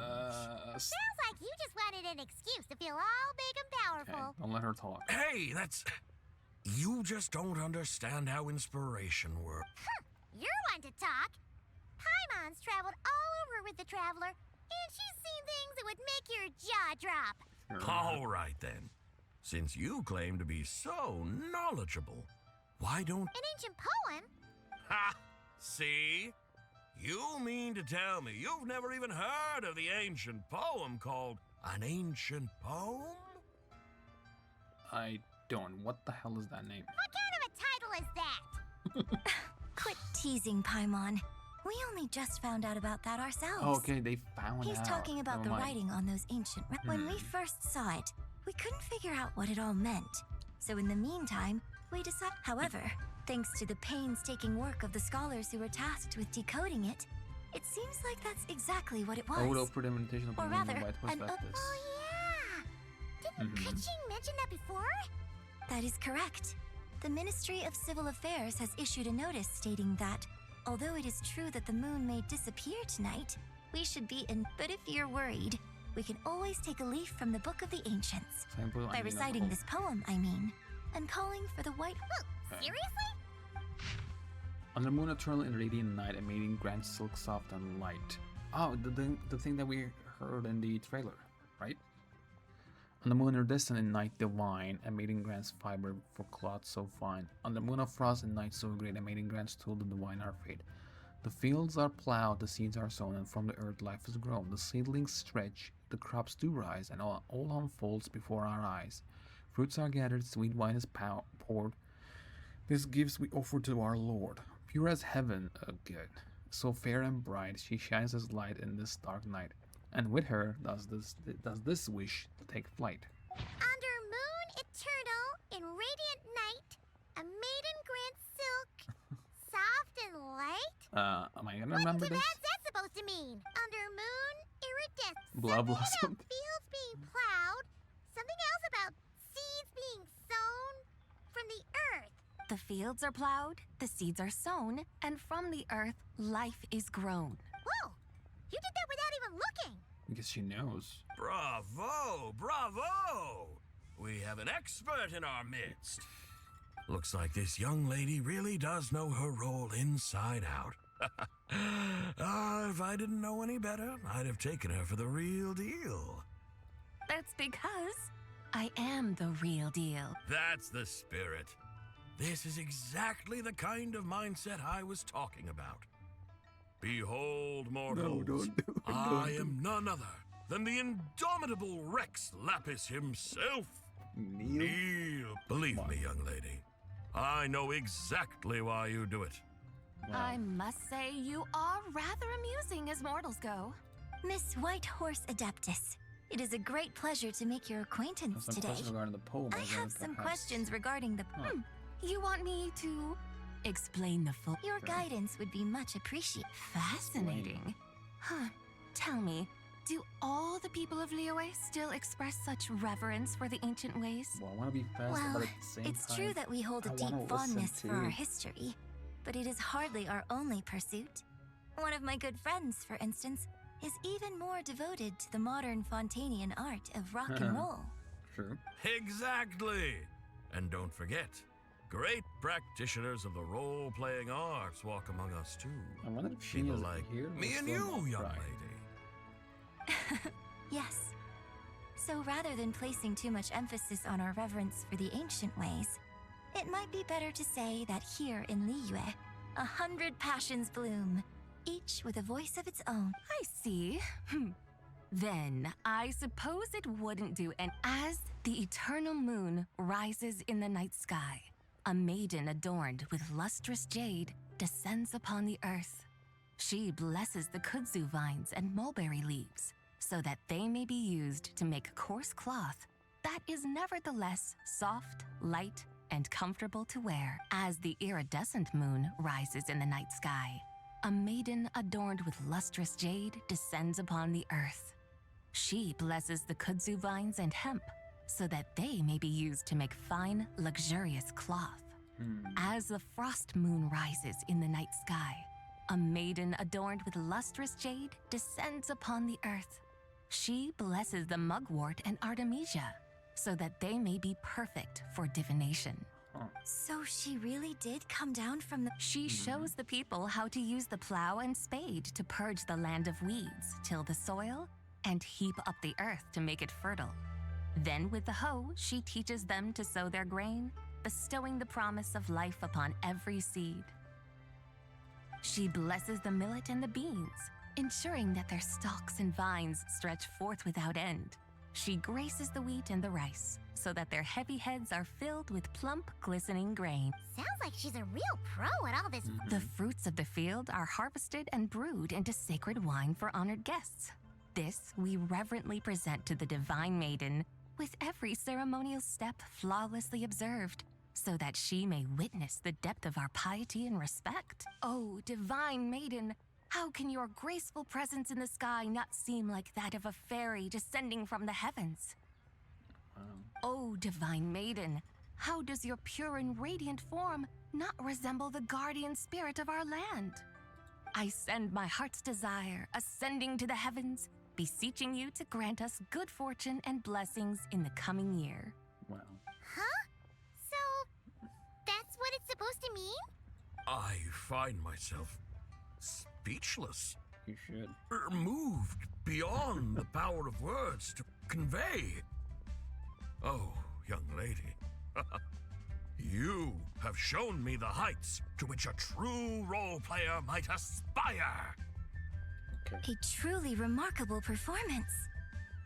Sounds like you just wanted an excuse to feel all big and Okay, powerful. don't let her talk. Hey, that's... You just don't understand how inspiration works. You're one to talk. Paimon's traveled all over with the Traveler, and she's seen things that would make your jaw drop. All right, then. Since you claim to be so knowledgeable, why don't... An ancient poem? Ha! See? You mean to tell me you've never even heard of the ancient poem called An Ancient Poem? I don't. What the hell is that name? What kind of a title is that? Quit teasing, Paimon. We only just found out about that ourselves. Oh, okay, they found He's out. talking about Never the mind. writing on those ancient... When we first saw it, we couldn't figure out what it all meant. So in the meantime, we decided... However, thanks to the painstaking work of the scholars who were tasked with decoding it, it seems like that's exactly what it was. Odo predementation of the Or moon, the rather, White Horse an... Adeptus. Oh, yeah! Didn't Pitching mention that before? That is correct. The Ministry of Civil Affairs has issued a notice stating that, although it is true that the moon may disappear tonight, we should be in... But if you're worried, we can always take a leaf from the Book of the Ancients. By reciting this poem, I mean, and calling for the white... Seriously? On the moon, eternal and radiant night, emanating grand silk soft and light. Oh, the thing that we heard in the trailer, right? On the moon iridescent in night divine, a maiden grants fiber for cloth so fine. On the moon of frost in night so great, a maiden grants tool to divine our fate. The fields are plowed, the seeds are sown, and from the earth life is grown. The seedlings stretch, the crops do rise, and all unfolds before our eyes. Fruits are gathered, sweet wine is poured. This gifts we offer to our Lord. Pure as heaven, good. So fair and bright, she shines as light in this dark night. And with her does this wish take flight. Under moon eternal, in radiant night, a maiden grants silk, soft and light. Am I gonna remember this? What's that supposed to mean? Under moon iridescent. Blah blah Something something. about fields being plowed. Something else about seeds being sown from the earth. The fields are plowed, the seeds are sown, and from the earth, life is grown. Whoa! You did that without even looking. Because she knows. Bravo! Bravo! We have an expert in our midst. Looks like this young lady really does know her role inside out. If I didn't know any better, I'd have taken her for the real deal. That's because I am the real deal. That's the spirit. This is exactly the kind of mindset I was talking about. Behold, mortals, I am none other than the indomitable Rex Lapis himself. Kneel. Believe me, young lady, I know exactly why you do it. I must say you are rather amusing as mortals go. Miss White Horse Adeptus, it is a great pleasure to make your acquaintance Some today. questions regarding the poem. I have some questions regarding the poem. You want me to explain the full... Your guidance would be much appreciated. Fascinating. Huh. Tell me, do all the people of Liyue still express such reverence for the ancient ways? Well, I want to be fast, Well, but at the same it's time, true that we hold a I deep wanna fondness listen for our too. history, but it is hardly our only pursuit. One of my good friends, for instance, is even more devoted to the modern Fontanian art of rock and roll. True. Exactly. And don't forget, great practitioners of the role-playing arts walk among us too. I wonder if she People is like here me or and still you, not young right. lady. Yes. So rather than placing too much emphasis on our reverence for the ancient ways, it might be better to say that here in Liyue, 100 passions bloom, each with a voice of its own. I see. Then I suppose it wouldn't do. And as the eternal moon rises in the night sky, a maiden adorned with lustrous jade descends upon the earth. She blesses the kudzu vines and mulberry leaves so that they may be used to make coarse cloth that is nevertheless soft, light, and comfortable to wear. As the iridescent moon rises in the night sky, a maiden adorned with lustrous jade descends upon the earth. She blesses the kudzu vines and hemp so that they may be used to make fine, luxurious cloth. As the frost moon rises in the night sky, a maiden adorned with lustrous jade descends upon the earth. She blesses the mugwort and artemisia so that they may be perfect for divination. So she really did come down from the... She shows the people how to use the plow and spade to purge the land of weeds, till the soil, and heap up the earth to make it fertile. Then with the hoe, she teaches them to sow their grain, bestowing the promise of life upon every seed. She blesses the millet and the beans, ensuring that their stalks and vines stretch forth without end. She graces the wheat and the rice, so that their heavy heads are filled with plump, glistening grain. Sounds like she's a real pro at all this. The fruits of the field are harvested and brewed into sacred wine for honored guests. This we reverently present to the divine maiden, with every ceremonial step flawlessly observed, so that she may witness the depth of our piety and respect. Oh, divine maiden, how can your graceful presence in the sky not seem like that of a fairy descending from the heavens? Oh, divine maiden, how does your pure and radiant form not resemble the guardian spirit of our land? I send my heart's desire, ascending to the heavens, beseeching you to grant us good fortune and blessings in the coming year. Wow. Huh? So, that's what it's supposed to mean? I find myself speechless. You should. Moved beyond the power of words to convey. Oh, young lady. You have shown me the heights to which a true role player might aspire. A truly remarkable performance.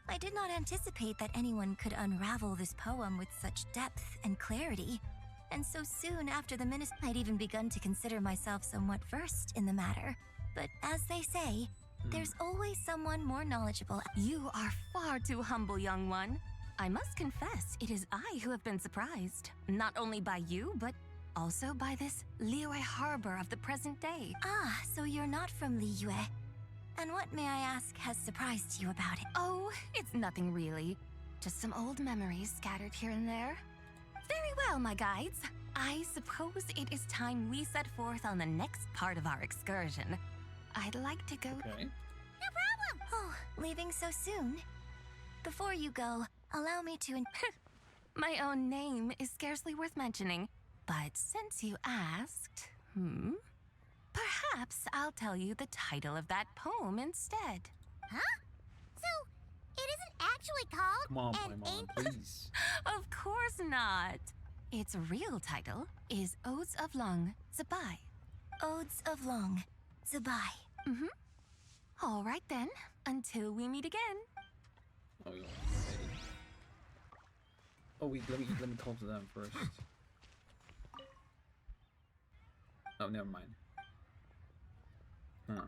I did not anticipate that anyone could unravel this poem with such depth and clarity. And so soon after the minister, I'd even begun to consider myself somewhat versed in the matter. But as they say, there's always someone more knowledgeable. You are far too humble, young one. I must confess, it is I who have been surprised. Not only by you, but also by this Liyue harbor of the present day. Ah, so you're not from Liyue. And what, may I ask, has surprised you about it? Oh, it's nothing really. Just some old memories scattered here and there. Very well, my guides. I suppose it is time we set forth on the next part of our excursion. I'd like to go... No Okay. problem! Oh, leaving so soon? Before you go, allow me to... My own name is scarcely worth mentioning, but since you asked, perhaps I'll tell you the title of that poem instead. Huh? So, it isn't actually called Come on, an Paimon, ancient... please. Of course not. Its real title is Odes of Lang, Zibai. Odes of Lang, Zibai. All right then, until we meet again. Oh, yeah. Oh, wait, let me talk to them first. Oh, never mind. Huh.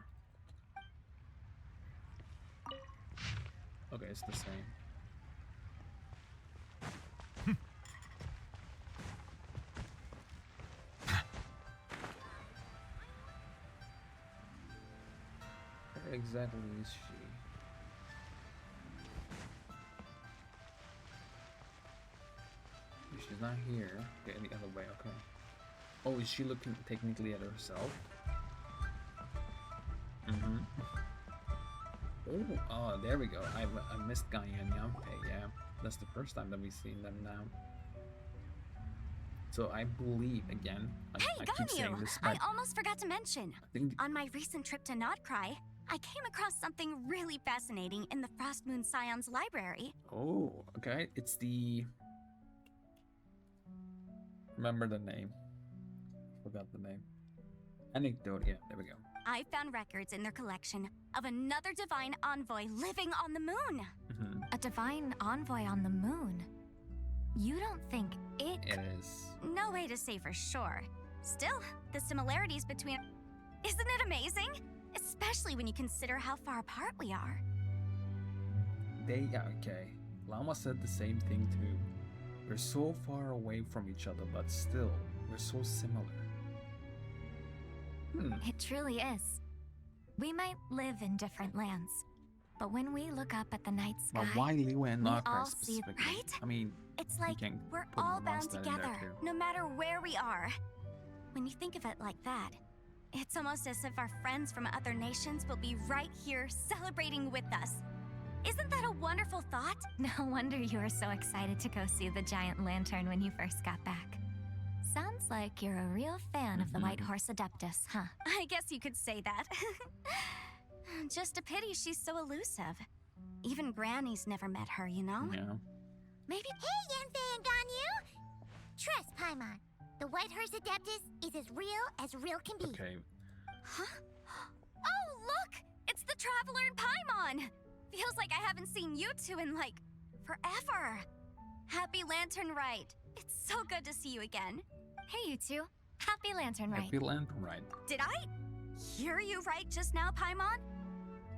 Okay, it's the same. Where exactly is she? She's not here. Okay, the other way, okay. Oh, is she looking technically at herself? Oh, there we go. I missed Gaia and Yanfei, yeah. That's the first time that we've seen them now. So I believe, again, I keep saying this, but I almost forgot to mention. On my recent trip to Notcry, I came across something really fascinating in the Frost Moon Scion's library. Oh, okay. It's the... Remember the name. Forgot the name. Anecdote, yeah, there we go. I found records in their collection of another divine envoy living on the moon. A divine envoy on the moon? You don't think it... It is. No way to say for sure. Still, the similarities between... Isn't it amazing? Especially when you consider how far apart we are. Yeah, okay. Llama said the same thing too. We're so far away from each other, but still, we're so similar. It truly is. We might live in different lands, but when we look up at the night sky, But why Liyue and we Notcry all see, specifically? right? I mean, It's like can we're put all bound Mondstadt in there together, too. no matter where we are. When you think of it like that, it's almost as if our friends from other nations will be right here celebrating with us. Isn't that a wonderful thought? No wonder you were so excited to go see the giant lantern when you first got back. Sounds like you're a real fan of the White Horse Adeptus, huh? I guess you could say that. Just a pity she's so elusive. Even Granny's never met her, you know? Yeah. Maybe... Hey, Yanfei and Ganyu! Trust, Paimon. The White Horse Adeptus is as real can be. Okay. Huh? Oh, look! It's the Traveler and Paimon! Feels like I haven't seen you two in, like, forever. Happy Lantern Rite. It's so good to see you again. Hey, you two. Happy Lantern Rite. Happy Lantern Rite. Did I hear you right just now, Paimon?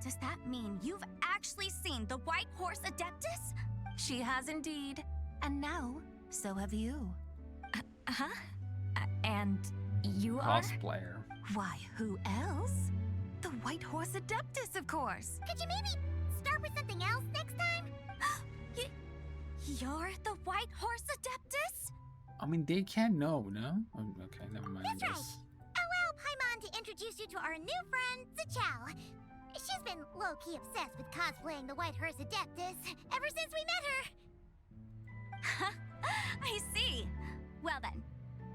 Does that mean you've actually seen the White Horse Adeptus? She has indeed. And now, so have you. And you are? Cosplayer. Why, who else? The White Horse Adeptus, of course. Could you maybe start with something else next time? You're the White Horse Adeptus? I mean, they can know, no? Oh, okay, never mind. That's right. Allow Paimon to introduce you to our new friend, Zichao. She's been low-key obsessed with cosplaying the White Horse Adeptus ever since we met her. I see. Well then,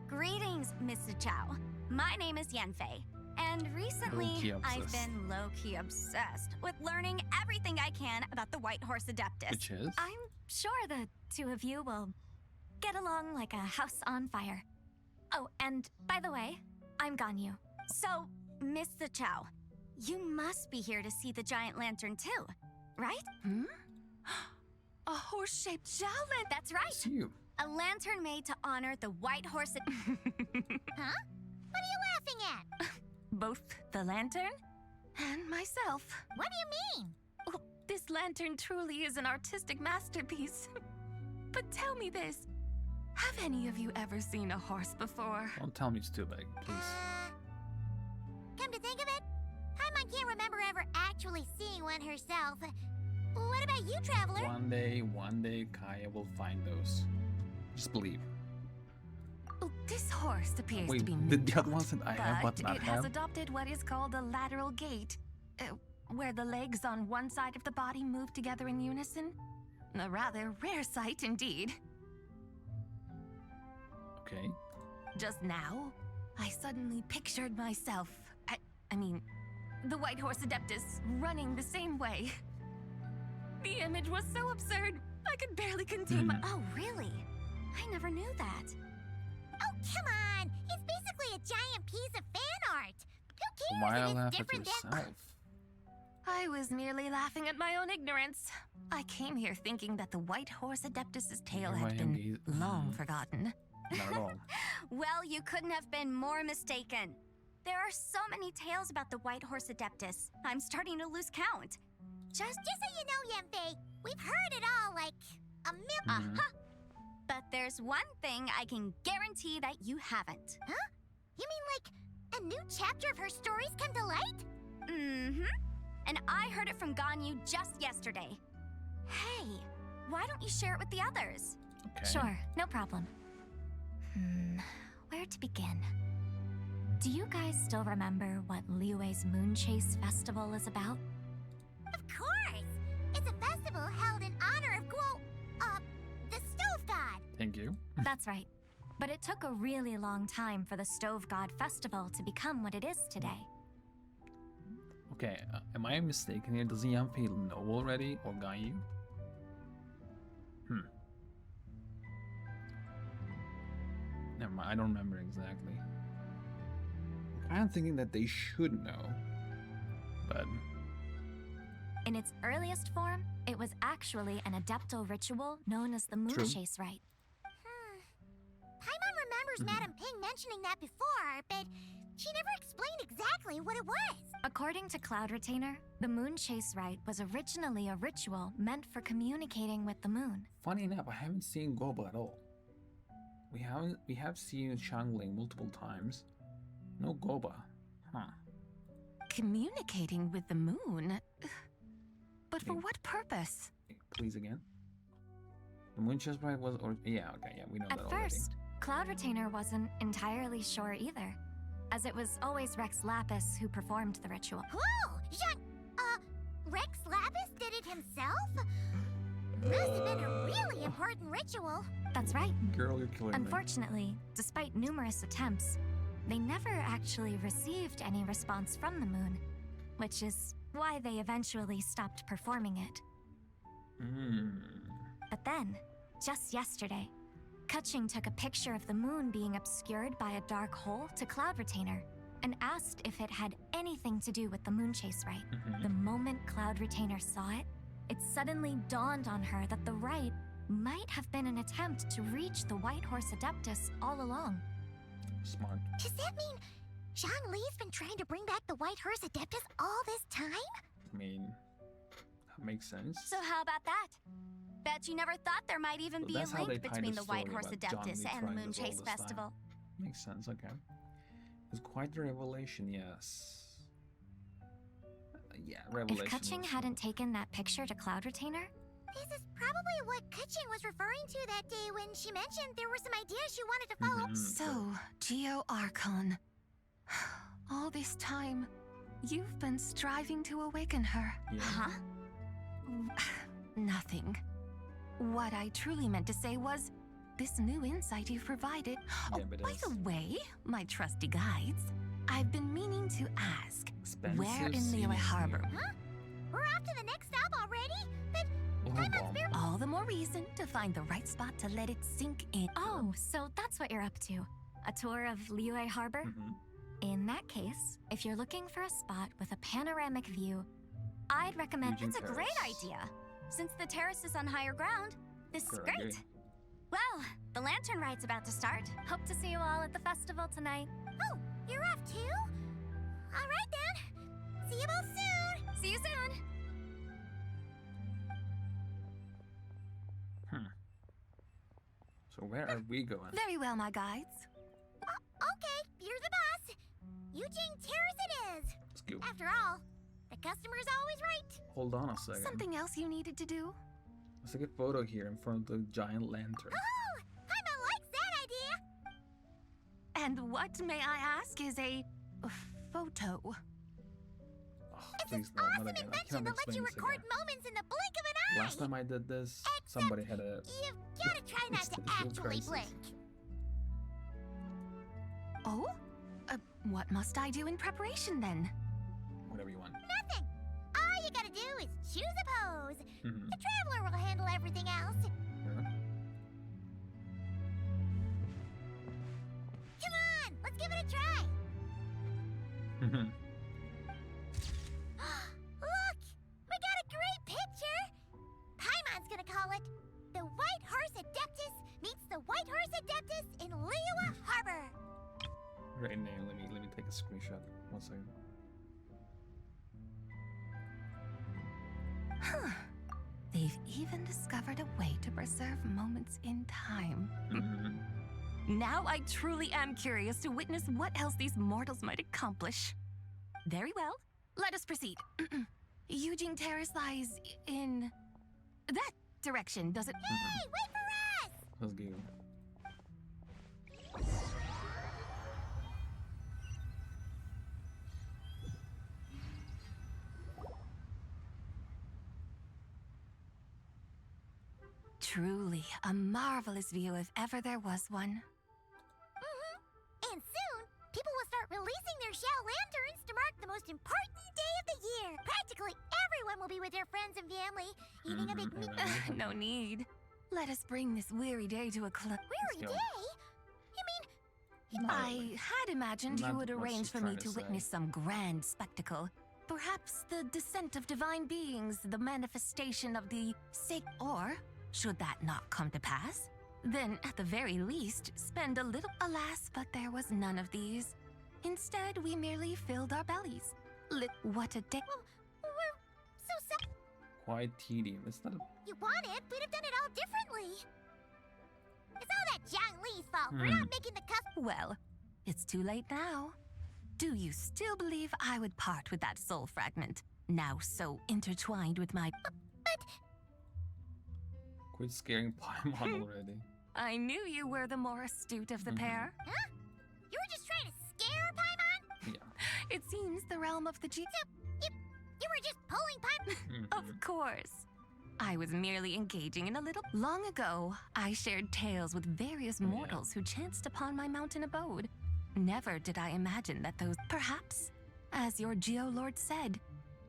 greetings, Miss Zichao. My name is Yanfei, and recently Low-key I've obsessed. been low-key obsessed with learning everything I can about the White Horse Adeptus. Which is? I'm sure the two of you will get along like a house on fire. Oh, and by the way, I'm Ganyu. So, Miss Chow, you must be here to see the giant lantern too, right? Hmm? A horse-shaped Xiaolin! That's right! You. A lantern made to honor the white horse... Huh? What are you laughing at? Both the lantern and myself. What do you mean? Oh, this lantern truly is an artistic masterpiece. But tell me this. Have any of you ever seen a horse before? Don't tell me it's too big, please. Come to think of it, Paimon can't remember ever actually seeing one herself. What about you, Traveler? One day, Kaya will find those. Just believe. Oh, this horse appears Wait, to be the other ones that I have but not it has have? adopted what is called a lateral gait, where the legs on one side of the body move together in unison. A rather rare sight indeed. Okay. Just now, I suddenly pictured myself, I mean, the White Horse Adeptus running the same way. The image was so absurd, I could barely contain my... Oh, really? I never knew that. Oh, come on! It's basically a giant piece of fan art! Who cares Why if it's laugh at different yourself? I was merely laughing at my own ignorance. I came here thinking that the White Horse Adeptus's tale had been long forgotten. Not at all. Well, you couldn't have been more mistaken. There are so many tales about the White Horse Adeptus. I'm starting to lose count. Just so you know, Yanfei, we've heard it all like a million. But there's one thing I can guarantee that you haven't. Huh? You mean like a new chapter of her stories come to light? Mm-hmm. And I heard it from Ganyu just yesterday. Hey, why don't you share it with the others? Okay. Sure, no problem. Where to begin? Do you guys still remember what Liyue's Moon Chase Festival is about? Of course! It's a festival held in honor of the Stove God. Thank you. That's right. But it took a really long time for the Stove God Festival to become what it is today. Okay, am I mistaken here? Does Yanfei know already, or Ganyu? Never mind, I don't remember exactly. I'm thinking that they should know, but... In its earliest form, it was actually an adeptal ritual known as the Moon Chase Rite. Paimon remembers Madame Ping mentioning that before, but she never explained exactly what it was. According to Cloud Retainer, the Moon Chase Rite was originally a ritual meant for communicating with the moon. Funny enough, I haven't seen Goba at all. We have seen Xiangling multiple times. No Goba. Huh. Communicating with the moon? But for what purpose? Please again. The Moon Chest Rite was, yeah, we know that already. At first, Cloud Retainer wasn't entirely sure either, as it was always Rex Lapis who performed the ritual. Whoa! Rex Lapis did it himself? Must have been a really important ritual. That's right. Girl, you're killing me. Unfortunately, despite numerous attempts, they never actually received any response from the moon, which is why they eventually stopped performing it. But then, just yesterday, Keqing took a picture of the moon being obscured by a dark hole to Cloud Retainer and asked if it had anything to do with the Moon Chase Rite. The moment Cloud Retainer saw it, it suddenly dawned on her that the rite might have been an attempt to reach the White Horse Adeptus all along. Smart. Does that mean Zhongli's been trying to bring back the White Horse Adeptus all this time? I mean, that makes sense. So how about that? Bet you never thought there might even be a link between the White Horse Adeptus and the Moon Chase Festival. Makes sense, okay. It's quite the revelation, yes. Yeah, revelation. If Keqing hadn't taken that picture to Cloud Retainer? This is probably what Keqing was referring to that day when she mentioned there were some ideas she wanted to follow. So, Geo Archon. All this time, you've been striving to awaken her. Yeah. Huh? Nothing. What I truly meant to say was, this new insight you've provided. Yeah, by the way, my trusty guides, I've been meaning to ask, where in Liyue Harbor? Huh? We're off to the next stop already? But All the more reason to find the right spot to let it sink in. Oh, so that's what you're up to. A tour of Liyue Harbor? In that case, if you're looking for a spot with a panoramic view, I'd recommend... It's a great idea. Since the terrace is on higher ground, this is great. Well, the lantern ride's about to start. Hope to see you all at the festival tonight. Oh, you're off too? All right then. See you both soon. See you soon. So where are we going? Very well, my guides. Okay, you're the boss. Eugene Terrace it is. Let's go. After all, the customer's always right. Hold on a second. Something else you needed to do? Let's take a photo here in front of the giant lantern. Oh, Paimon likes that idea. And what, may I ask, is a photo? Oh, please no, not again. I cannot Let explain you this record again. moments in the blink of an eye. Last time I did this, somebody had a... You've got to try not to actually blink. Oh? What must I do in preparation then? Whatever you want. Nothing. All you gotta do is choose a pose. The traveler will handle everything else. Come on, let's give it a try. Look, we got a great picture. Paimon's gonna call it "The White Horse Adeptus Meets the White Horse Adeptus in Liyue Harbor." Right now, let me take a screenshot. 1 second. Huh. They've even discovered a way to preserve moments in time. Now I truly am curious to witness what else these mortals might accomplish. Very well, let us proceed. Eugene Terrace lies in that direction, does it? Hey, wait for us! Let's go. Truly a marvelous view if ever there was one. And soon, people will start releasing their shell lanterns to mark the most important day of the year. Practically everyone will be with their friends and family, eating a big meal. No need. Let us bring this weary day to a close. Weary day? You mean... I had imagined you Not would what arrange she's for me trying to to say. witness some grand spectacle. Perhaps the descent of divine beings, the manifestation of the sick, or, should that not come to pass, then at the very least, spend a little. Alas, but there was none of these. Instead, we merely filled our bellies. What a day. We're so sad. Quite tedious. It's not a... You wanted, we'd have done it all differently. It's all that Jiang Li's fault for not making the Well, it's too late now. Do you still believe I would part with that soul fragment, now so intertwined with my... Quit scaring Paimon already. I knew you were the more astute of the pair. Huh? You were just trying to scare Paimon? It seems the realm of the G... You were just pulling Paimon? Of course. I was merely engaging in a little... Long ago, I shared tales with various mortals who chanced upon my mountain abode. Never did I imagine that those... Perhaps, as your Geolord said,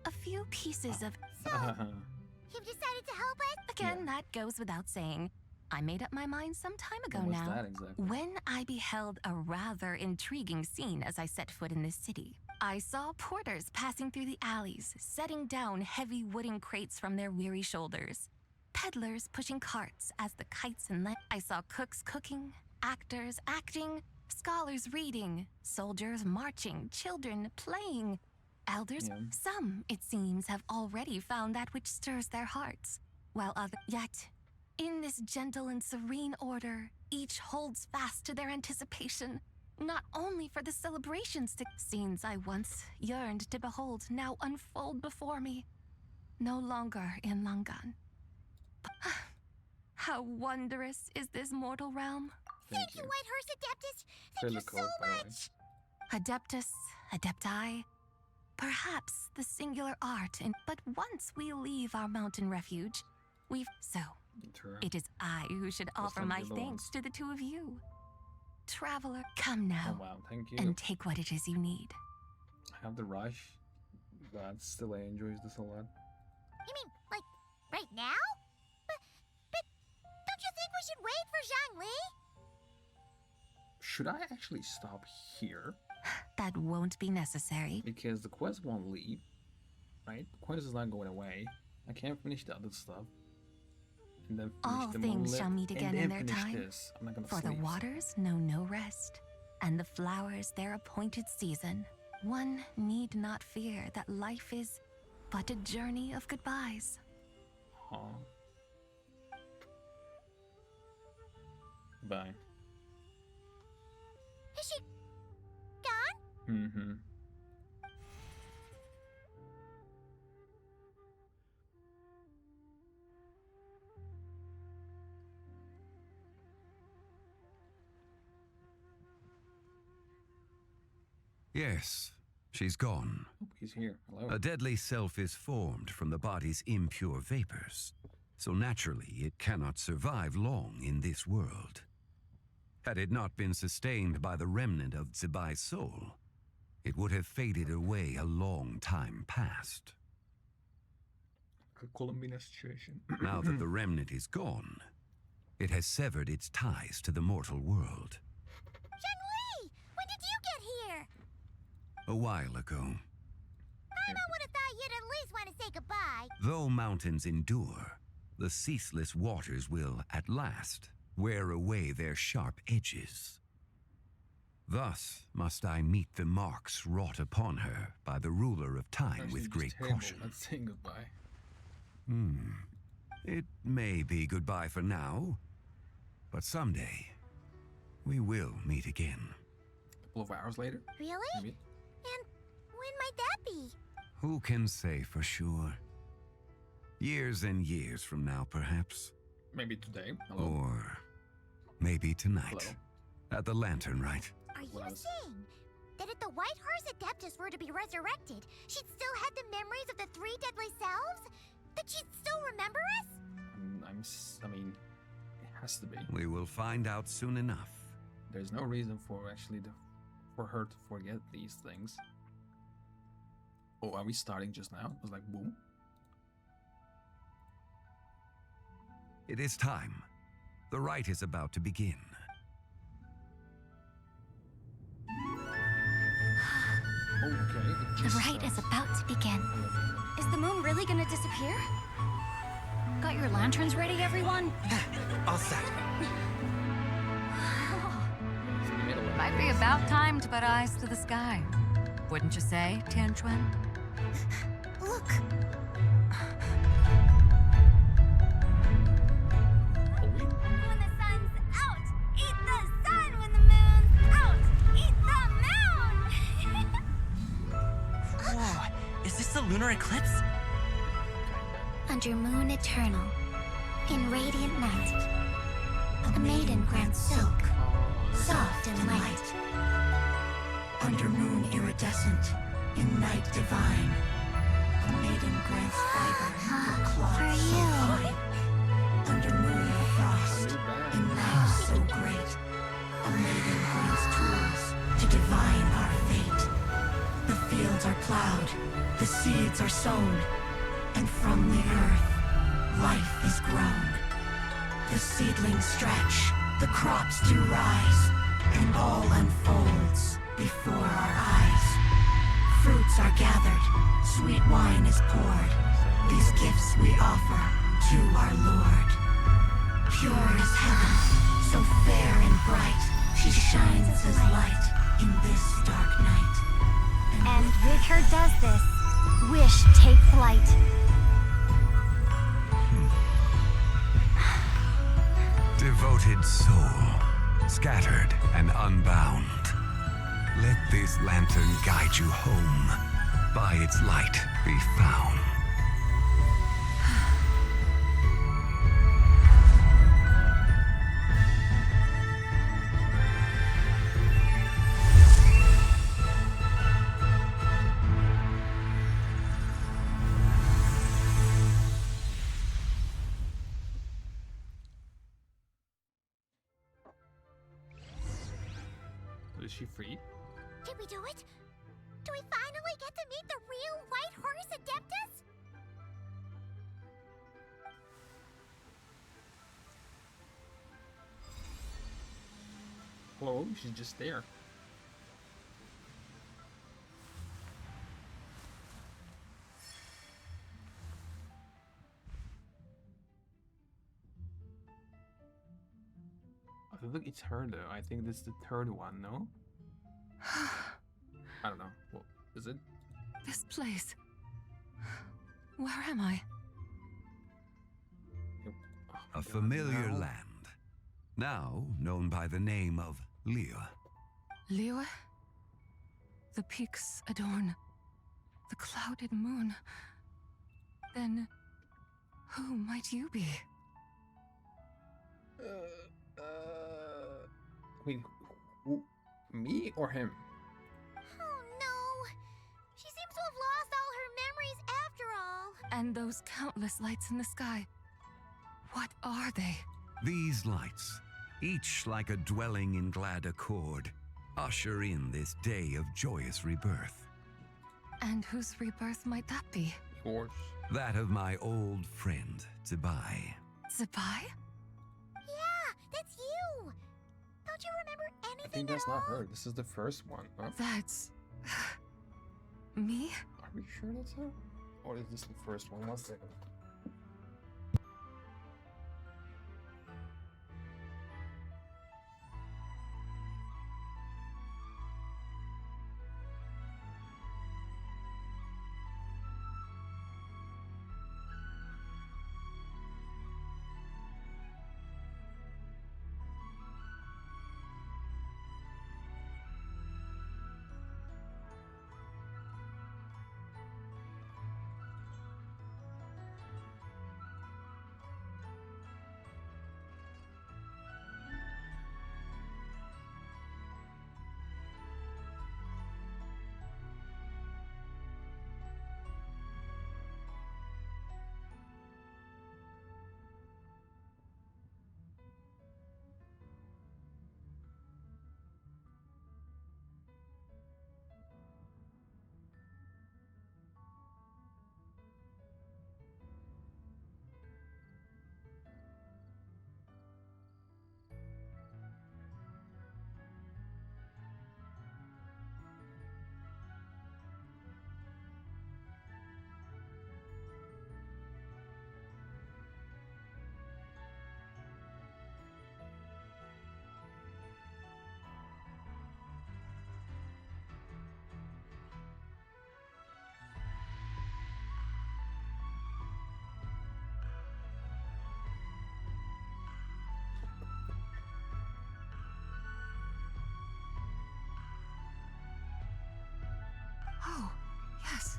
a few pieces of... You've decided to help us? Again, that goes without saying. I made up my mind some time ago What was now. that exactly? When I beheld a rather intriguing scene as I set foot in this city. I saw porters passing through the alleys, setting down heavy wooden crates from their weary shoulders. Peddlers pushing carts as the kites and I saw cooks cooking, actors acting, scholars reading, soldiers marching, children playing. Elders, some, it seems, have already found that which stirs their hearts, while others... Yet, in this gentle and serene order, each holds fast to their anticipation, not only for the celebrations to... Scenes I once yearned to behold now unfold before me, no longer in Lang-gan. How wondrous is this mortal realm. Thank you, White Horse Adeptus. Thank you so much. Adeptus, Adepti, perhaps the singular art in... But once we leave our mountain refuge, So, it is I who should offer my thanks to the two of you. Traveler, come now. Oh wow, thank you. And take what it is you need. I have the rush, but still I enjoy this a lot. You mean, like, right now? we should wait for Zhangli. Should I actually stop here? That won't be necessary. Because the quest won't leave, right? The quest is not going away. I can't finish the other stuff. And then finish All the things Moonlit, shall meet again in their finish time. This. I'm not gonna For sleep. the waters know no rest, and the flowers their appointed season. One need not fear that life is but a journey of goodbyes. Huh. Bye. Is she gone? Mm-hmm. Yes, she's gone. Oh, he's here. Hello. A deadly self is formed from the body's impure vapors, so naturally it cannot survive long in this world. Had it not been sustained by the remnant of Zibai's soul, it would have faded away a long time past. A Columbina situation. Now that the remnant is gone, it has severed its ties to the mortal world. Zhangli! When did you get here? A while ago, I would have thought you'd at least want to say goodbye. though mountains endure, the ceaseless waters will, at last, wear away their sharp edges. Thus must I meet the marks wrought upon her by the ruler of time Actually, with just great terrible caution. at saying goodbye. It may be goodbye for now, but someday we will meet again. A couple of hours later. Really? Maybe. And when might that be? Who can say for sure? Years and years from now, perhaps. Maybe today. Hello. Or maybe tonight. Hello. At the Lantern Rite. Are you saying that if the White Horse Adeptus were to be resurrected, she'd still have the memories of the three deadly selves? That she'd still remember us? I mean, it has to be. We will find out soon enough. There's no reason for for her to forget these things. Oh, are we starting just now? It was like boom. It is time. The rite is about to begin. Okay. The rite is about to begin. Is the moon really gonna disappear? Got your lanterns ready, everyone? All set. Might be about time to put eyes to the sky. Wouldn't you say, Tianchuan? Look. When the sun's out, eat the sun. When the moon's out, eat the moon. Whoa, is this the lunar eclipse? Under moon eternal, in radiant night, a maiden grants silk, soft and light. Under moon iridescent, in night divine, a maiden grants fiber for cloth so fine. Under moon frost, in night so great, a maiden grants tools to divine our fate. The fields are plowed, the seeds are sown, and from the earth, life is grown. The seedlings stretch, the crops do rise, and all unfolds before our eyes. Fruits are gathered, sweet wine is poured. These gifts we offer to our Lord. Pure is heaven, so fair and bright. She shines as light in this dark night. And with her does this, wish take flight. Devoted soul, scattered and unbound. Let this lantern guide you home. By its light be found. Is she free? Did we do it? Do we finally get to meet the real White Horse Adeptus? clothes. She's just there. I think it's her though. I think this is the third one, no? I don't know. Well, is it? This place. Where am I? A familiar land, now known by the name of Liyue. Liyue? The peaks adorn the clouded moon. Then, who might you be? Wait, who, me or him? Oh no! She seems to have lost all her memories after all. And those countless lights in the sky. What are they? These lights, each like a dwelling in glad accord, usher in this day of joyous rebirth. And whose rebirth might that be? Yours. That of my old friend, Zibai. Zibai? Yeah, that's you! Don't you remember anything I think that's not her. This is the first one. Huh? That's... me? Are we sure that's her? Or is this the first one? 1 second. Oh, yes.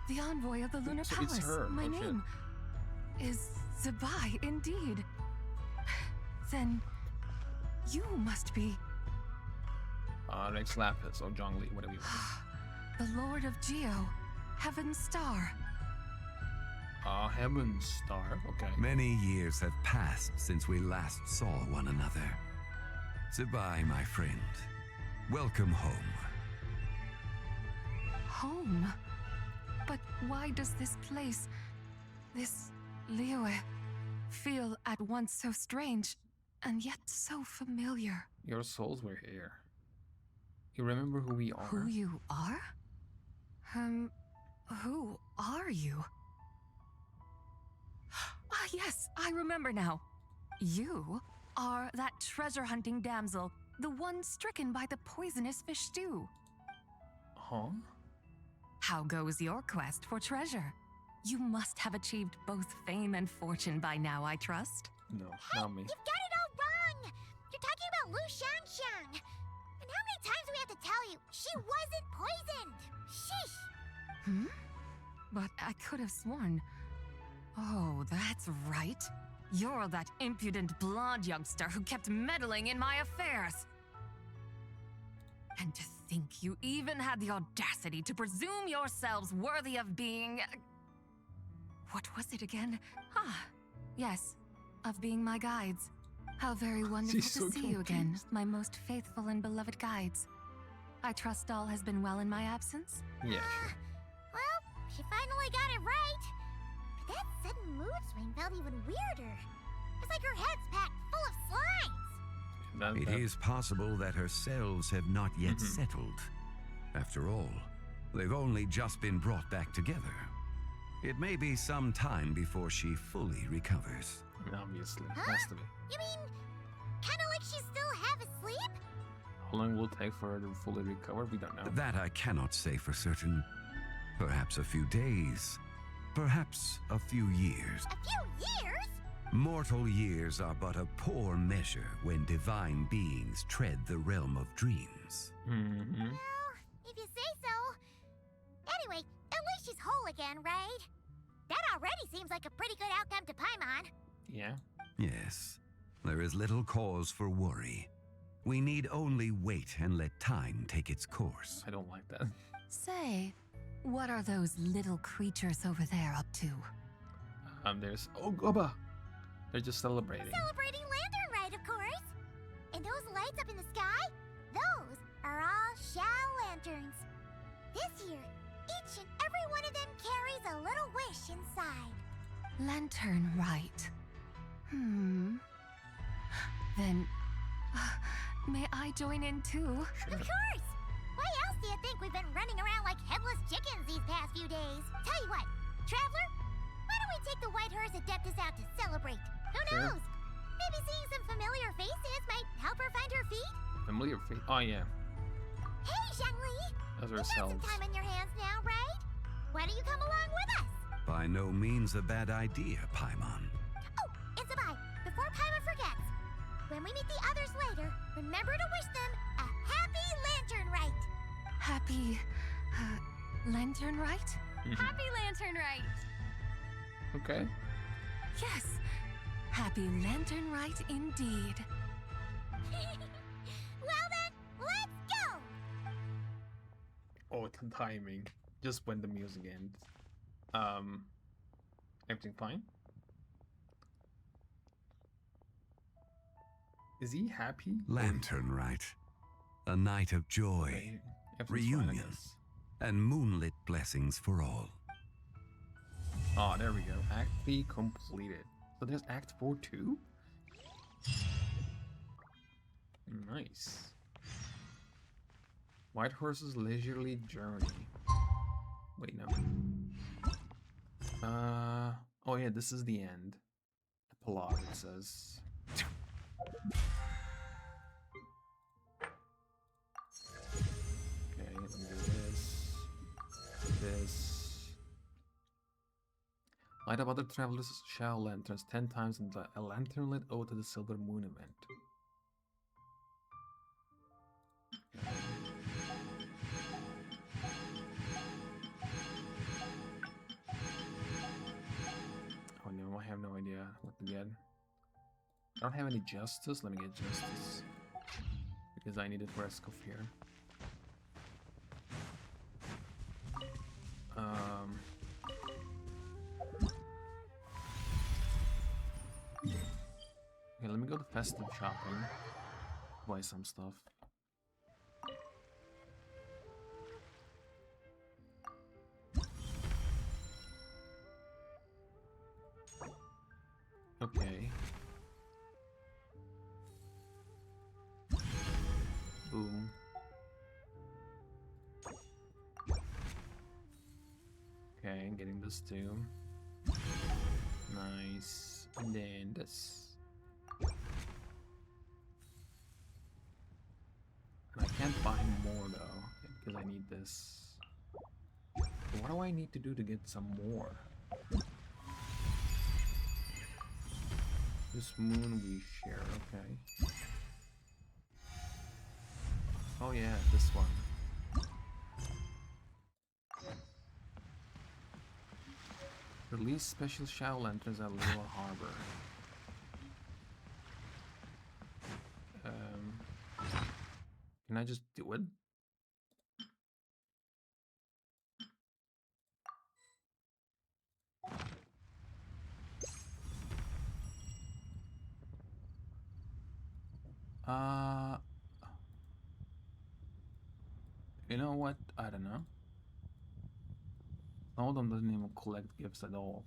The envoy of the Lunar So Palace. it's her. My Oh, shit. name is Zibai, indeed. Then you must be Rex Lapis or Zhongli, whatever you want. the Lord of Geo, Heaven's Star. Heaven's Star. Okay. Many years have passed since we last saw one another. Zibai, my friend. Welcome home. Home? But why does this place, this Liyue, feel at once so strange and yet so familiar? Your souls were here. You remember who we are? Who you are? Who are you? Ah, yes, I remember now. You are that treasure-hunting damsel, the one stricken by the poisonous fish stew. Huh? How goes your quest for treasure? You must have achieved both fame and fortune by now, I trust. No, not me. You've got it all wrong! You're talking about Lu Xiangxiang! And how many times do we have to tell you? She wasn't poisoned! Sheesh! Hmm? But I could have sworn... Oh, that's right. You're that impudent blonde youngster who kept meddling in my affairs. And to think you even had the audacity to presume yourselves worthy of being... What was it again? Ah, yes, of being my guides. How very wonderful She's to so see you again, confused. my most faithful and beloved guides. I trust all has been well in my absence? Yeah, sure. Well, she finally got it right. But that sudden mood swing felt even weirder. It's like her head's packed full of slimes. It is possible that her cells have not yet settled. After all, they've only just been brought back together. It may be some time before she fully recovers. Obviously, Huh? has to be. You mean, kind of like she's still half asleep? How long will it take for her to fully recover? We don't know. That I cannot say for certain. Perhaps a few days. Perhaps a few years. A few years? Mortal years are but a poor measure when divine beings tread the realm of dreams. Mm-hmm. Well, if you say so. Anyway, at least she's whole again, right? That already seems like a pretty good outcome to Paimon. Yeah. Yes, there is little cause for worry. We need only wait and let time take its course. I don't like that. Say, what are those little creatures over there up to? There's Goba. They're just celebrating. Celebrating Lantern Rite, of course. And those lights up in the sky, those are all Shao lanterns. This year, each and every one of them carries a little wish inside. Lantern Rite. Then, may I join in too? Of course! Why else do you think we've been running around like headless chickens these past few days? Tell you what, Traveler, why don't we take the White Horse Adeptus out to celebrate? Who knows? Maybe seeing some familiar faces might help her find her feet? Familiar face. Oh, yeah. Hey, Zhangli! As You got some ourselves. time on your hands now, right? Why don't you come along with us? By no means a bad idea, Paimon. Oh, and Zibai, before Paimon forgets, when we meet the others later, remember to wish them a happy Lantern Rite. Happy, Lantern Rite? Happy Lantern Rite! Okay. Yes, Happy Lantern Rite indeed. Well then, let's go! Oh, the timing. Just when the music ends. Everything fine? Is he happy? Lantern Rite. A night of joy, Okay, everything's fine, I reunion, guess. and moonlit blessings for all. Oh, there we go. Act 3 completed. So there's Act 4 too? Nice. White Horse's Leisurely Journey. Wait, no. Oh yeah, this is the end. Epilogue, it says. Okay, let me do this. This. Light up other travelers' Shao lanterns 10 times in a lantern-lit ode to the Silver Moon event. Oh no, I have no idea what to get. I don't have any justice. Let me get justice. Because I need it for Escoff here. Okay, let me go to festive shopping. Buy some stuff. Okay. Boom. Okay, getting this too. Nice. And then this. And I can't buy more though, because I need this. But what do I need to do to get some more? This moon we share, okay. Oh yeah, this one. Release special Shao lanterns at Lua Harbor. Can I just do it? You know what? I don't know. Some of them doesn't even collect gifts at all.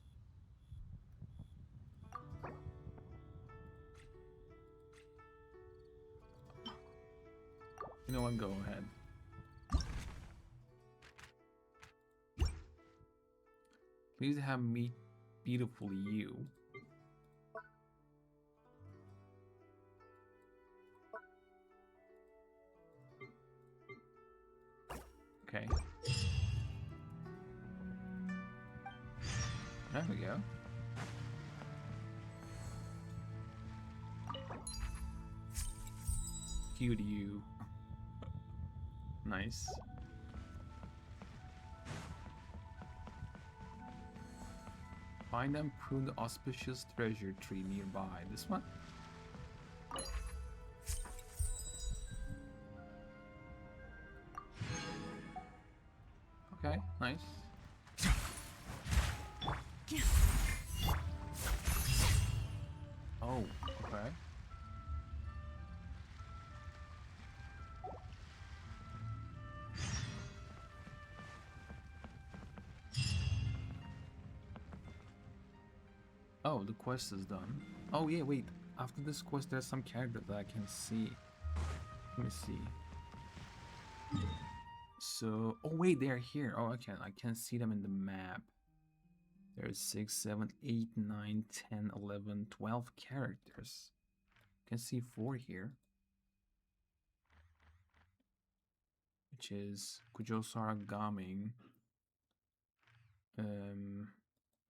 You know what? Go ahead. Please have me beautiful you. Okay. There we go. Cute you. Nice. Find and prune the auspicious treasure tree nearby. This one? Okay, nice. Oh, okay. Oh, the quest is done. Oh yeah, wait. After this quest, there's some character that I can see. Let me see. So, oh wait, they're here. Oh, I can see them in the map. There's 6, 7, 8, 9, 10, 11, 12 characters. I can see 4 here. Which is Kujosara Gaming,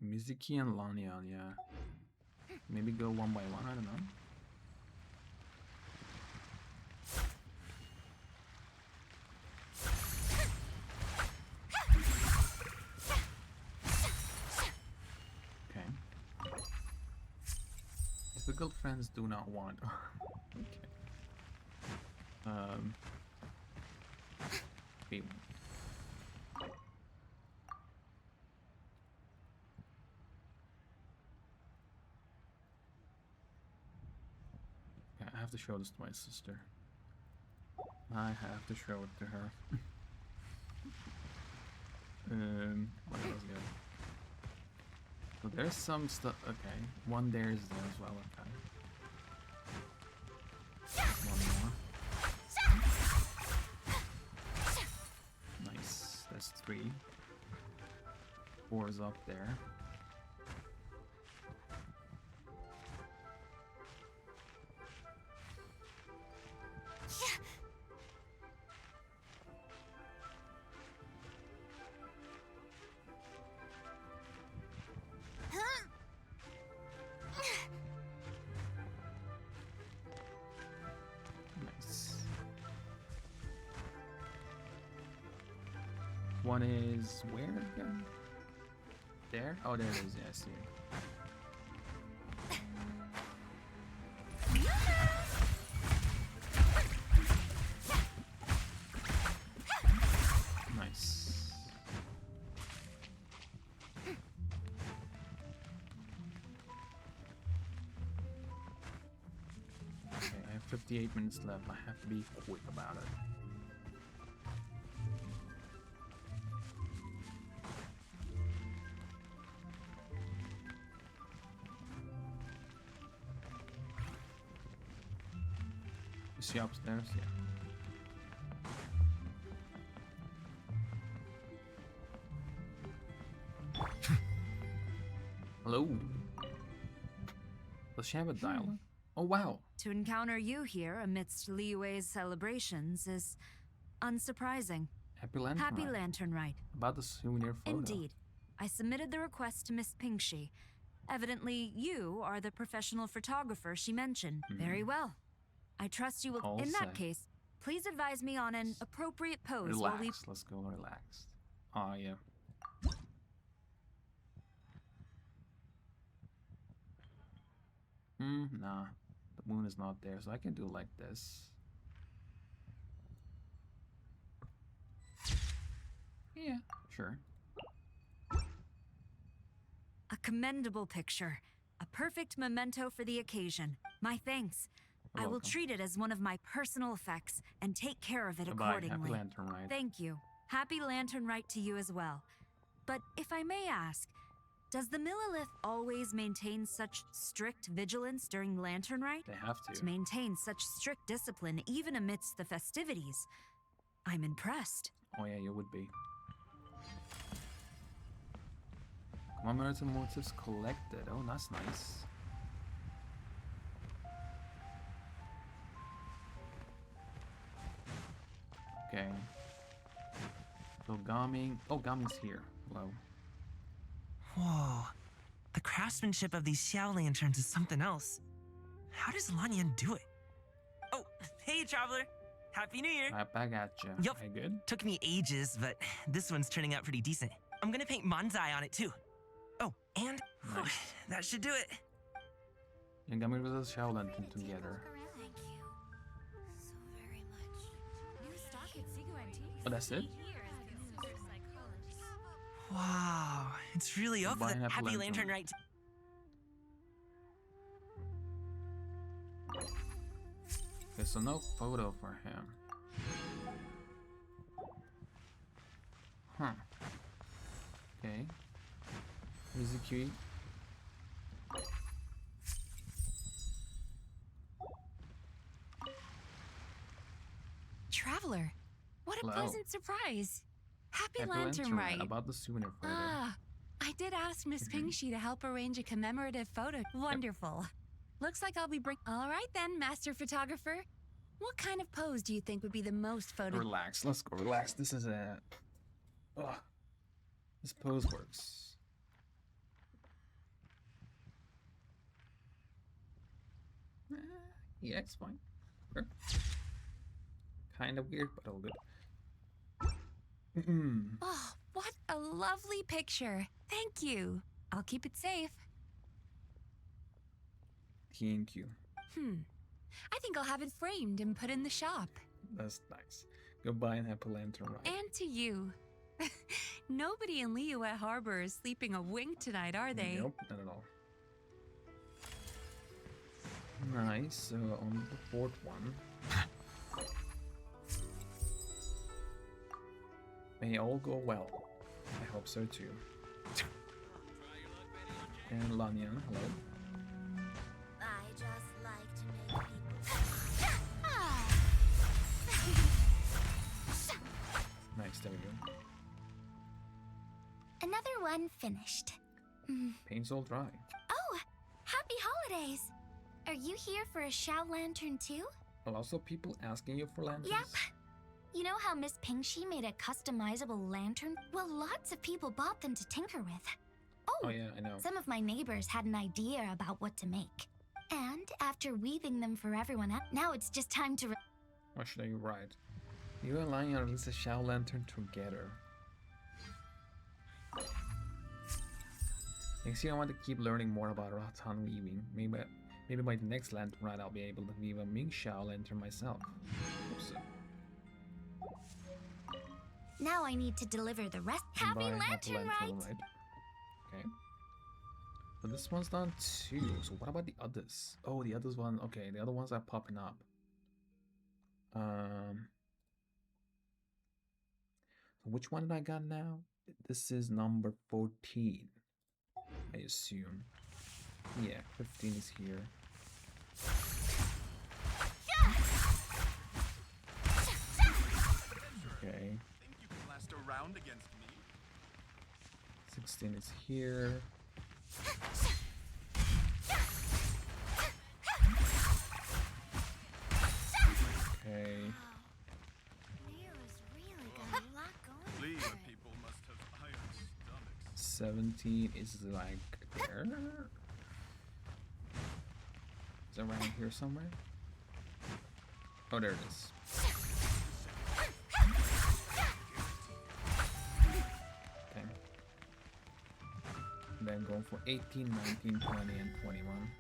Mizuki and Lanyal, yeah. Maybe go one by one, I don't know. Typical friends do not want. Okay. Wait. Okay, I have to show this to my sister. I have to show it to her. What else good? So there's some stuff. Okay, one there is there as well. Okay. One more. Nice. That's 3. 4 is up there. One is where again? There? Oh, there it is. Yeah, I see it. Nice. Okay, I have 58 minutes left. I have to be quick about it. Is she upstairs? Yeah. Hello. Does she have a dialogue? Oh wow. To encounter you here amidst Liyue's celebrations is unsurprising. Happy Lantern Happy Rite. Lantern Rite. About the souvenir photo. Indeed. I submitted the request to Miss Pingshi. Evidently, you are the professional photographer she mentioned. Very well. I trust you will. All In that set. case, please advise me on an appropriate pose Relax. while we. Let's go relaxed. Oh yeah. Nah. The moon is not there, so I can do like this. Yeah, sure. A commendable picture. A perfect memento for the occasion. My thanks. You're I will welcome. treat it as one of my personal effects and take care of it Bye-bye. Happy accordingly. Lantern Rite. Thank you. Happy Lantern Rite to you as well. But if I may ask, Does the Millelith always maintain such strict vigilance during Lantern Rite? They have to. To maintain such strict discipline even amidst the festivities. I'm impressed. Oh yeah, you would be. Commemorative motifs collected. Oh, that's nice. Okay. So Gaming. Oh, Gaming's here. Hello. Whoa. The craftsmanship of these Xiao lanterns is something else. How does Lanyan do it? Oh, hey, Traveler. Happy New Year. Right back at you. Yup. Hey, good? Took me ages, but this one's turning out pretty decent. I'm gonna paint Manzai on it, too. Oh, and Nice. that should do it. And Gaming with a Shaolin together. Thank you so very much. New stock at Zigu Antiques. Oh, that's it? Wow, it's really up Buying the a Happy lantern. Lantern Rite. Okay, so no photo for him. Huh. Okay. Mizuki. Traveler, what a Hello. pleasant surprise. Happy Happy Lantern Rite. About the souvenir photo. Ah, I did ask Miss Pingshi to help arrange a commemorative photo. Wonderful. Looks like I'll be All right then, master photographer. What kind of pose do you think would be the most photo? Relax. Let's go. Relax. This is a. Ugh. This pose works. Yeah, it's fine. Sure. Kind of weird, but all good. Oh, what a lovely picture. Thank you. I'll keep it safe. Thank you. I think I'll have it framed and put in the shop. That's nice. Goodbye and happy lantern ride. And to you. Nobody in Liyue Harbor is sleeping a wink tonight, are they? Nope, not at all. Nice. So on the fourth one. May all go well. I hope so too. And Lanyan, hello. I just like to make Nice, there we go. Another one finished. Paint's all dry. Oh, happy holidays! Are you here for a Xiao lantern too? Well, also people asking you for lanterns. Yep. You know how Miss Pingshi made a customizable lantern? Well, lots of people bought them to tinker with. Oh yeah, I know. Some of my neighbors had an idea about what to make. And after weaving them for everyone else, now it's just time to... What should I write? You and Lanyan release a Xiao lantern together. Next year I want to keep learning more about rattan weaving. Maybe by the next lantern ride I'll be able to weave a Ming Xiao lantern myself. Oops. Now I need to deliver the rest. Happy Goodbye, lantern ride! Okay. But this one's done too, so what about the others? Oh, the others one, okay, the other ones are popping up. So which one did I got now? This is number 14, I assume. Yeah, 15 is here. Okay. Think you can last a round against me? 16 is here. Okay. Liyue people must have iron stomachs. 17 is like there. Is it around here somewhere? Oh, there it is. Okay. Then going for 18, 19, 20, and 21.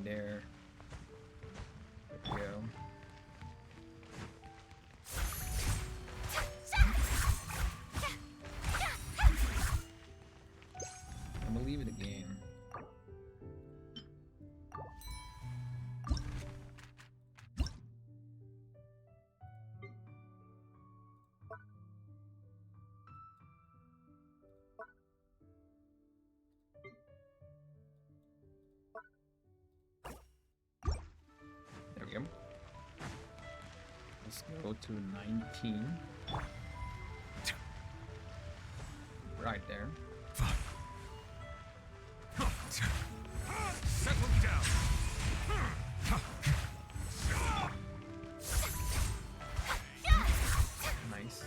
There. There we go. I'm gonna leave it again. Let's go to 19. Right there. Settle down. Nice.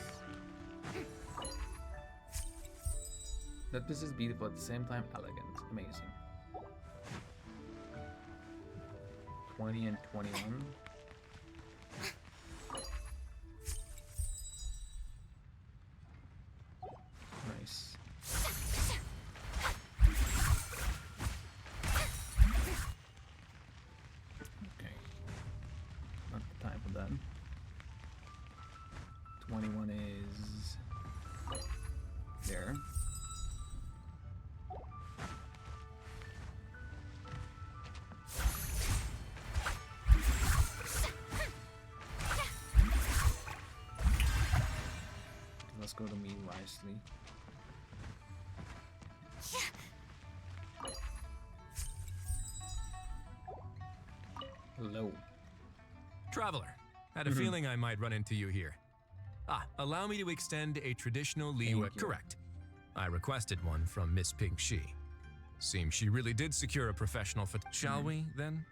That this is beautiful at the same time elegant. Amazing. 20 and 21. Nice. Okay. Not the time for that. 21 is there. Let's go to me wisely. Hello. Traveler, had a feeling I might run into you here. Allow me to extend a traditional Liyue. Correct. I requested one from Miss Ping Shi. Seems she really did secure a professional Shall we, then?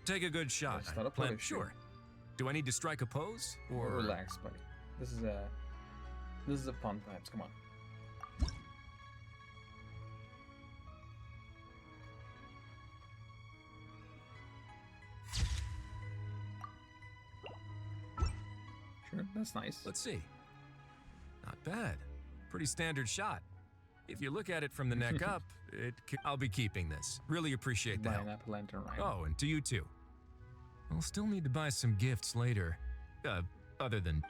Take a good shot. Start a photo shoot. Sure. Do I need to strike a pose, or relax, buddy? This is a fun vibes. Come on. Sure, that's nice. Let's see. Not bad. Pretty standard shot. If you look at it from the neck up, I'll be keeping this. Really appreciate the help. Lantern, right? Oh, and to you too. I'll still need to buy some gifts later. Other than...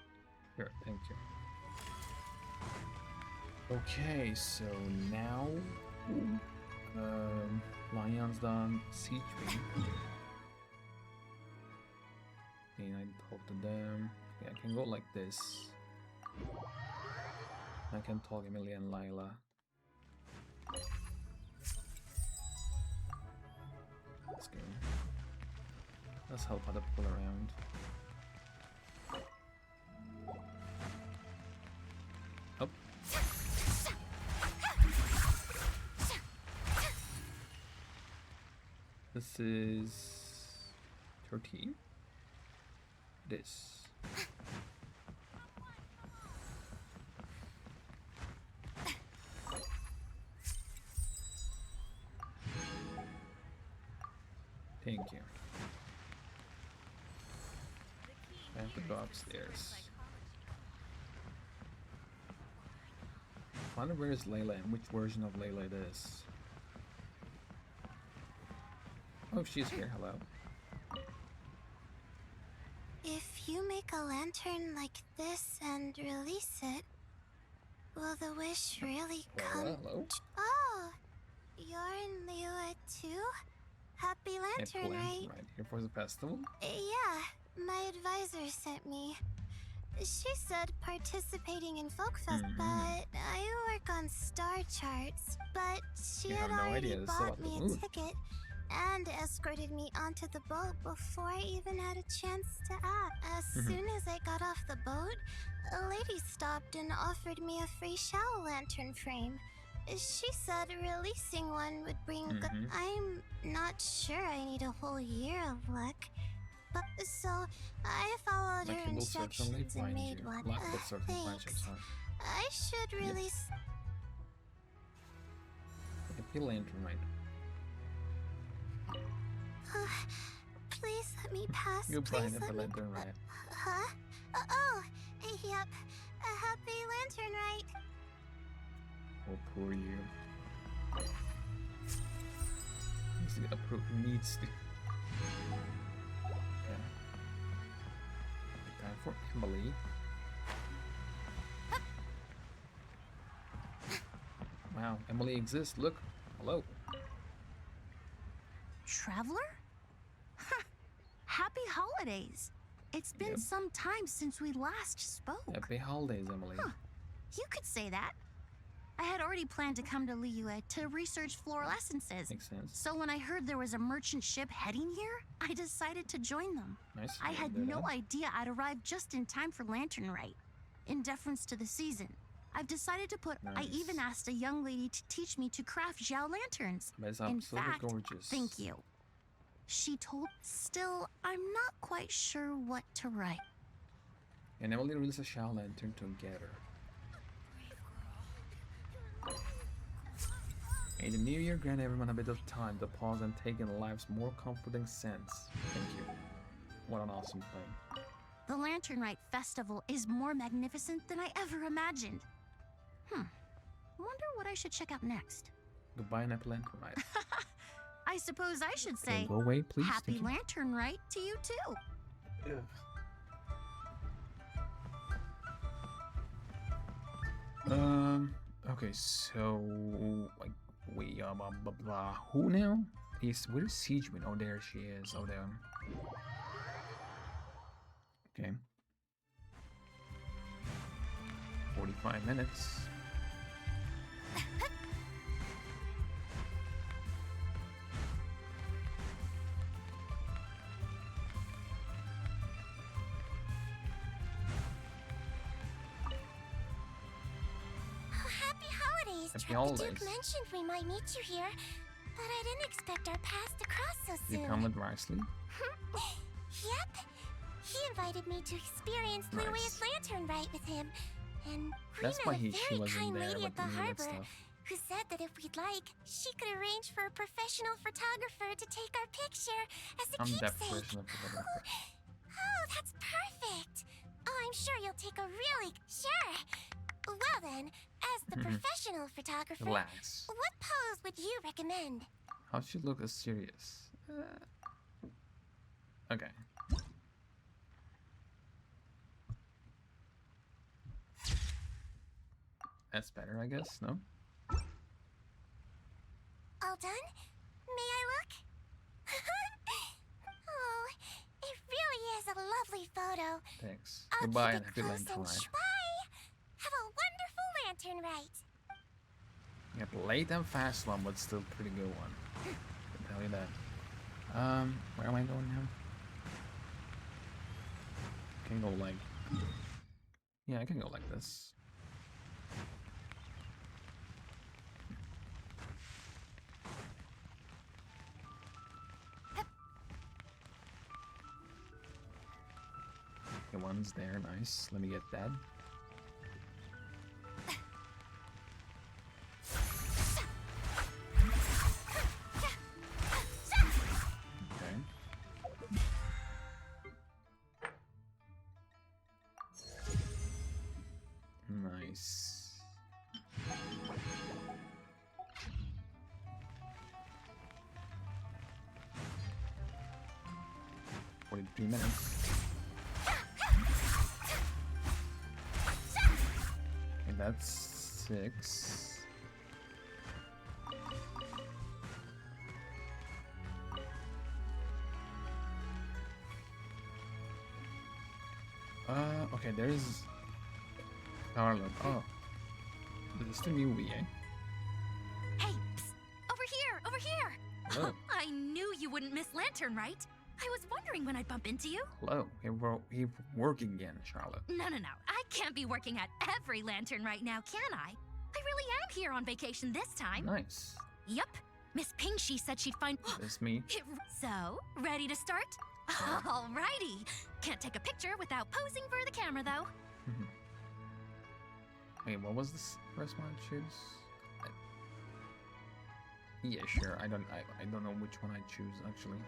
Sure, thank you. Okay, so now... Lion's done. C3. Okay, I talk to them. Okay, I can go like this. I can talk Emilia and Lila. Let's go. Let's help other pull around. Up. This is 13. This. Thank you. I have to go upstairs. I wonder where is Layla and which version of Layla it is. Oh, she's here. Hello. If you make a lantern like this and release it, will the wish really come? Hello. Oh, you're in Liyue too? Happy Lantern, right? Right here for the festival? Yeah, my advisor sent me. She said participating in Folkfest, but I work on star charts. But she had already bought me a ticket and escorted me onto the boat before I even had a chance to act. As soon as I got off the boat, a lady stopped and offered me a free shadow lantern frame. She said releasing one would bring I'm not sure I need a whole year of luck. But so I followed her instructions and made one. Thanks. I should release. Happy Lantern, right? Please let me pass. You're Please blind at the lantern, right? Huh? Oh, yep. A happy lantern, right? Oh, poor you. Needs to get approved. Needs to. Okay. Time for Emily. Wow, Emily exists. Look. Hello. Traveler? Happy holidays. It's been some time since we last spoke. Happy holidays, Emily. You could say that. I had already planned to come to Liyue to research floral essences. Makes sense. So when I heard there was a merchant ship heading here, I decided to join them. Nice. I had no idea I'd arrive just in time for Lantern Rite. In deference to the season, I've decided to put. Nice. I even asked a young lady to teach me to craft Zhao lanterns. That's In absolutely fact, gorgeous. thank you. She told. Still, I'm not quite sure what to write. And Emily released a Zhao lantern together. May the new year grant everyone a bit of time to pause and take in life's more comforting sense. Thank you. What an awesome thing. The Lantern Rite Festival is more magnificent than I ever imagined. Wonder what I should check out next. Goodbye, and happy Lantern Rite. I suppose I should say, go away, please. Happy Thank you. Lantern Rite to you too. Okay, so like we blah blah blah. Who now? Where's Siegeman? Oh, there she is. Oh, there. Okay. 45 minutes. Happy holidays! Happy The holidays. Duke mentioned we might meet you here, but I didn't expect our paths to cross so You soon. come with Risley? Yep. He invited me to experience Nice. Louis' Lantern Rite with him, and we That's met why a she very wasn't kind there lady with at the the Moonlit harbor stuff. who said that if we'd like, she could arrange for a professional photographer to take our picture as a I'm that keepsake. person of photographer. Oh, that's perfect. Oh, I'm sure you'll take a really sure. Well then, as the professional photographer, Relax. what pose would you recommend? How she look as serious? Okay. That's better, I guess. No. All done? May I look? Oh, it really is a lovely photo. Thanks. I'll Goodbye keep and it happy close Lantern and Rite. bye. Have a wonderful Lantern Rite. Yeah, late and fast one, but still pretty good one. I can tell you that. Where am I going now? Can go like. Yeah, I can go like this. Okay, one's there, nice. Let me get that. Okay. Nice. $43 minutes. Okay, that's 6. Okay, there's Carlo. Oh, this is the new VA. Hey, psst, over here, over here. Hello. I knew you wouldn't miss Lantern, right? I was wondering when I'd bump into you. Hello. He working again, Charlotte. No. I can't be working at every Lantern right now, can I? I really am here on vacation this time. Nice. Yup. Miss Pingshi said she'd find. That's me. So, ready to start? Alrighty. Can't take a picture without posing for the camera, though. Wait, what was this first one I choose? Yeah, sure. I don't know which one I choose actually.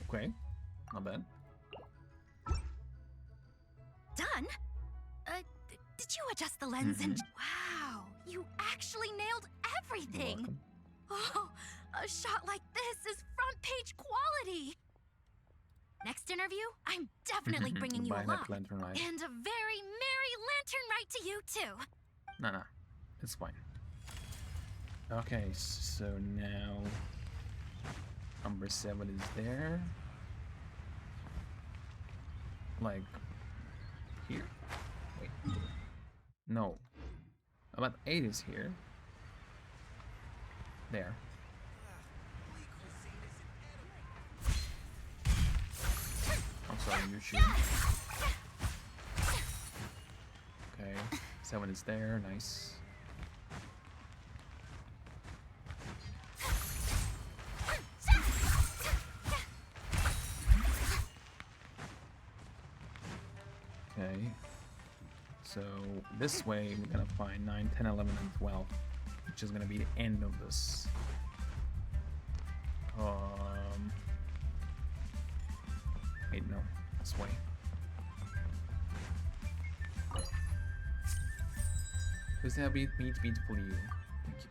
Okay, not bad. Done? Did you adjust the lens and... Wow, you actually nailed everything! Oh, a shot like this is front page quality! Next interview, I'm definitely bringing you Goodbye, along. Happy Lantern Rite. And a very merry Lantern Rite to you, too! No, it's fine. Okay, so now number 7 is there. like here. Wait. No. About 8 is here. There. I'm sorry, you shoot. Okay. 7 is there. Nice. Okay. So this way we're gonna find 9, 10, 11, and 12, which is gonna be the end of this. Wait, no, this way. Does that meet beautiful you? Thank you.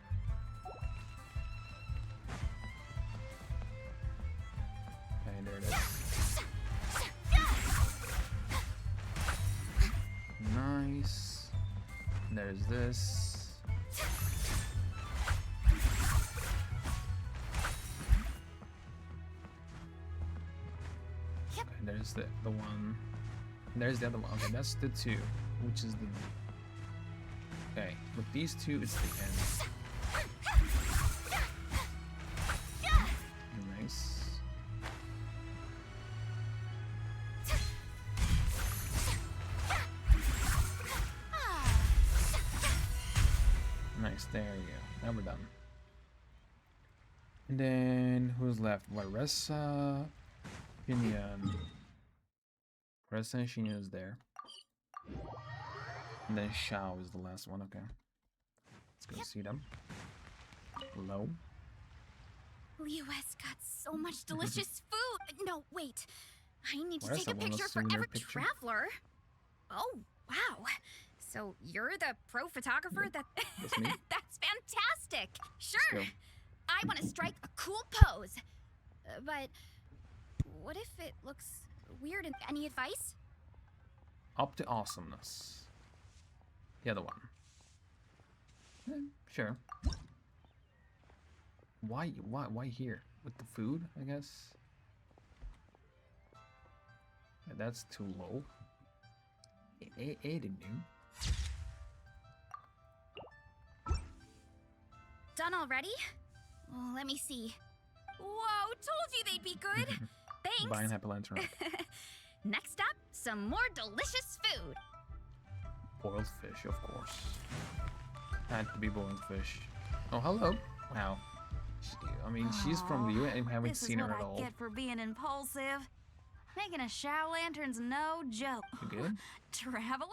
Okay, there it is. Nice. There's this. Okay, there's the one. There's the other one. Okay, that's the 2, which is the. Okay, with these 2, it's the end. Nice. Nice, there we go. Now we're done. And then who's left? Varessa, Xinyan. Varessa and Xinyan is there. And then Shao is the last one. Okay. Let's go see them. Hello. Liyue's got so much delicious food. No, wait. I need to Varessa take a won picture for souvenir every picture. traveler. Oh, wow. So you're the pro photographer? Yeah, That that's me. That's fantastic. Sure. Let's go. I want to strike a cool pose. But what if it looks weird? Any advice? Up to awesomeness. The other one. Sure. Why here? With the food, I guess? Yeah, that's too low. I didn't do. Done already? Oh, let me see. Whoa, told you they'd be good. Thanks. Buying Happy Lantern. Next up, some more delicious food. Boiled fish, of course. Had to be boiled fish. Oh, hello. Wow. I mean, she's from the US and haven't This seen is her what at I all. get for being impulsive. Making a Shao Lantern's no joke. You good? Traveler?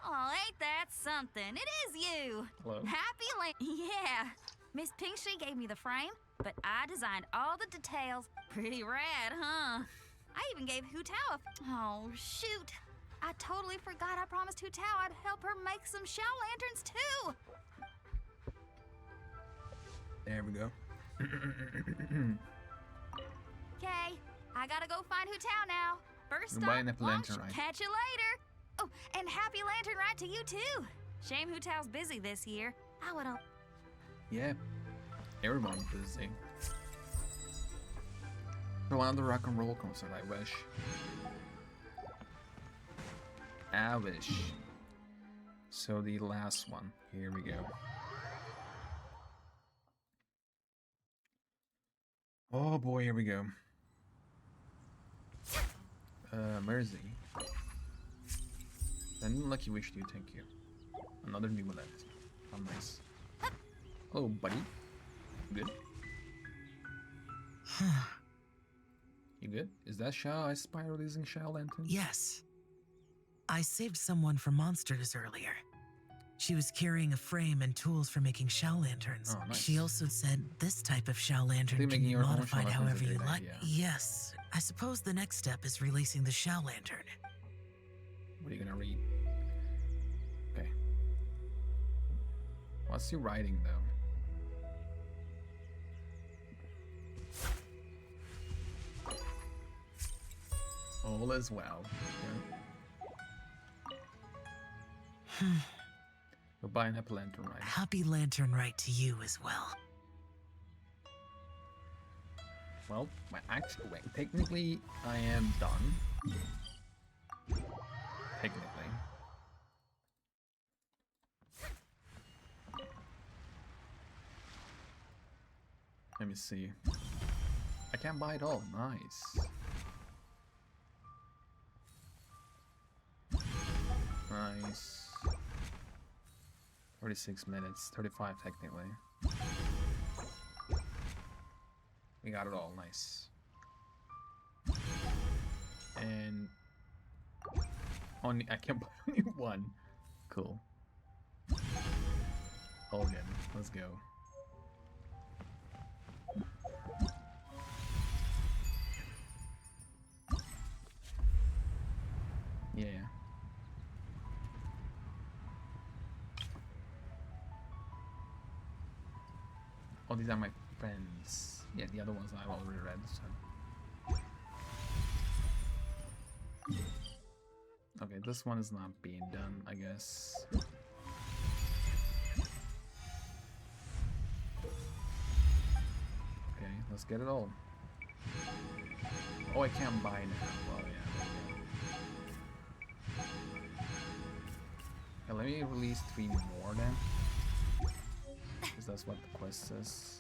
Oh, ain't that something? It is you. Hello. Happy Yeah. Miss Pinkshi gave me the frame, but I designed all the details. Pretty rad, huh? I even gave Hu Tao Oh, shoot. I totally forgot I promised Hu Tao I'd help her make some Shao Lanterns, too. There we go. Okay, I gotta go find Hu Tao now. First We're stop, buying Happy lunch. Lantern Rite. Catch you later. Oh, and Happy Lantern Rite to you, too. Shame Hu Tao's busy this year. I would've... Yeah. Everyone's busy. For one of the rock and roll concert, I wish. I wish. So the last one. Here we go. Oh boy, here we go. Mersey. And lucky wish to you, thank you. Another Neuvillette. Oh, nice. Hello, buddy. You good? You good? Is that Shao? I spy releasing Shao Lanterns? Yes. I saved someone from monsters earlier. She was carrying a frame and tools for making Shao Lanterns. Oh, nice. She also said this type of Shao Lantern think can making be your own Shao modified Lantern's however a you great like. idea. Yes. I suppose the next step is releasing the Shao Lantern. What are you gonna read? Okay. What's he writing though? All is well. Okay. Goodbye and happy lantern ride. Happy Lantern Rite to you as well. Well, technically I am done. technically. Let me see. I can't buy it all. Nice. Nice. 36 minutes. 35 technically. We got it all. Nice. And only I can buy only one. Cool. All good. Let's go. Yeah. Oh, these are my friends. Yeah, the other ones I've already read. So. Okay, this one is not being done, I guess. Okay, let's get it all. Oh, I can't buy now. Well, yeah. Okay, let me release 3 more then. Because that's what the quest says.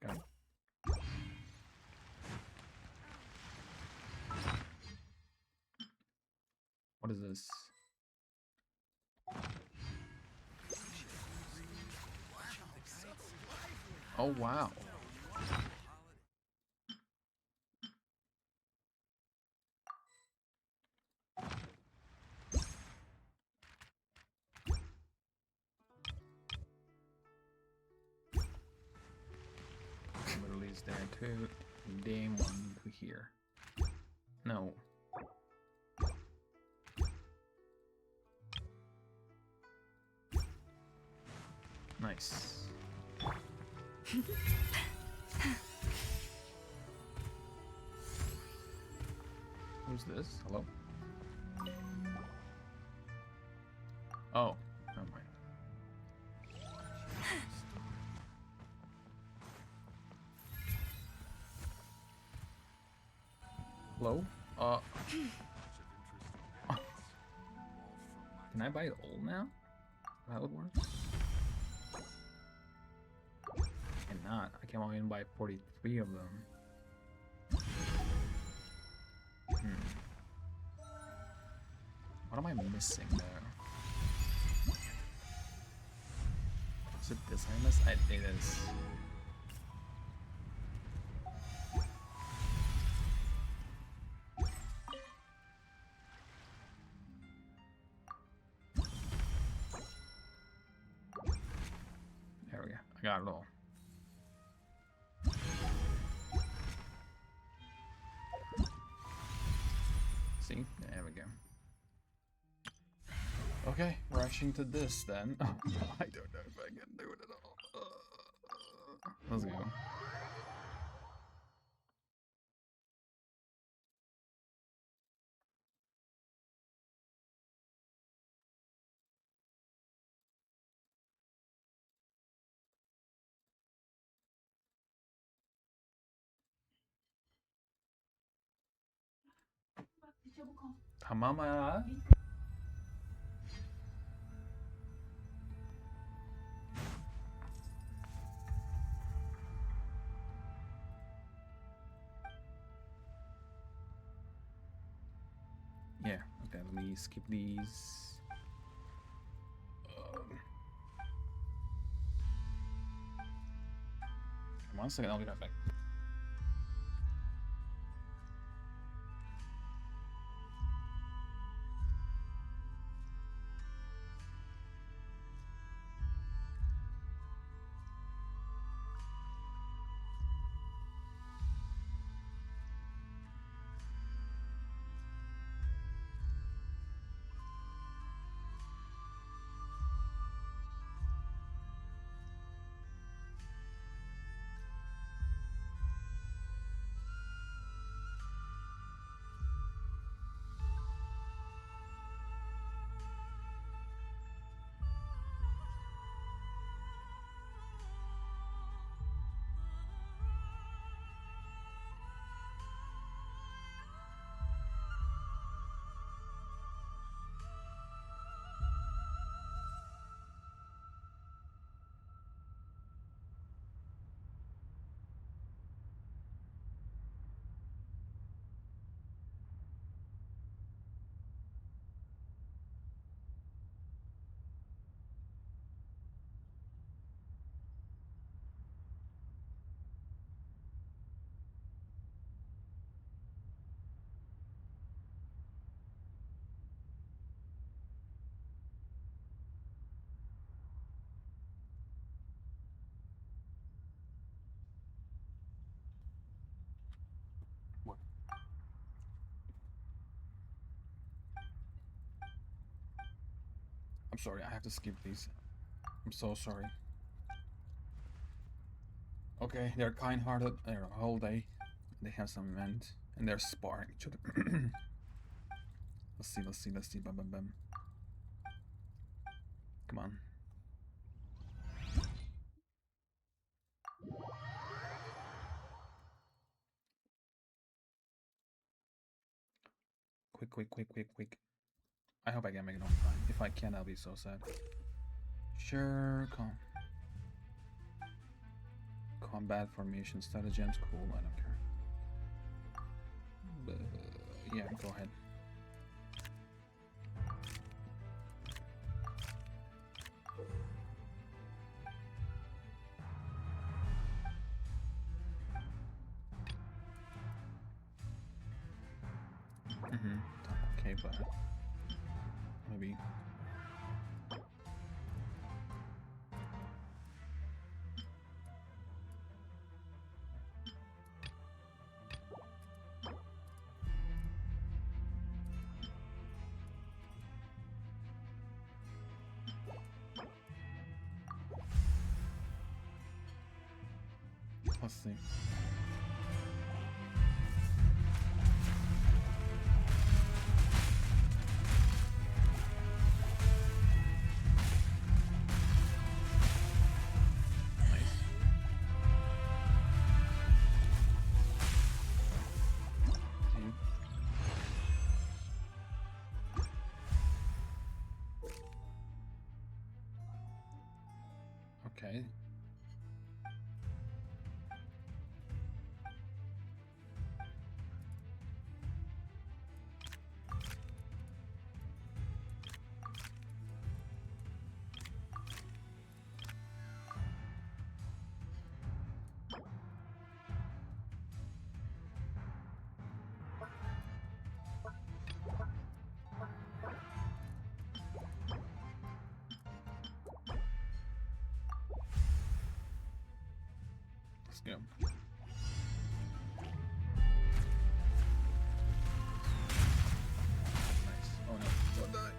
Okay. What is this? Oh wow. Release there too. Damn one to here. No. Nice. Who's this? Hello? Oh, never mind. Hello? Can I buy it all now? Is that how it works? Cannot. I can only buy 43 of them. What am I missing there? Is it this I missed? It is. There we go. I got it all. See? There we go. Okay, rushing to this then. I don't know if I can do it at all. Let's go. Tamama. Yeah, okay, let me skip these. 1 second, I'll be right back. sorry, I have to skip these. I'm so sorry. Okay, they're kind-hearted. They're a whole day. They have some event, and they're sparring each other. Let's see. Bam, bam, bam. Come on. Quick. I hope I can make it on time. If I can't, I'll be so sad. Sure, combat formation stratagems, cool, I don't care. But, yeah, go ahead. Okay, but maybe. Let's see. Okay. Let's go. Nice. Oh no, don't die.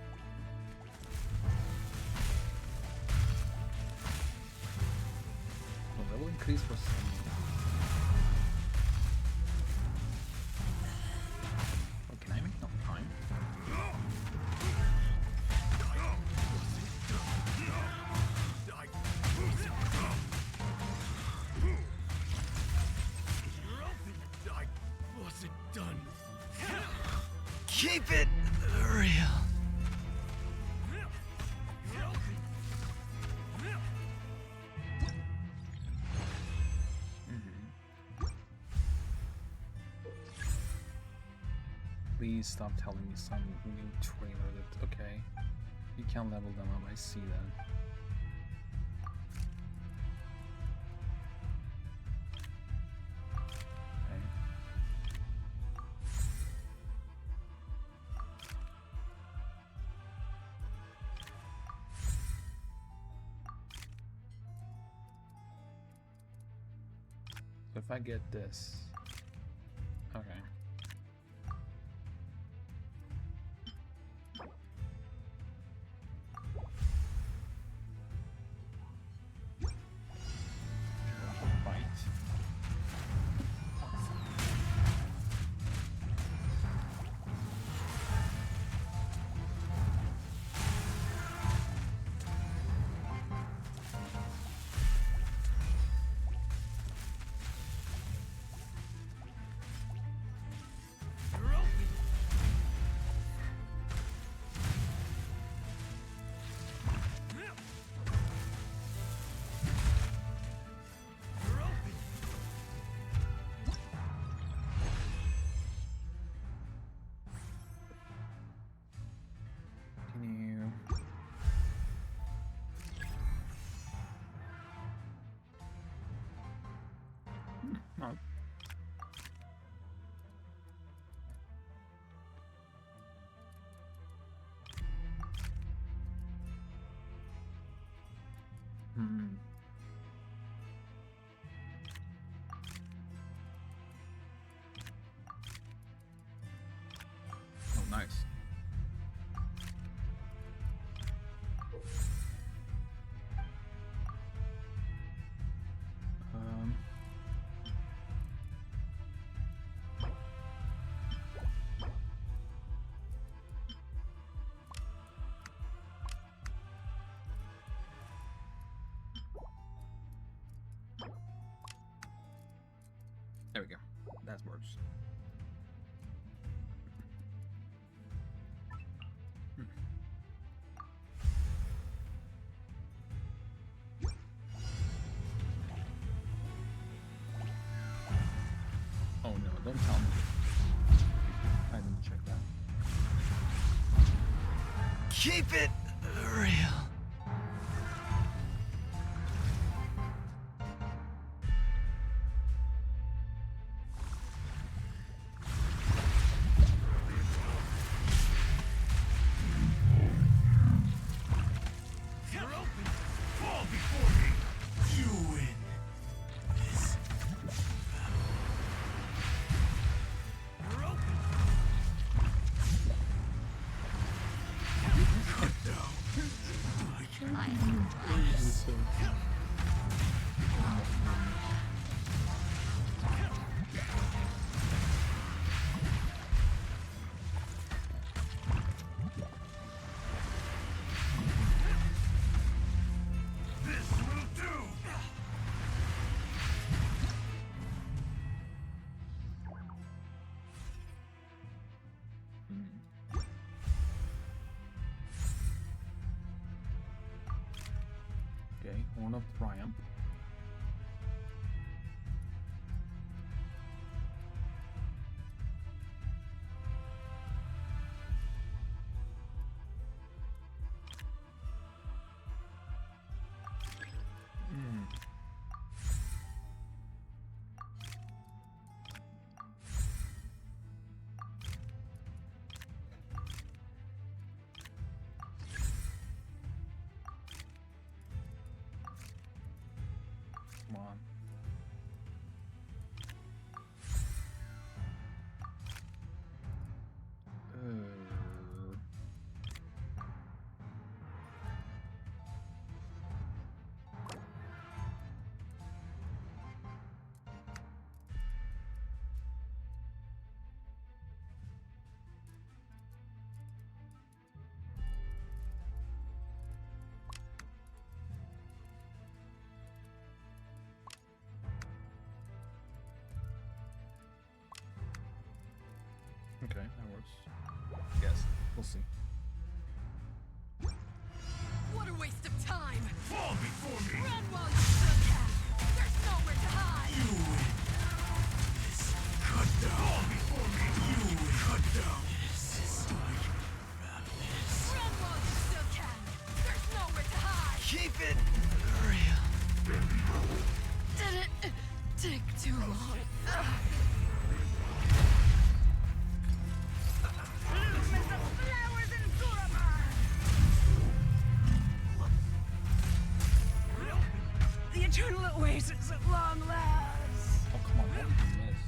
Well, that will increase for some. Oh, can I make enough time? Keep it real. Please stop telling me some new trailer that, okay, you can't level them up, I see that. So if I get this, okay. No. Oh, nice. There we go. That works. Oh no, don't tell me. I didn't check that. Keep it real. Okay, Horn of Triumph. Come on. Okay, that works. Yes, we'll see. What a waste of time! Fall before me! Run while you still can! There's nowhere to hide! You win! This cut down! Fall before me! You win! Cut down! This is like madness. Run while you still can! There's nowhere to hide! Keep it real. Did it take too long? The eternal oasis at long last. Oh, come on, what did you miss?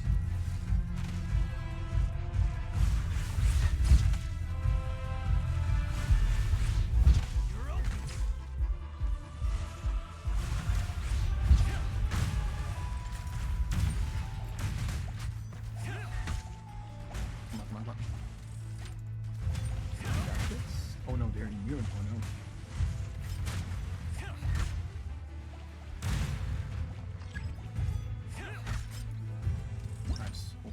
Come on. Oh no, they're immune. Oh no. Nice. Oh.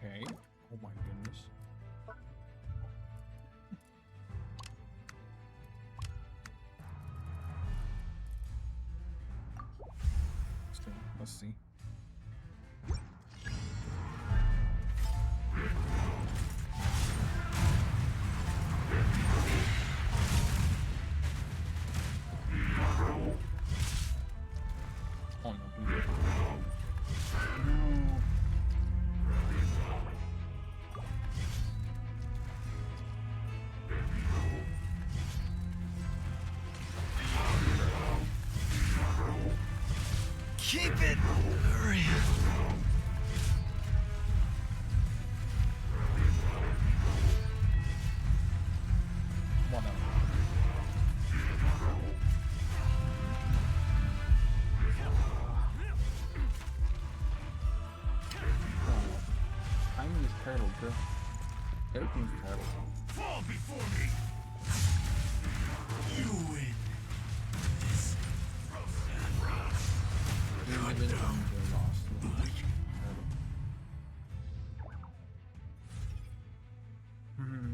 Okay. Oh my goodness. Still, let's see. Oh no, please. No. Keep it real. Okay. Everything's terrible. Fall before me! You win! This Cut down.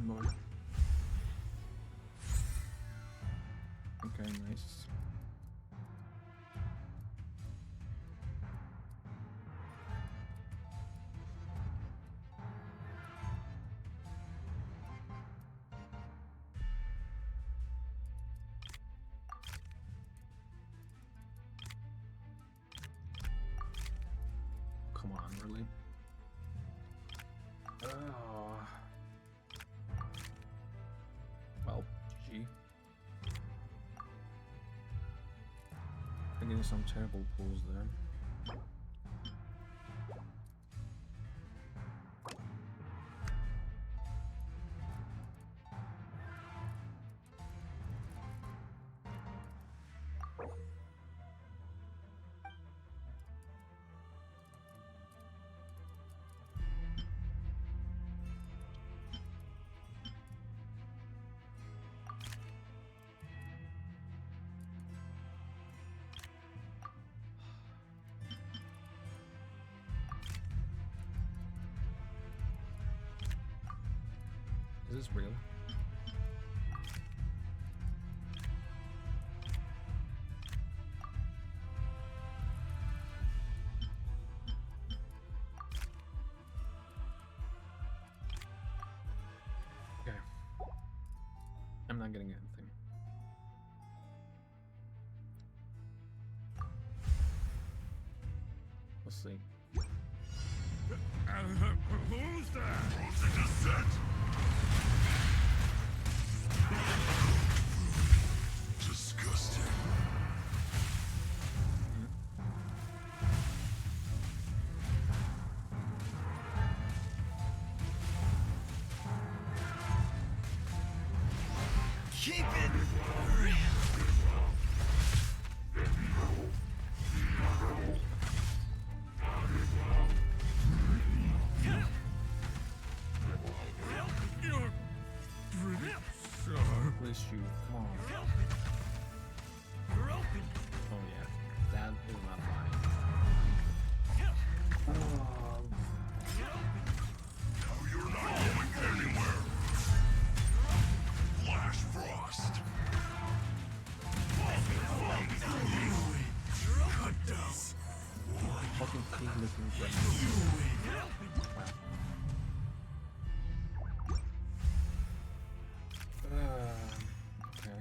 Boy. Okay, nice. Come on, really? Well, gee. I'm getting some terrible pulls there. Is this real? Okay. I'm not getting anything. Let's see. Who's that? What's it just said? Disgusting. Keep it real. Please shoot. Come on. Oh yeah. That is not mine. Now you're not going anywhere. Flash Frost. Cut down. Fucking pig looking thing. Okay.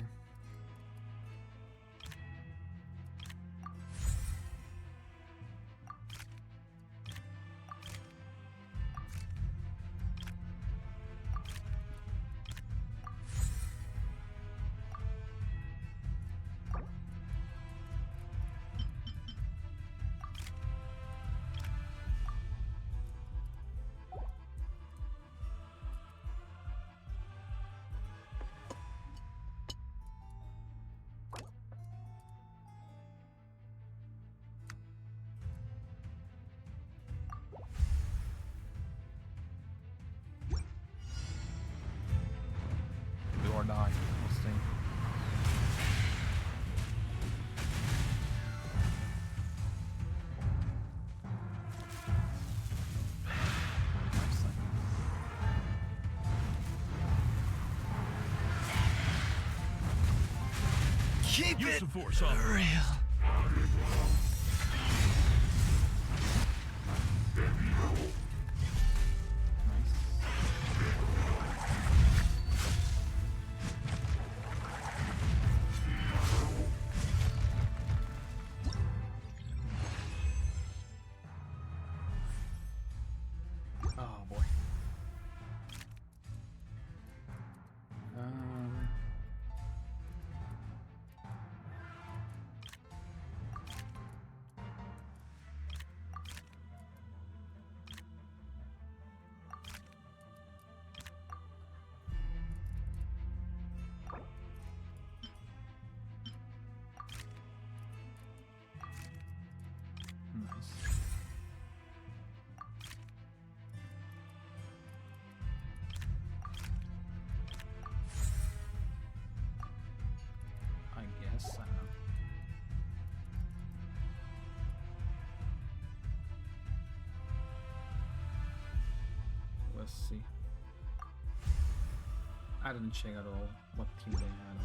Do or die. Let's see. Keep Use it force on real. Oh boy. Let's see. I didn't check at all what team they had.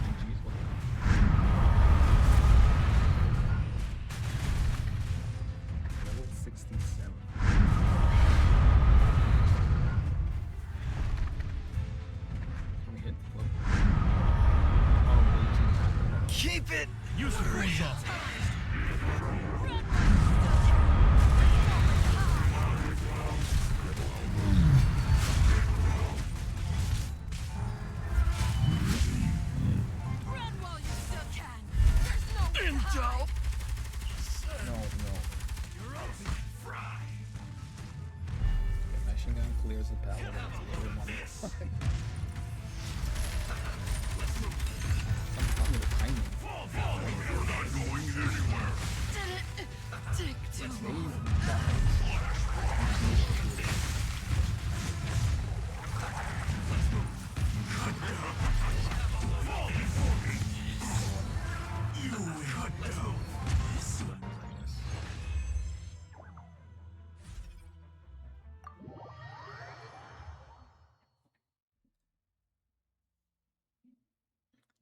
GG's, what the level 67. Can we hit? Whoa. Oh, Keep it! Use the full shot. Run while you still can. There's no No. You're open. Fry. Okay, machine gun clears the paladin. Some fun with the timing. You're not going anywhere. Take two.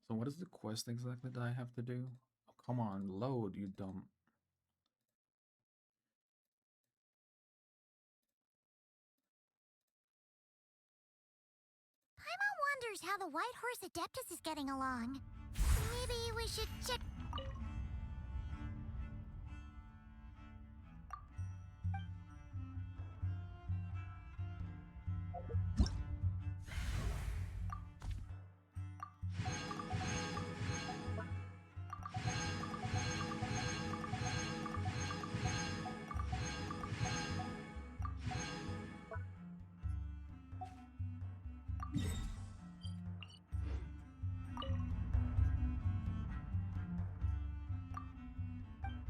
So what is the quest exactly that I have to do? Oh, come on, load, you dumb. Paimon wonders how the White Horse Adeptus is getting along. Maybe we should check.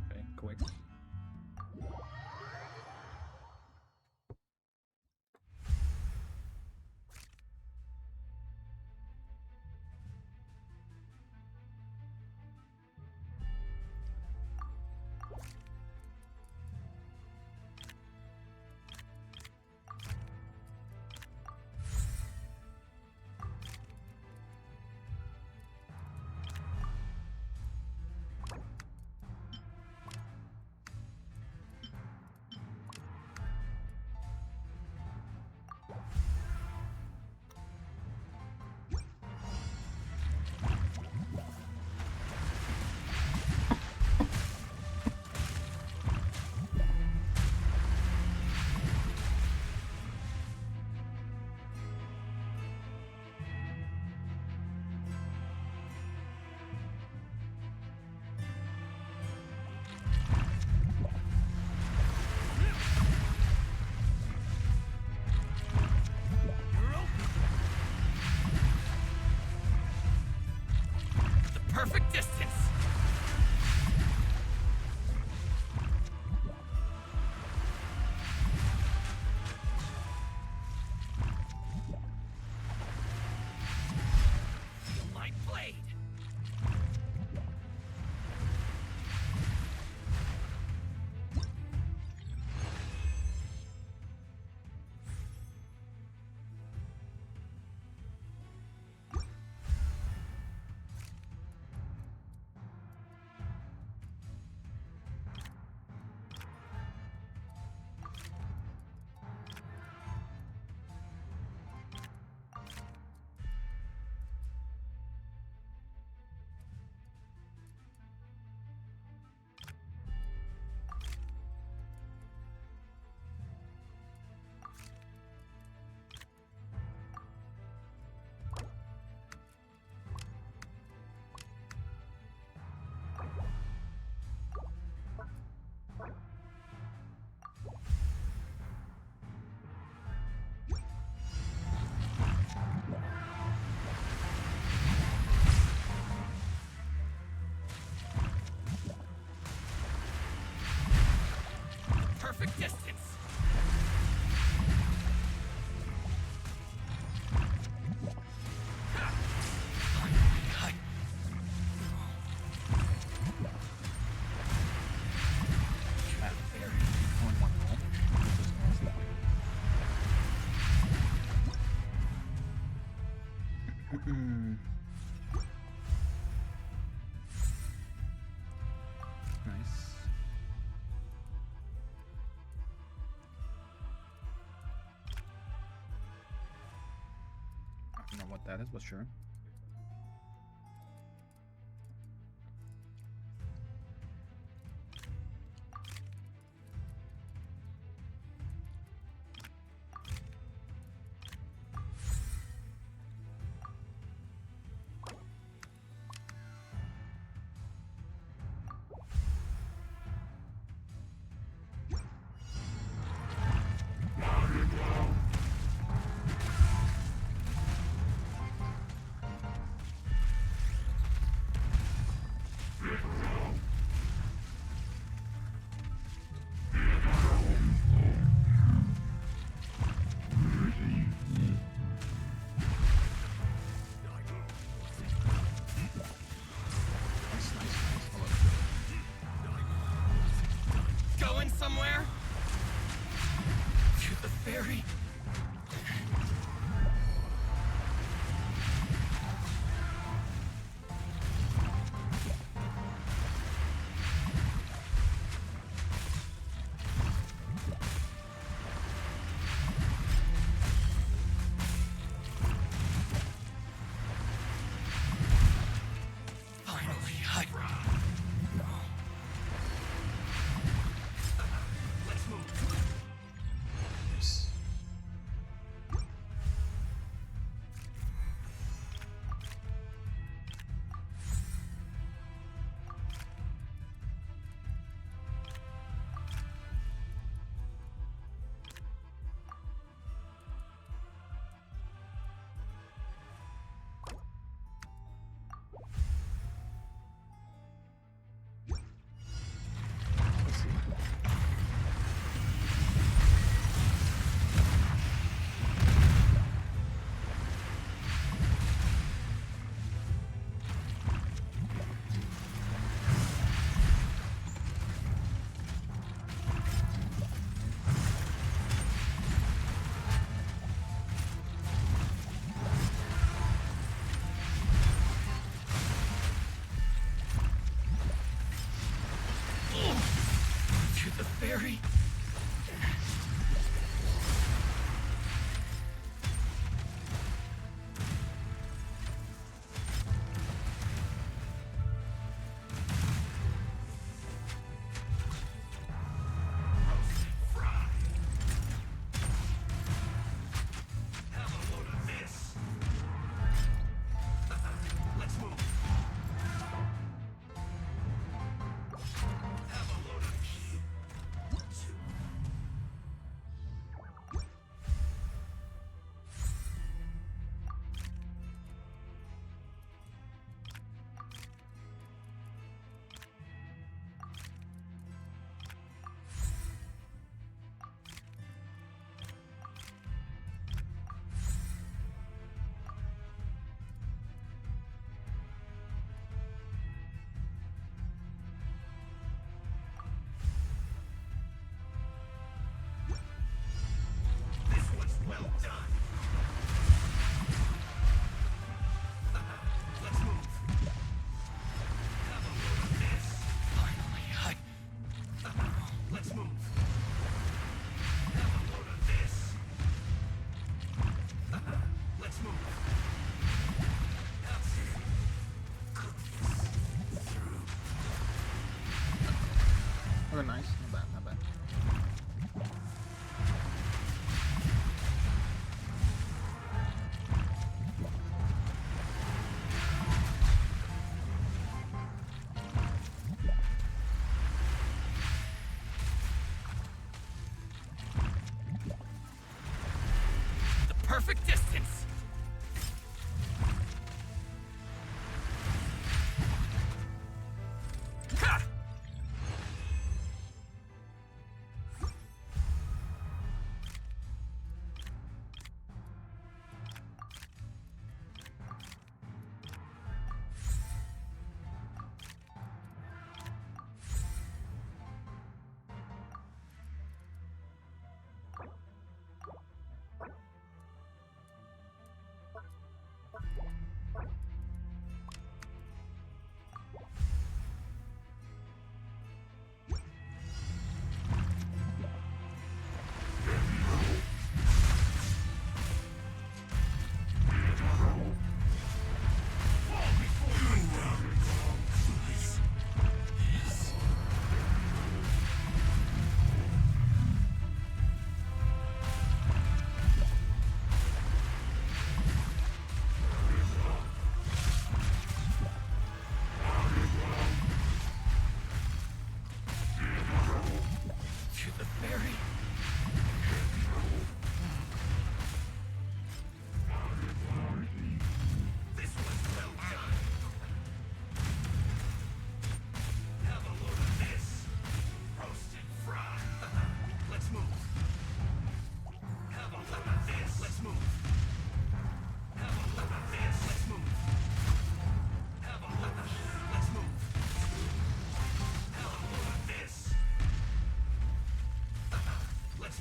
Okay, quick. what that is, but sure. Going somewhere? To the ferry? To the ferry? Oh, nice. Not bad, not bad. The perfect distance! Ha!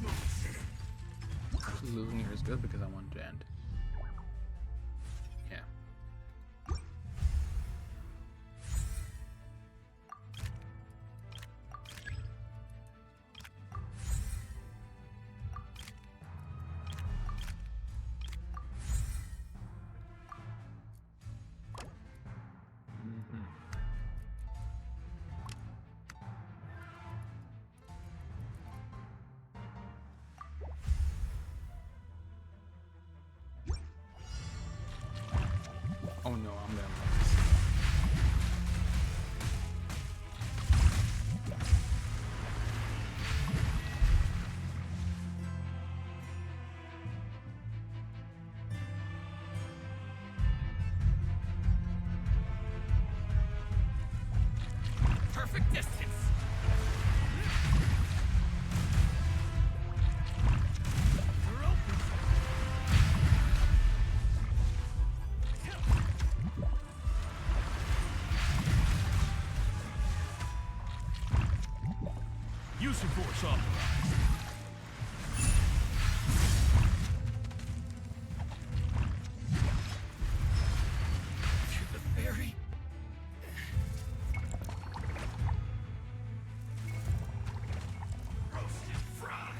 Let's move. Losing here is good because I want to end. Yeah. Oh no, I'm gonna Perfect distance. You're open. Use of force authorized. To the ferry. Roasted fry.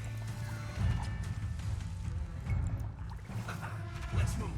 Let's move.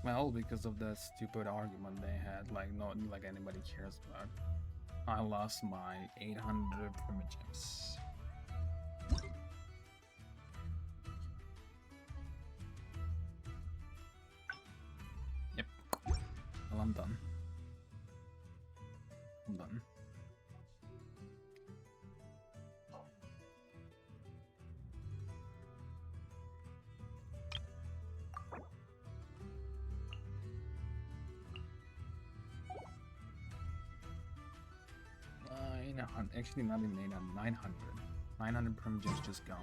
Well, because of that stupid argument they had, like not like anybody cares about. I lost my 800 primogems. Yep. Well, I'm done. I'm done. Actually, not even 800, 900. 900 primogems just gone.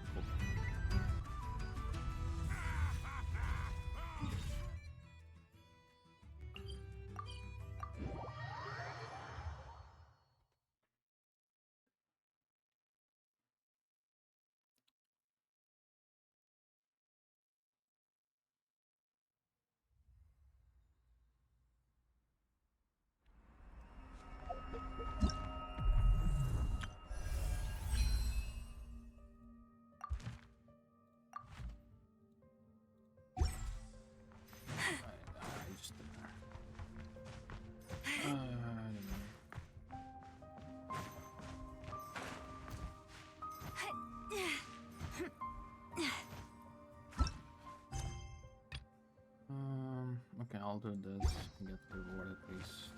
Okay, I'll do this and get the reward at least.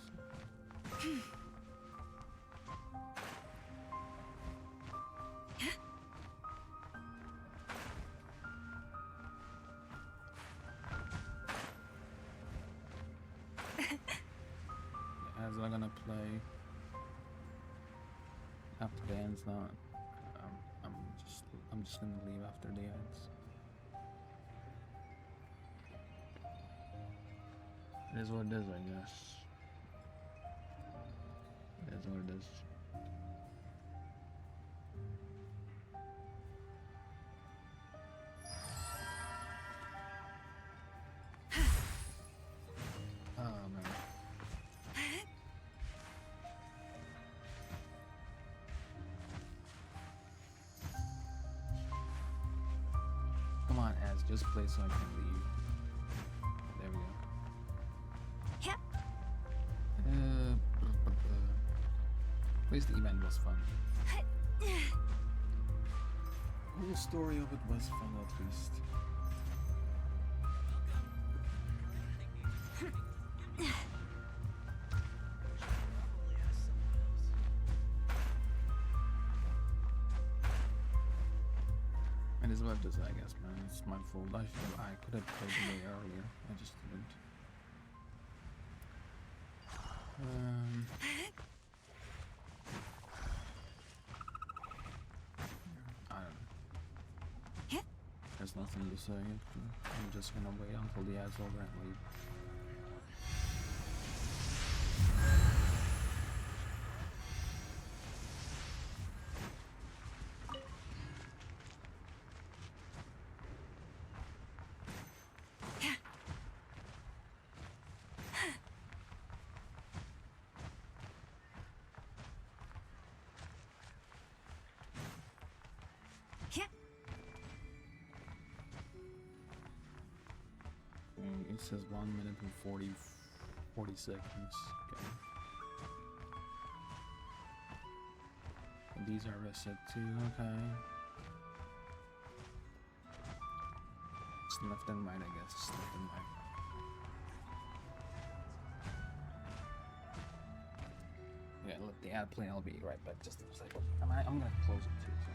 As I'm gonna play after the ends now. I'm just gonna leave after the ends. It is what it is, I guess. It is what it is. Come on, Az, just play so I can leave. There we go. Yep. At least the event was fun. The whole story of it was fun, at least. And it's about this, I guess, man. It's my fault. I could have played way earlier. I just didn't. I don't know. There's nothing to say. I'm just gonna wait until the ads over and leave. It says 1 minute and 40 seconds. Okay. And these are reset too, okay. It's left and right, I guess. It's left and right. Yeah, let the ad play. I'll be right back just in a second. I'm gonna close it too. So.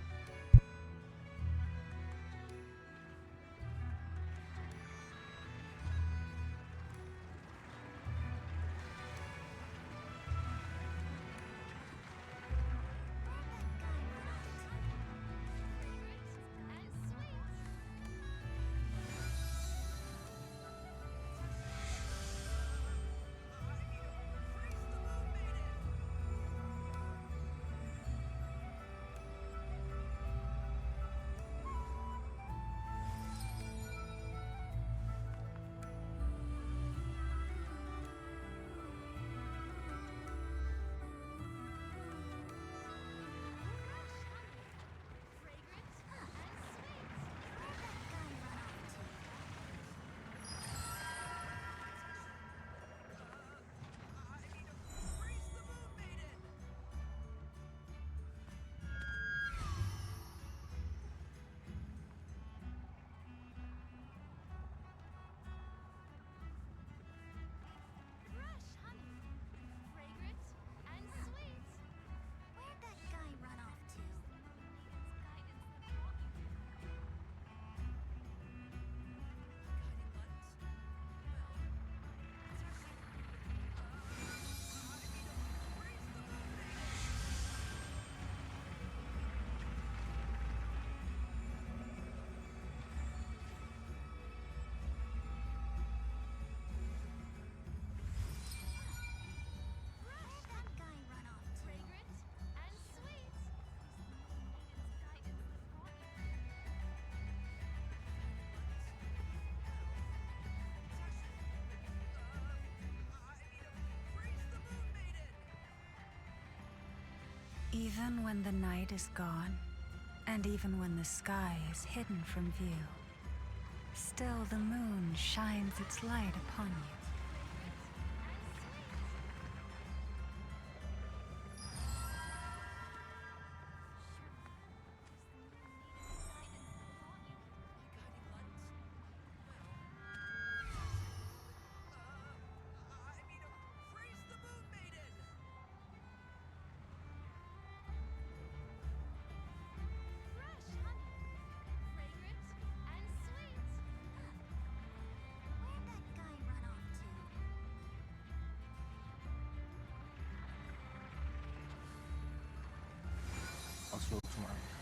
Even when the night is gone, and even when the sky is hidden from view, still the moon shines its light upon you. I'll show tomorrow.